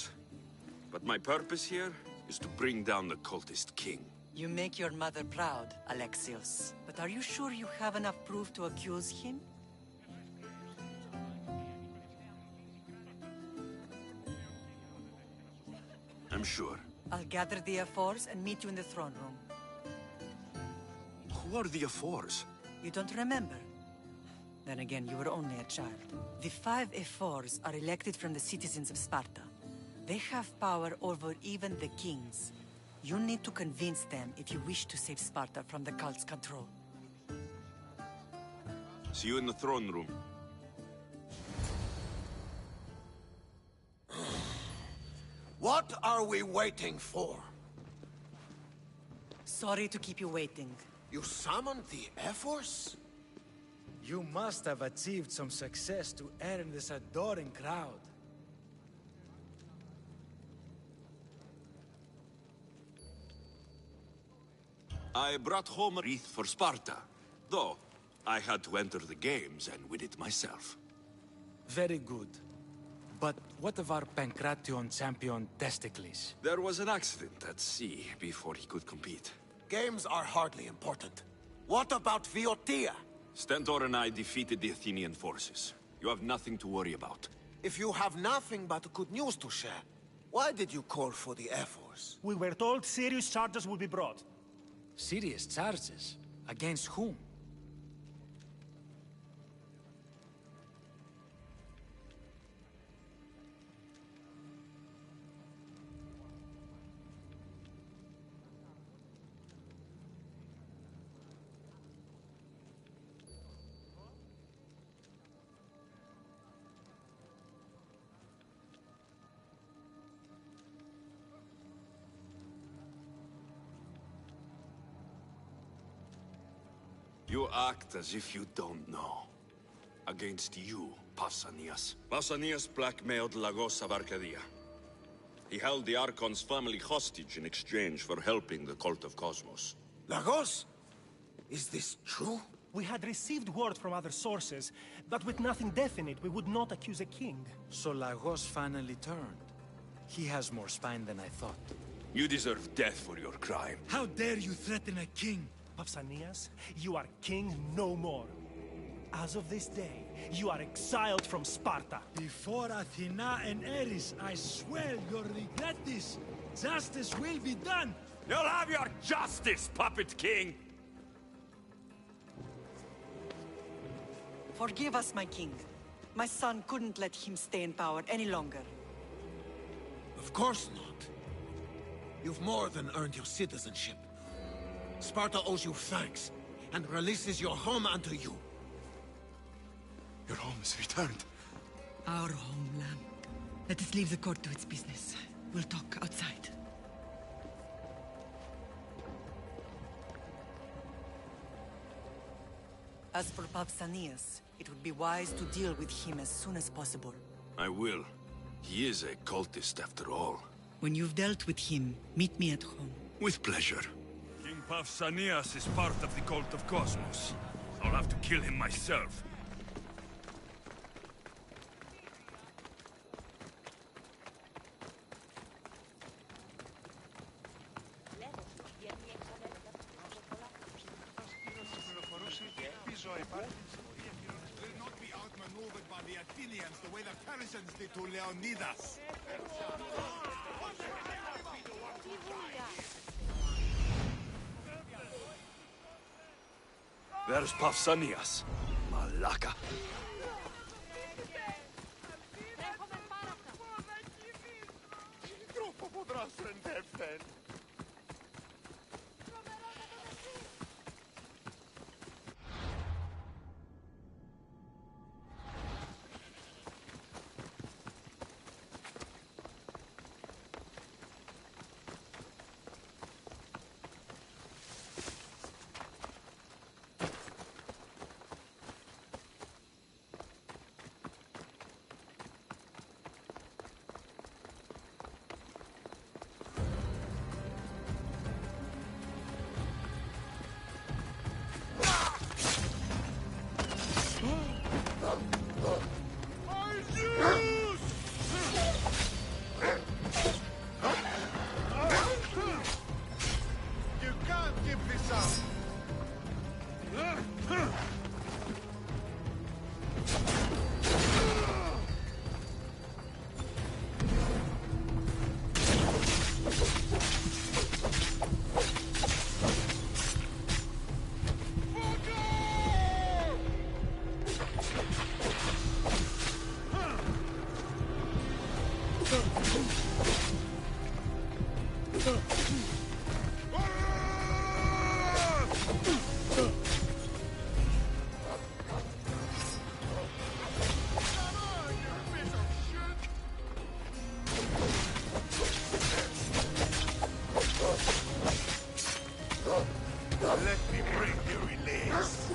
But my purpose here is to bring down the cultist king. You make your mother proud, Alexios. But are you sure you have enough proof to accuse him? I'm sure. I'll gather the F4s and meet you in the throne room. Who are the F4s? You don't remember? Then again, you were only a child. The 5 F4s are elected from the citizens of Sparta. They have power over even the kings. You need to convince them if you wish to save Sparta from the cult's control. See you in the throne room. What are we waiting for? Sorry to keep you waiting. You summoned the F-Force? You must have achieved some success to earn this adoring crowd. I brought home a wreath for Sparta, though I had to enter the games and win it myself. Very good. But what of our Pankration champion, Testicles? There was an accident at sea before he could compete. Games are hardly important. What about Viotia? Stentor and I defeated the Athenian forces. You have nothing to worry about. If you have nothing but good news to share, why did you call for the Air Force? We were told serious charges would be brought. Serious charges? Against whom? You act as if you don't know. Against you, Pausanias. Pausanias blackmailed Lagos of Arcadia. He held the Archon's family hostage in exchange for helping the Cult of Cosmos. Lagos? Is this true? We had received word from other sources, but with nothing definite, we would not accuse a king. So Lagos finally turned. He has more spine than I thought. You deserve death for your crime. How dare you threaten a king? Pausanias, you are king no more. As of this day, you are exiled from Sparta. Before Athena and Ares, I swear you'll regret this. Justice will be done. You'll have your justice, puppet king! Forgive us, my king. My son couldn't let him stay in power any longer. Of course not. You've more than earned your citizenship. Sparta owes you thanks, and releases your home unto you. Your home is returned. Our homeland. Let us leave the court to its business. We'll talk outside. As for Pausanias, it would be wise to deal with him as soon as possible. I will. He is a cultist after all. When you've dealt with him, meet me at home. With pleasure. King Pausanias is part of the Cult of Cosmos. I'll have to kill him myself. Will not be outmaneuvered by the Athenians the way the Persians did to Leonidas. Where's Pausanias? Malaka. Troppo potrà Sven. You can't give this up! Let me bring you release.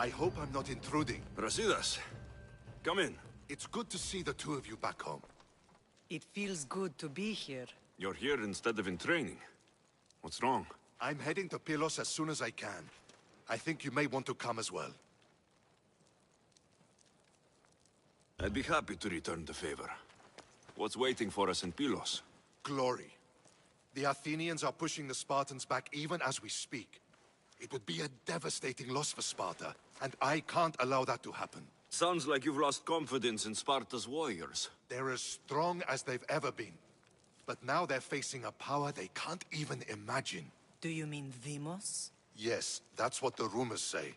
I hope I'm not intruding. Brasidas, come in. It's good to see the two of you back home. It feels good to be here. You're here instead of in training. What's wrong? I'm heading to Pylos as soon as I can. I think you may want to come as well. I'd be happy to return the favor. What's waiting for us in Pylos? Glory. The Athenians are pushing the Spartans back even as we speak. It would be a devastating loss for Sparta, and I can't allow that to happen. Sounds like you've lost confidence in Sparta's warriors. They're as strong as they've ever been. But now they're facing a power they can't even imagine. Do you mean Deimos? Yes, that's what the rumors say.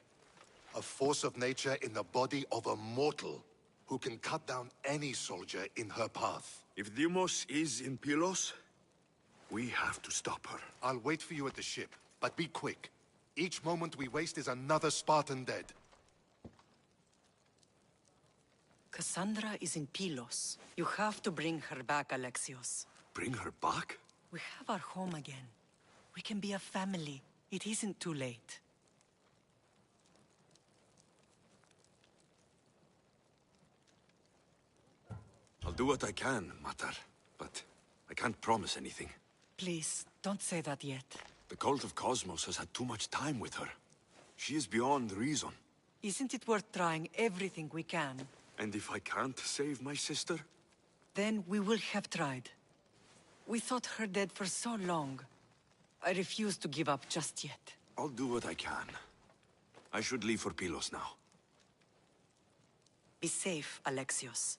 A force of nature in the body of a mortal who can cut down any soldier in her path. If Deimos is in Pylos, we have to stop her. I'll wait for you at the ship, but be quick. Each moment we waste is another Spartan dead. Cassandra is in Pylos. You have to bring her back, Alexios. Bring her back? We have our home again. We can be a family. It isn't too late. I'll do what I can, Matar. But I can't promise anything. Please, don't say that yet. The cult of Cosmos has had too much time with her. She is beyond reason. Isn't it worth trying everything we can? And if I can't save my sister? Then we will have tried. We thought her dead for so long. I refuse to give up just yet. I'll do what I can. I should leave for Pylos now. Be safe, Alexios.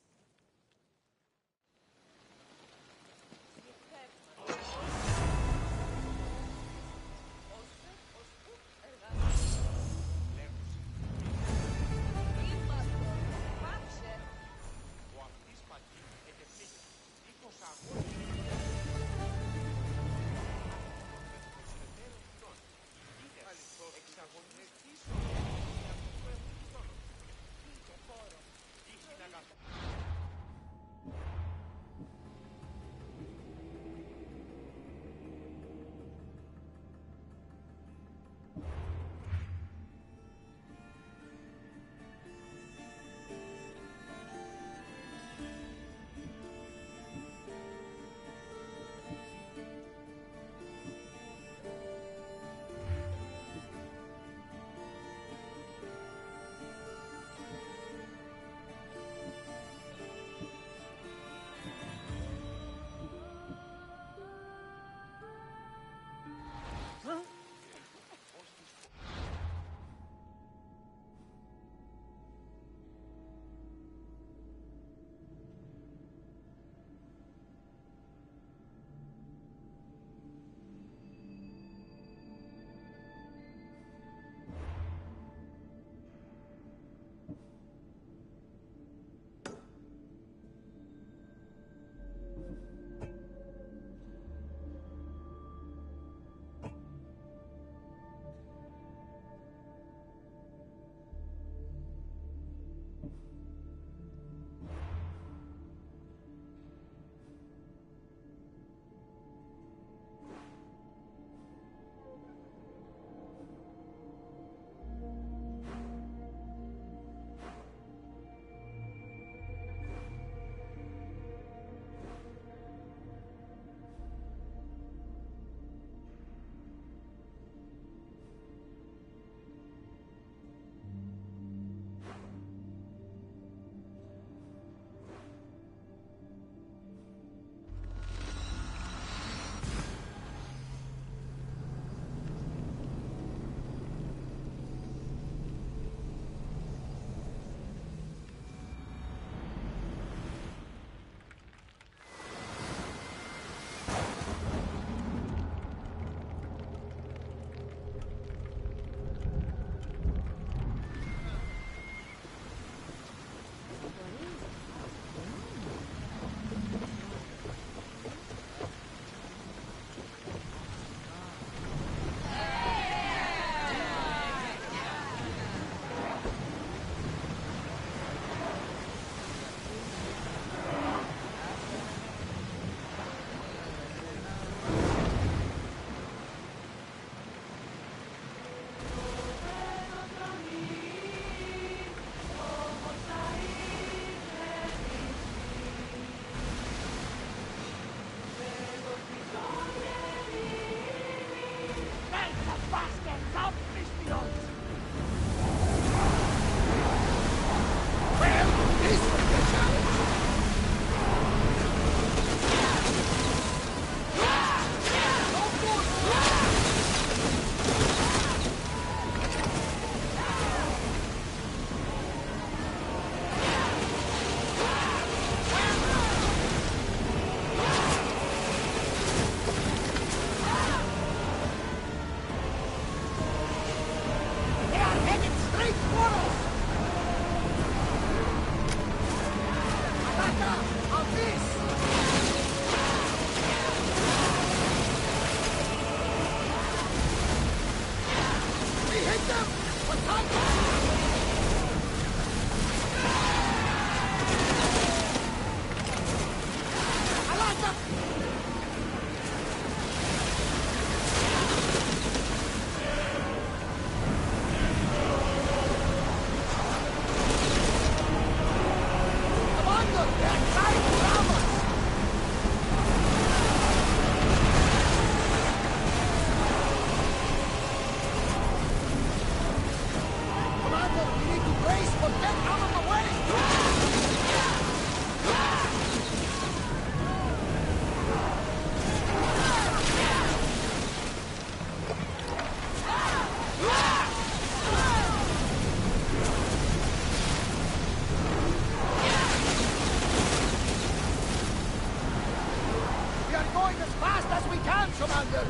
we can, Commander!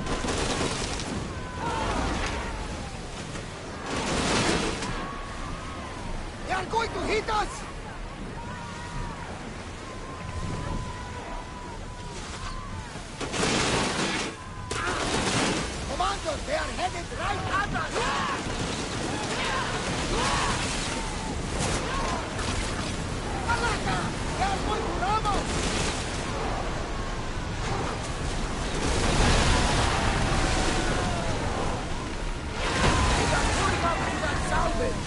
They are going to hit us! Commander, they are headed right at us! Alaka! They are going to ram us! They are pulling up to that salvage!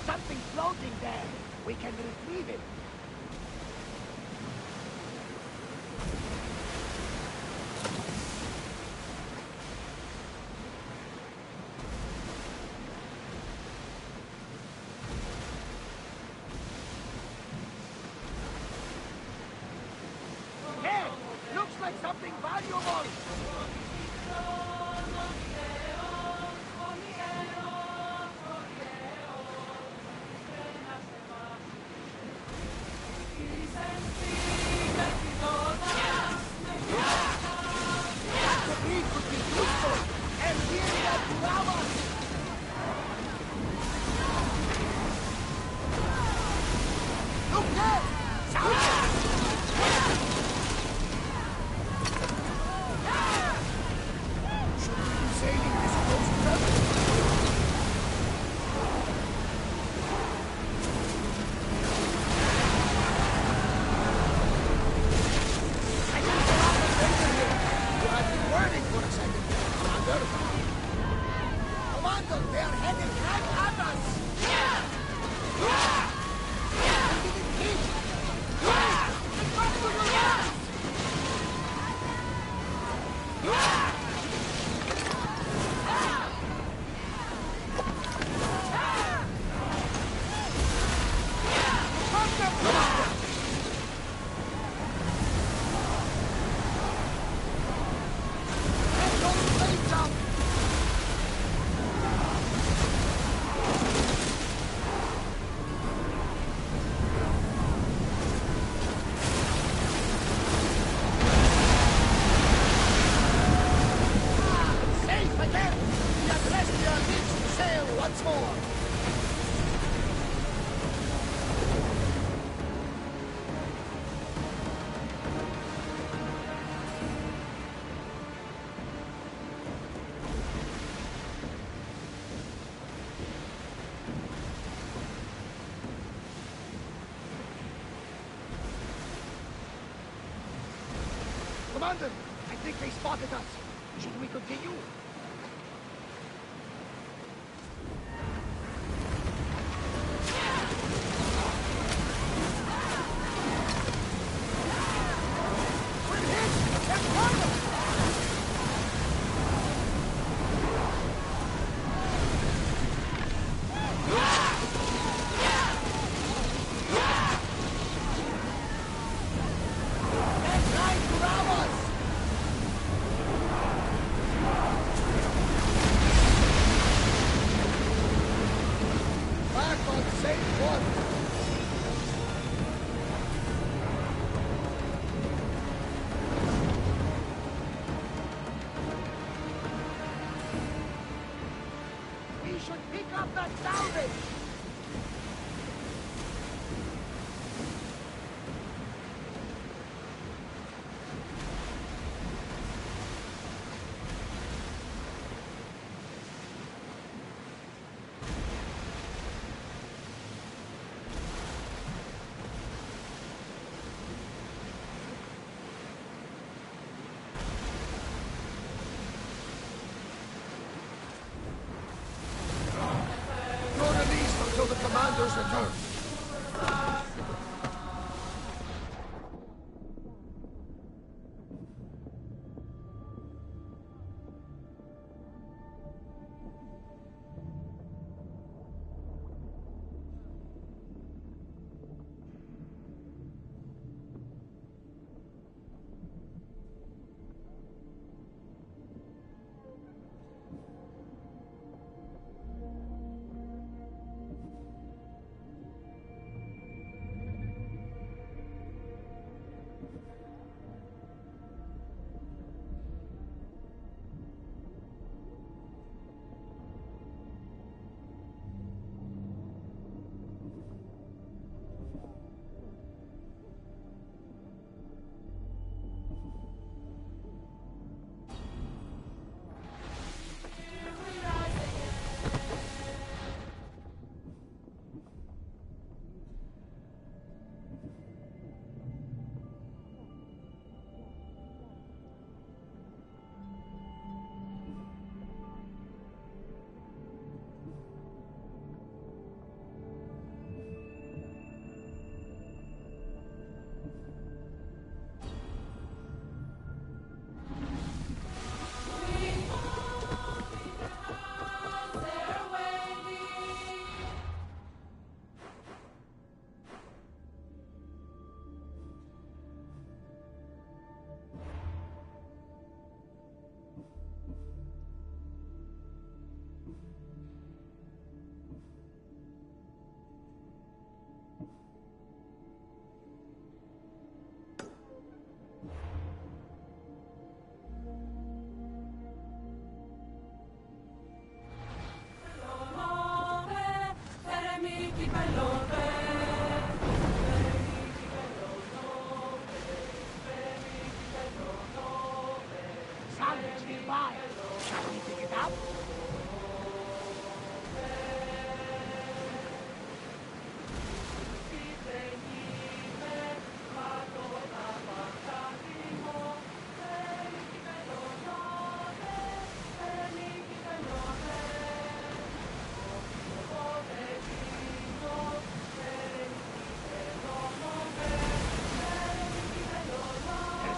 Something floating there. We can retrieve it. Hey! Looks like something valuable! Commander, I think they spotted us. Should we continue? until the commander's return.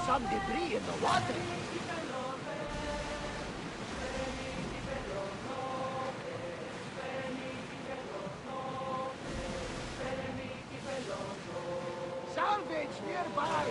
Some debris in the water. Salvage nearby.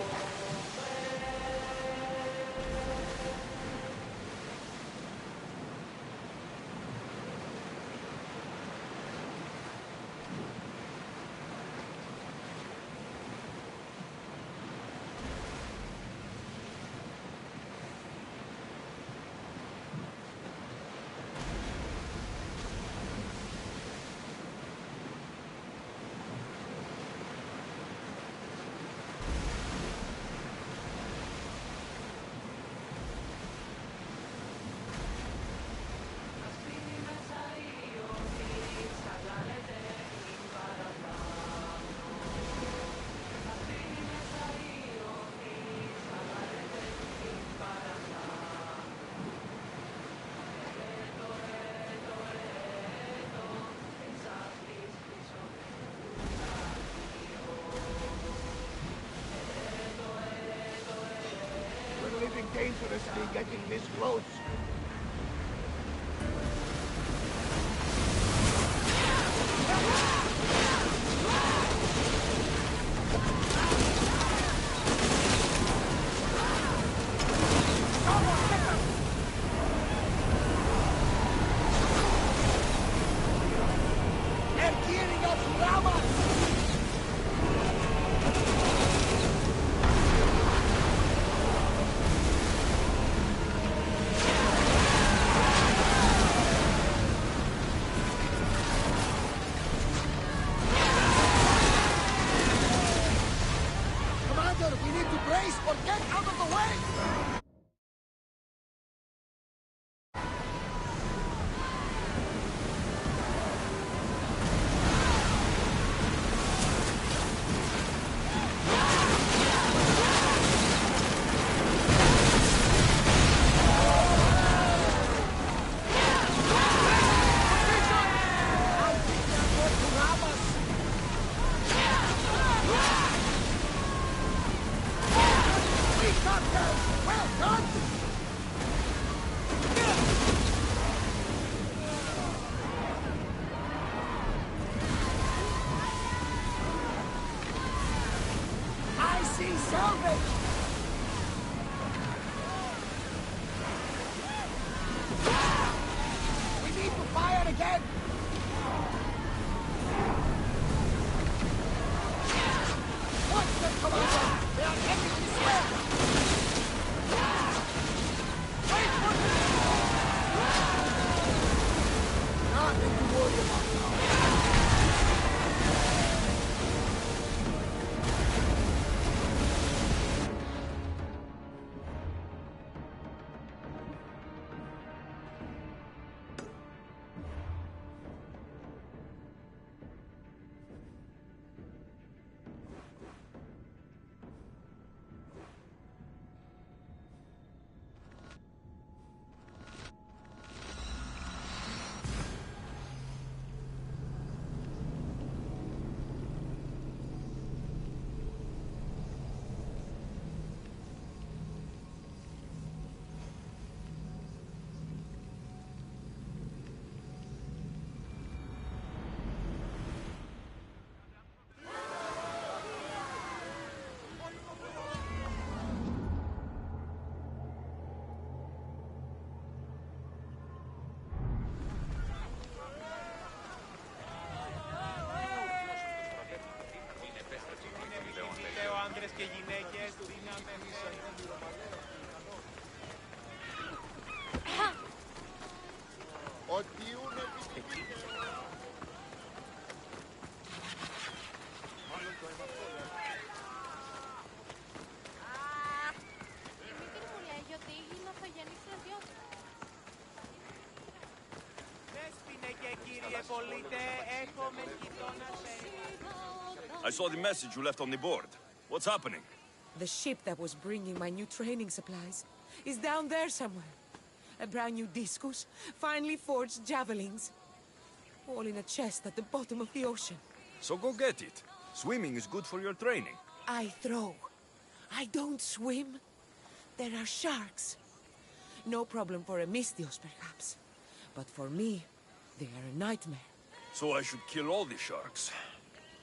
Dangerously getting this close. They're gearing up to ram us! salvage! We need to fire again! Watch them, Commander! They are heading this way! Wait for me! Nothing to worry about now. I saw the message you left on the board. What's happening? The ship that was bringing my new training supplies is down there somewhere. A brand new discus, finely forged javelins. All in a chest at the bottom of the ocean. So go get it. Swimming is good for your training. I throw. I don't swim. There are sharks. No problem for a Misthios, perhaps. But for me, they are a nightmare. So I should kill all the sharks.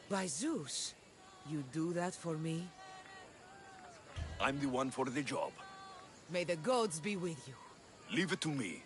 By Zeus, you do that for me? I'm the one for the job. May the gods be with you. Leave it to me.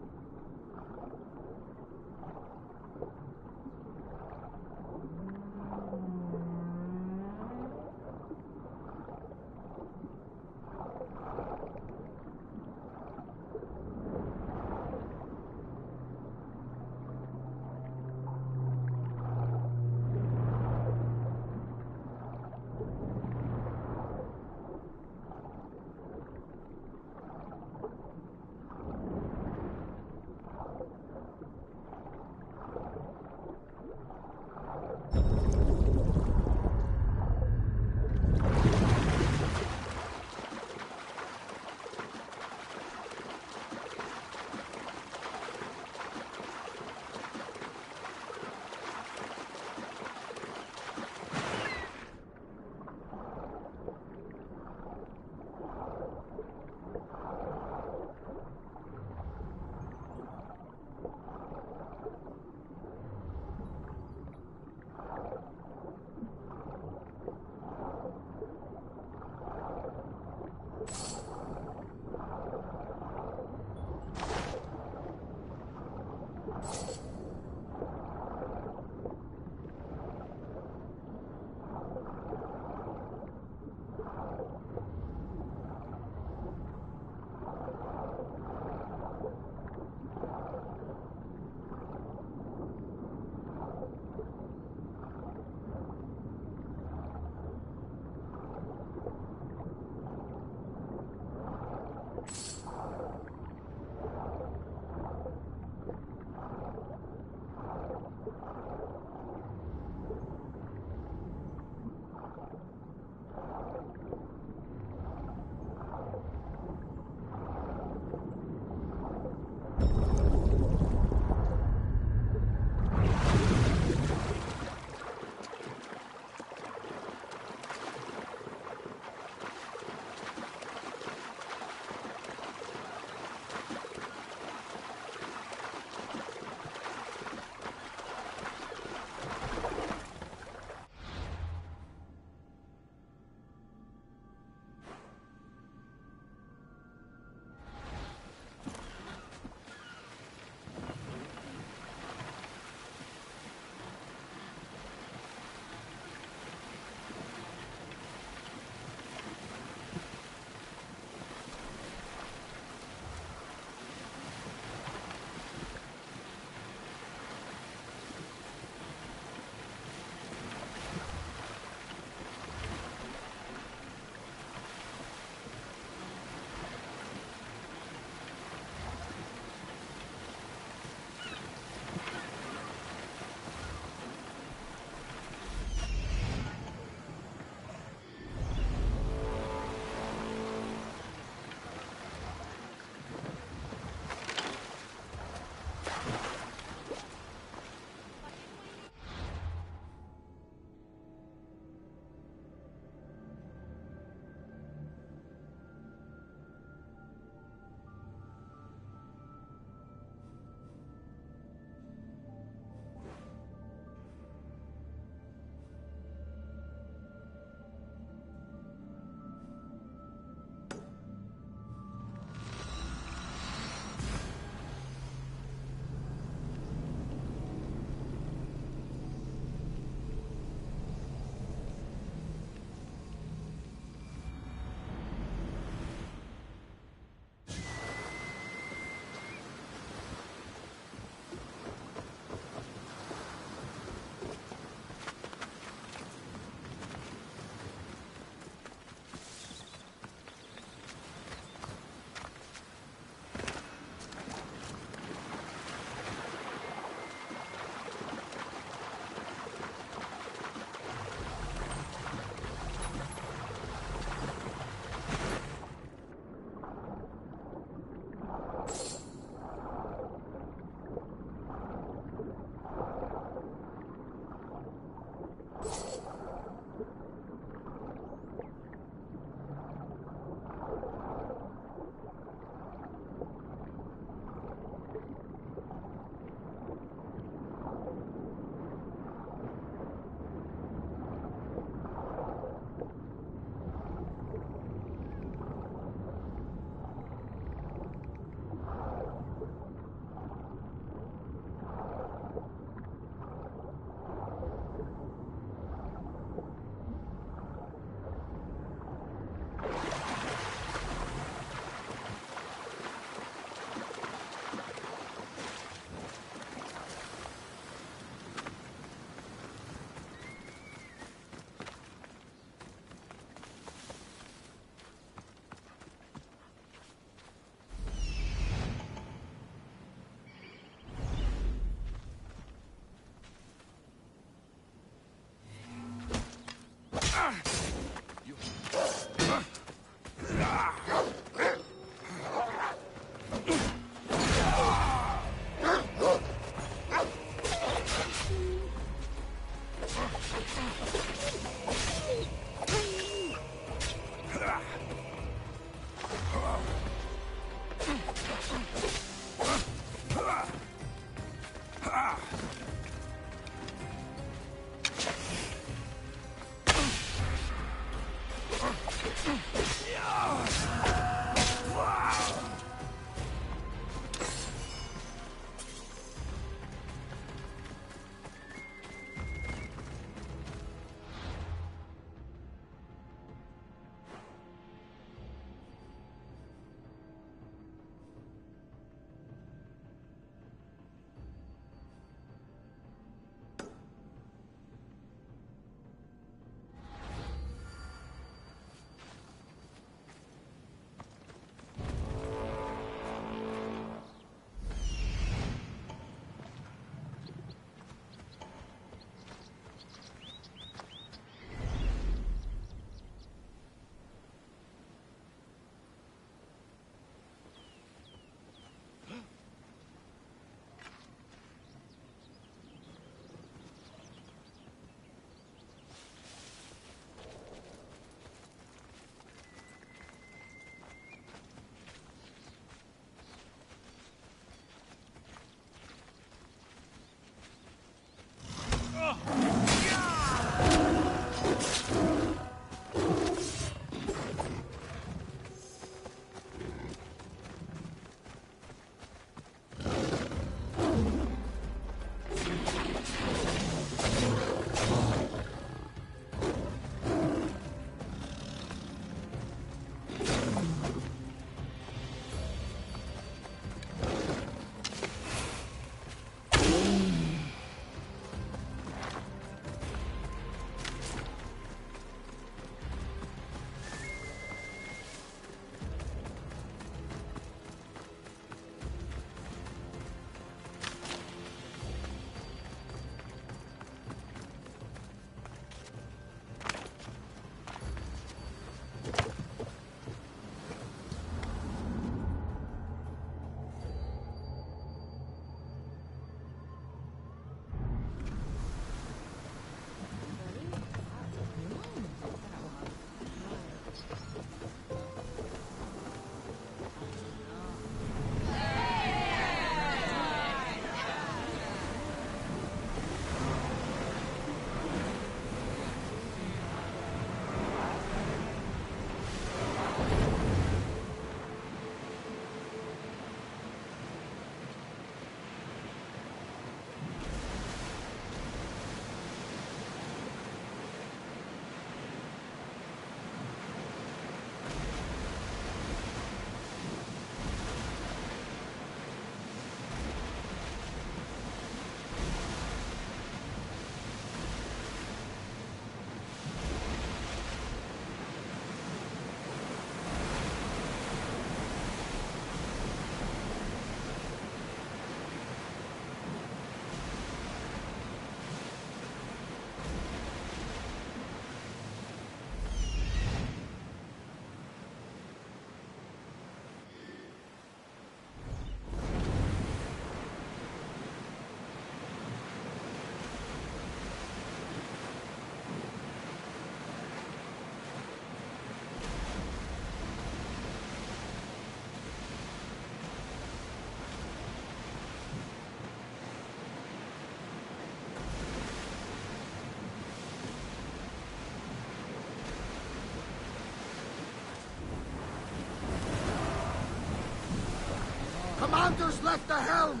Commanders left the helm!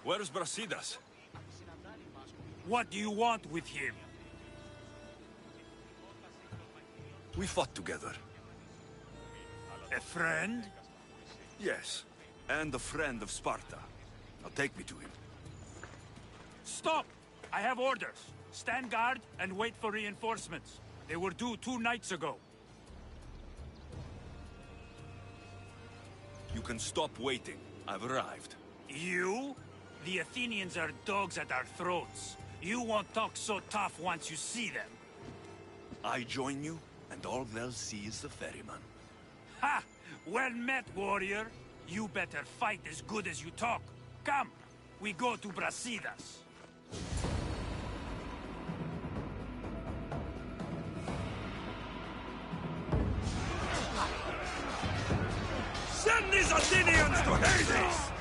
Where's Brasidas? What do you want with him? We fought together. A friend? Yes, and a friend of Sparta. Now take me to him. Stop! I have orders. Stand guard and wait for reinforcements. They were due 2 nights ago. You can stop waiting. I've arrived. You? The Athenians are dogs at our throats. You won't talk so tough once you see them. I join you, and all they'll see is the ferryman. Ha! Well met, warrior. You better fight as good as you talk. Come, we go to Brasidas. Send these Athenians to Hades!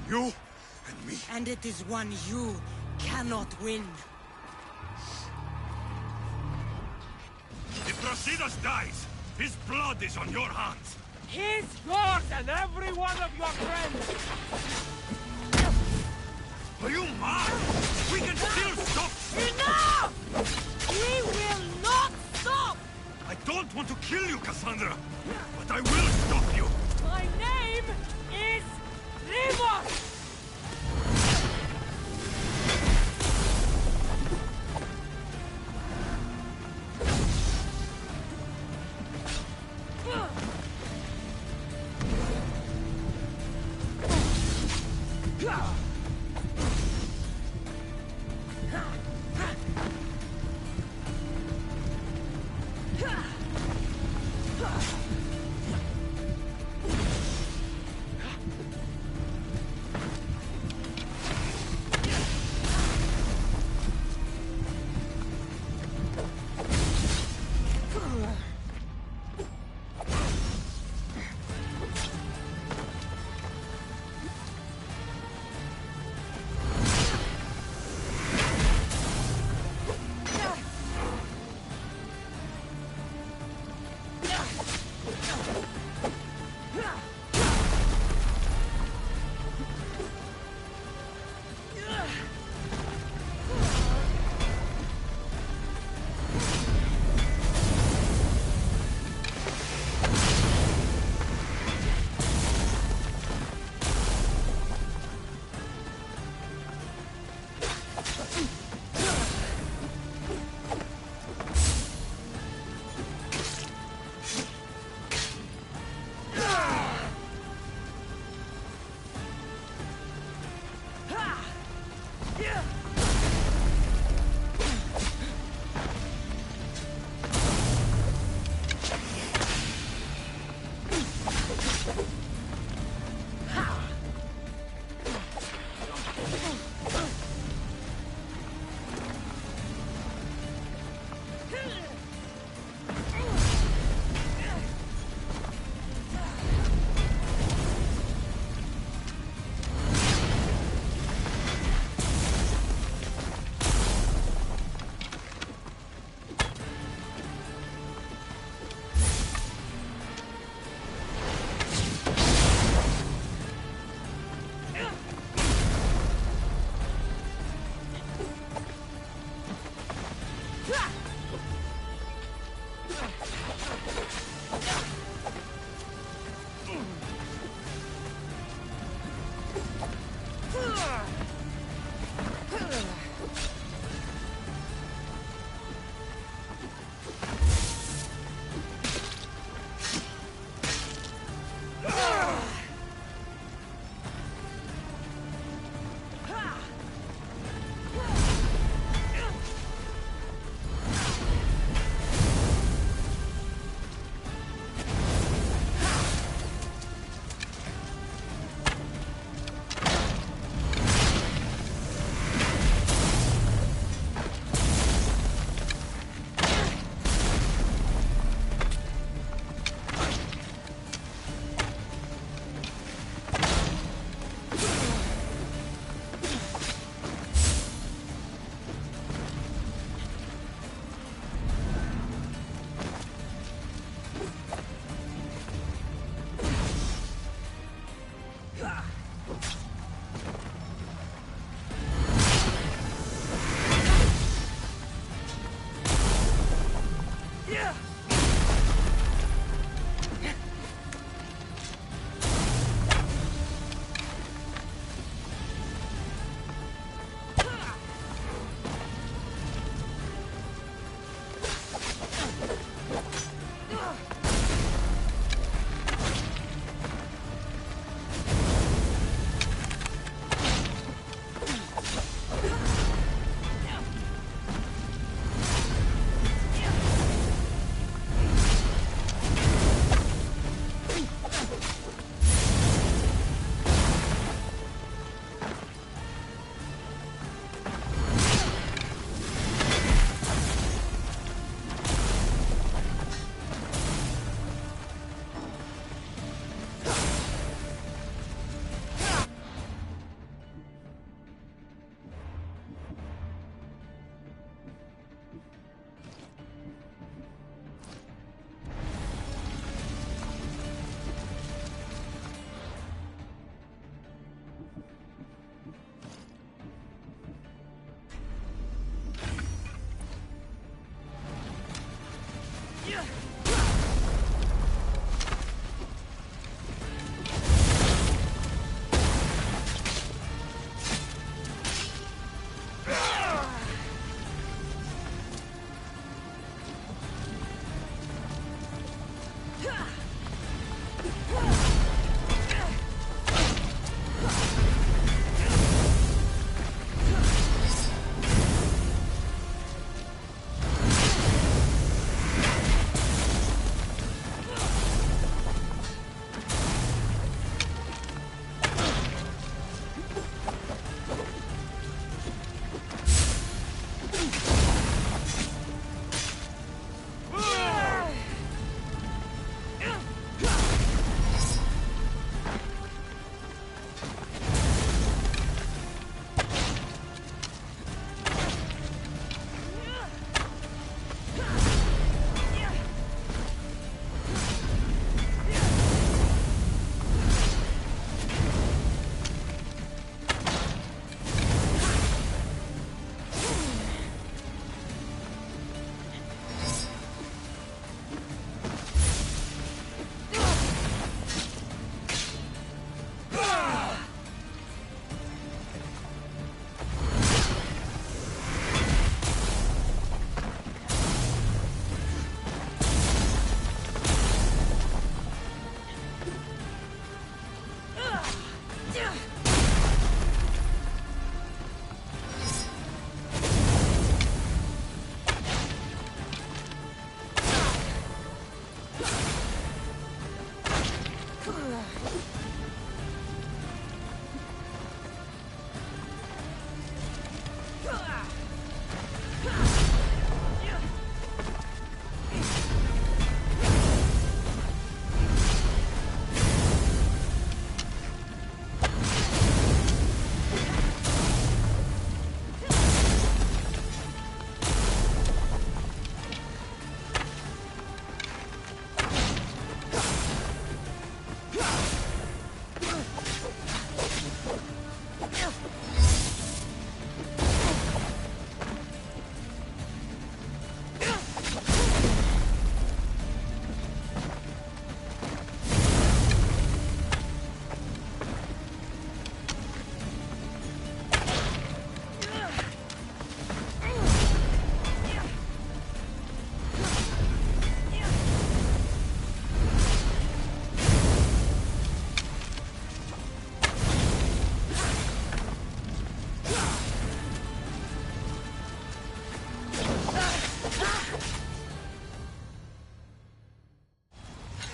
You and me. And it is one you cannot win. If Brasidas dies, his blood is on your hands. He's yours and every one of your friends! Are you mad? We can still stop! Enough! We will not stop! I don't want to kill you, Cassandra, but I will stop you! My name is Rivos!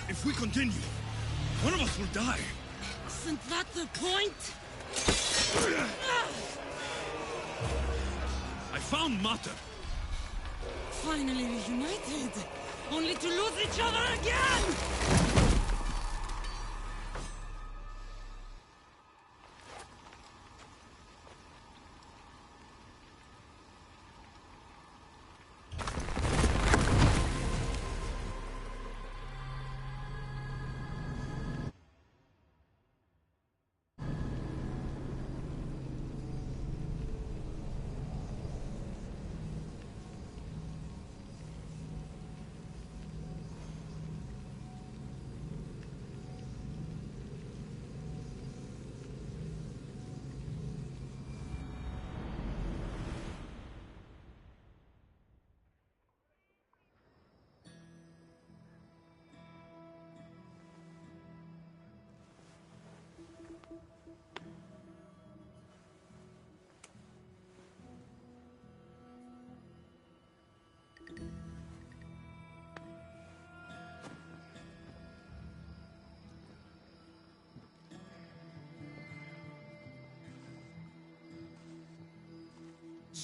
If we continue, one of us will die. Isn't that the point? I found Mater. Finally reunited, only to lose each other again!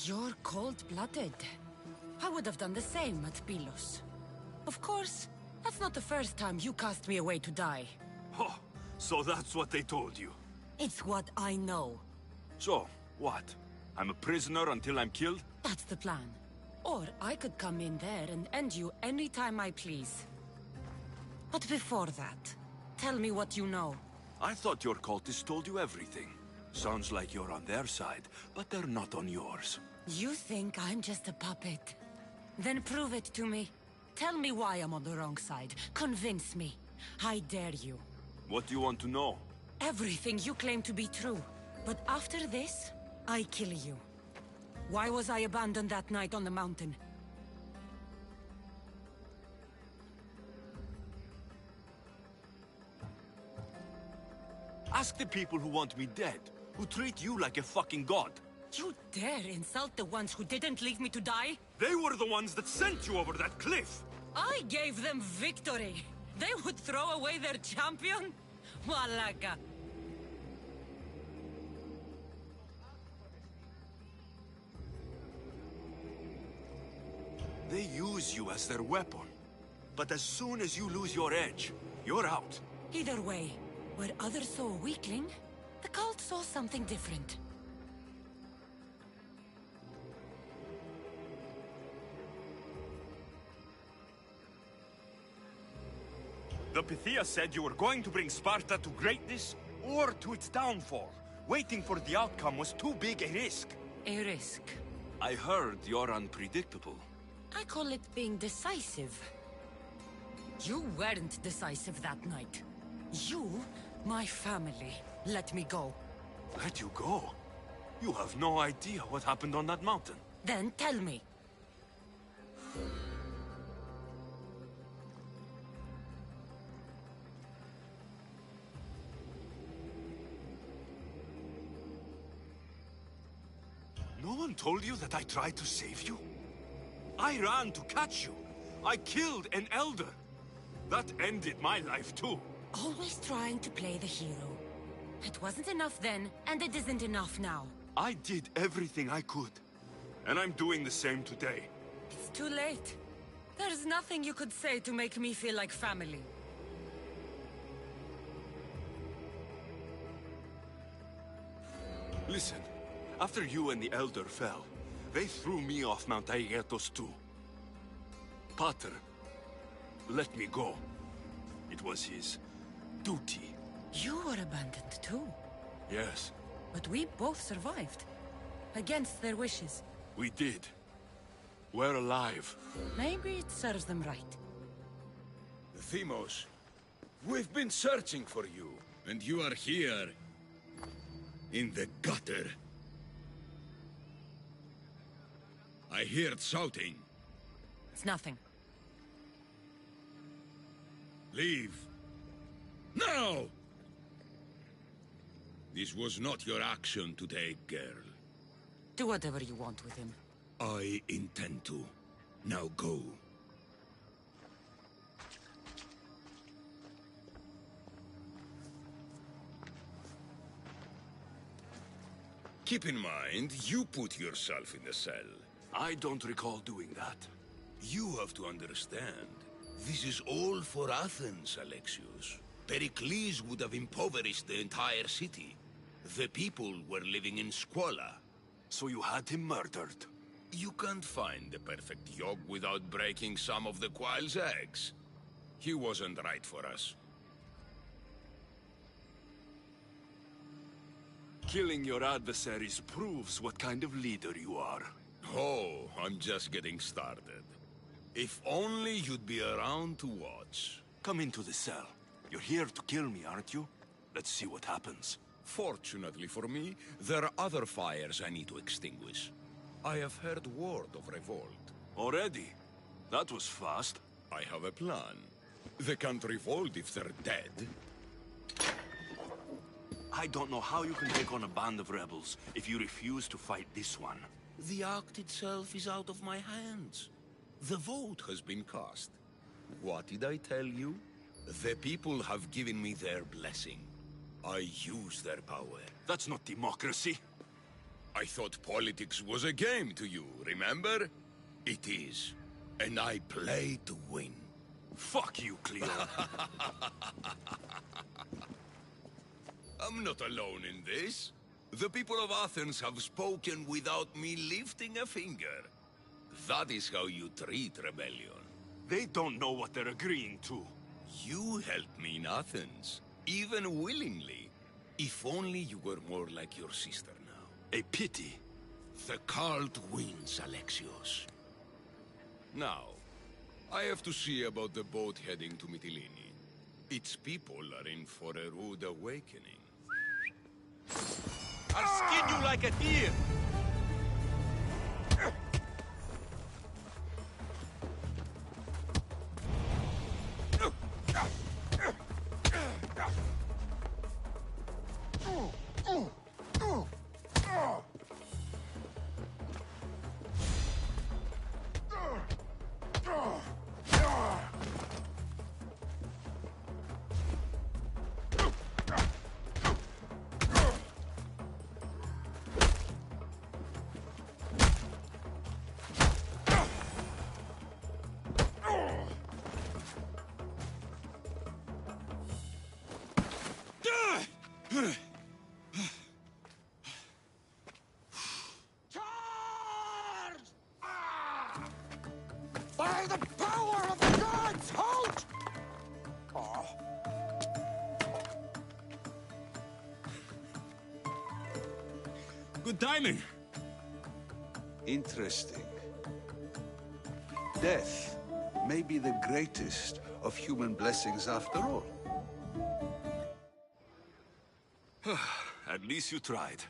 You're cold-blooded. I would have done the same at Pylos. Of course, that's not the first time you cast me away to die. Oh, so that's what they told you. It's what I know. So, what? I'm a prisoner until I'm killed? That's the plan. Or I could come in there and end you anytime I please. But before that, tell me what you know. I thought your cultists told you everything. Sounds like you're on their side, but they're not on yours. You think I'm just a puppet? Then prove it to me. Tell me why I'm on the wrong side. Convince me. I dare you. What do you want to know? Everything you claim to be true. But after this, I kill you. Why was I abandoned that night on the mountain? Ask the people who want me dead, who treat you like a fucking god. You dare insult the ones who didn't leave me to die? They were the ones that sent you over that cliff! I gave them victory! They would throw away their champion? Malaka! They use you as their weapon. But as soon as you lose your edge, you're out. Either way, where others saw a weakling, the cult saw something different. The Pythia said you were going to bring Sparta to greatness or to its downfall. Waiting for the outcome was too big a risk. A risk. I heard you're unpredictable. I call it being decisive. You weren't decisive that night. You, my family, let me go. Let you go? You have no idea what happened on that mountain. Then tell me. No one told you that I tried to save you? I ran to catch you. I killed an elder. That ended my life too. Always trying to play the hero. It wasn't enough then, and it isn't enough now. I did everything I could. And I'm doing the same today. It's too late. There's nothing you could say to make me feel like family. Listen, after you and the Elder fell, they threw me off Mount Aegetos too. Pater let me go. It was his duty. You were abandoned too. Yes, But we both survived. Against their wishes. we did. We're alive. Maybe it serves them right. Themos, we've been searching for you. And you are here. In the gutter. I heard shouting. It's nothing. Leave. Now! This was not your action to take, girl. Do whatever you want with him. I intend to. Now go. Keep in mind, you put yourself in the cell. I don't recall doing that. You have to understand. This is all for Athens, Alexios. Pericles would have impoverished the entire city. The people were living in squalor. So you had him murdered? You can't find the perfect yolk without breaking some of the quail's eggs. He wasn't right for us. Killing your adversaries proves what kind of leader you are. Oh, I'm just getting started. If only you'd be around to watch. Come into the cell. You're here to kill me, aren't you? Let's see what happens. Fortunately for me, there are other fires I need to extinguish. I have heard word of revolt. Already? That was fast. I have a plan. They can't revolt if they're dead. I don't know how you can take on a band of rebels if you refuse to fight this one. The act itself is out of my hands. The vote has been cast. What did I tell you? The people have given me their blessing. I use their power. That's not democracy. I thought politics was a game to you, remember? It is. And I play to win. Fuck you, Cleon. I'm not alone in this. The people of Athens have spoken without me lifting a finger. That is how you treat rebellion. They don't know what they're agreeing to. You helped me in Athens, even willingly. If only you were more like your sister now. A pity. The cult wins, Alexios. Now, I have to see about the boat heading to Mytilene. Its people are in for a rude awakening. I'll skin you like a deer! By the power of the gods, halt! Good timing. Interesting. Death may be the greatest of human blessings after all. At least you tried.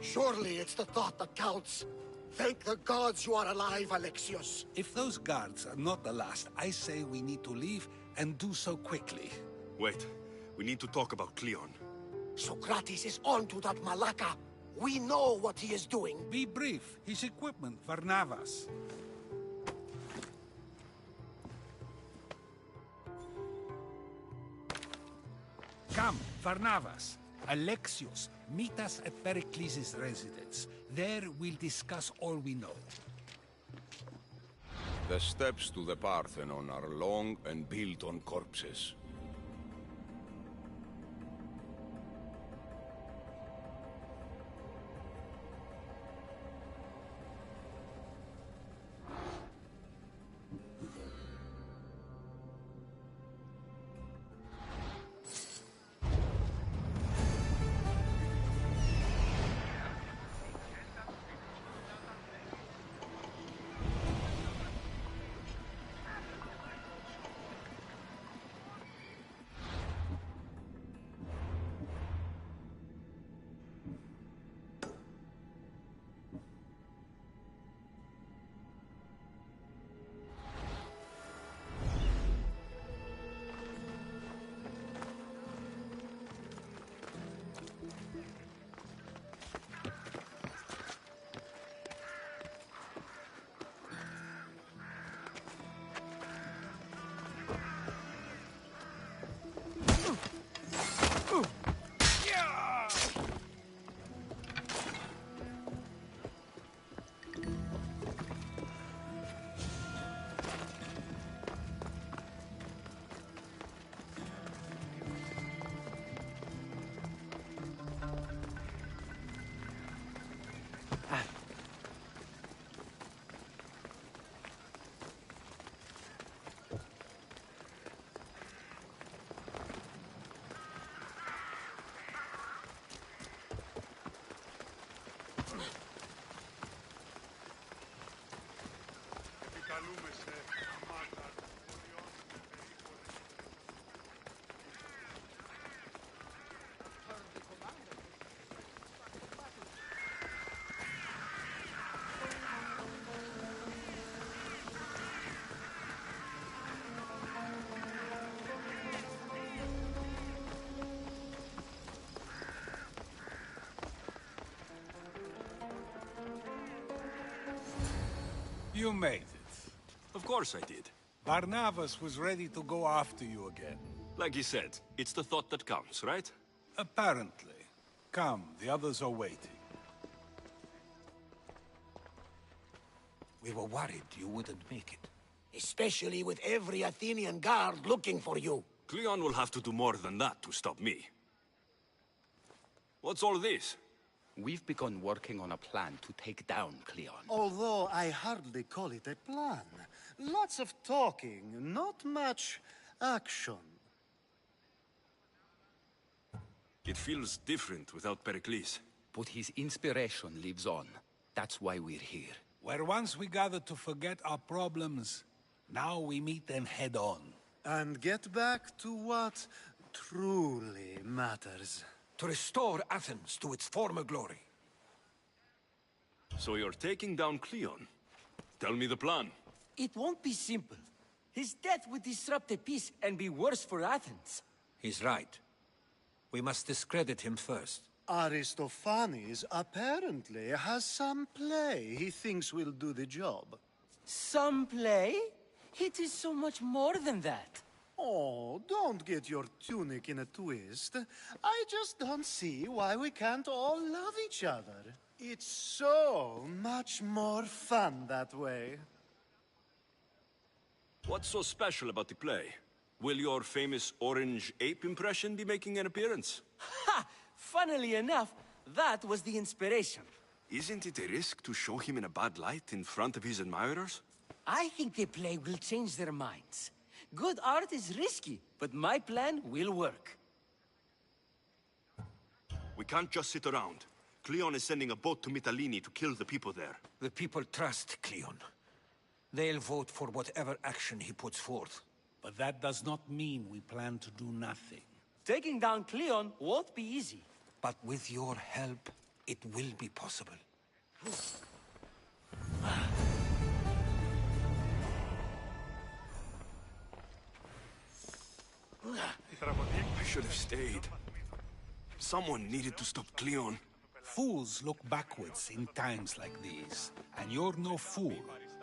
Surely it's the thought that counts. Thank the gods you are alive, Alexios. If those guards are not the last, I say we need to leave and do so quickly. Wait, we need to talk about Cleon. Socrates is on to that Malaka. We know what he is doing. Be brief. His equipment, Varnavas. Come, Varnavas. Alexios, meet us at Pericles' residence. There we'll discuss all we know. The steps to the Parthenon are long and built on corpses. You made it. Of course I did. Barnabas was ready to go after you again. Like he said, it's the thought that counts, right? Apparently. Come, the others are waiting. We were worried you wouldn't make it. Especially with every Athenian guard looking for you. Cleon will have to do more than that to stop me. What's all this? We've begun working on a plan to take down Cleon. Although I hardly call it a plan. Lots of talking, not much action. It feels different without Pericles. But his inspiration lives on. That's why we're here. Where once we gathered to forget our problems, now we meet them head on. And get back to what truly matters. To restore Athens to its former glory. So you're taking down Cleon? Tell me the plan. It won't be simple. His death would disrupt the peace and be worse for Athens. He's right. We must discredit him first. Aristophanes apparently has some play he thinks will do the job. Some play? It is so much more than that. Oh, don't get your tunic in a twist. I just don't see why we can't all love each other. It's so much more fun that way. What's so special about the play? Will your famous orange ape impression be making an appearance? Ha! Funnily enough, that was the inspiration. Isn't it a risk to show him in a bad light in front of his admirers? I think the play will change their minds. Good art is risky, but my plan will work. We can't just sit around. Cleon is sending a boat to Mytilene to kill the people there. The people trust Cleon. They'll vote for whatever action he puts forth. But that does not mean we plan to do nothing. Taking down Cleon won't be easy. But with your help, it will be possible. I should have stayed. Someone needed to stop Cleon. Fools look backwards in times like these. And you're no fool.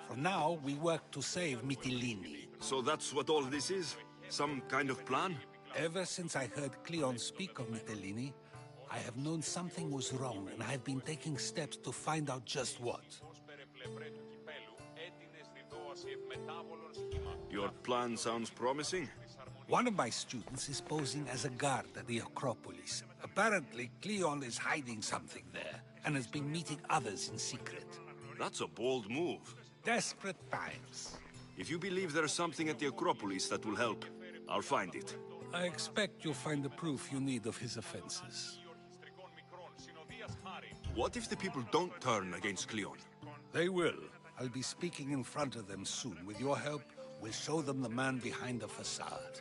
For now, we work to save Mytilene. So that's what all this is? Some kind of plan? Ever since I heard Cleon speak of Mytilene, I have known something was wrong, and I have been taking steps to find out just what. Your plan sounds promising. One of my students is posing as a guard at the Acropolis. Apparently, Cleon is hiding something there, and has been meeting others in secret. That's a bold move. Desperate times. If you believe there's something at the Acropolis that will help, I'll find it. I expect you'll find the proof you need of his offenses. What if the people don't turn against Cleon? They will. I'll be speaking in front of them soon. With your help, we'll show them the man behind the facade.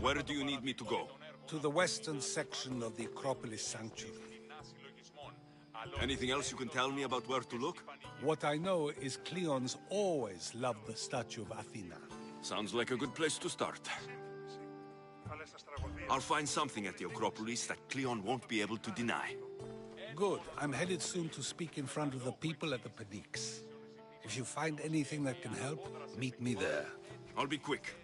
Where do you need me to go? To the western section of the Acropolis Sanctuary. Anything else you can tell me about where to look? What I know is Cleon's always loved the statue of Athena. Sounds like a good place to start. I'll find something at the Acropolis that Cleon won't be able to deny. Good. I'm headed soon to speak in front of the people at the Pnyx. If you find anything that can help, meet me there. I'll be quick.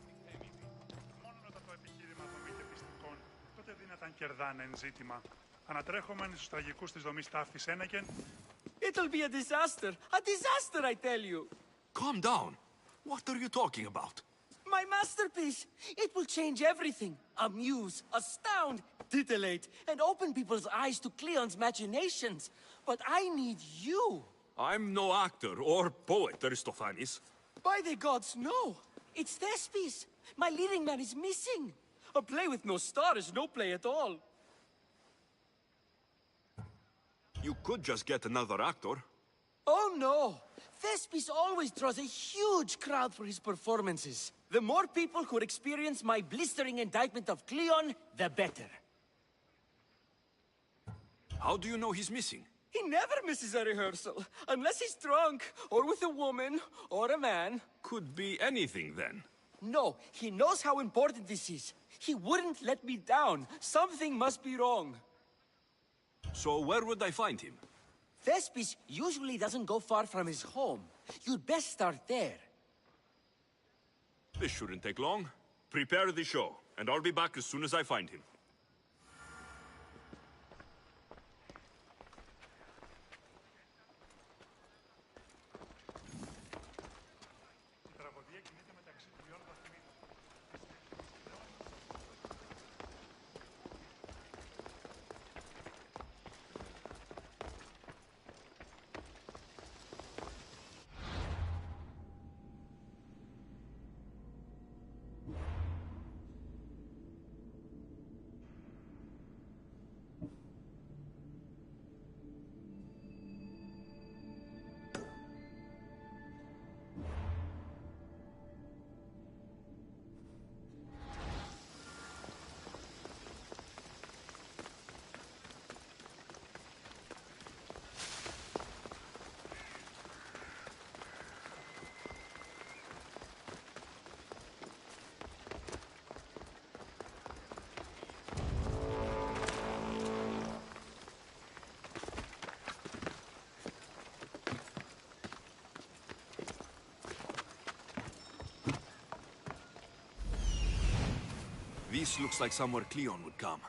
It'll be a disaster. A disaster, I tell you. Calm down. What are you talking about? My masterpiece. It will change everything. Amuse, astound, titillate, and open people's eyes to Cleon's machinations. But I need you. I'm no actor or poet, Aristophanes. By the gods, no. It's Thespis. My leading man is missing. A play with no star is no play at all. You could just get another actor. Oh, no. Thespis always draws a huge crowd for his performances. The more people who experience my blistering indictment of Cleon, the better. How do you know he's missing? He never misses a rehearsal, unless he's drunk, or with a woman, or a man. Could be anything, then. No, he knows how important this is. He wouldn't let me down. Something must be wrong. So where would I find him? Thespis usually doesn't go far from his home. You'd best start there. This shouldn't take long. Prepare the show, and I'll be back as soon as I find him. This looks like somewhere Cleon would come.